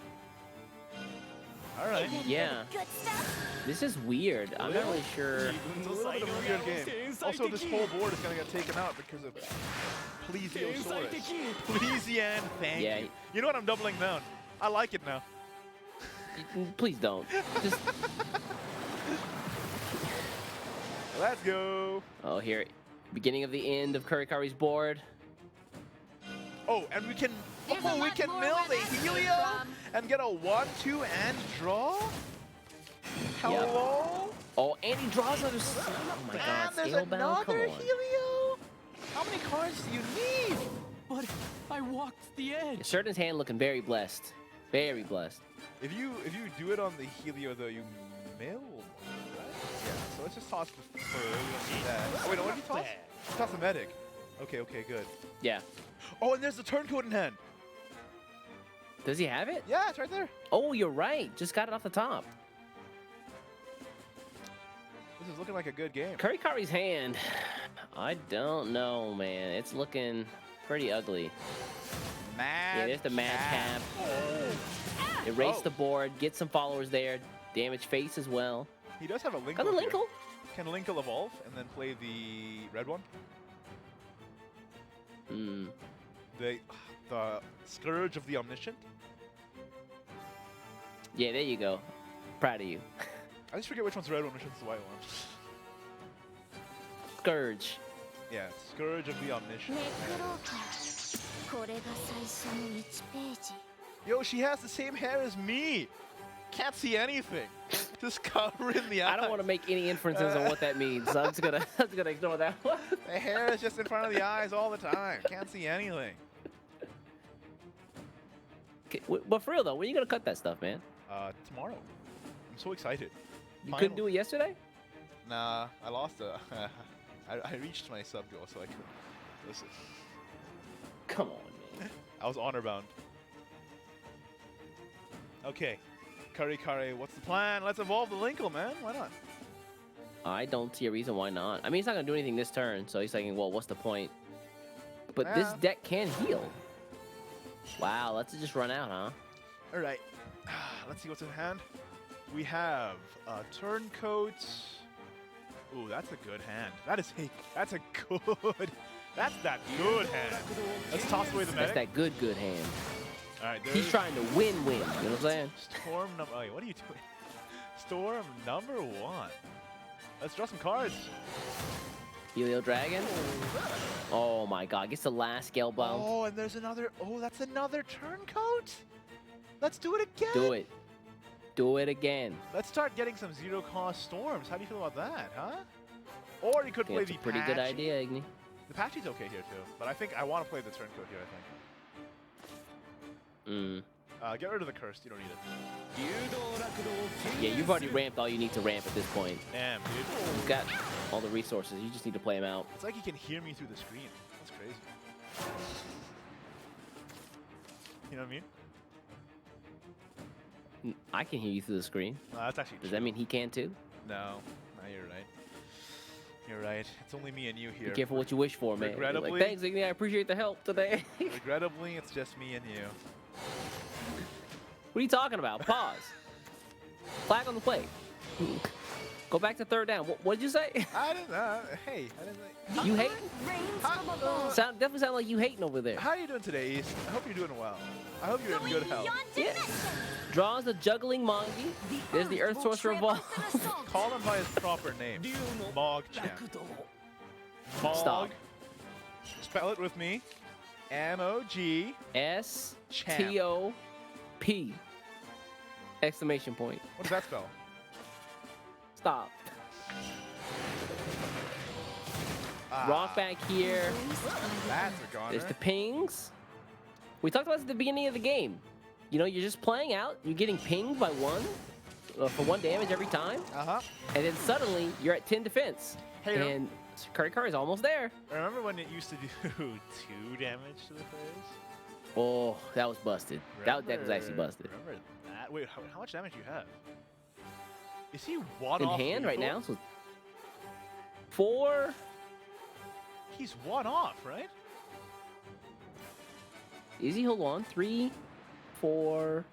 All right. Yeah. Good stuff. This is weird. I'm not really sure. It's a little bit of a weird game. Also, this whole board is gonna get taken out because of Plesiosaurus. Plesian, thank Yeah. you. You know what? I'm doubling down. I like it now. Please don't. Just Let's go. oh, here, beginning of the end of Kurikari's board. Oh, and we can There's a we lot can more mill where the that's Helio coming from. and get a 1-2 and draw. Hello. Oh, and he draws another. Oh my God, And there's Scalebound. Come another on. Helio. How many cards do you need? But I walked the edge. Serin's hand looking very blessed. Very blessed. If you do it on the Helio though, you mill. Right? Yeah. So let's just toss the fur. We don't need that. Oh wait, no, what did you toss? You toss the medic. Okay, good. Yeah. Oh, and there's the turncoat in hand. Does he have it? Yeah, it's right there. Oh, you're right. Just got it off the top. This is looking like a good game. Kurikari's hand. I don't know, man. It's looking pretty ugly. Mad. Yeah, there's the Madcap. Erase the board. Get some followers there. Damage face as well. He does have a Linkle. Got a here. Linkle. Can Linkle evolve and then play the red one? Hmm. The Scourge of the Omniscient? Yeah, there you go. Proud of you. I just forget which one's the red one, which one's the white one. Scourge. Yeah, Scourge of the Omniscient. ネクローかこれが最初の1ページ Yo, she has the same hair as me! Can't see anything. Just covering the eyes. I don't want to make any inferences on what that means, so I'm just gonna ignore that one. The hair is just in front of the eyes all the time. Can't see anything. Okay, but for real though, when are you gonna cut that stuff, man? Tomorrow. I'm so excited. You couldn't do it yesterday? Nah, I lost I reached my sub goal, so I could. Listen. Come on, man. I was honor bound. Okay. Kurikari, what's the plan? Let's evolve the Linkle, man. Why not? I don't see a reason why not. I mean, he's not gonna do anything this turn, so he's thinking, well, what's the point? But this Yeah. deck can heal. Wow, let's just run out, huh? All right. Let's see what's in hand. We have Turncoat. Ooh, that's a good hand. That's a good That's that good hand. Let's toss away the That's medic. that good hand. All right, He's trying to win-win. You know what I'm saying? Storm number. Wait, what are you doing? Storm number 1. Let's draw some cards. Helio Dragon. Oh my God! Gets the last scale bound. Oh, and there's another. Oh, that's another turncoat. Let's do it again. Do it. Do it again. Let's start getting some zero-cost storms. How do you feel about that, huh? Or you could play That's the a pretty good Patchy. idea, Igni. The Patchy's okay here too, but I think I want to play the turncoat here. I think. Get rid of the curse. You don't need it. Yeah, you've already ramped all you need to ramp at this point. Damn, dude. You've got all the resources. You just need to play them out. It's like he can hear me through the screen. That's crazy. You know what I mean? I can hear you through the screen. No, that's actually Does true. that mean he can too? No, you're right. You're right. It's only me and you here. Be careful what you wish for, man. You're Regrettably- like, thanks, Igni. I appreciate the help today. Regrettably, it's just me and you. What are you talking about? Pause. Flag on the play. Go back to third down. What did you say? I didn't. Hey, I didn't. You hate? How, Definitely sound like you hating over there. how are you doing today, East? I hope you're doing well. I hope you're in good health. Yeah. Draws the juggling Mongi. There's the Earth Sorcerer Evolve. Call him by his proper name. Mog Champ. Mog. Stop. Spell it with me. M-O-G. S-T-O-P. Exclamation point. What does that spell? Stop. Ah, Rock back here. That's a goner. There's the pings. We talked about this at the beginning of the game. You know, you're just playing out. You're getting pinged by one for 1 damage every time. Uh-huh. And then suddenly you're at 10 defense. Hey, and Curry is almost there. remember when it used to do 2 damage to the players? Oh, that was busted. That was actually busted. Remember that? Wait, how much damage do you have? Is he one In off hand right lethal? now, so 4. He's one off, right? Easy, hold on. 3, 4,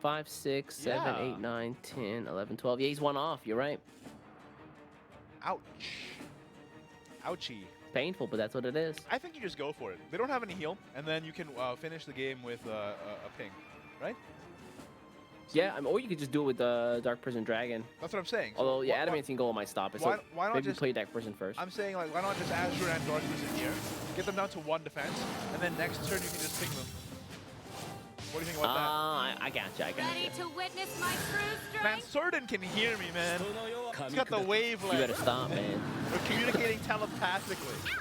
5, 6, 7, Yeah. 8, 9, 10, 11, 12. Yeah, he's one off. You're right. Ouch. Ouchie. Painful, but that's what it is. I think you just go for it. They don't have any heal, and then you can finish the game with a ping, right? Yeah, or you could just do it with Dark Prison Dragon. That's what I'm saying. So Although, yeah, why- Adamantine Golem might stop it. why- So why not maybe just- play Dark Prison first. I'm saying, like, why not just Azure and Dark Prison here, get them down to 1 defense, and then next turn you can just ping them. What do you think about I gotcha, I Ready gotcha. to witness my true that? Man, strength? Certain can hear me, man. He's got the You wavelength. better stop, man. We're communicating telepathically.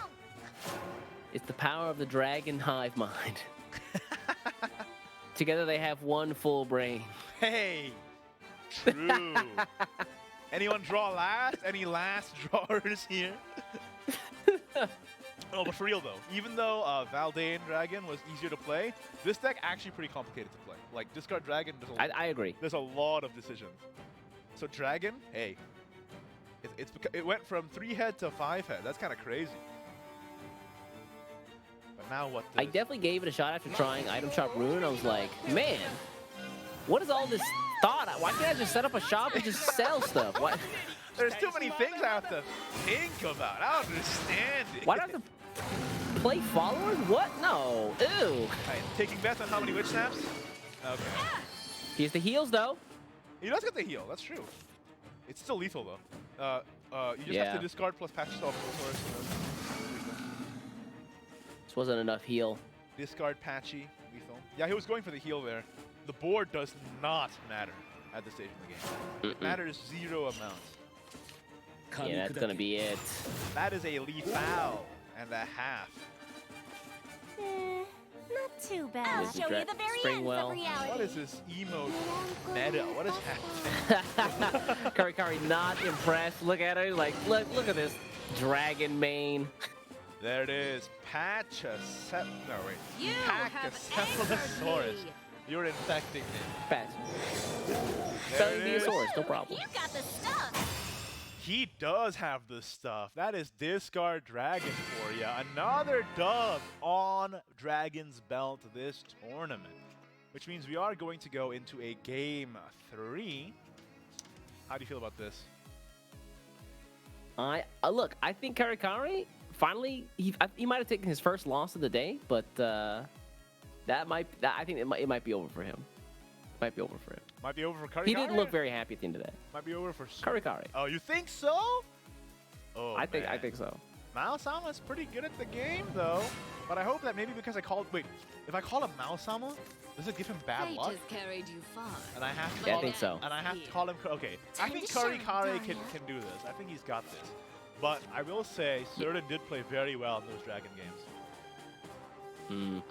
It's the power of the dragon hive mind. Together they have one full brain. Hey, true. Anyone draw last? Any last drawers here? Oh, but for real though, even though Valdain Dragon was easier to play, this deck actually pretty complicated to play. Like discard Dragon, I agree. there's a lot of decisions. So Dragon, hey, it went from 3-head to 5-head. That's kind of crazy. But now what? I definitely gave it a shot after trying Item Shop Rune. I was like, man, what is all this thought? Why can't I just set up a shop and just sell stuff? Why, There's too many things I have to think about. I don't understand it. why do I have to play followers? What? No. Ew. Alright, taking bets on how many witch snaps? Okay. Here's the heals, though. He does get the heal. That's true. It's still lethal though. You just have Yeah. to discard plus patch yourself. This wasn't enough heal. Discard patchy lethal. Yeah, he was going for the heal there. The board does not matter at this stage in the game. It matters 0 amounts. Yeah, that's gonna be it. That is a lethal and a half. Not too bad. I'll This is show you the very Spring ends well. of reality. What is this emote meta? What is happening? Curry not impressed. Look at her. Like, look at this dragon mane. There it is. Pachacep. No, wait. You have Pachycephalosaurus. angered me. You're infecting me. Patch. There Spelling it the is. Asaurus, no problem. You got the stuff. He does have the stuff. That is Discard Dragon for you. Another dub on Dragon's Belt this tournament. Which means we are going to go into a game 3. How do you feel about this? Look, I think Karikari, finally, he might have taken his first loss of the day, but I think it might be over for him. Might be over for him. Might be over for Kari. He didn't look very happy at the end of that. Might be over for Kari Kari. Oh, you think so? Oh, I think so. Mao Sama's pretty good at the game though, but I hope that maybe because I called. Wait, if I call him Mao Sama, does it give him bad Fate luck? has carried you far. And I have to. Yeah, I call think so. And I have to call him. Okay, I think Kari Kari can do this. I think he's got this. But I will say, Serin did play very well in those Dragon games.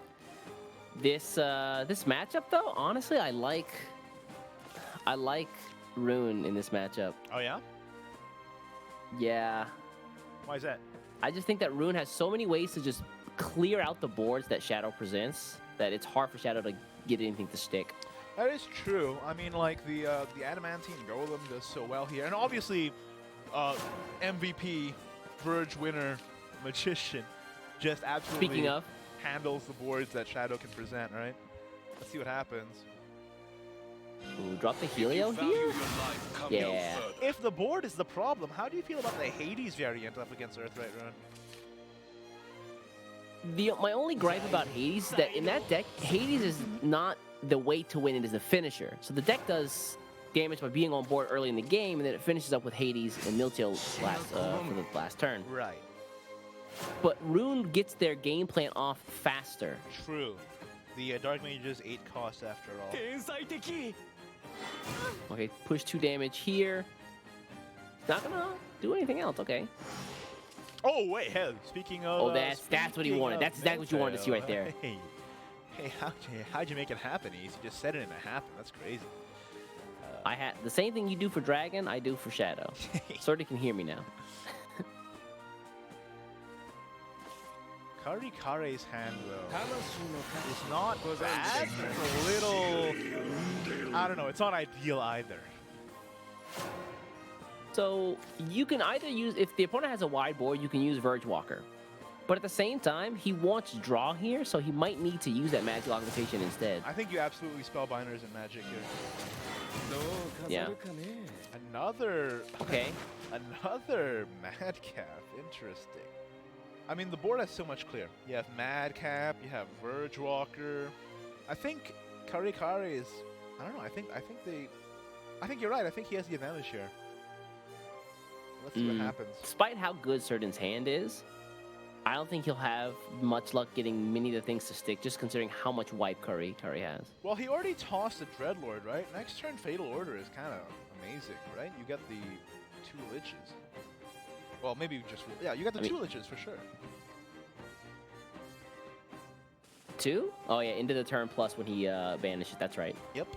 This matchup though, honestly, I like Rune in this matchup. Oh yeah? Yeah. Why is that? I just think that Rune has so many ways to just clear out the boards that Shadow presents that it's hard for Shadow to get anything to stick. That is true. I mean, like the Adamantine Golem does so well here, and obviously, MVP, Verge winner, Magician, just absolutely Speaking of, handles the boards that Shadow can present. Right? Let's see what happens. ooh, drop the Helio here? Yeah. If the board is the problem, how do you feel about the Hades variant up against Earthright Rune? My only gripe about Hades is that in that deck, Hades is not the way to win it as a finisher. So the deck does damage by being on board early in the game, and then it finishes up with Hades and Miltail for the last turn. Right. But Rune gets their game plan off faster. True. The Dark Mage's 8 cost after all. Okay, push 2 damage here. Not gonna do anything else, okay. Oh wait, hell. Speaking of. Oh, that's what he wanted. That's exactly what you wanted to see right there. Hey, how'd you make it happen, Ease? You just said it and it happened. That's crazy. I had the same thing you do for Dragon, I do for Shadow. Sorta can hear me now. Kari Kare's hand, though, is not bad. It's a little... I don't know. It's not ideal either. So you can either use, if the opponent has a wide board, you can use Verge Walker. But at the same time, he wants draw here, so he might need to use that magic augmentation instead. I think you absolutely spellbinders in Magic here. Yeah. Another... Okay. Another Madcap. Interesting. I mean, the board has so much clear. You have Madcap, you have Verge Walker. I think Kari Kare is... I don't know, I think you're right. I think he has the advantage here. Let's see what happens. Despite how good Serin's hand is, I don't think he'll have much luck getting many of the things to stick, just considering how much wipe Kari has. Well, he already tossed a Dreadlord, right? Next turn, Fatal Order is kind of amazing, right? You get the 2 Liches. Well, maybe just... Yeah, you got the 2 Liches for sure. 2? Oh, yeah, into the turn plus when he banishes. That's right. Yep.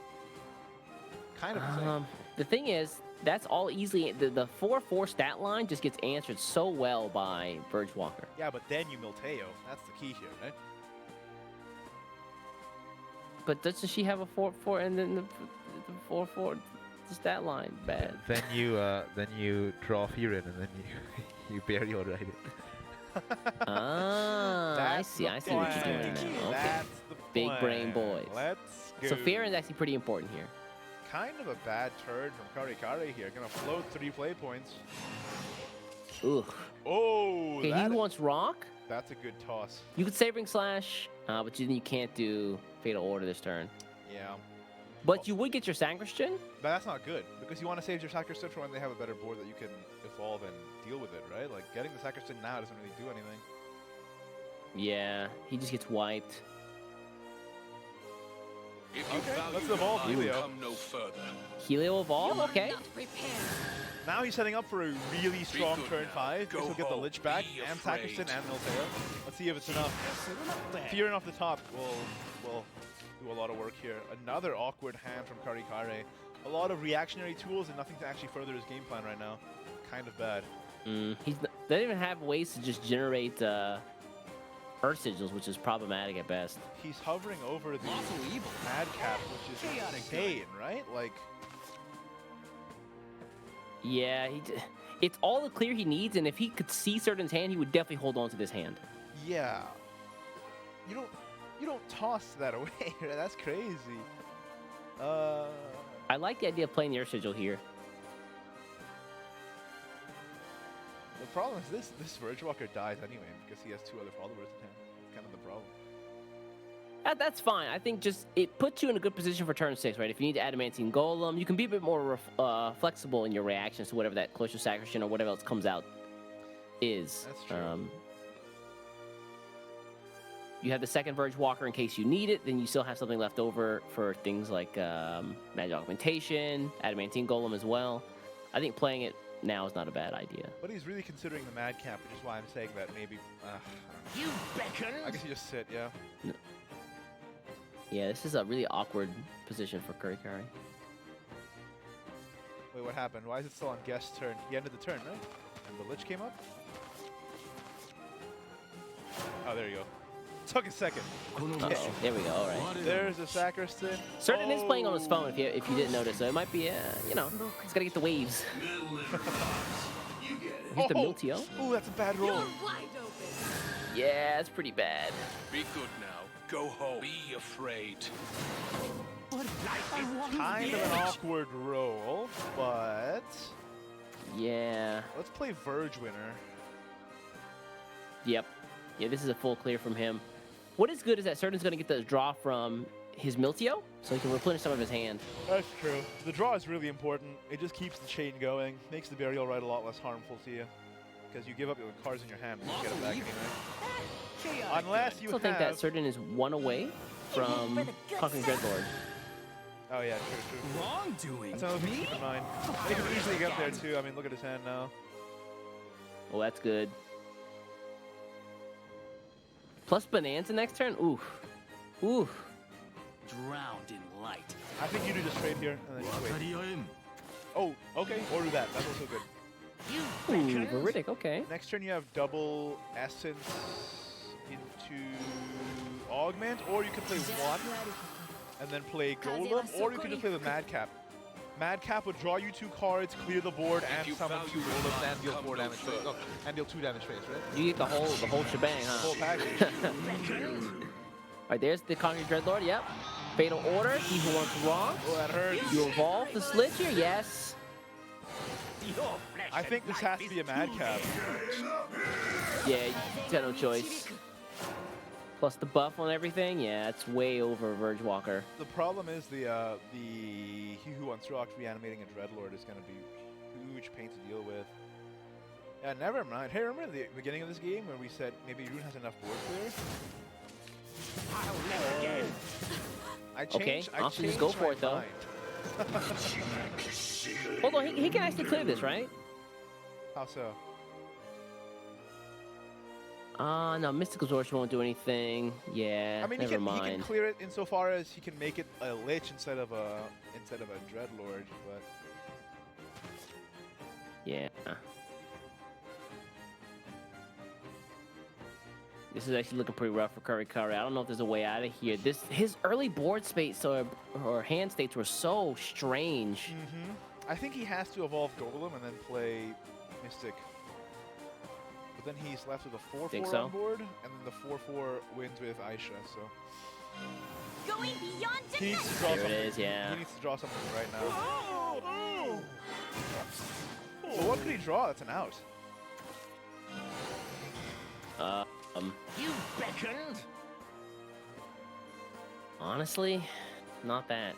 Kind of insane. The thing is, that's all easily... The 4/4 stat line just gets answered so well by Verge Walker. Yeah, but then you Milteo. That's the key here, right? But doesn't she have a 4/4 and then the 4/4 stat line bad? Then you draw Fearin and then you burial ride it. I see what you're doing now. Okay. That's the Big plan. brain boys. Let's go. So Fearin's actually pretty important here. Kind of a bad turn from Kari Kare here. Gonna float 3 play points. Ooh. Oh, Okay, he wants Rock. That's a good toss. You could Sabering Slash, but then you can't do Fatal Order this turn. Yeah. But you would get your Sacristan. But that's not good, because you want to save your Sacristan for when they have a better board that you can evolve and deal with it, right? Like, getting the Sacristan now doesn't really do anything. Yeah, he just gets wiped. Okay, let's evolve Helio. No further. Helio Evolve, okay. Now he's setting up for a really strong turn 5. Guess he'll get the Lich back, and Sacristan, and Milteo. Let's see if it's enough. Fearing off the top will do a lot of work here. Another awkward hand from Kari Kare. A lot of reactionary tools and nothing to actually further his game plan right now. Kind of bad. They don't even have ways to just generate Earth Sigils, which is problematic at best. He's hovering over the Madcap, which is insane, right? Like... Yeah, it's all the clear he needs, and if he could see Serin's hand, he would definitely hold on to this hand. Yeah. You don't toss that away. That's crazy. I like the idea of playing the Earth Sigil here. The problem is this Verge Walker dies anyway because he has 2 other followers in hand. That's kind of the problem. That's fine. I think just it puts you in a good position for turn 6, right? If you need Adamantine Golem, you can be a bit more flexible in your reactions to whatever that Cloister Sacristan or whatever else comes out is. That's true. You have the second Verge Walker in case you need it. Then you still have something left over for things like Magic Augmentation, Adamantine Golem as well. I think playing it now is not a bad idea. But he's really considering the Madcap, which is why I'm saying that maybe... You beckon. I guess you just sit, yeah. No. Yeah, this is a really awkward position for Curry Curry. Wait, what happened? Why is it still on guest's turn? He ended the turn, right? And the Lich came up? Oh, there you go. Took a second. Uh-oh. There we go, all right. There's a Sacristan. Certain is playing on his phone if you didn't notice, so it might be, you know, he's got to get the waves. He's the Miltio. Ooh, that's a bad roll. Wide open. Yeah, it's pretty bad. Be good now. Go home. Be afraid. Kind of an awkward roll, but... Yeah. Let's play Verge Winner. Yep. Yeah, this is a full clear from him. What is good is that Certain's going to get the draw from his Miltio, so he can replenish some of his hand. That's true. The draw is really important. It just keeps the chain going, makes the Burial Rite a lot less harmful to you. Because you give up your cards in your hand and you get it back anyway. Unless you I still think that Certain is 1 away from Conquering Dreadlord. Oh yeah, true. Wrongdoing. That's another thing to keep in mind. They can easily get there too. I mean, look at his hand now. Oh, that's good. Plus Bonanza next turn? Oof. Oof. Drowned in light. I think you do just trade here and then just wait. Oh, okay. Or do that. That's also good. Ooh, Veridic, okay. Next turn you have double Essence into Augment, or you can play 1 and then play Golem, or you can just play the Madcap. Madcap would draw you 2 cards, clear the board, and summon 2 Golems and deal 4 damage face. Oh, and deal 2 damage face, right? You get the whole shebang, huh? The whole package. Alright, there's the Conquering Dreadlord, yep. Fatal Order, he who wants wrong. Oh, that hurts. You evolve the Slitcher, yes. I think this has to be a Madcap. Yeah, you got no choice. Plus the buff on everything, yeah, it's way over Verge Walker. The problem is the He Who Wants Rock reanimating a Dreadlord is going to be huge pain to deal with. Yeah, never mind. Hey, remember the beginning of this game where we said maybe Rune has enough board clear? I'll never get. I changed just go for it though. Hold on, he can actually clear this, right? How so? No, Mystic Absorption won't do anything. Yeah, I mean, never mind. he can clear it insofar as he can make it a Lich instead of a Dreadlord, but yeah. This is actually looking pretty rough for Curry Curry. I don't know if there's a way out of here. His early board space or hand states were so strange. I think he has to evolve Golem and then play Mystic. But then he's left with a 4/4 on board, and then the 4/4 wins with Aisha. So Going beyond he needs to draw There something. it is, yeah. He needs to draw something right now. Well, what could he draw? That's an out. You beckoned. Honestly, not that.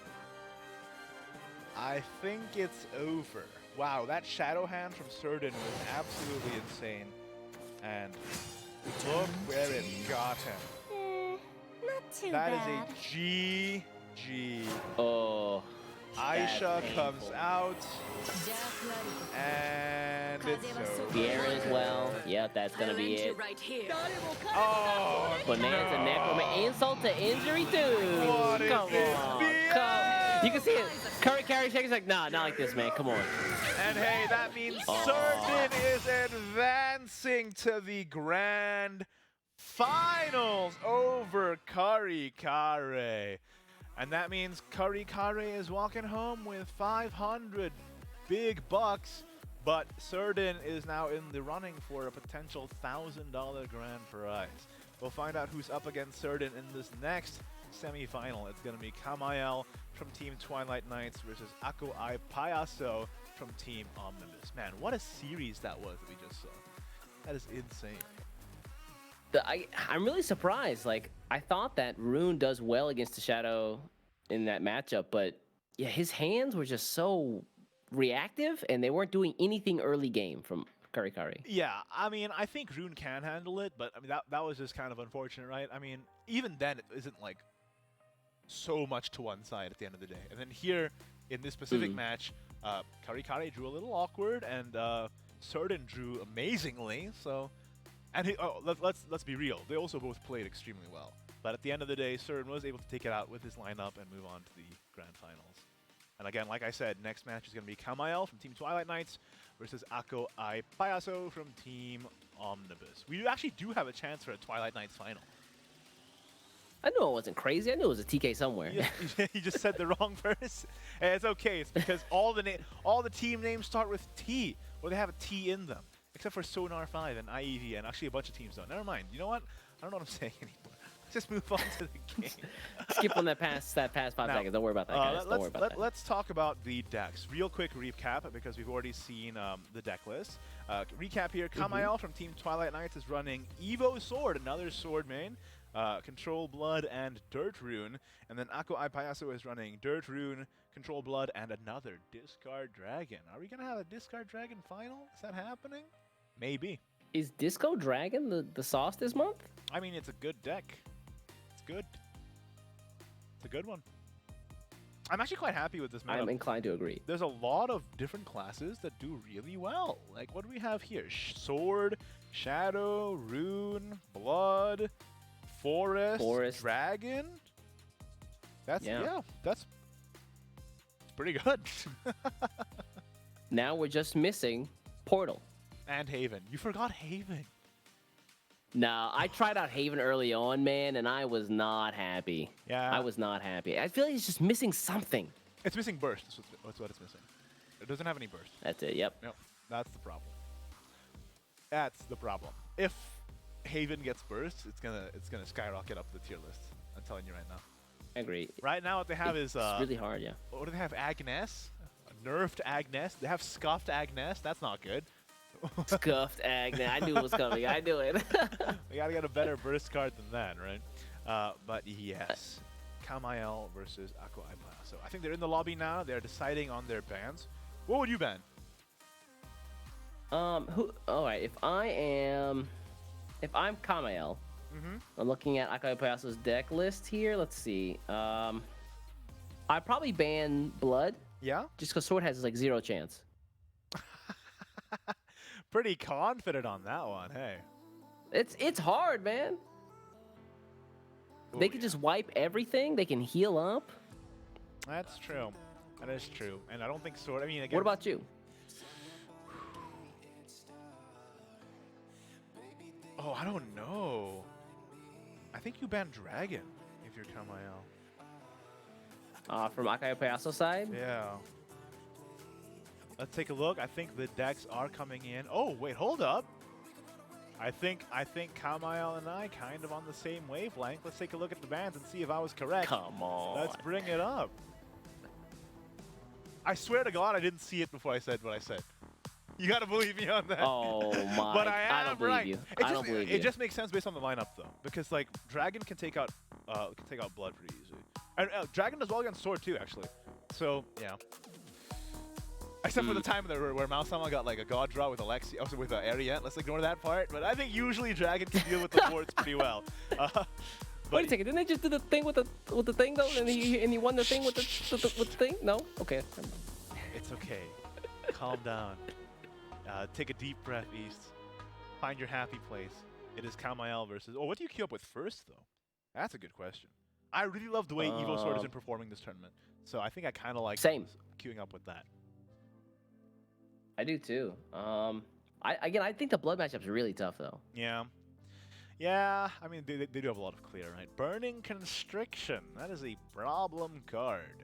I think it's over. Wow, that shadow hand from Certain was absolutely insane. And look where it got him. Not too That bad. is a GG. Oh. Aisha that's comes painful. out. And it's over. Pierre as well. Yep, that's gonna be it. Right here. Oh, Bonanza Necroman. Insult to injury, dude. What is Come this on. BS? Come. You can see it. Curry Carry Shaker's like, nah, not like this, man. Come on. And hey, that means Oh. Certain is advancing to the grand finals over Kari Kare. And that means Kari Kare is walking home with 500 big bucks, but Certain is now in the running for a potential $1,000 grand prize. We'll find out who's up against Certain in this next semi-final. It's going to be Kamel from Team Twilight Knights versus Ako Iaso from Team Omnibus. Man, what a series that was that we just saw. That is insane. I'm really surprised. Like, I thought that Rune does well against the Shadow in that matchup, but yeah, his hands were just so reactive, and they weren't doing anything early game from Karikari. Yeah, I mean, I think Rune can handle it, but I mean that was just kind of unfortunate, right? I mean, even then, it isn't like so much to one side at the end of the day. And then here in this specific match, Karikari drew a little awkward, and Serin drew amazingly. So, and let's be real, they also both played extremely well. But at the end of the day, Serin was able to take it out with his lineup and move on to the grand finals. And again, like I said, next match is going to be Kamel from Team Twilight Knights versus Ako Ai Payaso from Team Omnibus. We actually do have a chance for a Twilight Knights final. I knew it wasn't crazy. I knew it was a TK somewhere. You just said the wrong person. And it's okay. It's because all the team names start with T, or they have a T in them, except for Sonar 5 and IEV, and actually a bunch of teams don't. Never mind. You know what? I don't know what I'm saying anymore. Let's just move on to the game. Skip on that past 5 seconds. Don't worry about that, guys. Don't worry about that. Let's talk about the decks. Real quick recap, because we've already seen the deck list. Recap here. Kamel from Team Twilight Knights is running Evo Sword, another sword main. Control Blood and Dirt Rune, and then Ako Ai Payaso is running Dirt Rune, Control Blood, and another Discard Dragon. Are we gonna have a Discard Dragon final? Is that happening? Maybe. Is Disco Dragon the sauce this month? I mean, it's a good deck. It's good. It's a good one. I'm actually quite happy with this matchup. I'm inclined to agree. There's a lot of different classes that do really well. Like, what do we have here? Sword, Shadow, Rune, Blood, Forest, Dragon. That's that's pretty good. Now we're just missing Portal and Haven. You forgot Haven. No, I tried out Haven early on, man, and I was not happy. Yeah, I was not happy. I feel like it's just missing something. It's missing burst. That's what it's missing. It doesn't have any burst. That's it. Yep. Yep. That's the problem. That's the problem. If Haven gets burst, it's gonna skyrocket up the tier list. I'm telling you right now. I agree. Right now, what they have is it's really hard. Yeah. What do they have? Agnes, nerfed Agnes. They have scuffed Agnes. That's not good. Scuffed Agnes. I knew it was coming. I knew it. We gotta get a better burst card than that, right? But yes, Kamel versus Ako Ai Payaso. So I think they're in the lobby now. They're deciding on their bans. What would you ban? All right. If I'm Kamel, I'm looking at Ako Ai Payaso's deck list here. Let's see. I'd probably ban Blood. Yeah. Just because Sword has like 0 chance. Pretty confident on that one. Hey. It's hard, man. They can just wipe everything. They can heal up. That's true. That is true. And I don't think Sword. I mean, again. What about you? Oh, I don't know. I think you ban Dragon if you're Kamel. From Ako Ai Payaso side? Yeah. Let's take a look. I think the decks are coming in. Oh, wait, hold up. I think Kamel and I kind of on the same wavelength. Let's take a look at the bans and see if I was correct. Come on. Let's bring it up. I swear to God, I didn't see it before I said what I said. You gotta believe me on that. Oh my! But I don't believe right. you. I don't believe you. It just makes sense based on the lineup, though, because like Dragon can take out Blood pretty easily, and Dragon does well against Sword too, actually. So yeah. Except for the time where Mausama got like a God draw with Alexi, also with Ariette. Let's ignore that part. But I think usually Dragon can deal with the boards pretty well. Wait a second, didn't they just do the thing with the thing though, and he won the thing with the thing? No, okay. It's okay. Calm down. Take a deep breath, East. Find your happy place. It is Kamel versus. Oh, what do you queue up with first, though? That's a good question. I really love the way Evo Sword has been performing this tournament, so I think I kind of like queuing up with that. I do too. I think the Blood matchup's really tough though. Yeah. Yeah, I mean, they do have a lot of clear, right? Burning Constriction. That is a problem card.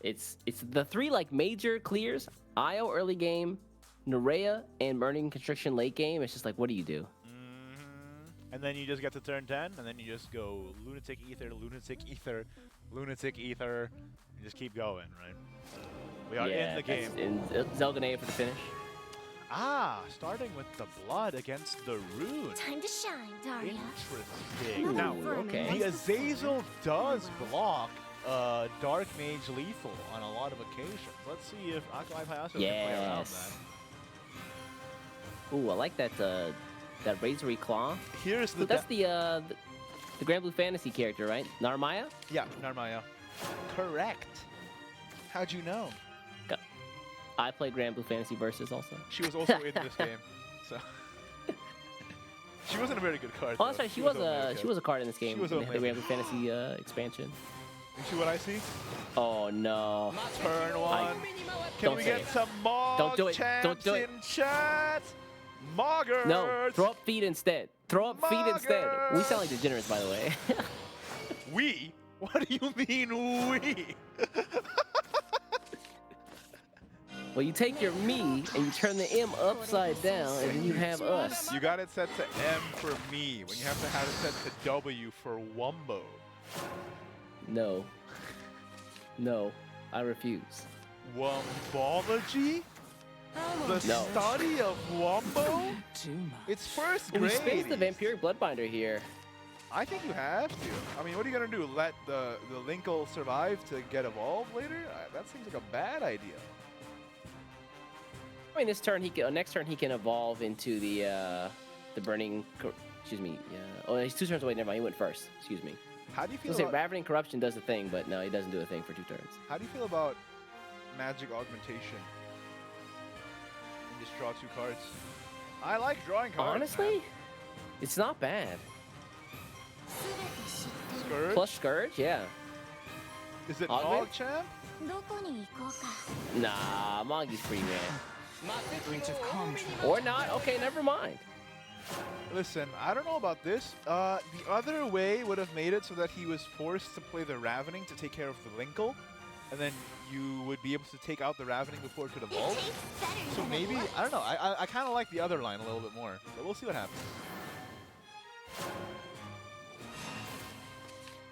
It's the 3 like major clears: IO early game, Nerea, and Burning Constriction late game. It's just like, what do you do? And then you just get to turn 10, and then you just go Lunatic Ether, Lunatic Ether, Lunatic Ether, and just keep going, right? We are in the game. And Zelganea for the finish. Ah, starting with the blood against the rune. Time to shine, Daria. Interesting. Now, okay. the Azazel does block Dark Mage lethal on a lot of occasions. Let's see if Akai Iaso can play around that. Ooh, I like that that Razory Claw. Here's the. But that's the Grand Blue Fantasy character, right? Narmaya? Yeah, Narmaya. Correct. How'd you know? I played Grand Blue Fantasy Versus also. She was also in this game, so she wasn't a very good card. Oh, that's right. She was a card in this game. She was the only Grand Blue Fantasy expansion. You see what I see? Oh no! Turn one. Can we get some Mog Don't do it. champs Don't do it. in chat? Moggers. No, throw up feet instead. Throw up feet instead. We sound like degenerates, by the way. We? What do you mean we? Well, you take your me and you turn the M upside down, and then you have us. You got it set to M for me when you have to have it set to W for Wumbo. No. No, I refuse. Wumbology? The study of Wumbo? It's first grade. We spaced the Vampiric Bloodbinder here. I think you have to. I mean, what are you gonna do? Let the Linkle survive to get evolved later? That seems like a bad idea. I mean, this turn next turn he can evolve into the burning. Excuse me. Oh, he's 2 turns away. Never mind. He went first. Excuse me. How do you feel Let's say about Ravening Corruption does the thing, but no, he doesn't do a thing for 2 turns. How do you feel about magic augmentation? You just draw 2 cards. I like drawing cards. Honestly, man. it's not bad. Scourge? Plus Scourge, yeah. Is it Augment? Mogchamp? Nah, Mogi's free, man. Or not? Okay, never mind. Listen, I don't know about this. The other way would have made it so that he was forced to play the Ravening to take care of the Linkle, and then you would be able to take out the Ravening before it could evolve. So maybe, I don't know, I kind of like the other line a little bit more, but we'll see what happens.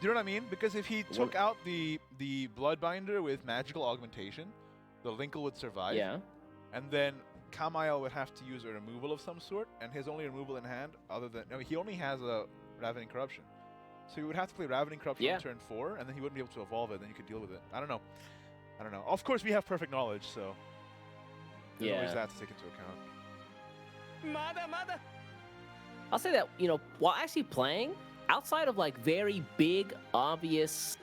Do you know what I mean? Because if he took out the Bloodbinder with magical augmentation, the Linkle would survive. Yeah. And then Kamel would have to use a removal of some sort, and his only removal in hand, other than he only has a Ravening Corruption, so he would have to play Ravening Corruption on turn 4, and then he wouldn't be able to evolve it. Then you could deal with it. I don't know. Of course, we have perfect knowledge, so there's always that to take into account. I'll say that while actually playing, outside of like very big, obvious,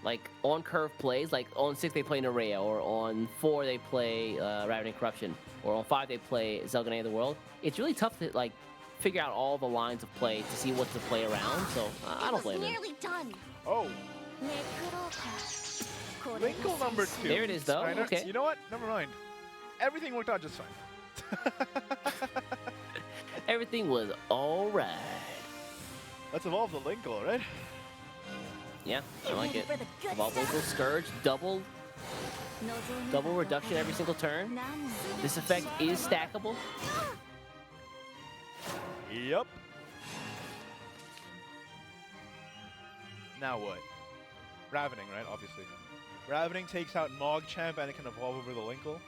like on curve plays, like on 6 they play Nerea, or on 4 they play Ravening Corruption, or on 5 they play Zelganay of the World. It's really tough to like figure out all the lines of play to see what to play around. So I don't blame him. Nearly done. Oh. Linkle number 2. There it is, though. Steiner. Okay. You know what? Never mind. Everything worked out just fine. Everything was all right. Let's evolve the Linkle, right? Yeah, I like it. Evolve Linkle, Scourge, double reduction every single turn. This effect is stackable. Yep. Now what? Ravening, right? Obviously. Ravening takes out Mogchamp and it can evolve over the Linkle.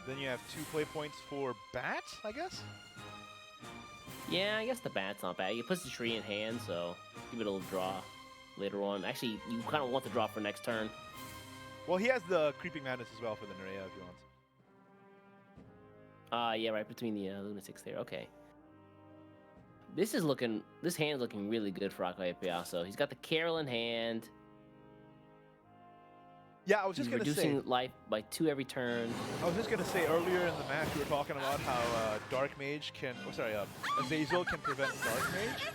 Then you have 2 play points for Bat, I guess? Yeah, I guess the Bat's not bad. You put the tree in hand, so give it a little draw later on. Actually, you kind of want the draw for next turn. Well, he has the Creeping Madness as well for the Nerea if he wants. Yeah, right between the Lunatics there. Okay. This hand's looking really good for Akai Iaso. He's got the Carol in hand. Yeah, I was just going to say... reducing life by 2 every turn. I was just going to say, earlier in the match, we were talking about how Dark Mage can... Azazel can prevent Dark Mage.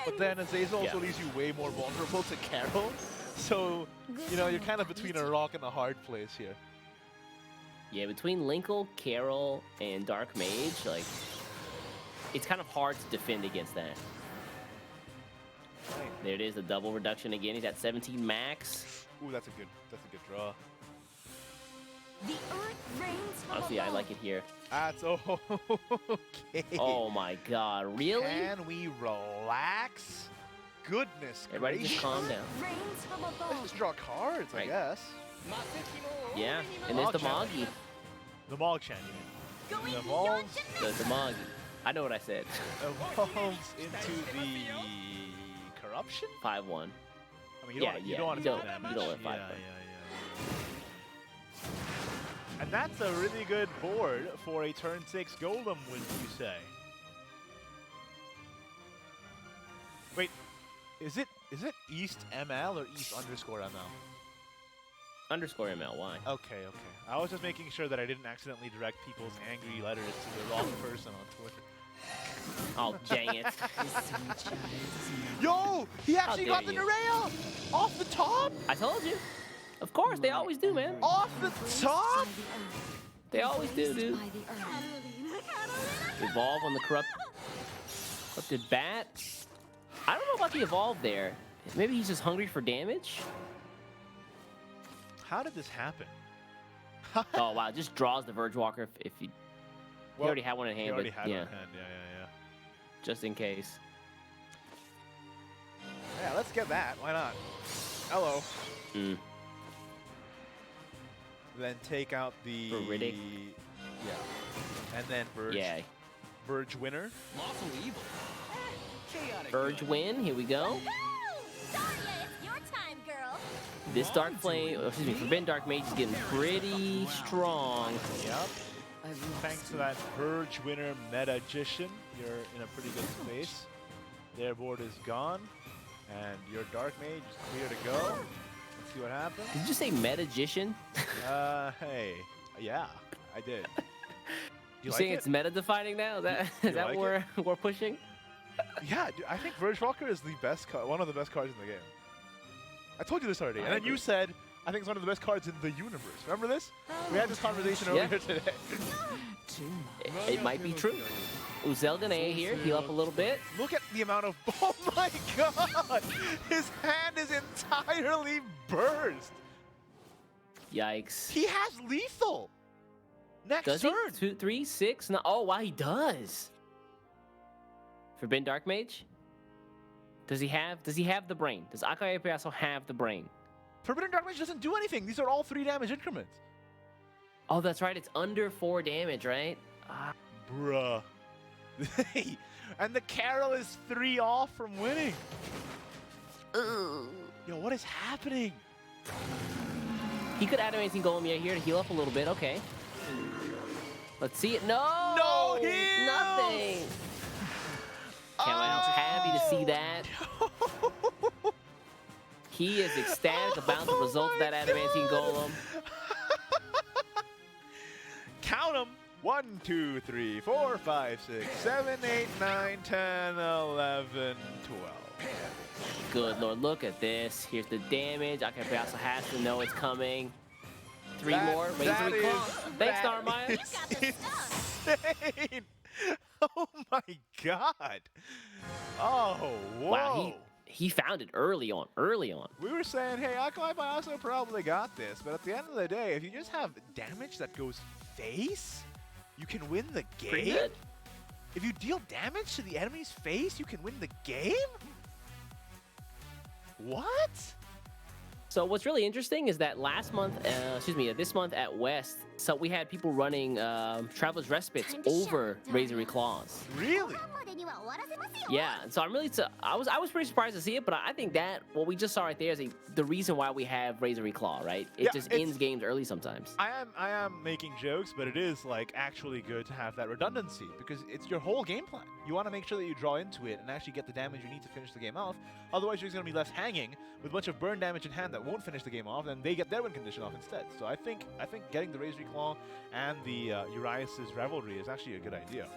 But then Azazel also leaves you way more vulnerable to Carol. So, you're kind of between a rock and a hard place here. Yeah, between Linkle, Carol, and Dark Mage, like... It's kind of hard to defend against that. Right. There it is, the double reduction again. He's at 17 max. Ooh, that's a good draw. The earth rains from Honestly, I above. like it here. That's okay. Oh my god, really? Can we relax? Goodness Everybody gracious. just calm down. Rains from above. Let's just draw cards, I Right. guess. Yeah, and there's the Mogi. The Mog champion. Evolves, The Magi. I know what I said. evolves into the corruption? 5-1. I mean, you Yeah, don't, you yeah, don't want you to don't- do damage. you don't let yeah, 5-1. yeah. And that's a really good board for a turn 6 Golem, would you say? Wait, is it East ML or East _ ML? Underscore ML, why? Okay. I was just making sure that I didn't accidentally direct people's angry letters to the wrong person on Twitter. Oh, dang it. Yo! He actually dare got the you. Nerea! Off the top? I told you. Of course, they always do, man. Off the top? They always do, dude. Evolve on the corrupted bat. I don't know about the evolve there. Maybe he's just hungry for damage. How did this happen? Oh wow, just draws the Verge Walker if you. He already had one in He hand, already but had yeah, one in hand. Yeah. just in case. Yeah, let's get that. Why not? Hello. Mm. Then take out the... Veridic. Yeah. And then Verge. Yeah. Verge winner. Lawful evil. Chaotic Verge good. win. Here we go. Zarya, it's your time, girl. This Dark Flame, excuse me, Forbidden Dark Mage is getting pretty strong. Yep. Thanks to that Verge winner Metagician, you're in a pretty good space. Their board is gone, and your Dark Mage is clear to go. Let's see what happens. Did you say Metagician? Hey. Yeah, I did. You like saying it? it's meta defining now? Is that You is that like what we're pushing? Yeah, dude, I think Verge Walker is the best one of the best cards in the game. I told you this already, and then you said, I think it's one of the best cards in the universe. Remember this? We had this conversation over here today. It might be true. Uzel gonna A here, heal up a little bit. Look at the amount of... Oh my god! His hand is entirely burst! Yikes. He has lethal! Next Does turn! he? 2, 3, 6? No. Oh, wow, he does. Forbidden Dark Mage? Does he have the brain? Does Akai also have the brain? Forbidden Dark Mage doesn't do anything. These are all 3 damage increments. Oh, that's right. It's under 4 damage, right? Ah. Bruh. And the Carol is 3 off from winning. Yo, what is happening? He could add anything Golem here to heal up a little bit. Okay. Let's see it. No! No heals! Nothing! Kamel's happy to see that. He is ecstatic about the result of that adamantine golem. Count them. 1, 2, 3, 4, 5, 6, 7, 8, 9, 10, 11, 12. Good Lord, look at this. Here's the damage. Akai also has to know it's coming. 3 more. Razor Claw. Thanks, Starmire. Insane. Oh my god. Oh, whoa. Wow, he found it early on. We were saying, hey, Akai also probably got this, but at the end of the day, if you just have damage that goes face, you can win the Pretty game? good. If you deal damage to the enemy's face, you can win the game? What? So what's really interesting is that last month, this month at West, so we had people running Traveler's Respites over Razor Claws. Really? Yeah, and so I was pretty surprised to see it, but I think that what we just saw right there is the reason why we have Razor Claw, right? It Yeah, just it's- ends games early sometimes. I am making jokes, but it is like actually good to have that redundancy because it's your whole game plan. You want to make sure that you draw into it and actually get the damage you need to finish the game off. Otherwise, you're just going to be left hanging with a bunch of burn damage in hand that won't finish the game off, and they get their win condition off instead. So I think getting the Razor Claw and the Urias's Revelry is actually a good idea.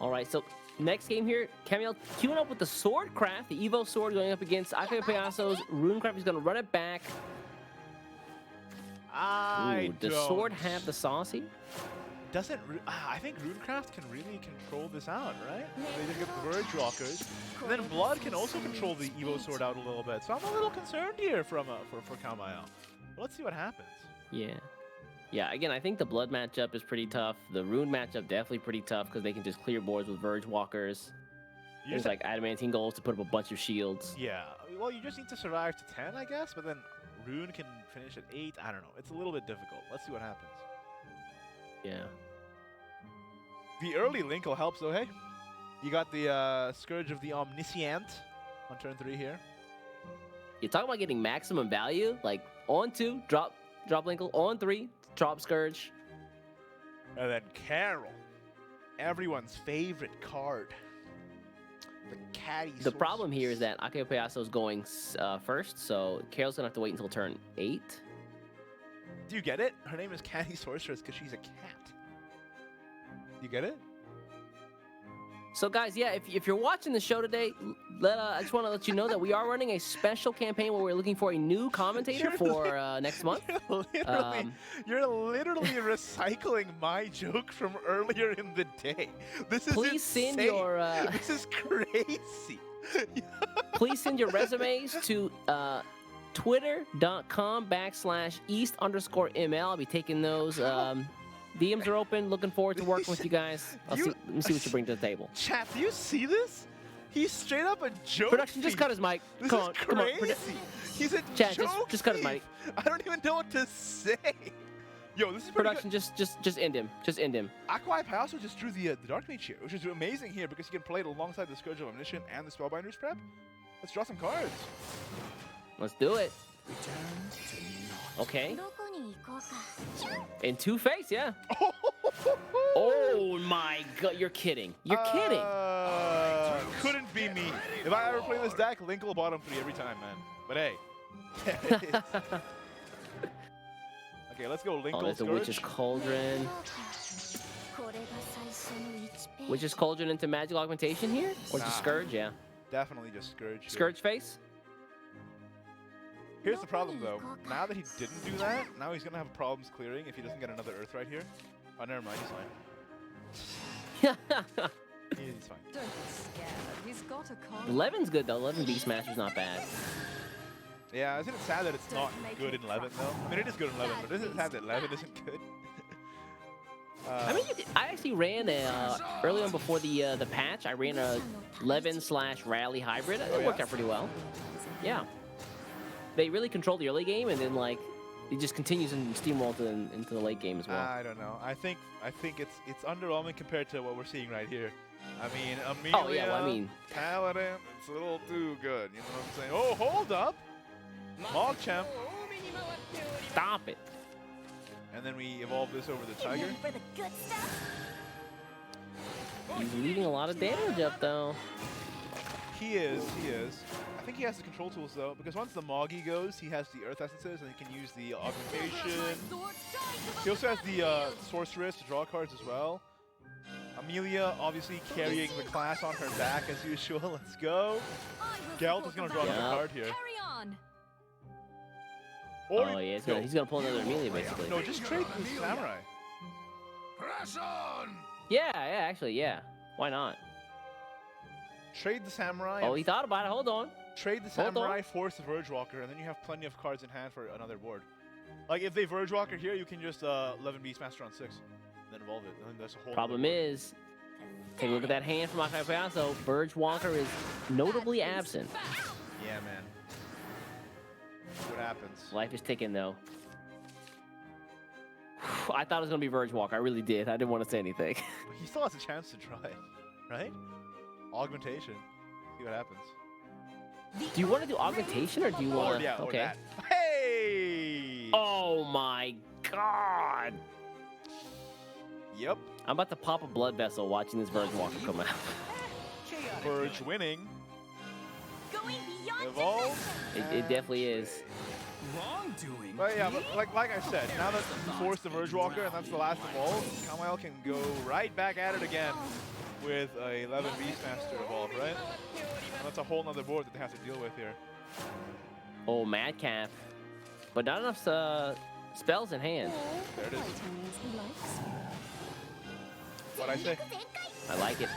All right, so next game here, Kamel queuing up with the Swordcraft, the Evo Sword going up against Akai Piasso's Runecraft. He's going to run it back. Ooh, does Sword have the saucy? Doesn't I think Runecraft can really control this out, right? They just get the Verge Walkers, and then Blood can also control the Evo Sword out a little bit. So I'm a little concerned here for Kamel. Let's see what happens. Yeah, again, I think the Blood matchup is pretty tough. The Rune matchup definitely pretty tough because they can just clear boards with Verge Walkers. There's like adamantine goals to put up a bunch of shields. Yeah, well, you just need to survive to 10, I guess, but then Rune can finish at 8. I don't know. It's a little bit difficult. Let's see what happens. Yeah. The early link will help, so hey. You got the Scourge of the Omniscient on turn 3 here. You're talking about getting maximum value, like on 2, drop Linkle, on 3, drop Scourge. And then Carol, everyone's favorite card. The caddy. The problem here is that Iaso is going first, so Carol's gonna have to wait until turn 8. Do you get it? Her name is Caddy Sorceress because she's a cat. You get it? So guys, yeah, if you're watching the show today, I just want to let you know that we are running a special campaign where we're looking for a new commentator for next month. You're literally recycling my joke from earlier in the day. This is Please send insane. your This is crazy. Please send your resumes to twitter.com/east_ml. I'll be taking those. DMs are open. Looking forward to working with you guys. Let me see what you bring to the table. Chat, do you see this? He's straight up a joke. Production, just thief. cut his mic. This Come is on, crazy. come on. He's a Chat, joke just cut his thief. mic. I don't even know what to say. Yo, this is pretty Production, just end him. Just end him. Aqua also just drew the Dark Mage here, which is amazing here because he can play it alongside the Scourge of Omniscient and the Spellbinder's Prep. Let's draw some cards. Let's do it. Okay. どこに行こうか In Two-Face, yeah. Oh my god, you're kidding. You're kidding. Couldn't be me. If I ever play this deck, Link will bottom 3 every time, man. But hey. Okay, let's go Link. Oh, there's a Witch's Cauldron. これが最初の1ページ Witch's Cauldron into Magic Augmentation here? Or just Scourge, yeah. Definitely just Scourge. Here. Scourge face? Here's the problem, though. Now that he didn't do that, now he's going to have problems clearing if he doesn't get another Earth right here. Oh, never mind. He's fine. He's fine. Don't be scared. He's got a card. 11's good, though. 11 Beastmaster's not bad. Yeah, isn't it sad that it's not good in 11, though? I mean, it is good in 11, but isn't it sad that 11 isn't good? I mean, I actually ran early on before the patch. I ran a 11/Rally hybrid. It worked out pretty well. Yeah. They really control the early game, and then like it just continues and steamrolls into the late game as well. I don't know. I think it's underwhelming compared to what we're seeing right here. I mean, Amelia, Oh yeah, well, I mean, Paladin, it's a little too good. You know what I'm saying? Oh, hold up, Mogchamp, stop it. and then we evolve this over the Tiger. for the good stuff He's leaving a lot of damage up though. He is. I think he has the control tools though, because once the Moggy goes, he has the Earth Essences, and he can use the Augmentation. He also has the Sorceress to draw cards as well. Amelia obviously carrying the class on her back as usual. Let's go. Gelt is going to draw another card here. Carry on. Or Oh yeah, he's gonna pull another Amelia basically. no, just trade the Samurai. Press on! Yeah, actually, yeah. Why not? Trade the Samurai. Oh, he thought about it. Hold on. Trade the Hold on. Samurai, force the Verge Walker, and then you have plenty of cards in hand for another board. Like if they Verge Walker here, you can just 11 Beastmaster on 6, and then evolve it. And then that's a whole. Problem is, take a look at that hand from Iaso. Verge Walker is notably absent. Yeah, man. See what happens. Life is ticking though. I thought it was gonna be Verge Walker. I really did. I didn't want to say anything. He still has a chance to try, right? Augmentation. See what happens. Do you want to do augmentation or do you want? Or, yeah, or okay. that. Hey! Oh my god! Yep. I'm about to pop a blood vessel watching this Verge Walker come out. Verge winning. going beyond Evolve. It definitely is. Wrongdoing. But yeah, but like I said, now that you force the Verge Walker and that's the last evolve, Kamel can go right back at it again with a 11 Beastmaster evolve, right? And that's a whole nother board that they have to deal with here. Oh, Madcap. But not enough spells in hand. There it is. What'd I say? I like it.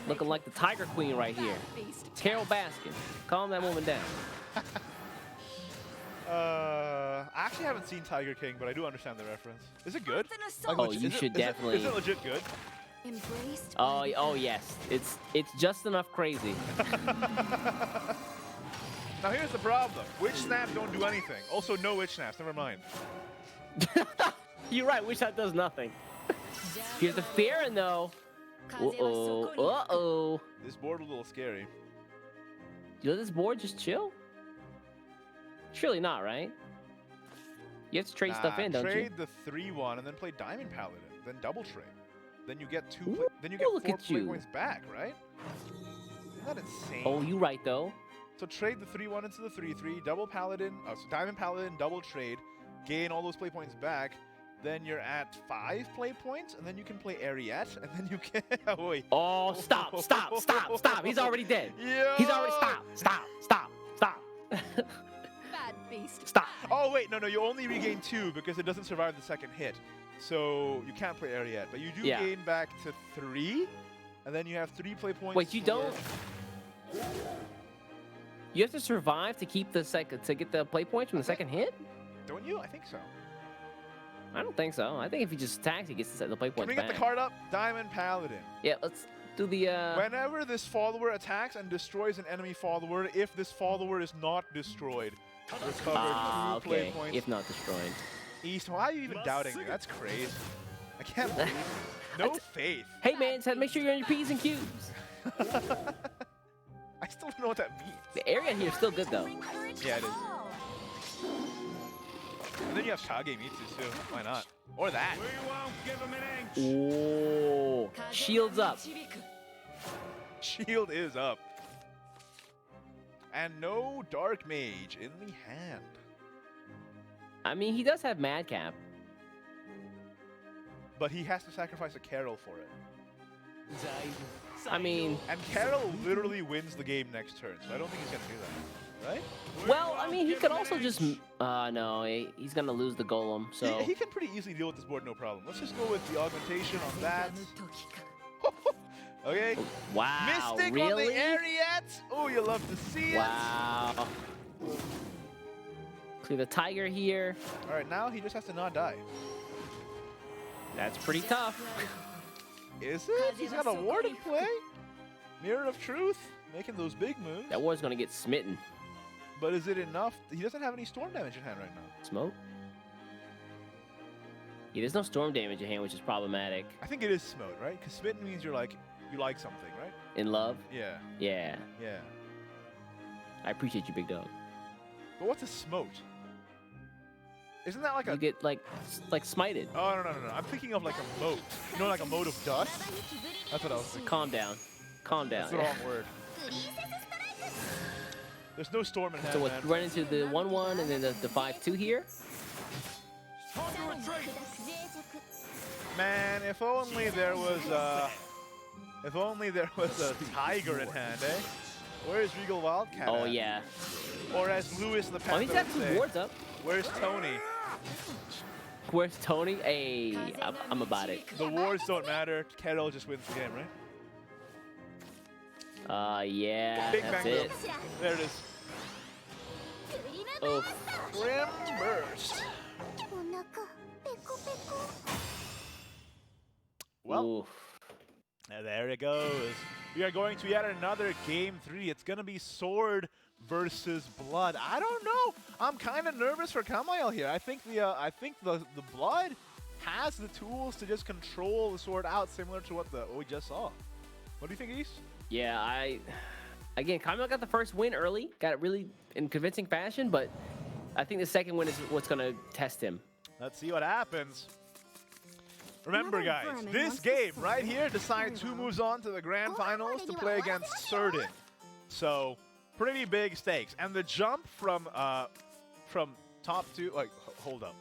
Looking like the Tiger Queen right here. Carol Baskin. Calm that woman down. I actually haven't seen Tiger King, but I do understand the reference. Is it good? Like, Oh, legit- you is it- should is it- definitely. Is it legit good? Embraced Oh yes. It's just enough crazy. Now here's the problem. Witch snaps don't do anything. Also, no witch snaps. Never mind. You're right. Wish that does nothing. Here's the Serin though. Uh-oh. Uh-oh. This board a little scary. You let this board just chill? Surely not, right? You have to trade stuff in, don't you? Trade the 3-1 and then play Diamond Paladin. Then double trade. Then you get then you look get at 4 play you. points back, right? Isn't that insane? Oh, you right though. So trade the 3-1 into the 3-3, double Paladin, so Diamond Paladin, double trade, gain all those play points back. Then you're at 5 play points, and then you can play Ariette, and then you can. Oh, wait. Oh, stop, stop, stop, stop. He's already dead. Yeah. He's already. Stop, stop, stop, stop. Bad beast. Stop. Oh, wait, no, you only regain 2 because it doesn't survive the second hit. So you can't play Ariette, but you do gain back to 3, and then you have 3 play points. Wait, you don't. You have to survive to keep the to get the play points from the second hit? Don't you? I think so. I don't think so. I think if he just attacks, he gets the play points Can we back. get the card up? Diamond Paladin. Yeah, let's do the. Whenever this follower attacks and destroys an enemy follower, if this follower is not destroyed, recover 2 play points. If not destroyed. East, why are you even doubting me? That's crazy. I can't believe it. No faith. Hey man, just have to make sure you're on your P's and Q's. I still don't know what that means. The area here is still good though. Yeah, it is. And then you have Kagemitsu too. Why not? Or that. We won't give him an inch. Oh, shields up. Shield is up. And no Dark Mage in the hand. I mean, he does have Madcap. But he has to sacrifice a Carol for it. I mean... And Carol literally wins the game next turn, so I don't think he's going to do that. Right? Well, I mean, he could also just... no, he's going to lose the Golem, so... He can pretty easily deal with this board, no problem. Let's just go with the augmentation on that. Okay. Wow, Mystic really? on the Ariette. Oh, you love to see it. Wow. Clear the Tiger here. All right, now he just has to not die. That's pretty tough. Is it? He's got a ward in play. Mirror of Truth, making those big moves. That ward's going to get smitten. But is it enough? He doesn't have any storm damage in hand right now. Smoke? Yeah, there's no storm damage in hand, which is problematic. I think it is smote, right? Because smitten means you're like, you like something, right? In love? Yeah. Yeah. Yeah. I appreciate you, big dog. But what's a smote? Isn't that like you get like smited. Oh no! I'm thinking of like a moat. You know, like a moat of dust. That's what I was thinking. Calm down. Calm down. That's the wrong word. There's no storm in hand. So what? You run into the 1-1 and then the 5-2 here. Man, if only there was a tiger in hand, eh? Where's Regal Wildcat? Oh at? yeah. Or as Lewis the Panther Oh, he's got would two say, wards up. Where's Tony? Where's Tony? Hey, I'm about it. The wards don't matter. Carol just wins the game, right? Yeah, Big that's bang it. boom. There it is. Oh. Grim Burst. Well, Oof. there it goes. We are going to yet another game 3. It's going to be sword versus blood. I don't know. I'm kind of nervous for Kamel here. I think the blood has the tools to just control the sword out, similar to what we just saw. What do you think, East? Yeah, again, Kamel got the first win early, got it really in convincing fashion, but I think the second win is what's going to test him. Let's see what happens. Remember, guys, this game right here decides who moves on to the grand finals to play against Serin. So, pretty big stakes. And the jump from top two, like, hold up.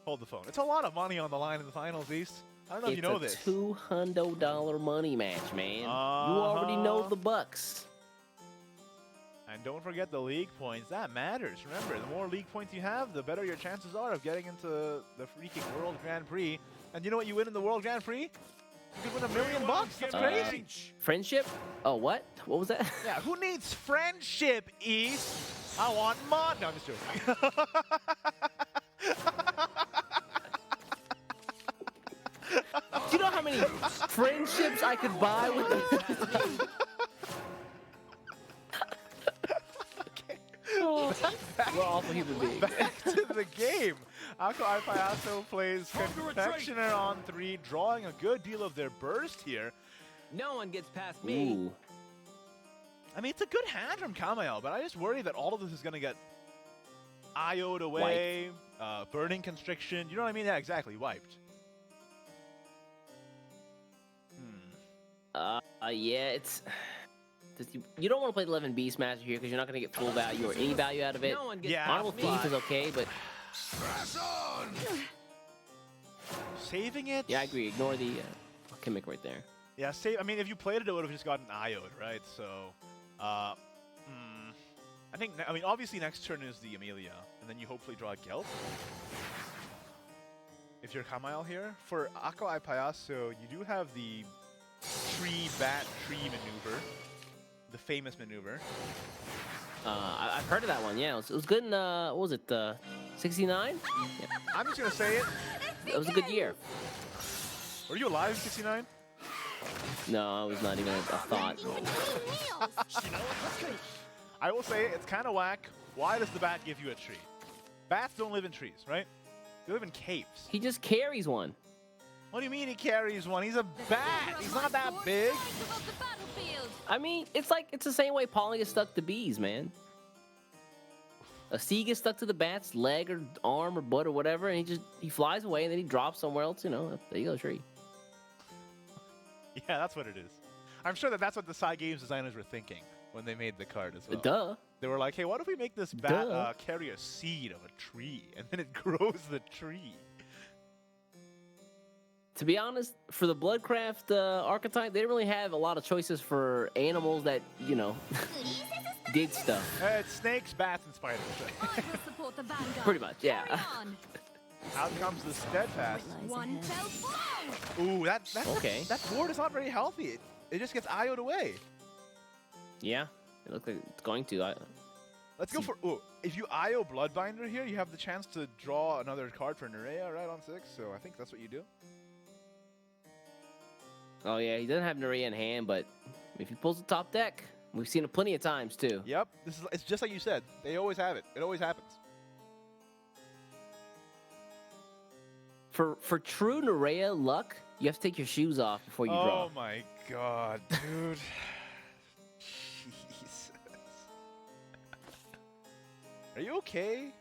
Hold the phone. It's a lot of money on the line in the finals, East. I don't know if you know this. It's a $200 money match, man. You already know the bucks. And don't forget the league points. That matters. Remember, the more league points you have, the better your chances are of getting into the freaking World Grand Prix. And you know what you win in the World Grand Prix? You could win $1 million. That's crazy. Friendship? Oh, what? What was that? Yeah, who needs friendship, East? I want mod. No, I'm just joking. Do you know how many friendships I could buy with the... Wonderful human being. Back to the game. Ako Ipayaso plays Confectioner on 3, drawing a good deal of their burst here. No one gets past me. Ooh. I mean, it's a good hand from Kamel, but I just worry that all of this is going to get IO'd away, burning constriction. You know what I mean? Yeah, exactly. Wiped. Yeah, it's... You don't want to play the 11 Beast Master here because you're not going to get full value or any value out of it. No one gets Honorable Thief is okay, but... Saving it? Yeah, I agree. Ignore the gimmick right there. Yeah, I mean, if you played it, it would have just gotten IO'd, right? So, I think, I mean, obviously next turn is the Amelia, and then you hopefully draw a Gelt. If you're Kamel here. For Ako Ipayaso, you do have the tree maneuver. The famous maneuver. I've heard of that one, yeah. It was good in, what was it, 69? Yeah. I'm just going to say it. It was a good year. Were you alive in 69? No, it was not even a thought. I will say it's kind of whack. Why does the bat give you a tree? Bats don't live in trees, right? They live in caves. He just carries one. What do you mean he carries one? He's a bat. He's not that big. I mean, it's the same way pollen gets stuck to bees, man. A seed gets stuck to the bat's leg or arm or butt or whatever, and he flies away and then he drops somewhere else. You know, there you go, tree. Yeah, that's what it is. I'm sure that that's what the Psy Games designers were thinking when they made the card as well. Duh. They were like, hey, what if we make this bat carry a seed of a tree, and then it grows the tree? To be honest, for the Bloodcraft archetype, they didn't really have a lot of choices for animals that, you know, did stuff. It's snakes, bats, and spiders. Pretty much, yeah. Out comes the Steadfast. Ooh, that board is not very healthy. It just gets IO'd away. Yeah, it looks like it's going to. Let's go for... Ooh, if you IO Bloodbinder here, you have the chance to draw another card for Nerea, right, on 6. So I think that's what you do. Oh, yeah, he doesn't have Nerea in hand, but if he pulls the top deck, we've seen it plenty of times, too. Yep, it's just like you said. They always have it. It always happens. For true Nerea luck, you have to take your shoes off before you draw. Oh, my God, dude. Jesus. Are you okay? Do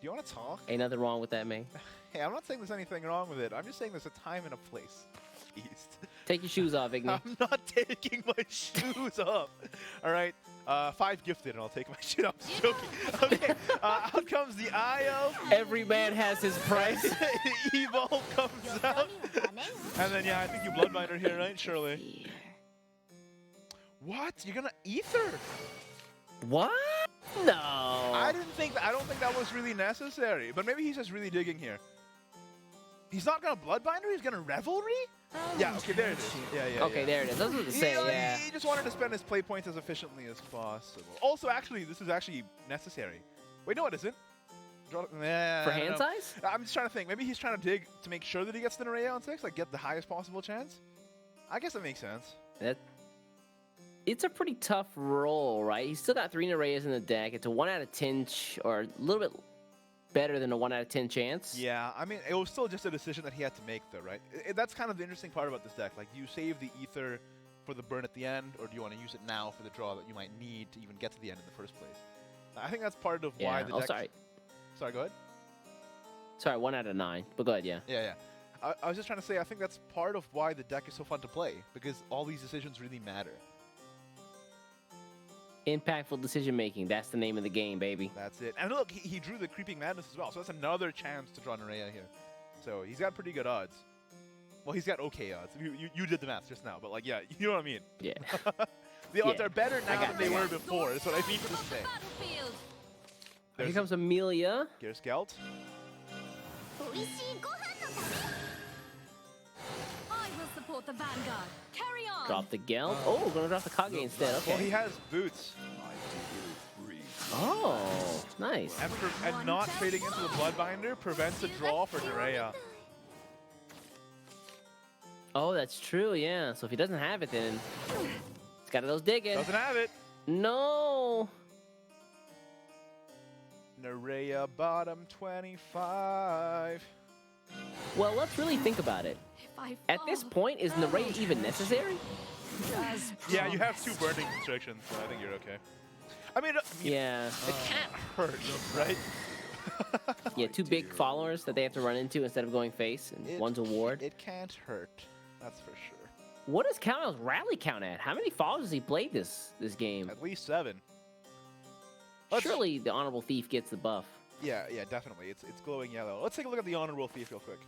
you want to talk? Ain't nothing wrong with that, man. Hey, I'm not saying there's anything wrong with it. I'm just saying there's a time and a place. Take your shoes off, Igni. I'm not taking my shoes off. All right, 5 gifted, and I'll take my shit off. I'm just joking. Okay, out comes the IO. Every man has his price. Evolve comes out. And then, yeah, I think you Bloodbinder here, right? Surely. What? You're gonna Ether? What? No. I don't think that was really necessary. But maybe he's just really digging here. He's not gonna Bloodbinder. He's gonna Revelry. Yeah. Okay. There it is. Yeah. Okay. There it is. That's what to say. Yeah. He just wanted to spend his play points as efficiently as possible. Also, actually, this is actually necessary. Wait, no, it isn't. For hand size? I'm just trying to think. Maybe he's trying to dig to make sure that he gets the Nerea on 6, like get the highest possible chance. I guess that makes sense. It's a pretty tough roll, right? He's still got 3 Nereas in the deck. It's a 1 out of 10, or a little bit better than a 1 out of 10 chance. Yeah, I mean, it was still just a decision that he had to make, though, right? That's kind of the interesting part about this deck. Like, do you save the Ether for the burn at the end, or do you want to use it now for the draw that you might need to even get to the end in the first place? I think that's part of why the deck... sorry. Sorry, go ahead. Sorry, 1 out of 9. But go ahead, yeah. Yeah. I was just trying to say, I think that's part of why the deck is so fun to play, because all these decisions really matter. Impactful decision making. That's the name of the game, baby. That's it. And look, he drew the Creeping Madness as well, so that's another chance to draw Nerea here. So he's got pretty good odds. Well, he's got okay odds. You did the math just now, but like, yeah, you know what I mean? Yeah. The odds are better now than they were before. That's what I mean to say. Here comes Amelia. Gear Scout. Support the Vanguard. Carry on. Drop the Gelt. Oh, we're gonna drop the Kage instead. Okay. Well, he has boots. Oh, nice. And not trading into the Bloodbinder prevents a draw for Nerea. Oh, that's true. Yeah. So if he doesn't have it, then he's got those digging. Doesn't have it. No. Nerea bottom 25. Well, let's really think about it. At this point, is Nerea even necessary? Yeah, you have 2 burning constrictions, so I think you're okay. I mean, yeah. It can't hurt, right? Yeah, 2 big followers that they have to run into instead of going face, and one's a ward. It can't hurt, that's for sure. What does Kamel's rally count at? How many followers has he played this game? At least 7. Surely the Honorable Thief gets the buff. Yeah, definitely. It's glowing yellow. Let's take a look at the Honorable Thief real quick.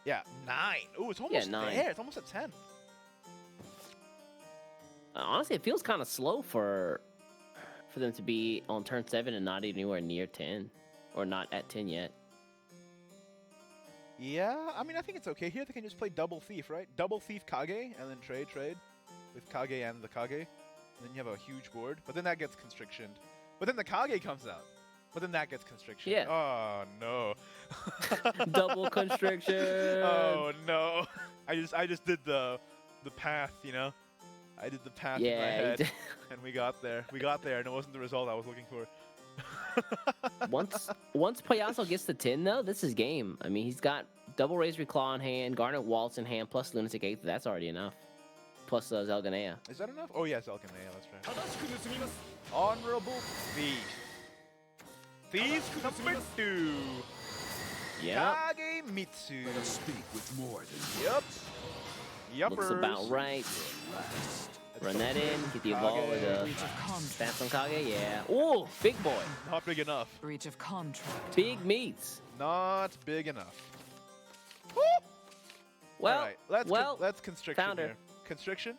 Yeah, 9. Ooh, it's almost 9. there. It's almost at 10. Honestly, it feels kind of slow for them to be on turn 7 and not anywhere near 10, or not at 10 yet. Yeah, I mean, I think it's okay. Here they can just play double Thief, right? Double Thief Kage, and then trade with Kage and the Kage. And then you have a huge board, but then that gets constrictioned. But then the Kage comes out. But then that gets constriction. Yeah. Oh no. Double constriction. Oh no. I just did the path, you know. I did the path in my head, and we got there. We got there, and it wasn't the result I was looking for. Once Payaso gets to 10, though, this is game. I mean, he's got double Razor Claw in hand, Garnet Waltz in hand, plus Lunatic Eighth. That's already enough. Plus Zelganea. Is that enough? Oh yeah, Zelganea. That's right. Honorable Thief. Thief number 2. Yeah. Kagemitsu. Let us speak with more than Yep. Yuppers. Looks about right. Run that in. Get the evolve with a stats on Kage. Yeah. Ooh, big boy. Not big enough. Breach of contract. Big meats. Not big enough. Woo! Well, all right, let's constriction found her. here. Constriction.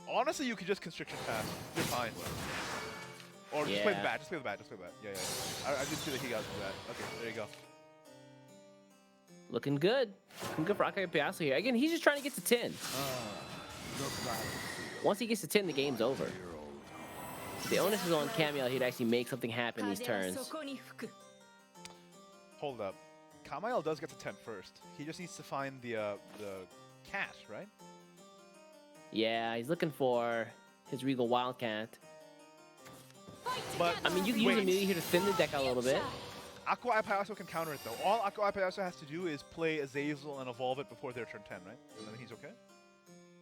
Honestly, you could just constriction fast. You're fine. Or just play the bat. Just play the bat. Just play the bat. Yeah. I didn't see that he got the bat. Okay, there you go. Looking good. Looking good for Akabe Payaso here. Again, he's just trying to get to 10. Once he gets to 10, the game's over. The onus is on Kamel. He'd actually make something happen these turns. Hold up. Kamel does get to 10 first. He just needs to find the cat, right? Yeah, he's looking for his Regal Wildcat. But I mean, you can use immunity here to thin the deck a little bit. Aqua Eye Payaso can counter it, though. All Aqua Eye Payaso has to do is play Azazel and evolve it before their turn 10, right? And then he's okay?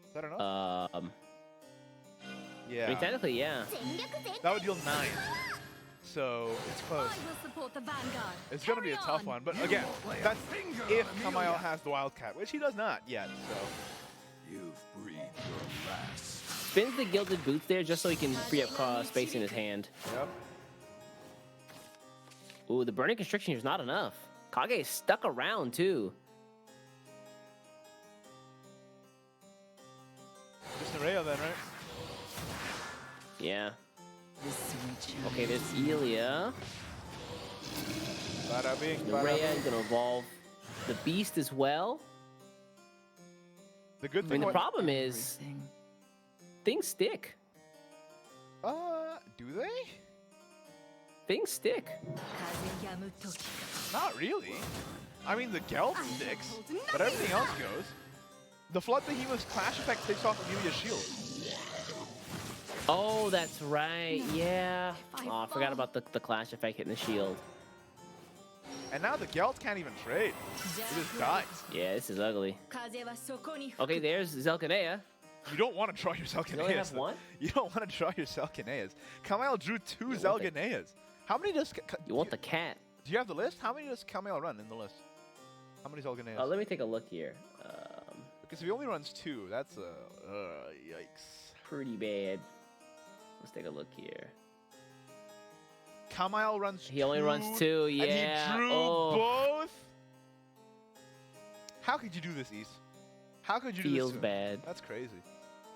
Is that enough? Yeah. I mean, technically, yeah. That would deal 9. So, it's close. It's going to be a tough one. But again, that's if Kamel has the Wildcat, which he does not yet, so. You've breathed your last. Spins the Gilded Boots there just so he can free up space in his hand. Yep. Ooh, the Burning Constriction here is not enough. Kage is stuck around, too. Just Nerea then, right? Yeah. Okay, there's Elia. Bada bing, Nerea is going to evolve the Beast as well. The good I thing. mean, the problem is things stick. Do they? Things stick. Not really. I mean, the Geld sticks, but everything else goes. The Flood Behemoth's Clash effect takes off Amelia's shield. Oh, that's right. Yeah. Oh, I forgot about the Clash effect hitting the shield. And now the Geld can't even trade. It just dies. Yeah, this is ugly. Okay, there's Zelganea. You don't want to draw your Zelganeas. You only have one? You don't want to draw your Zelganeas. Kamel drew 2 Zelganeas. How many does... You want the cat. Do you have the list? How many does Kamel run in the list? How many Zelganeas? Let me take a look here. Because if he only runs 2, that's yikes. Pretty bad. Let's take a look here. Kamel runs 2. He only runs 2, yeah. And he drew both? How could you do this, East? How could you do this? Feels bad. That's crazy.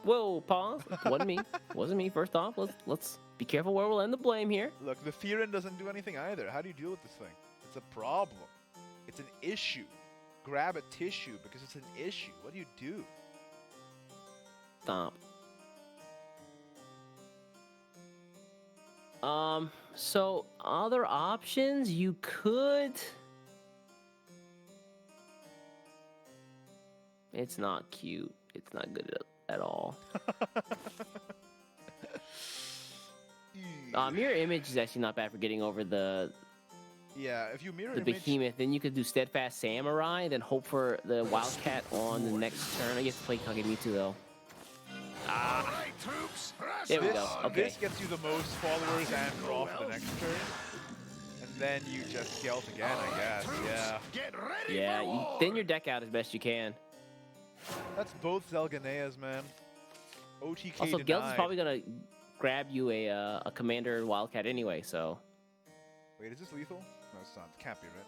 Whoa, pause. Wasn't me. Wasn't me. First off, let's be careful where we'll end the blame here. Look, the Fearin doesn't do anything either. How do you deal with this thing? It's a problem. It's an issue. Grab a tissue because it's an issue. What do you do? Stop. So other options you could. It's not cute. It's not good at all. Mirror Image is actually not bad for getting over the Yeah, if you mirror the image, behemoth. Then you could do Steadfast Samurai, then hope for the Wildcat on the next turn. I guess play Kagemitsu though. Ah, there we go. Okay. This gets you the most followers and draw for the next turn. And then you just Gelt again, I guess. Yeah. Yeah, thin your deck out as best you can. That's both Zelganeas, man. OTK Also, denied. Gelt is probably gonna grab you a Commander Wildcat anyway, so. Wait, is this lethal? No, it's not. It can't be, right?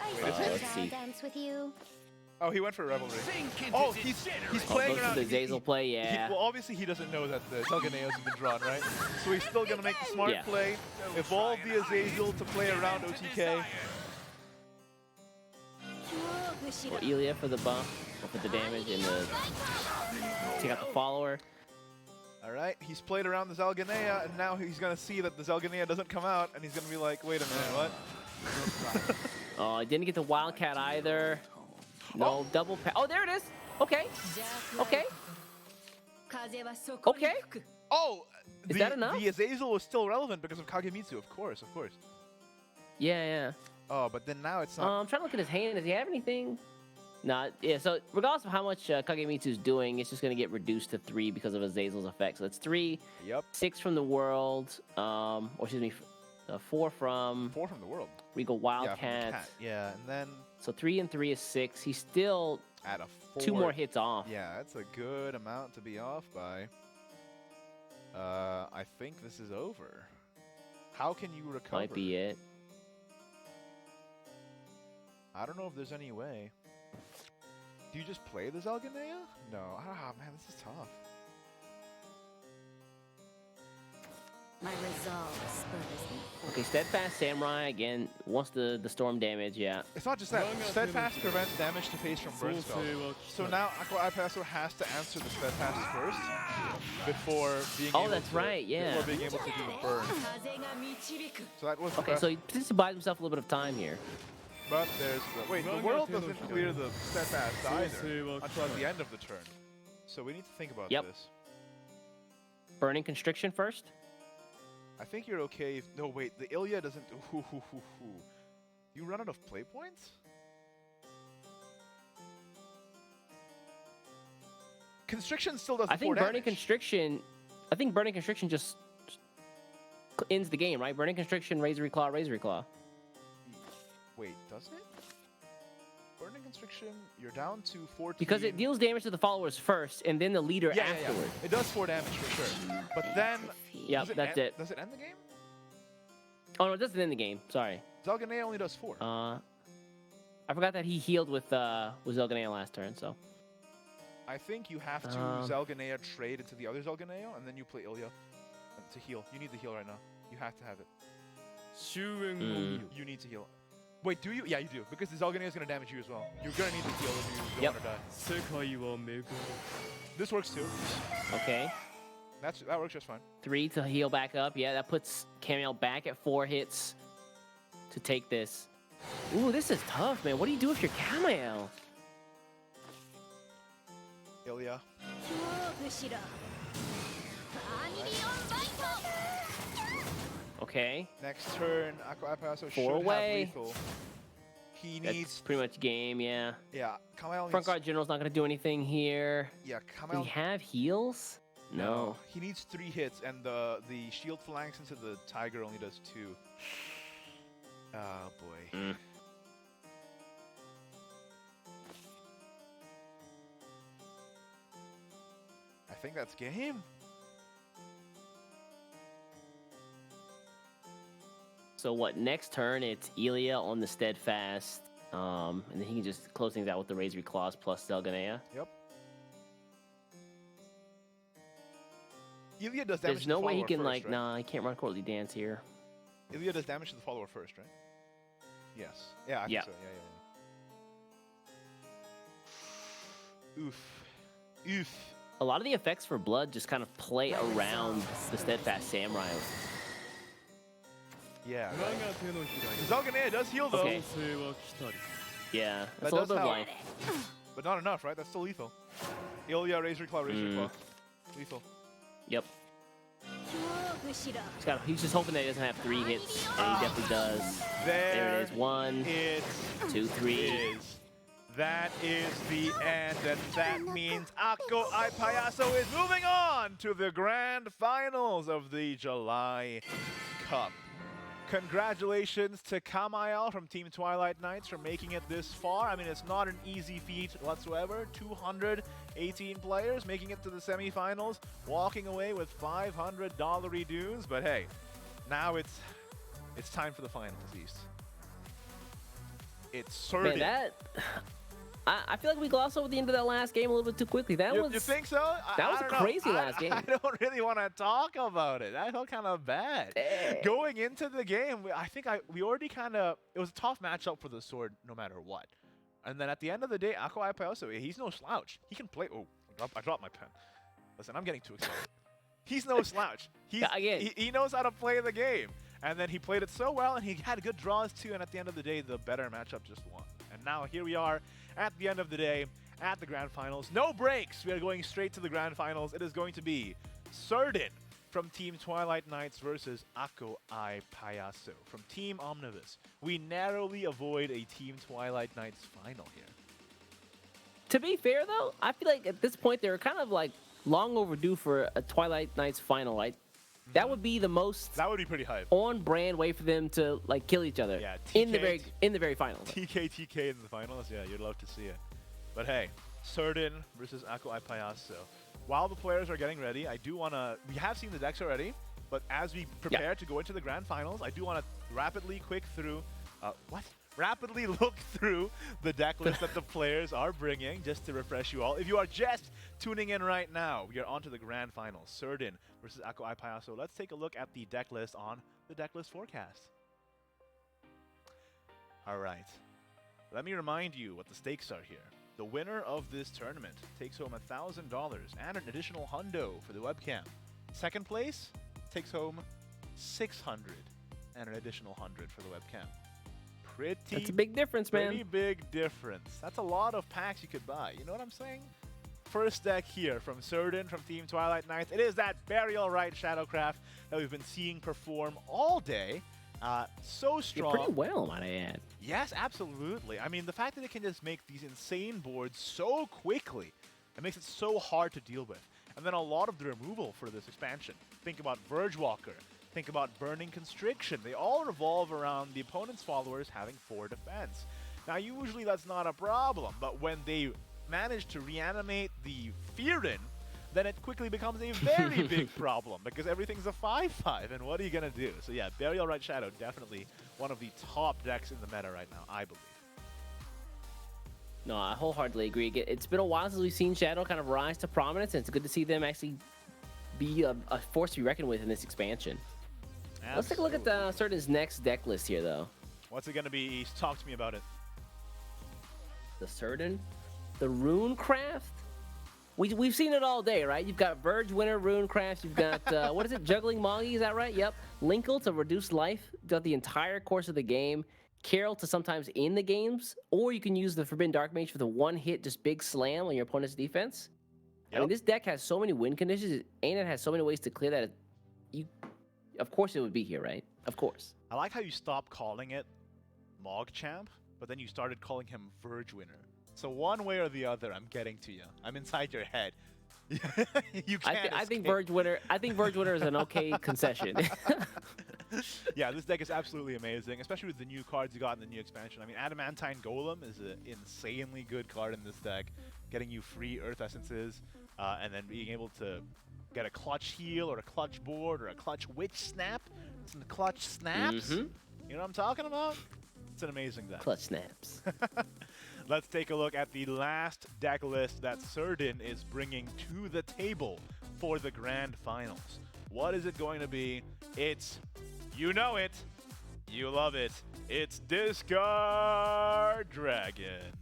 I I don't know. Wait, is let's see. dance with you. Oh, he went for Revelry. Oh, he's playing around. The Zazel play, yeah. Well, obviously he doesn't know that the Zelganeas have been drawn, right? So he's still gonna make the smart play, evolve the Azazel to play around OTK. Well, Ilya for the buff, or for the damage, and the take out the follower. All right, he's played around the Zelganea, and now he's gonna see that the Zelganea doesn't come out, and he's gonna be like, wait a minute, what? Oh, I didn't get the Wildcat either. No, double pass. Oh, there it is. Okay. Okay. Okay. Oh, is that enough? The Azazel was still relevant because of Kagemitsu, of course, of course. Yeah, yeah. Oh, but then now it's not. I'm trying to look at his hand. Does he have anything? Nah, yeah, so regardless of how much Kagemitsu's doing, it's just going to get reduced to 3 because of Azazel's effect. So that's 3, 6 from the world, or excuse me, 4 from... 4 from the world. Regal Wildcat. Yeah, and then... So 3 and 3 is 6. He's still at a 4. 2 more hits off. Yeah, that's a good amount to be off by. I think this is over. How can you recover? Might be it. I don't know if there's any way. Do you just play the Zelganea? No. Ah, man, this is tough. My resolve spurs me. Okay, Steadfast Samurai again wants the storm damage, yeah. It's not just that. Steadfast prevents damage to face from burn spells. So now Aqua Ipasso has to answer the Steadfast first before being able that's to, right, yeah. Before being able to do the burn. So that was the okay, best. so he potentially buys himself a little bit of time here. But there's the... Wait, the world doesn't clear the Steadfast either until at the end of the turn. So we need to think about this. Burning Constriction first? I think you're okay if... No, wait, the Ilya doesn't... You run out of play points? Constriction still does 4 damage. I think Burning Constriction just ends the game, right? Burning Constriction, Razor Claw, Razor Claw. Wait, does it? Burning Constriction, you're down to 14. Because it deals damage to the followers first, and then the leader afterward. It does 4 damage for sure. But then... Yep, that's it. Does it end the game? Oh, no, it doesn't end the game. Sorry. Zelganea only does 4. I forgot that he healed with Zelganea last turn, so... I think you have to Zelganea trade into the other Zelganea, and then you play Ilya to heal. You need the heal right now. You have to have it. You need to heal. Wait, do you? Yeah, you do. Because the Zelganea is going to damage you as well. You're going to need to heal if you don't want to die. This works too. Okay. That works just fine. 3 to heal back up. Yeah, that puts Kamel back at 4 hits to take this. Ooh, this is tough, man. What do you do if you're Kamel? Ilya. Okay. Next turn, Aqua Ipasso 4 should away. have lethal. He That's needs... pretty much game, yeah. Yeah, Kamel Front guard general's not going to do anything here. Yeah, Does he have heals? No. He needs 3 hits, and the shield phalanx into the tiger only does 2. Oh, boy. I think that's game. So what, next turn, it's Ilya on the Steadfast, and then he can just close things out with the Razor Claws plus Zelganea. Yep. Ilya does damage There's no way he can, first, like, right? nah, he can't run Courtly Dance here. Ilya does damage to the follower first, right? Yes. Yeah, I think so. Yeah. Oof. Oof. A lot of the effects for Blood just kind of play around the Steadfast Samurai. Yeah. Zelganea does heal, though. Okay. Yeah, that's that a little bit of help. life. But not enough, right? That's still lethal. Ilya, Razor Claw, Razor Claw. Lethal. Yep. He's just hoping that he doesn't have 3 hits, and he definitely does. There it is. 1, 2, 3. That is the end, and that means Ako Ipayaso is moving on to the grand finals of the July Cup. Congratulations to Kamel from Team Twilight Knights for making it this far. I mean, it's not an easy feat whatsoever. 218 players making it to the semifinals, walking away with $500 dues. But hey, now it's time for the finals, East. It's certain. Man, I feel like we glossed over the end of that last game a little bit too quickly. You think so? That was a crazy last game. I don't really want to talk about it. I felt kind of bad. Going into the game, I think we already it was a tough matchup for the sword no matter what. And then at the end of the day, Ako Ipayaso, he's no slouch. He can play. Oh, I dropped my pen. Listen, I'm getting too excited. He's no slouch. He knows how to play the game. And then he played it so well, and he had good draws too. And at the end of the day, the better matchup just won. And now here we are at the end of the day at the grand finals. No breaks. We are going straight to the grand finals. It is going to be Serin from Team Twilight Knights versus Ako Ipayaso from Team Omnibus. We narrowly avoid a Team Twilight Knights final here. To be fair, though, I feel like at this point they're kind of like long overdue for a Twilight Knights final, right? That would be the most. That would be pretty hype. On brand way for them to like kill each other. Yeah, in the very finals. TK in the finals. Yeah, you'd love to see it. But hey, Serin versus Ako Ipayaso. While the players are getting ready, I do want to. We have seen the decks already, but as we prepare to go into the grand finals, I do want to rapidly rapidly look through the deck list that the players are bringing, just to refresh you all. If you are just tuning in right now, we are on to the grand finals. Serin versus Ako Ipayaso. Let's take a look at the deck list on the deck list forecast. All right. Let me remind you what the stakes are here. The winner of this tournament takes home $1,000 and an additional hundo for the webcam. Second place takes home $600 and an additional $100 for the webcam. That's a big difference, man. Pretty big difference. That's a lot of packs you could buy. You know what I'm saying? First deck here from Serin from Team Twilight Knights. It is that Burial Rite Shadowcraft that we've been seeing perform all day. So strong. Pretty well, might I add. Yes, absolutely. I mean, the fact that it can just make these insane boards so quickly, it makes it so hard to deal with. And then a lot of the removal for this expansion. Think about Verge Walker. Think about Burning Constriction. They all revolve around the opponent's followers having 4 defense. Now, usually that's not a problem, but when they manage to reanimate the Fearin, then it quickly becomes a very big problem because everything's a 5/5, and what are you going to do? So yeah, Burial Rite Shadow, definitely one of the top decks in the meta right now, I believe. No, I wholeheartedly agree. It's been a while since we've seen Shadow kind of rise to prominence, and it's good to see them actually be a force to be reckoned with in this expansion. Absolutely. Let's take a look at Serin's next deck list here, though. What's it going to be, East? Talk to me about it. The Serin? The Runecraft? We've seen it all day, right? You've got Verge Winter Runecraft. You've got, what is it, Juggling Moggy, is that right? Yep. Linkle to reduce life throughout the entire course of the game. Carol to sometimes end the games. Or you can use the Forbidden Dark Mage for the one-hit, just big slam on your opponent's defense. Yep. I mean, this deck has so many win conditions, and it has so many ways to clear that of course it would be here, right? Of course. I like how you stopped calling it Mogchamp, but then you started calling him Verge Winner. So one way or the other, I'm getting to you. I'm inside your head. You can't I think Verge Winner is an okay concession. Yeah, this deck is absolutely amazing, especially with the new cards you got in the new expansion. I mean, Adamantine Golem is an insanely good card in this deck, getting you free Earth Essences, and then being able to get a clutch heal or a clutch board or a clutch witch snap. Some clutch snaps. You know what I'm talking about? It's an amazing deck. Clutch snaps. Let's take a look at the last deck list that Serin is bringing to the table for the grand finals. What is it going to be? It's, you know it, you love it, it's Discard Dragon.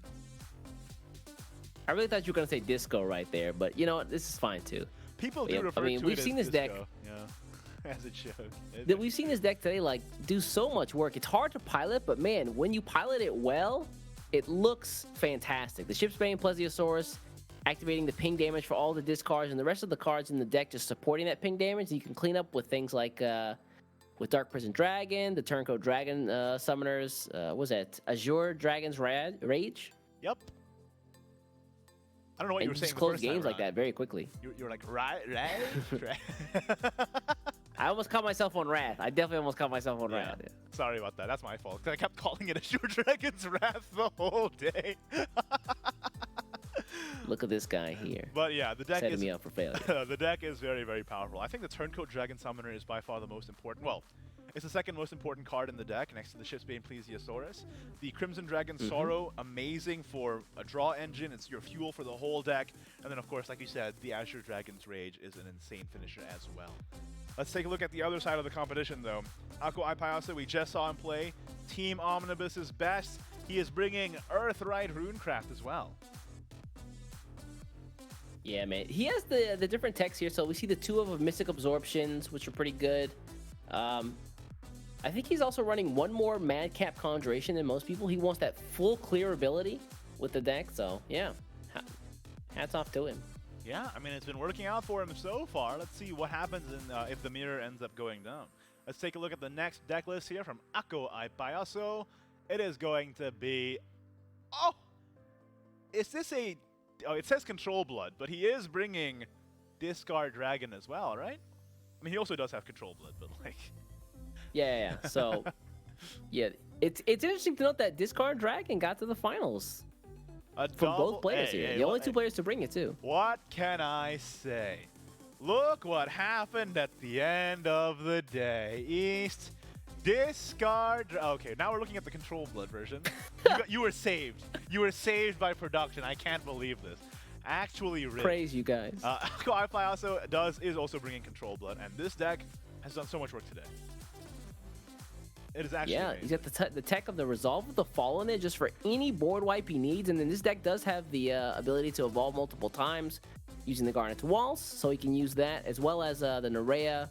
I really thought you were going to say Disco right there, but you know what? This is fine too. People do refer to it we've seen this Disco. deck. Yeah, as it should. We've seen this deck today like do so much work. It's hard to pilot, but man, when you pilot it well, it looks fantastic. The Shipsbane Plesiosaurus, activating the ping damage for all the discards, and the rest of the cards in the deck just supporting that ping damage. You can clean up with things like with Dark Prison Dragon, the Turncoat Dragon summoners. What was that? Azure Dragon's Rage? Yep. I don't know what And you were saying. just close the first time games like around. that very quickly. You're like, right? I almost caught myself on Wrath. I definitely almost caught myself on Wrath. Yeah. Sorry about that. That's my fault. 'Cause I kept calling it Azure Dragon's Wrath the whole day. Look at this guy here. But yeah, the deck setting is me up for failure. the deck is very, very powerful. I think the Turncoat Dragon Summoner is by far the most important. Well, it's the second most important card in the deck, next to the Shipsbane Plesiosaurus. The Crimson Dragon Sorrow, amazing for a draw engine. It's your fuel for the whole deck. And then, of course, like you said, the Azure Dragon's Rage is an insane finisher as well. Let's take a look at the other side of the competition, though. Ako Ipayasa, we just saw him play. Team Omnibus's best. He is bringing Earthright Runecraft as well. Yeah, man. He has the different techs here. So we see the two of Mystic Absorptions, which are pretty good. I think he's also running one more Madcap Conjuration than most people. He wants that full clear ability with the deck. So, yeah. Hats off to him. Yeah, I mean, it's been working out for him so far. Let's see what happens if the mirror ends up going down. Let's take a look at the next deck list here from Ako Ipayasa. It is going to be... Oh! Is this a... Oh, it says Control Blood, but he is bringing Discard Dragon as well, right? I mean, he also does have Control Blood, but like... Yeah. So, yeah, it's interesting to note that Discard Dragon got to the finals. From both players here. The only two players to bring it, too. What can I say? Look what happened at the end of the day. East, discard... Okay, now we're looking at the Control Blood version. You were saved. You were saved by production. I can't believe this. Actually rigged. Praise you guys. Wi-Fi also is also bringing Control Blood, and this deck has done so much work today. It is actually amazing. He's got the tech of the Resolve of the Fall in it just for any board wipe he needs. And then this deck does have the ability to evolve multiple times using the Garnet to Walls. So he can use that as well as the Nerea.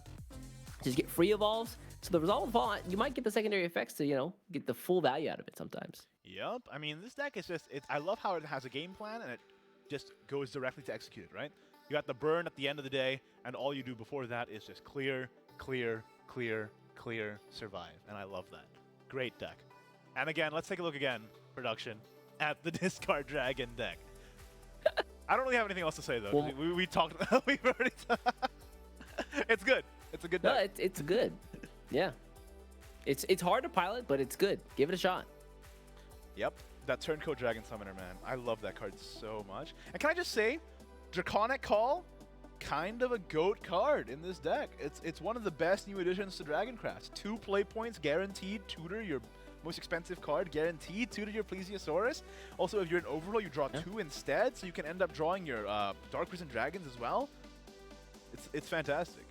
Just get free evolves. So the Resolve of the Fall, you might get the secondary effects to, get the full value out of it sometimes. Yep. I mean, this deck is just... I love how it has a game plan and it just goes directly to execute it, right? You got the burn at the end of the day, and all you do before that is just clear, clear, clear, clear, survive, and I love that. Great deck. And again, let's take a look again, production, at the Discard Dragon deck. I don't really have anything else to say though. Well, we talked. We've already. It's good. It's a good deck. No, it's good. Yeah. It's hard to pilot, but it's good. Give it a shot. Yep. That Turncoat Dragon Summoner, man. I love that card so much. And can I just say, Draconic Call, kind of a GOAT card in this deck. It's one of the best new additions to Dragoncraft. 2 play points guaranteed, tutor your most expensive card, guaranteed, tutor your Plesiosaurus. Also, if you're an overall, you draw 2 instead, so you can end up drawing your Dark Prison Dragons as well. It's fantastic.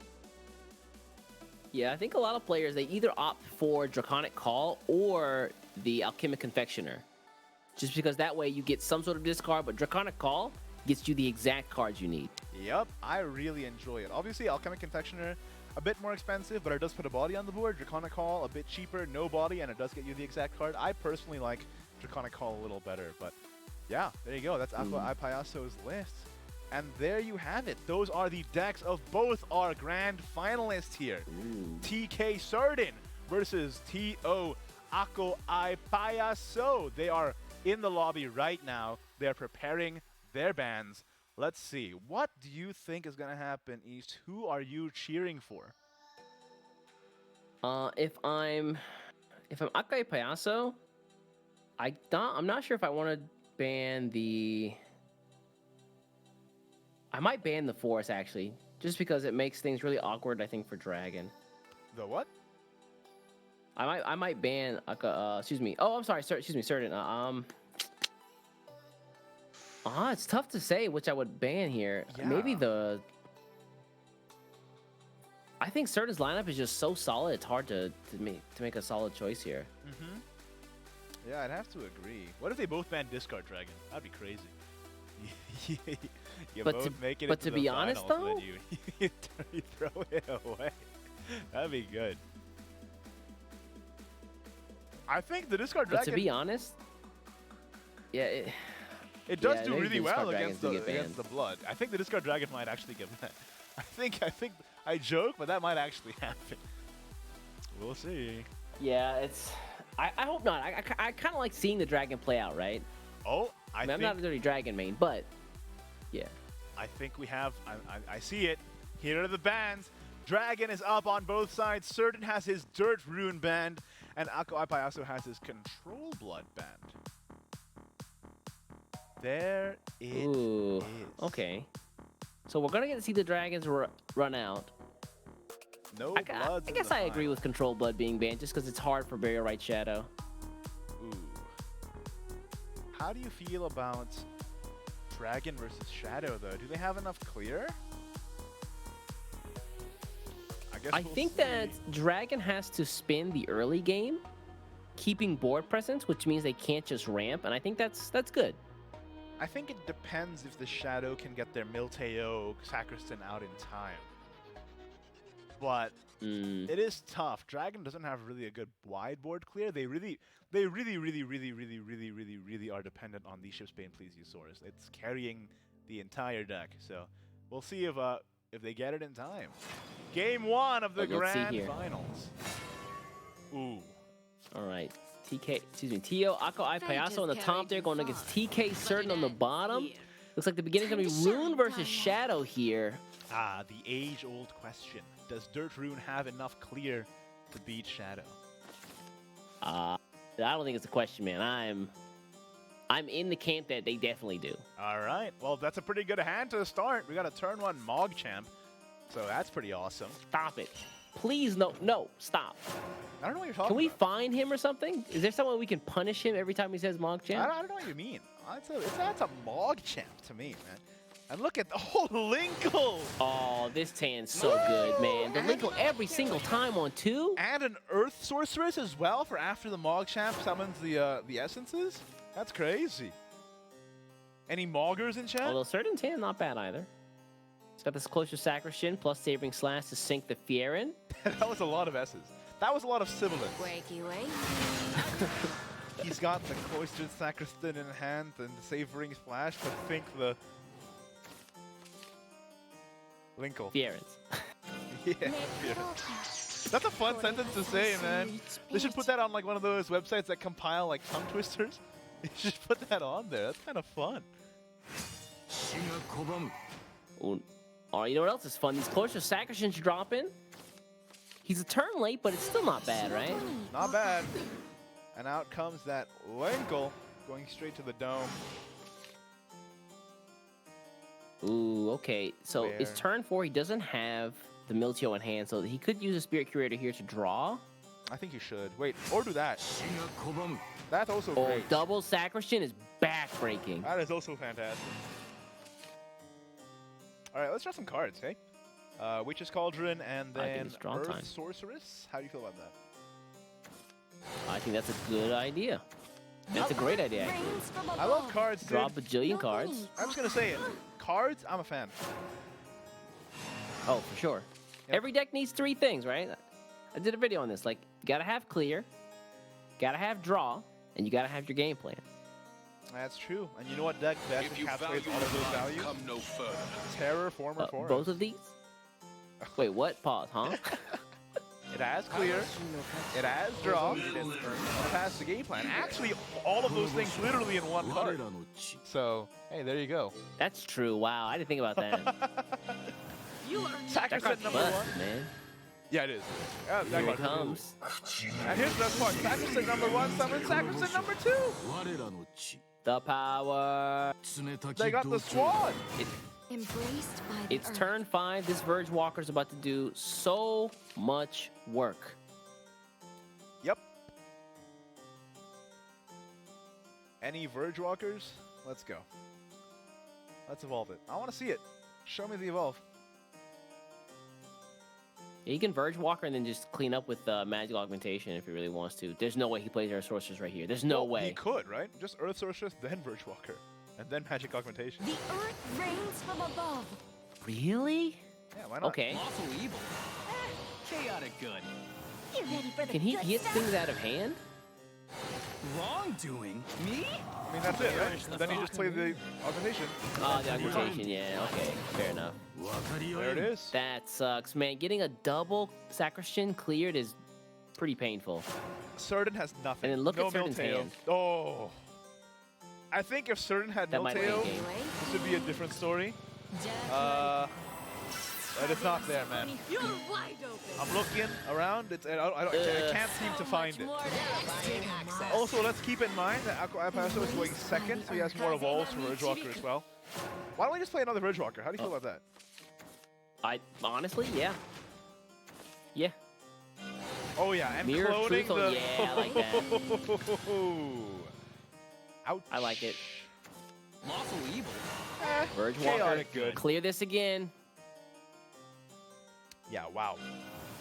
Yeah, I think a lot of players, they either opt for Draconic Call or the Alchemic Confectioner. Just because that way you get some sort of discard, but Draconic Call gets you the exact cards you need. Yep, I really enjoy it. Obviously, Alchemic Confectioner, a bit more expensive, but it does put a body on the board. Draconic Call, a bit cheaper, no body, and it does get you the exact card. I personally like Draconic Call a little better, but yeah, there you go. That's Aqua Ipayaso's list. And there you have it. Those are the decks of both our grand finalists here. TK Serin versus TO Ako Ipayaso. They are in the lobby right now. They are preparing their bands. Let's see. What do you think is going to happen, East? Who are you cheering for? If I'm Ako Ipayaso, I'm not sure if I want to ban the... I might ban the Forest, actually, just because it makes things really awkward, I think, for Dragon. The what? I might ban, excuse me. Oh, I'm sorry, excuse me, Serin. It's tough to say which I would ban here. Yeah. Maybe the... I think Serin's lineup is just so solid, it's hard to make a solid choice here. Yeah, I'd have to agree. What if they both ban Discard Dragon? That'd be crazy. But to be honest, though, you throw it away. That'd be good. I think the Discard Dragon... But to be honest, yeah, It does Yeah, do maybe really the well Discard against Dragons do get the blood. I think the discard dragon might actually get banned. I think I joke, but that might actually happen. We'll see. Yeah, it's. I hope not. I kind of like seeing the dragon play out, right? Oh, I mean, I'm not a dirty dragon main, but yeah. I think we have. I see it. Here are the bans. Dragon is up on both sides. Serin has his Dirt Rune banned, and iaso has his Control Blood banned. There it is. Okay. So we're gonna get to see the dragons run out. No I bloods. guess I agree with Control Blood being banned just because it's hard for Burial Right Shadow. Ooh. How do you feel about Dragon versus Shadow, though? Do they have enough clear? I think that Dragon has to spin the early game, keeping board presence, which means they can't just ramp, and I think that's good. I think it depends if the Shadow can get their Milteo Sacristan out in time. But it is tough. Dragon doesn't have really a good wide board clear. They really are dependent on the Shipsbane Plesiosaurus. It's carrying the entire deck. So we'll see if they get it in time. Game 1 of the Grand Finals. Ooh. All right. Tio, Ako, iaso on the top there, going against TK Serin on the bottom. Looks like the beginning's going to be Rune versus Shadow here. Ah, the age-old question. Does Dirt Rune have enough clear to beat Shadow? I don't think it's a question, man. I'm in the camp that they definitely do. All right. Well, that's a pretty good hand to start. We got a turn 1 Mog Champ, so that's pretty awesome. Stop it. Please, no, stop. I don't know what you're talking about. Can we find him or something? Is there someone we can punish him every time he says Mog Champ? I don't know what you mean. That's a Mog Champ to me, man. And look at the whole Linkle! Oh, this tan's so good, man. The Linkle every single time on 2. And an Earth Sorceress as well for after the Mog Champ summons the essences? That's crazy. Any Moggers in chat? Although certain tan, not bad either. It's got this Cloister Sacristan plus Savoring Slash to sink the Fierin. That was a lot of S's. That was a lot of sibilants. Wakey, wakey. He's got the Cloistered Sacristan in hand and the Savoring Splash, but think the Linkle. Fierins. Yeah, Fierins. That's a fun sentence to say, man. They should put that on like one of those websites that compile like tongue twisters. You should put that on there. That's kind of fun. Oh, you know what else is fun? These Cloister Sacristans dropping. He's a turn late, but it's still not bad, right? Not bad. And out comes that Linkle going straight to the dome. Ooh, okay. So it's turn 4. He doesn't have the Milteo in hand, so he could use a Spirit Curator here to draw. I think you should. Wait, or do that. That's also great. Double Sacristan is back-breaking. That is also fantastic. All right, let's draw some cards, hey? Witch's Cauldron and then Earth Sorceress. How do you feel about that? I think that's a good idea. That's a great idea, actually. I love cards, Draw a bajillion cards. I'm just going to say it. Cards, I'm a fan. Oh, for sure. Yep. Every deck needs 3 things, right? I did a video on this. Like, you got to have clear, got to have draw, and you got to have your game plan. That's true. And you know what deck best encapsulates all of those values? Come no further. Terror, Former Forest. Both of these? Wait, what? Pause, huh? It has clear, it has draw, it has the game plan. Actually, all of those things literally in one card. So, hey, there you go. That's true. Wow, I didn't think about that. Sacristan number 1. Man. Yeah, it is. Here it comes. And here's the best part. Sacristan number 1 summons Sacristan number 2. The power. They got the Swan. Embraced by It's turn 5. This Verge Walker's about to do so much work. Yep. Any Verge Walkers? Let's go. Let's evolve it. I want to see it. Show me the evolve. Yeah, he can Verge Walker and then just clean up with Magic Augmentation if he really wants to. There's no way he plays Earth Sorceress right here. There's no way. He could, right? Just Earth Sorceress, then Verge Walker. And then Magic Augmentation. The earth reigns from above. Really? Yeah, why not? Okay. Lawful evil. Chaotic good. You ready for the Can he good hit stuff? things out of hand? Wrongdoing? Me? I mean, that's it, right? And then you just play the augmentation. Oh, the augmentation, yeah, okay, fair enough. There it is. That sucks, man. Getting a double sacristan cleared is pretty painful. Serin has nothing. And then look no at Serin's Milteo. hand. Oh. I think if Serin had That might win Milteo, the game. this would be a different story. But it's not there, man. You're wide open. I'm looking around. I can't seem to find it. Also, let's keep in mind that Aqua Ipaso is going second, so he has more evolves for Ridgewalker as well. Why don't we just play another Ridgewalker? How do you feel about that? I honestly, yeah. Yeah. Oh yeah, and Mirror cloning truthful, the... yeah, I like that. Ouch. I like it. Lawful evil. Verge Walker, chaotic good. clear this again. Yeah, wow.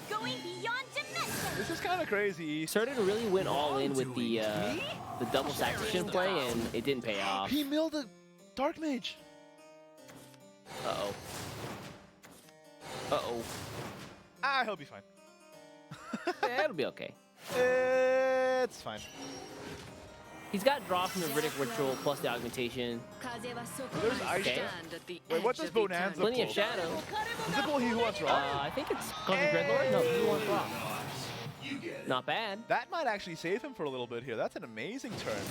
Going beyond dimensions. This is kind of crazy. Serin really went all in with the double sacristan play, and it didn't pay off. He milled a Dark Mage. Uh-oh. Uh-oh. Ah, he'll be fine. Yeah, it'll be okay. It's fine. He's got draw from the Riddick Ritual plus the augmentation. There's Ice. Okay. Wait, what does Bonanza pull? Plenty of shadow. Does it pull He Who Wants Rock? I think it's Conquering Dreadlord. No, He Who Wants Rock. Not bad. That might actually save him for a little bit here. That's an amazing turn.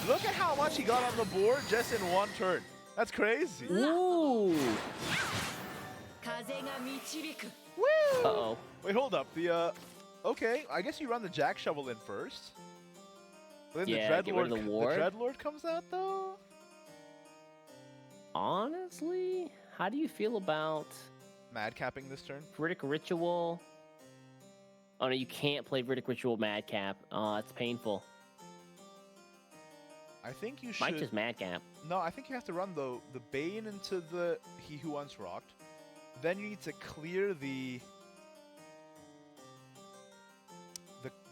Look at how much he got on the board just in one turn. That's crazy. Ooh. Woo! Uh-oh. Wait, hold up. The okay, I guess you run the Jack Shovel in first. But then Yeah, the get rid of the ward. Dreadlord comes out though. Honestly, how do you feel about Madcapping this turn? Riddick Ritual? Oh no, you can't play Riddick Ritual Madcap. Oh, that's painful. I think you should. Might just Madcap. No, I think you have to run the Bane into the He Who Once Rocked. Then you need to clear the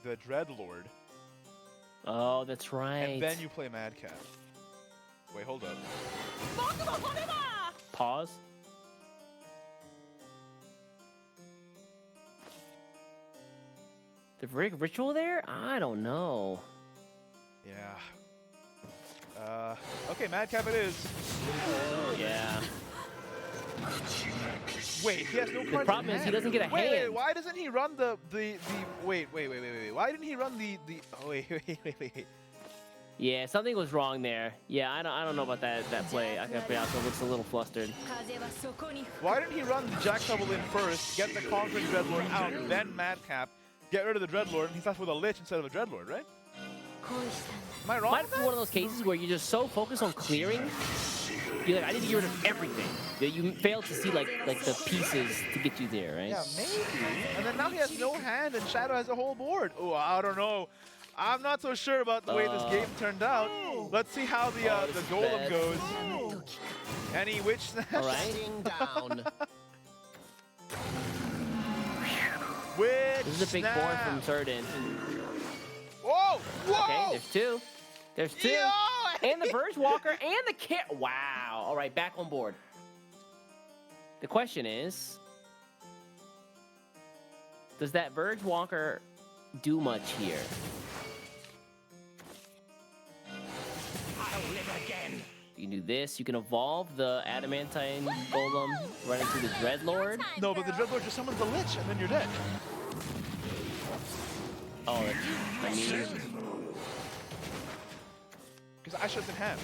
Dreadlord. Oh, that's right. And then you play Madcap. Wait, hold up. Pause. The Riddick Ritual there? I don't know. Yeah. Okay, Madcap it is. Yeah. Wait, he has no cards. The problem is he doesn't get a Wait, hand. why doesn't he run the wait. Why didn't he run the oh wait. Yeah, something was wrong there. Yeah, I don't know about that play. Akapiaso looks a little flustered. Why didn't he run the Jack Shovel in first, get the Conquering Dreadlord out, then Madcap, get rid of the Dreadlord, and he's left with a Lich instead of a Dreadlord, right? Am I wrong? Might with be that? one of those cases where you're just so focused on clearing, you're like, I need to get rid of everything. That you fail to see like the pieces to get you there, right? Yeah, maybe. And then now he has no hand, and Shadow has a whole board. Oh, I don't know. I'm not so sure about the way this game turned out. Let's see how the golem bad. goes. Any witch snatch? All right. Down. Witch This is a big board snap. from Serin. Whoa! Whoa! Okay, there's two. There's two. Yo! And the Verge Walker and the Kit. Wow. All right, back on board. The question is, does that Verge Walker do much here? I'll live again. You can do this. You can evolve the Adamantine Golem right into the Dreadlord. No, but the Dreadlord just summons the Lich, and then you're dead. Oh, I mean, Because Asha's in hand.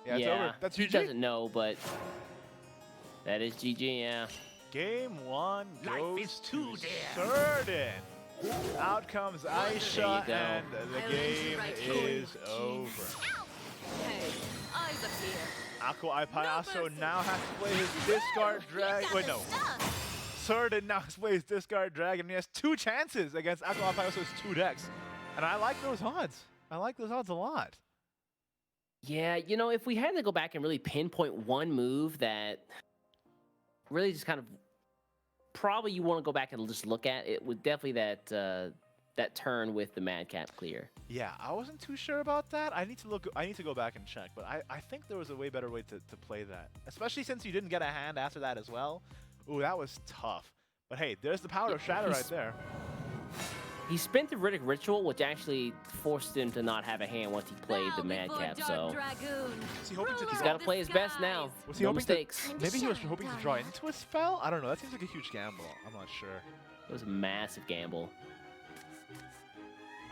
Yeah, it's yeah, over. That's he GG. doesn't know, but that is GG, yeah. Game 1 Life goes is too to dear. Serin. Out comes Aisha, go. and the game is over. Hey, eyes up here. Aqua Ipayaso now has to play his discard drag. Wait, no. Serin now has to play his discard dragon. He has 2 chances against Aqua Ipayaso's 2 decks. And I like those odds. I like those odds a lot. Yeah, you know, if we had to go back and really pinpoint one move that really just kind of probably you want to go back and just look at, it would definitely that turn with the Madcap clear. Yeah, I wasn't too sure about that. I need to go back and check, but I think there was a way better way to play that. Especially since you didn't get a hand after that as well. Ooh, that was tough. But hey, there's the power of Shadow right there. he spent the Riddick Ritual, which actually forced him to not have a hand once he played the Madcap. So Was he hoping to he's draw? got to play his best now. Was he No hoping mistakes. maybe he was hoping to draw into a spell? I don't know. That seems like a huge gamble. I'm not sure. It was a massive gamble.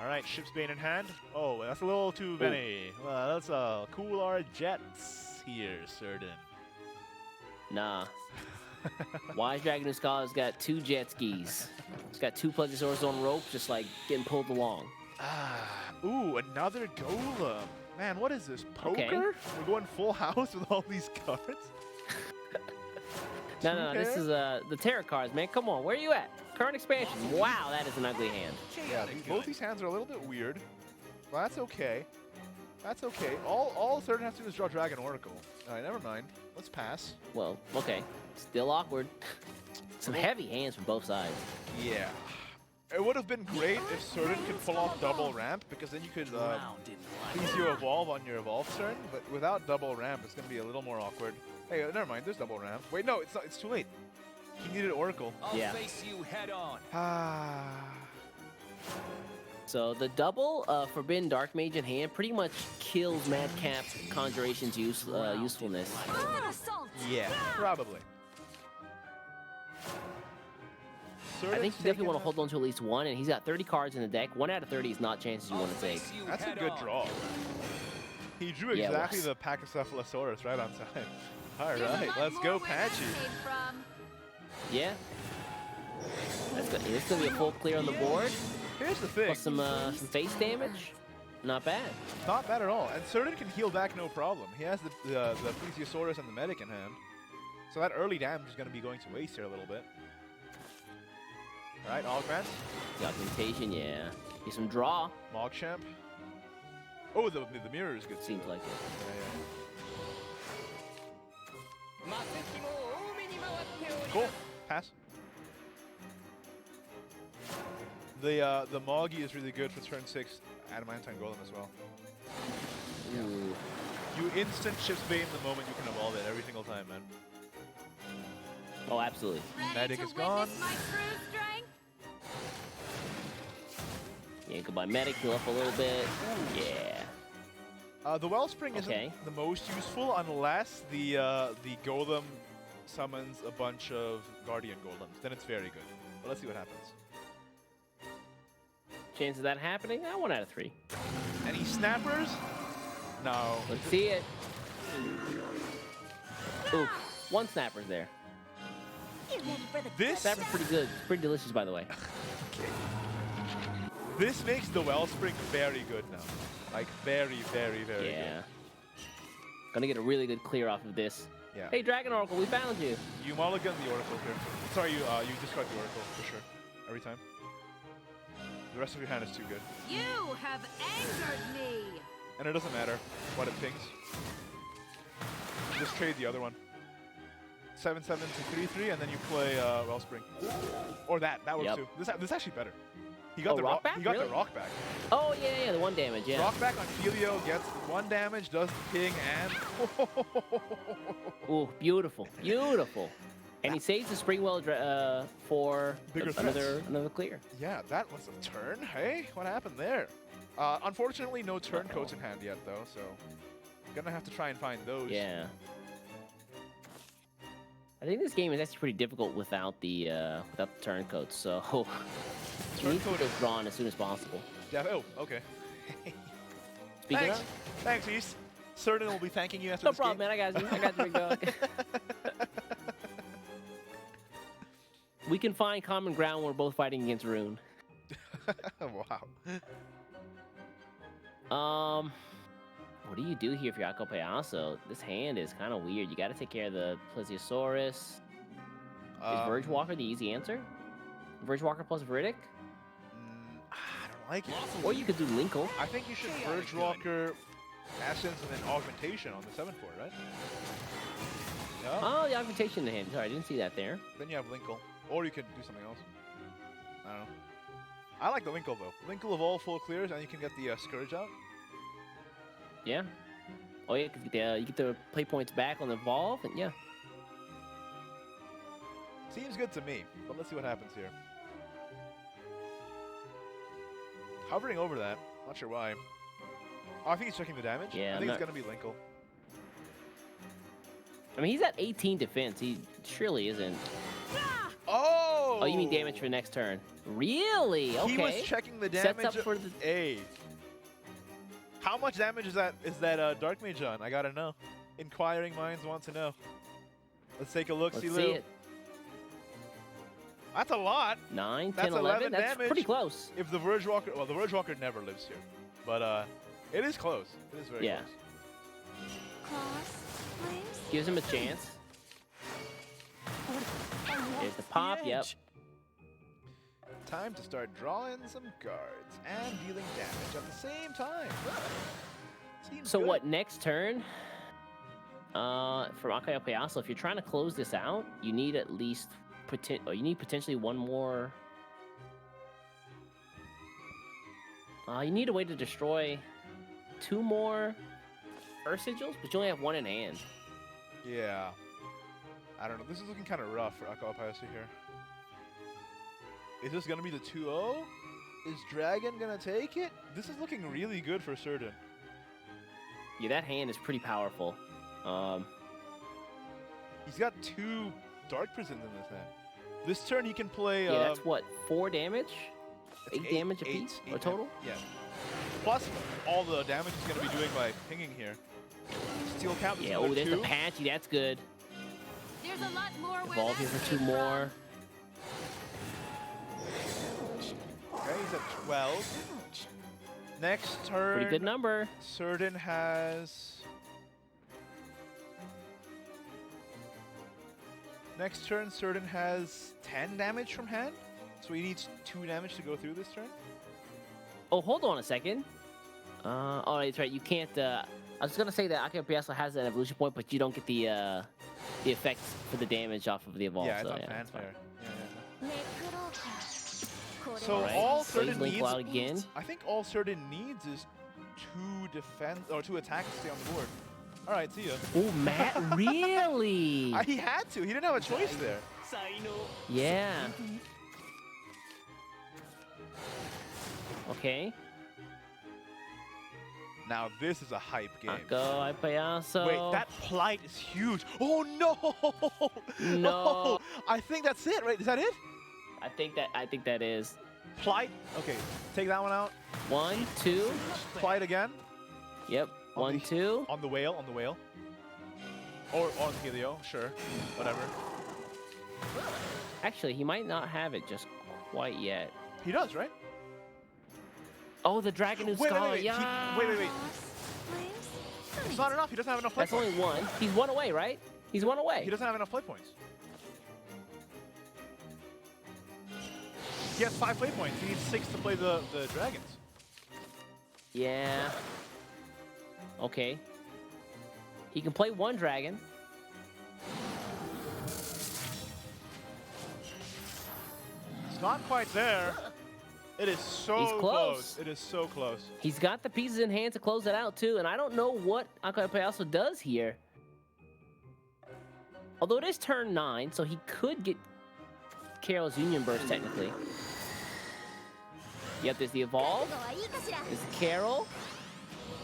All right, Ship's Bane in hand. Oh, that's a little too many. Let's cool our jets here, Serin. Nah. Wise Dragon Scholar's got 2 jet skis. He's got 2 Plesiosaurus on rope, just like getting pulled along. Ooh, another golem. Man, what is this, poker? Okay. We're going full house with all these cards? No, this is the tarot cards, man. Come on, where are you at? Current expansion. Wow, that is an ugly hand. Yeah, both these hands are a little bit weird. But that's okay. That's okay. All Serin has to do is draw Dragon Oracle. All right, never mind. Let's pass. Well, okay. Still awkward. Some heavy hands from both sides. Yeah. It would have been great if Serin could pull off double ramp, because then you could please you evolve on your evolve turn, but without double ramp, it's going to be a little more awkward. Hey, never mind, there's double ramp. Wait, no, it's not, it's too late. He needed Oracle. I'll Yeah. face you head on. So the double Forbidden Dark Mage in hand pretty much kills Madcap's Conjuration's usefulness. Yeah, probably. I think you definitely want to hold on to at least one, and he's got 30 cards in the deck. 1 out of 30 is not chances you want to take. That's a good draw. He drew Yeah, exactly the Pachycephalosaurus right on time. All right, let's go, Patchy. Yeah. That's good. It's going to be a full clear on the board. Here's the thing. Plus some face damage. Not bad. Not bad at all. And Serin can heal back no problem. He has the Plesiosaurus and the Medic in hand. So that early damage is going to be going to waste here a little bit. All right, Augment. The augmentation, yeah. Get some draw. Mogchamp. Oh, the mirror is good. Seems like it. Yeah. Cool. Pass. The Moggy is really good for turn 6 Adamantine Golem as well. Ooh. You instant Ship's Bane the moment you can evolve it every single time, man. Oh, absolutely. Medic is gone. Yeah, goodbye Medic, heal up a little bit. Yeah. The Wellspring isn't the most useful unless the Golem summons a bunch of Guardian Golems. Then it's very good. But let's see what happens. Chance of that happening? 1 out of 3. Any snappers? No. Let's see it. Ooh, 1 snapper's there. This snapper's pretty good. It's pretty delicious, by the way. This makes the Wellspring very good now. Like very, very, very good. Yeah. Gonna get a really good clear off of this. Yeah. Hey, Dragon Oracle, we found you. You mulligan the Oracle here. Sorry, you discard the Oracle for sure. Every time. The rest of your hand is too good. You have angered me. And it doesn't matter what it pings. Just trade the other one. 7/7 to 3/3, and then you play Wellspring. Or that works too. This is actually better. He got the rock back. He got really? the rock back. Oh yeah, the 1 damage. Yeah. Rock back on Helio gets 1 damage, does the ping, and Ooh, beautiful, beautiful. And he saves the Springwell for another clear. Yeah, that was a turn. Hey, what happened there? Unfortunately, no turncoats in hand yet, though, so gonna have to try and find those. Yeah. I think this game is actually pretty difficult without the turncoats, so you need to get those drawn as soon as possible. Yeah. Oh, okay. Speaking Thanks. of, Thanks, East. Serin will be thanking you after no this problem, game. man. I got you. I got you, big dog. We can find common ground when we're both fighting against Rune. Wow. What do you do here for Yako Iaso? This hand is kind of weird. You got to take care of the Plesiosaurus. Is Verge Walker the easy answer? Verge Walker plus Viridic? I don't like it. Or you could do Linkle. I think you should Verge Walker, Essence, and then Augmentation on the 7th board, right? Yeah. Oh, the Augmentation in the hand. Sorry, I didn't see that there. Then you have Linkle. Or you could do something else. I don't know. I like the Linkle, though. Linkle of all full clears, and you can get the Scourge out. Yeah. Oh, yeah, because you get the play points back on the Evolve, and yeah. Seems good to me, but let's see what happens here. Hovering over that. Not sure why. Oh, I think he's checking the damage. Yeah, I think it's going to be Linkle. I mean, he's at 18 defense. He surely isn't. Oh! Oh, you mean damage for next turn? Really? Okay. He was checking the damage. Sets up for the... Hey. How much damage is that Dark Mage on? I gotta know. Inquiring minds want to know. Let's take a look. Let's see see it. That's a lot. 9, 10, That's 11. That's damage. pretty close. If the Verge Walker, well, the Verge Walker never lives here, but it is close. It is very close. Gives him a chance. Here's the pop. Yep. Time to start drawing some cards and dealing damage at the same time. Seems So good. what, next turn? For Akayo Payaso, if you're trying to close this out, you need at least potentially one more. You need a way to destroy 2 more Earth Sigils, but you only have 1 in hand. Yeah. I don't know. This is looking kind of rough for Akayo Payaso here. Is this going to be the 2-0? Is Dragon going to take it? This is looking really good for Serin. Yeah, that hand is pretty powerful. He's got 2 Dark Prisons in this hand. This turn he can play... Yeah, that's what, 4 damage? 8 damage apiece? Or total? Yeah. Plus, all the damage he's going to be doing by pinging here. Steel Cap is Yeah, another oh, there's 2. the Patchy. That's good. There's a lot more where Evolve here that for 2 came from. more. Okay, he's at 12. Next turn... Pretty good number. Serin has... Next turn, Serin has 10 damage from hand. So he needs 2 damage to go through this turn. Oh, hold on a second. Oh, that's right. You can't... I was going to say that Akayo Payaso has an evolution point, but you don't get the effects for the damage off of the evolve. Yeah, it's so, not that's fanfare. fine. So Alright, all so he's Serin Link needs... out again. I think all Serin needs is 2 defense... or 2 attacks to stay on the board. Alright, see ya. Oh, Matt, really? He had to. He didn't have a choice there. Yeah. Okay. Now this is a hype game. Akayo Payaso. Wait, that plight is huge. Oh no! No. Oh, I think that's it, right? Is that it? I think that is. Plight. Okay, take that one out. 1, 2. Plight again. Yep. 1, 2. On the whale, on the whale. Or on Helio, sure. Whatever. Actually, he might not have it just quite yet. He does, right? Oh, the Dragon New Scholar. Wait. Yeah. Wait. It's not enough. He doesn't have enough play That's points. only 1. He's 1 away, right? He's 1 away. He doesn't have enough play points. He has 5 play points. He needs 6 to play the dragons. Yeah. Okay. He can play 1 dragon. It's not quite there. It is so He's close. It is so close. He's got the pieces in hand to close it out too, and I don't know what Akayo Payaso does here. Although it is turn 9, so he could get Carol's Union Burst technically. Yep, there's the Evolve. There's the Carol.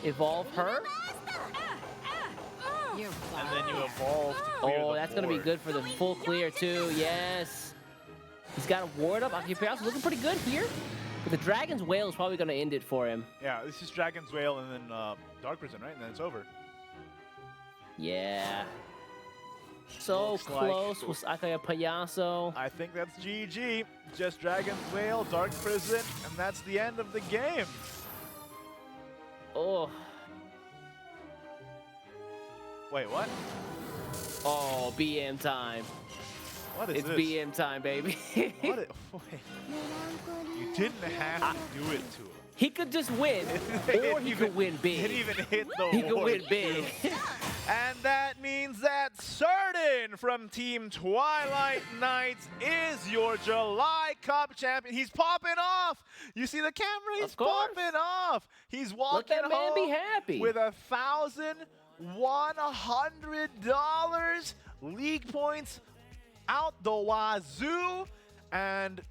Evolve her. And then you evolve to clear Oh, the that's going to be board. good for the full clear too. Yes. He's got a ward up. Akayo Payaso looking pretty good here. But the Dragon's Whale is probably going to end it for him. Yeah, this is Dragon's Whale and then Dark Prison, right? And then it's over. Yeah. So Looks close like- with Akayo Payaso. I think that's GG. Just Dragon's Whale, Dark Prison, and that's the end of the game. Oh. Wait, what? Oh, BM time. What is It's this? BM time, baby. What? Wait. You didn't have to do it to him. He could just win, or he could win It big. even hit the He could board, win big. too. And that means that Serin from Team Twilight Knights is your July Cup champion. He's popping off. You see the camera? He's Of course. popping off. He's walking that man be home happy. with $1,100 league points out the wazoo and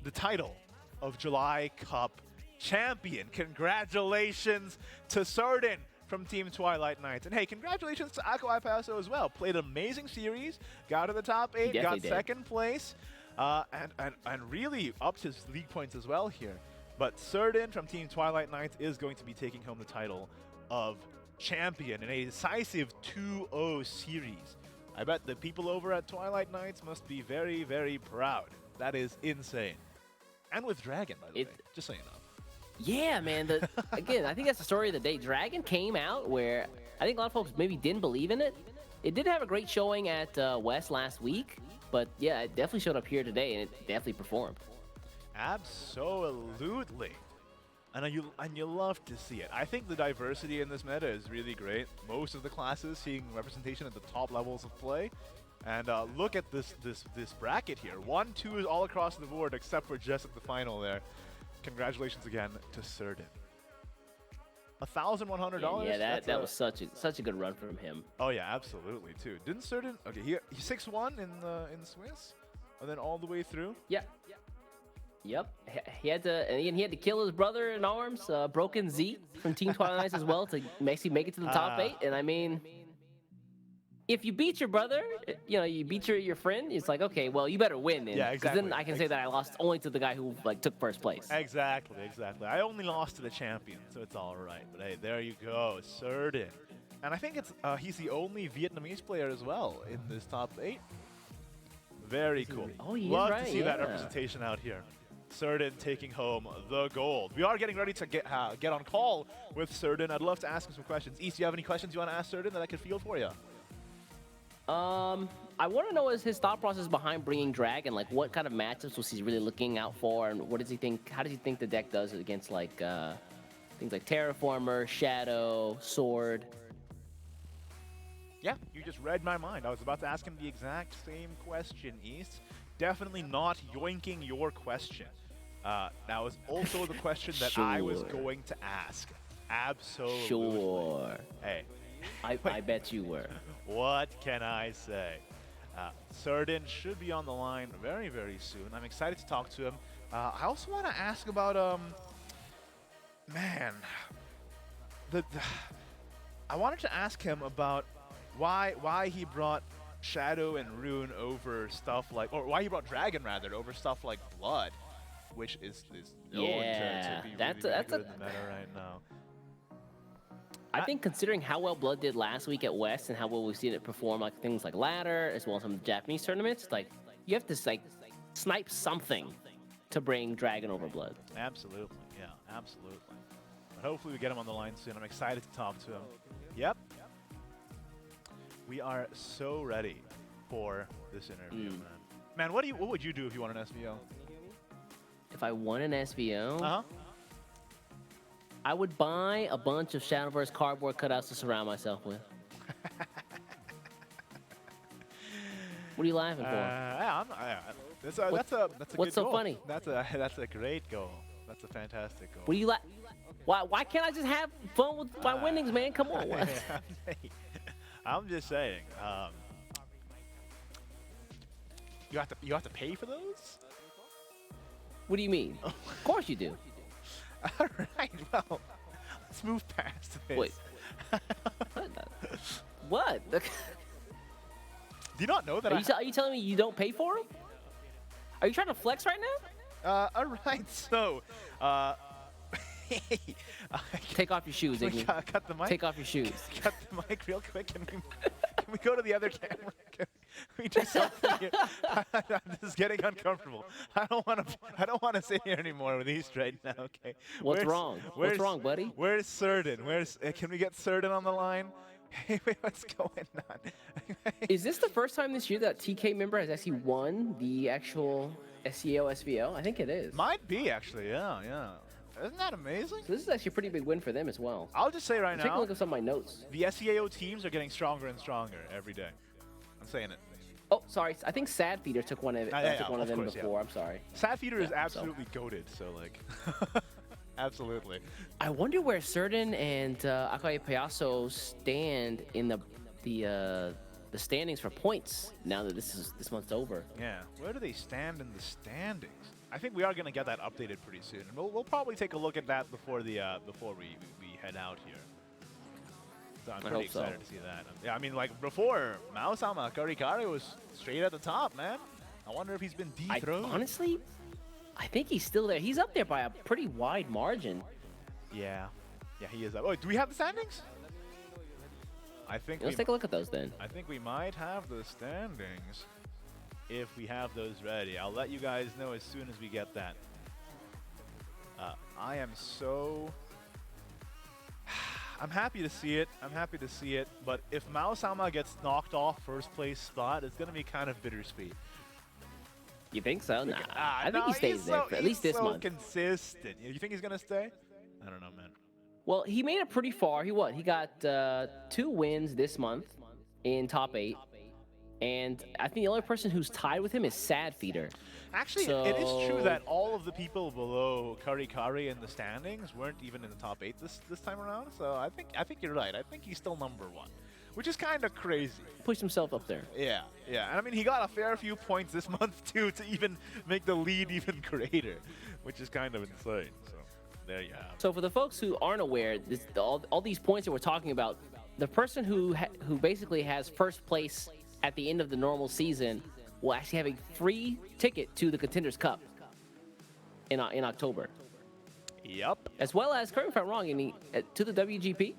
the title of July Cup champion. Congratulations to Serin from Team Twilight Knights. And hey, congratulations to iocas as well. Played an amazing series, got to the top 8, got second place, and really upped his league points as well here. But Serin from Team Twilight Knights is going to be taking home the title of champion in a decisive 2-0 series. I bet the people over at Twilight Knights must be very, very proud. That is insane. And with Dragon, by the way, just so you know. Yeah, man. Again, I think that's the story of the day. Dragon came out where I think a lot of folks maybe didn't believe in it. It did have a great showing at West last week, but yeah, it definitely showed up here today, and it definitely performed. Absolutely. And you love to see it. I think the diversity in this meta is really great. Most of the classes seeing representation at the top levels of play. And look at this bracket here. 1-2 is all across the board except for just at the final there. Congratulations again to Serin. $1,100. Yeah, that was such a good run from him. Oh yeah, absolutely too. Didn't Serin? Okay, he's 6-1 in Swiss, and then all the way through. Yeah. Yep. He had to kill his brother in arms, Broken Z from Team Twilight as well to make it to the top 8. And I mean, if you beat your brother, you beat your friend, it's like, okay, well, you better win then. Yeah, exactly. Because then I can say that I lost only to the guy who took first place. Exactly. I only lost to the champion, so it's all right. But hey, there you go, Serin. And I think he's the only Vietnamese player as well in this top 8. Very cool. Oh, he Love is right, to see that representation out here. Serin taking home the gold. We are getting ready to get on call with Serin. I'd love to ask him some questions. East, do you have any questions you want to ask Serin that I could field for you? I want to know his thought process behind bringing Dragon. Like, what kind of matchups was he really looking out for, and what does he think? How does he think the deck does against things like Terraformer, Shadow, Sword? Yeah, you just read my mind. I was about to ask him the exact same question, East. Definitely not yoinking your question. That was also the question that I was going to ask. Absolutely. Sure. Hey. I bet you were. What can I say? Serin should be on the line very, very soon. I'm excited to talk to him. I also want to ask about, man, I wanted to ask him about why he brought Shadow and Rune over stuff like, or why he brought Dragon rather over stuff like Blood, which is known to be really good in the meta right now. I think considering how well Blood did last week at West and how well we've seen it perform like things like Ladder as well as some Japanese tournaments, you have to snipe something to bring Dragon over Blood. Absolutely, yeah, absolutely. But hopefully we get him on the line soon. I'm excited to talk to him. Yep. We are so ready for this interview, man. Man, what would you do if you won an SVO? If I won an SVO? Uh-huh. I would buy a bunch of Shadowverse cardboard cutouts to surround myself with. What are you laughing for? That's a What's good so goal. funny? That's a great goal. That's a fantastic goal. What do you Why can't I just have fun with my winnings, man? Come on. I'm just saying. You have to pay for those? What do you mean? Of course you do. All right, well, let's move past this. Wait. What? Do you not know that Are you telling me you don't pay for them? Are you trying to flex right now? All right, so, take off your shoes, Iggy. Cut the mic. Take off your shoes. Cut the mic real quick. Can we go to the other camera? Can we do something here? This is getting uncomfortable. I don't want to sit here anymore with East right now. Okay. What's wrong? What's wrong, buddy? Where's Serin? Can we get Serin on the line? Hey, wait, what's going on? Is this the first time this year that TK member has actually won the actual SEAO SVO? I think it is. Might be actually. Yeah. Isn't that amazing? So this is actually a pretty big win for them as well. I'll just say right now. Take a look at some of my notes. The SEAO teams are getting stronger and stronger every day. I'm saying it. Oh, sorry. I think Sad Feeder took one of them before. Yeah. I'm sorry. Sad Feeder is absolutely goated, so like, absolutely. I wonder where Serin and iocas stand in the standings for points now that this month's over. Yeah. Where do they stand in the standings? I think we are going to get that updated pretty soon. And we'll probably take a look at that before the before we head out here. So I'm pretty excited to see that. Yeah, I mean, like before, Mao-sama Karikari was straight at the top, man. I wonder if he's been dethroned. Honestly, I think he's still there. He's up there by a pretty wide margin. Yeah. Yeah, he is up. Oh, do we have the standings? I think Let's take a look at those then. I think we might have the standings if we have those ready. I'll let you guys know as soon as we get that. I am so... I'm happy to see it. I'm happy to see it. But if Mao-sama gets knocked off first place spot, it's going to be kind of bittersweet. You think so? Nah. I think he stays there for at least this month. Consistent. You think he's going to stay? I don't know, man. Well, he made it pretty far. He got 2 wins this month in top 8. And I think the only person who's tied with him is Sad Feeder. Actually, it is true that all of the people below Karikari in the standings weren't even in the top 8 this time around. So I think you're right. I think he's still number 1, which is kind of crazy. Pushed himself up there. Yeah, yeah. And I mean, he got a fair few points this month too to even make the lead even greater, which is kind of insane. So there you have. So for the folks who aren't aware, all these points that we're talking about, the person who basically has first place at the end of the normal season will actually have a free ticket to the Contenders Cup in October. Yep. As well as, correct me if I'm wrong, to the WGP.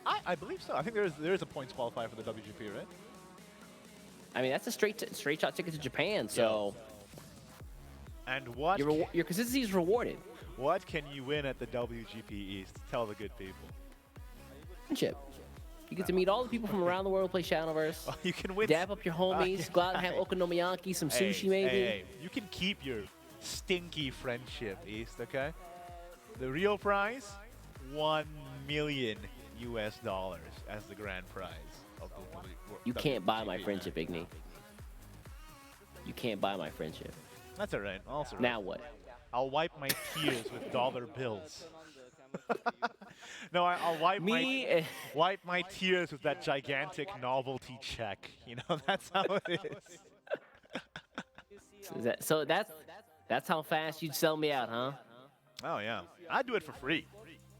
I believe so. I think there's a points qualifier for the WGP, right? I mean, that's a straight shot ticket to Japan. So. And what? Your consistency is rewarded. What can you win at the WGP East? Tell the good people. Friendship. You get to meet all the people from around the world who play Shadowverse. You can win. Dab up your homies. Go out and have okonomiyaki, some sushi maybe. Hey, you can keep your stinky friendship, East, okay? The real prize, $1 million as the grand prize of the You can't buy my friendship, Igni. You can't buy my friendship. That's all right. Also, now what? I'll wipe my tears with dollar bills. No, I'll wipe my tears with that gigantic novelty check. You know, that's how it is. So that's how fast you'd sell me out, huh? Oh yeah, I'd do it for free,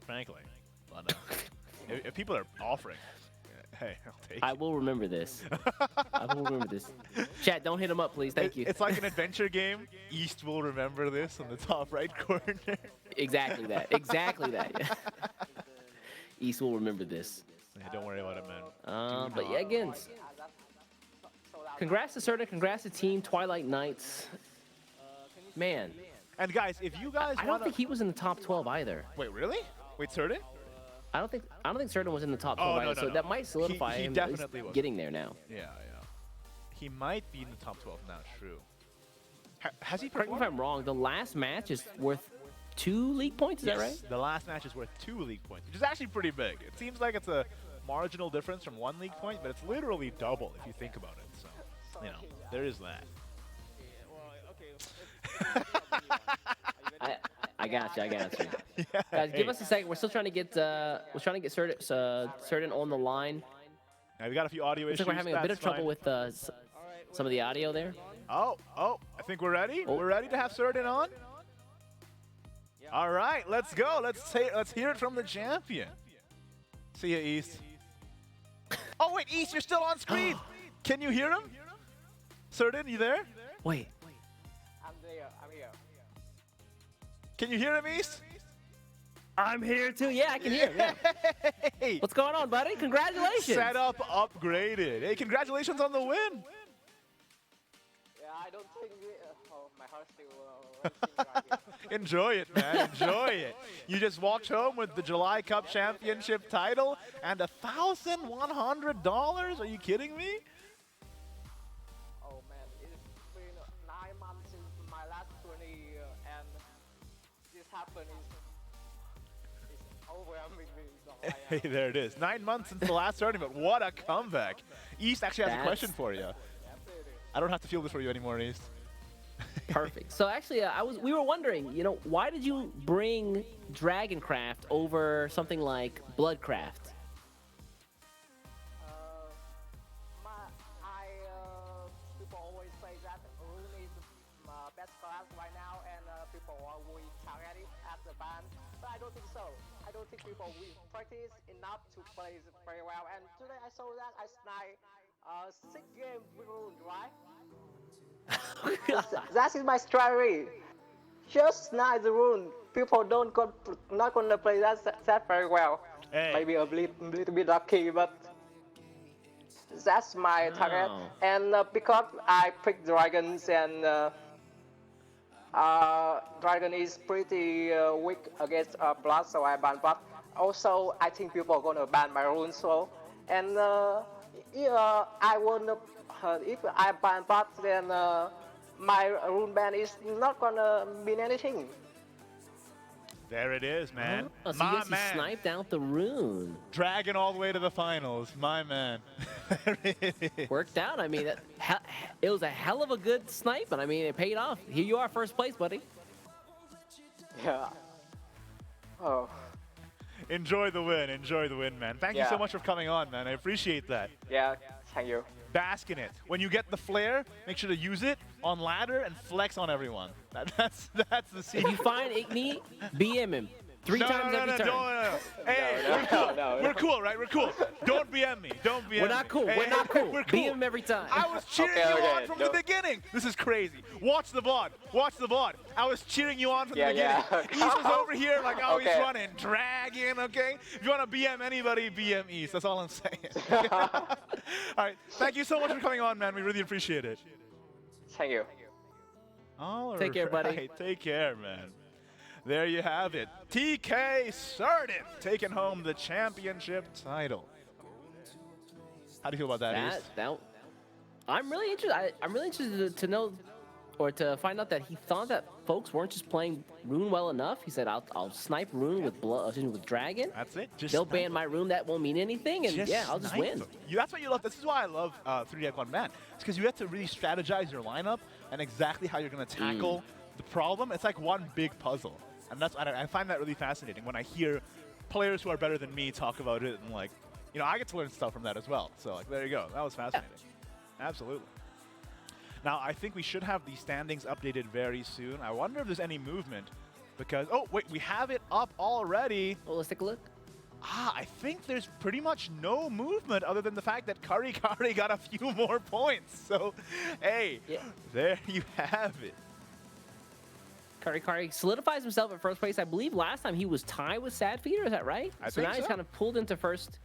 frankly. But if people are offering, hey, I'll take it. I will remember this. I will remember this. Chat, don't hit him up, please. Thank you. It's like an adventure game. East will remember this in the top right corner. Exactly that. Exactly that. East will remember this. Hey, don't worry about it, man. But yeah, again, congrats to Serin. Congrats to Team Twilight Knights. Man. And guys, if you guys I don't think he was in the top 12 either. Wait, really? Wait, Serin? I don't think Serin was in the top 12 either, so that might solidify him definitely getting there now. Yeah, yeah. He might be in the top 12 now, true. Has he Correct me if I'm wrong, the last match is worth 2 league points, is that right? The last match is worth 2 league points, which is actually pretty big. It seems like it's a marginal difference from 1 league point, but it's literally double if you think about it. So, you know, there is that. I got you. Yeah, Guys, give us a second. We're still trying to get Serin on the line. Now we got a few audio issues. Looks like we're having a bit of trouble with some of the audio there. Oh, I think we're ready. We're ready to have Serin on. All right, let's go. Let's hear it from the champion. See ya, East. Oh wait, East, you're still on screen. Can you hear him? Serin, you there? Wait. I'm there. I'm here. Can you hear him, East? I'm here too. Yeah, I can hear. Yeah. Hey. What's going on, buddy? Congratulations. Setup upgraded. Hey, congratulations on the win. Yeah, I don't think my heart's still Enjoy it, man. Enjoy it. You just walked home with the July Cup championship title and $1,100. Are you kidding me? Oh man, it's been 9 months since my last tourney, and this happened is overwhelming me. So Hey, there it is. 9 months since the last tournament. What a comeback. East actually has a question for you. I don't have to feel this for you anymore, East. Perfect. So actually, we were wondering, you know, why did you bring Dragoncraft over something like Bloodcraft? People always say that Rune is best class right now. people will target it at the ban, but I don't think so. I don't think people will practice enough to play it very well. And today I saw that I sniped 6 game rule, right? That is my strategy. Just snipe the rune. People not gonna play that very well. Hey. Maybe a little bit lucky, but that's my target. And because I picked dragons and dragon is pretty weak against blood, so I ban blood. Also, I think people are gonna ban my rune, so and I wanna if I ban blood, then my rune ban is not gonna mean anything. There it is, man. Oh, so you sniped out the rune. Dragon all the way to the finals, my man. Worked out. I mean, it was a hell of a good snipe, but I mean, it paid off. Here you are, first place, buddy. Yeah. Oh. Enjoy the win, man. Thank you so much for coming on, man. I appreciate that. Yeah, thank you. Bask in it. When you get the flare, make sure to use it on ladder and flex on everyone. That's the secret. If you find Igni, BM him. Three times every turn. No. Hey, we're cool. We're cool, right? We're cool. Don't BM me. Don't BM me. We're not cool. Hey, we're not cool. We're cool. BM him every time. I was cheering you on from the beginning. This is crazy. Watch the VOD. Watch the VOD. I was cheering you on from the beginning. East was over here like, oh, he's running. Dragon, okay? If you want to BM anybody, BM East. That's all I'm saying. All right. Thank you so much for coming on, man. We really appreciate it. Thank you. All right. Take care, buddy. Take care, man. There you have it. TK Serin taking home the championship title. How do you feel about that, Ace? I'm really interested. I'm really interested to know or to find out that he thought that folks weren't just playing Rune well enough. He said, I'll snipe Rune with Dragon. That's it. They'll ban my Rune. That won't mean anything. And yeah, I'll just win. That's what you love. This is why I love 3-Deck 1-Man. It's because you have to really strategize your lineup and exactly how you're going to tackle the problem. It's like one big puzzle. And I find that really fascinating when I hear players who are better than me talk about it, and like, you know, I get to learn stuff from that as well. So like, there you go. That was fascinating. Yeah. Absolutely. Now, I think we should have the standings updated very soon. I wonder if there's any movement because, oh, wait, we have it up already. Well, let's take a look. I think there's pretty much no movement other than the fact that Kari got a few more points. So, hey, there you have it. Kari solidifies himself at first place. I believe last time he was tied with Sadfeeder. Is that right? I so think now he's kind of pulled into first.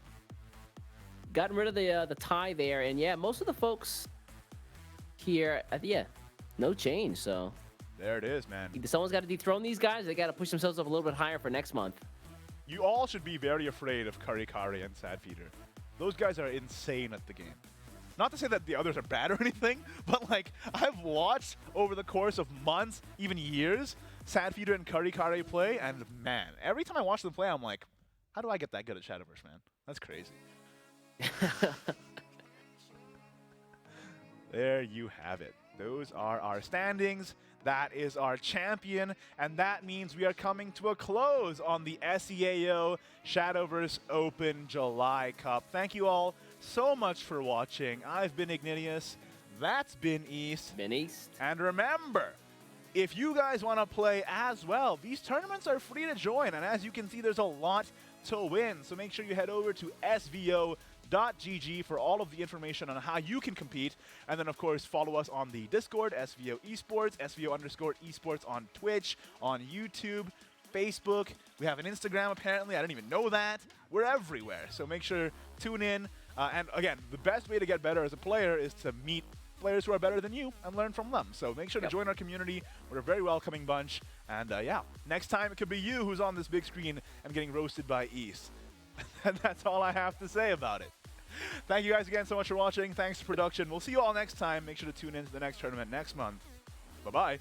Gotten rid of the tie there, and yeah, most of the folks here, no change. So there it is, man. Someone's got to dethrone these guys. They got to push themselves up a little bit higher for next month. You all should be very afraid of Kari and Sadfeeder. Those guys are insane at the game. Not to say that the others are bad or anything, but like I've watched over the course of months, even years, Sadfeeder and Kari play, and man, every time I watch them play, I'm like, how do I get that good at Shadowverse, man? That's crazy. There you have it. Those are our standings. That is our champion, and that means we are coming to a close on the SEAO Shadowverse Open July Cup. Thank you all so much for watching. I've been Ignitius. That's been East. And remember, if you guys want to play as well, these tournaments are free to join, and as you can see, there's a lot to win. So make sure you head over to SVO.gg for all of the information on how you can compete. And then, of course, follow us on the Discord, SVO Esports, SVO_Esports on Twitch, on YouTube, Facebook. We have an Instagram, apparently. I didn't even know that. We're everywhere. So make sure tune in. And again, the best way to get better as a player is to meet players who are better than you and learn from them. So make sure to join our community. We're a very welcoming bunch. And yeah, next time it could be you who's on this big screen and getting roasted by East. And that's all I have to say about it. Thank you guys again so much for watching. Thanks to production. We'll see you all next time. Make sure to tune in to the next tournament next month. Bye-bye.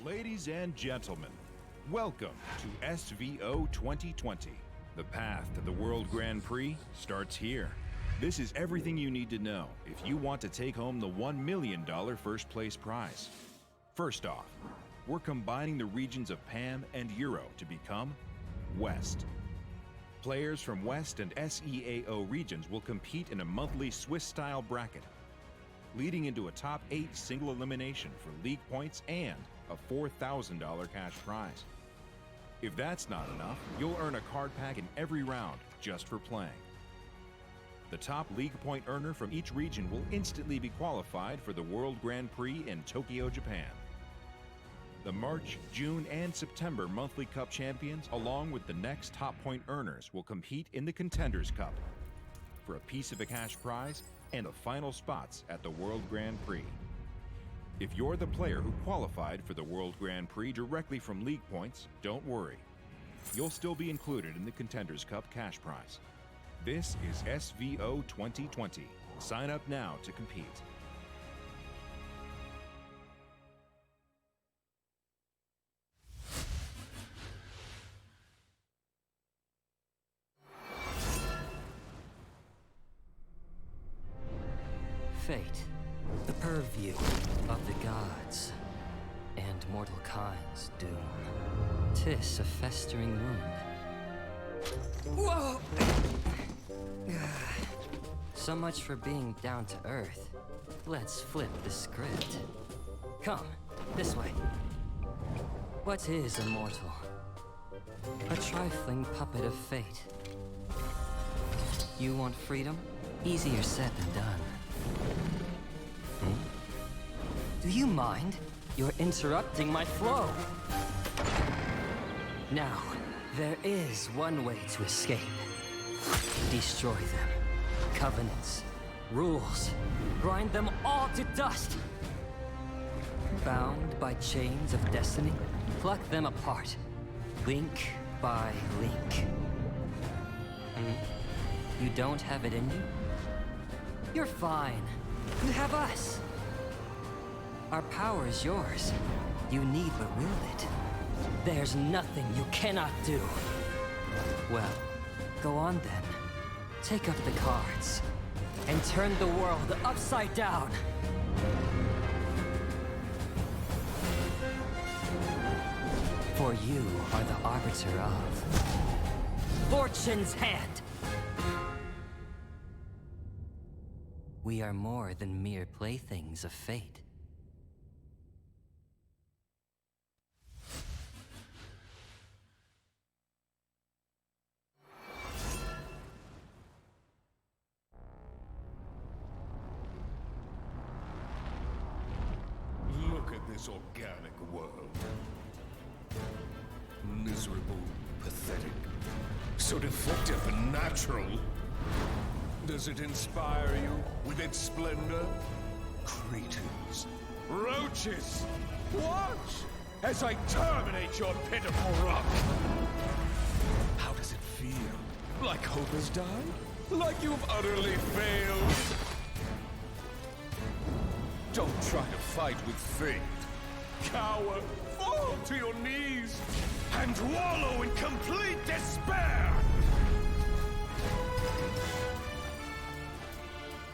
Ladies and gentlemen, welcome to SVO 2020. The path to the World Grand Prix starts here. This is everything you need to know if you want to take home the $1 million first place prize. First off, we're combining the regions of PAM and Euro to become West. Players from West and SEAO regions will compete in a monthly Swiss-style bracket. leading into a top 8 single elimination for league points and a $4,000 cash prize. If that's not enough, you'll earn a card pack in every round just for playing. The top league point earner from each region will instantly be qualified for the World Grand Prix in Tokyo, Japan. The March, June, and September monthly cup champions, along with the next top point earners, will compete in the Contenders Cup for a piece of a cash prize and the final spots at the World Grand Prix. If you're the player who qualified for the World Grand Prix directly from league points, don't worry. You'll still be included in the Contenders Cup cash prize. This is SVO 2020. Sign up now to compete. Fate, the purview of the gods, and mortal kind's doom. 'Tis a festering wound. Whoa! So much for being down to earth. Let's flip the script. Come, this way. What is a mortal? A trifling puppet of fate. You want freedom? Easier said than done. Do you mind? You're interrupting my flow. Now, there is one way to escape. Destroy them. Covenants, rules, grind them all to dust. Bound by chains of destiny, pluck them apart, link by link. You don't have it in you? You're fine. You have us. Our power is yours. You need but will it. There's nothing you cannot do. Well, go on then. Take up the cards and turn the world upside down. For you are the arbiter of Fortune's hand. We are more than mere playthings of fate. Look at this organic world. Miserable, pathetic, so defective and natural. Does it inspire you with its splendor? Cretins, roaches, watch as I terminate your pitiful rock. How does it feel? Like hope has died? Like you've utterly failed? Don't try to fight with fate. Cower, fall to your knees, and wallow in complete despair!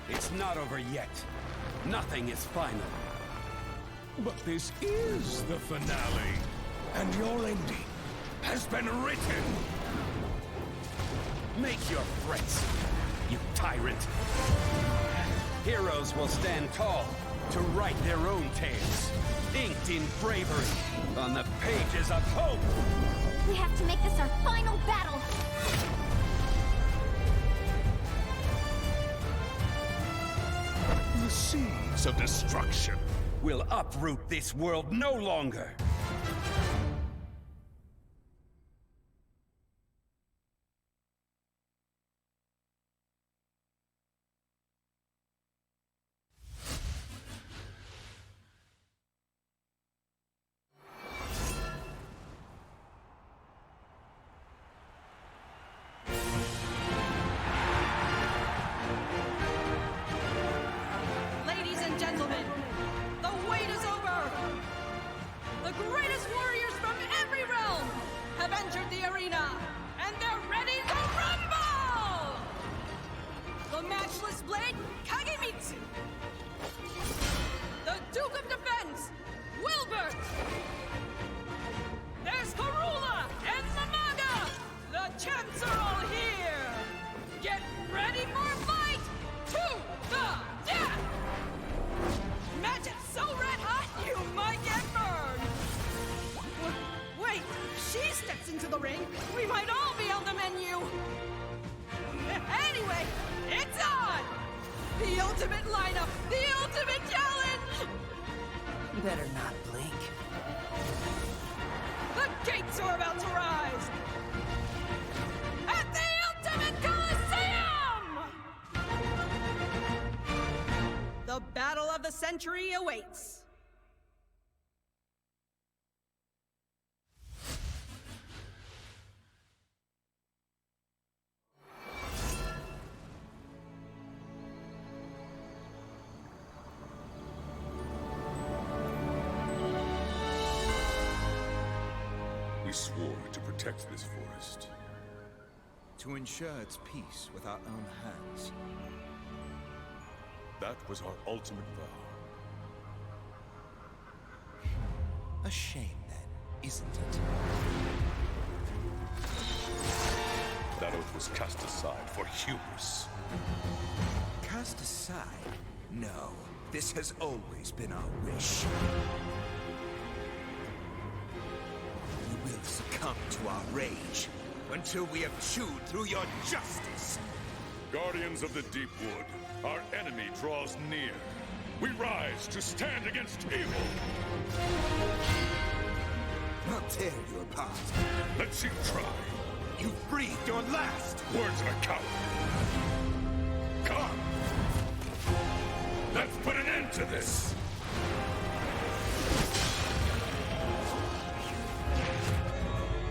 It's not over yet. Nothing is final. But this is the finale, and your ending has been written. Make your threats, you tyrant. Heroes will stand tall to write their own tales, inked in bravery on the pages of hope. We have to make this our final battle. The seeds of destruction will uproot this world no longer. Ladies and gentlemen, the wait is over! The to the ring, we might all be on the menu! Anyway, it's on! The ultimate lineup! The ultimate challenge! Better not blink. The gates are about to rise! At the Ultimate Coliseum! The battle of the century awaits. We swore to protect this forest. To ensure its peace with our own hands. That was our ultimate vow. A shame, then, isn't it? That oath was cast aside for hubris. Cast aside? No. This has always been our wish. You will succumb to our rage until we have chewed through your justice. Guardians of the Deep Wood, our enemy draws near. We rise to stand against evil. I'll tear you apart. Let's see you try. You've breathed your last. Words of a coward. Come. Let's put an end to this.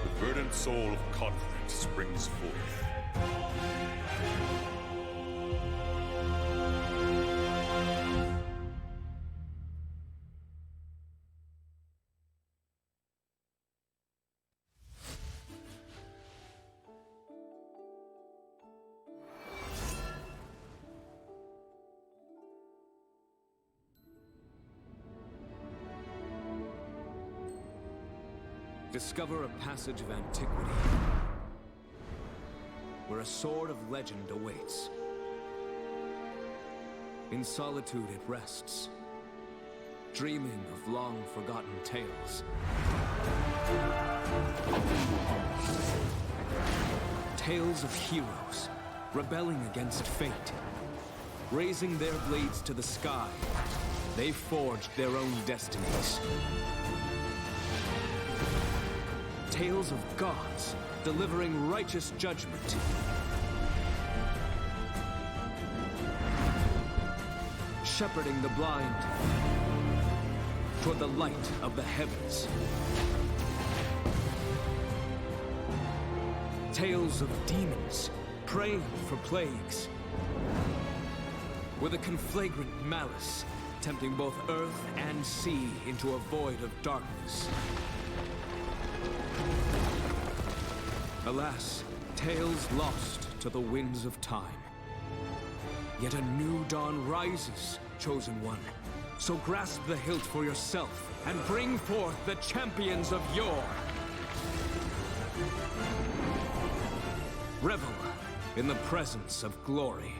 The verdant soul of conflict springs forth. Discover a passage of antiquity, where a sword of legend awaits. In solitude it rests, dreaming of long-forgotten tales. Tales of heroes, rebelling against fate. Raising their blades to the sky, they forged their own destinies. Tales of gods, delivering righteous judgment. Shepherding the blind toward the light of the heavens. Tales of demons, praying for plagues. With a conflagrant malice, tempting both earth and sea into a void of darkness. Alas, tales lost to the winds of time. Yet a new dawn rises, chosen one. So grasp the hilt for yourself and bring forth the champions of yore. Revel in the presence of glory.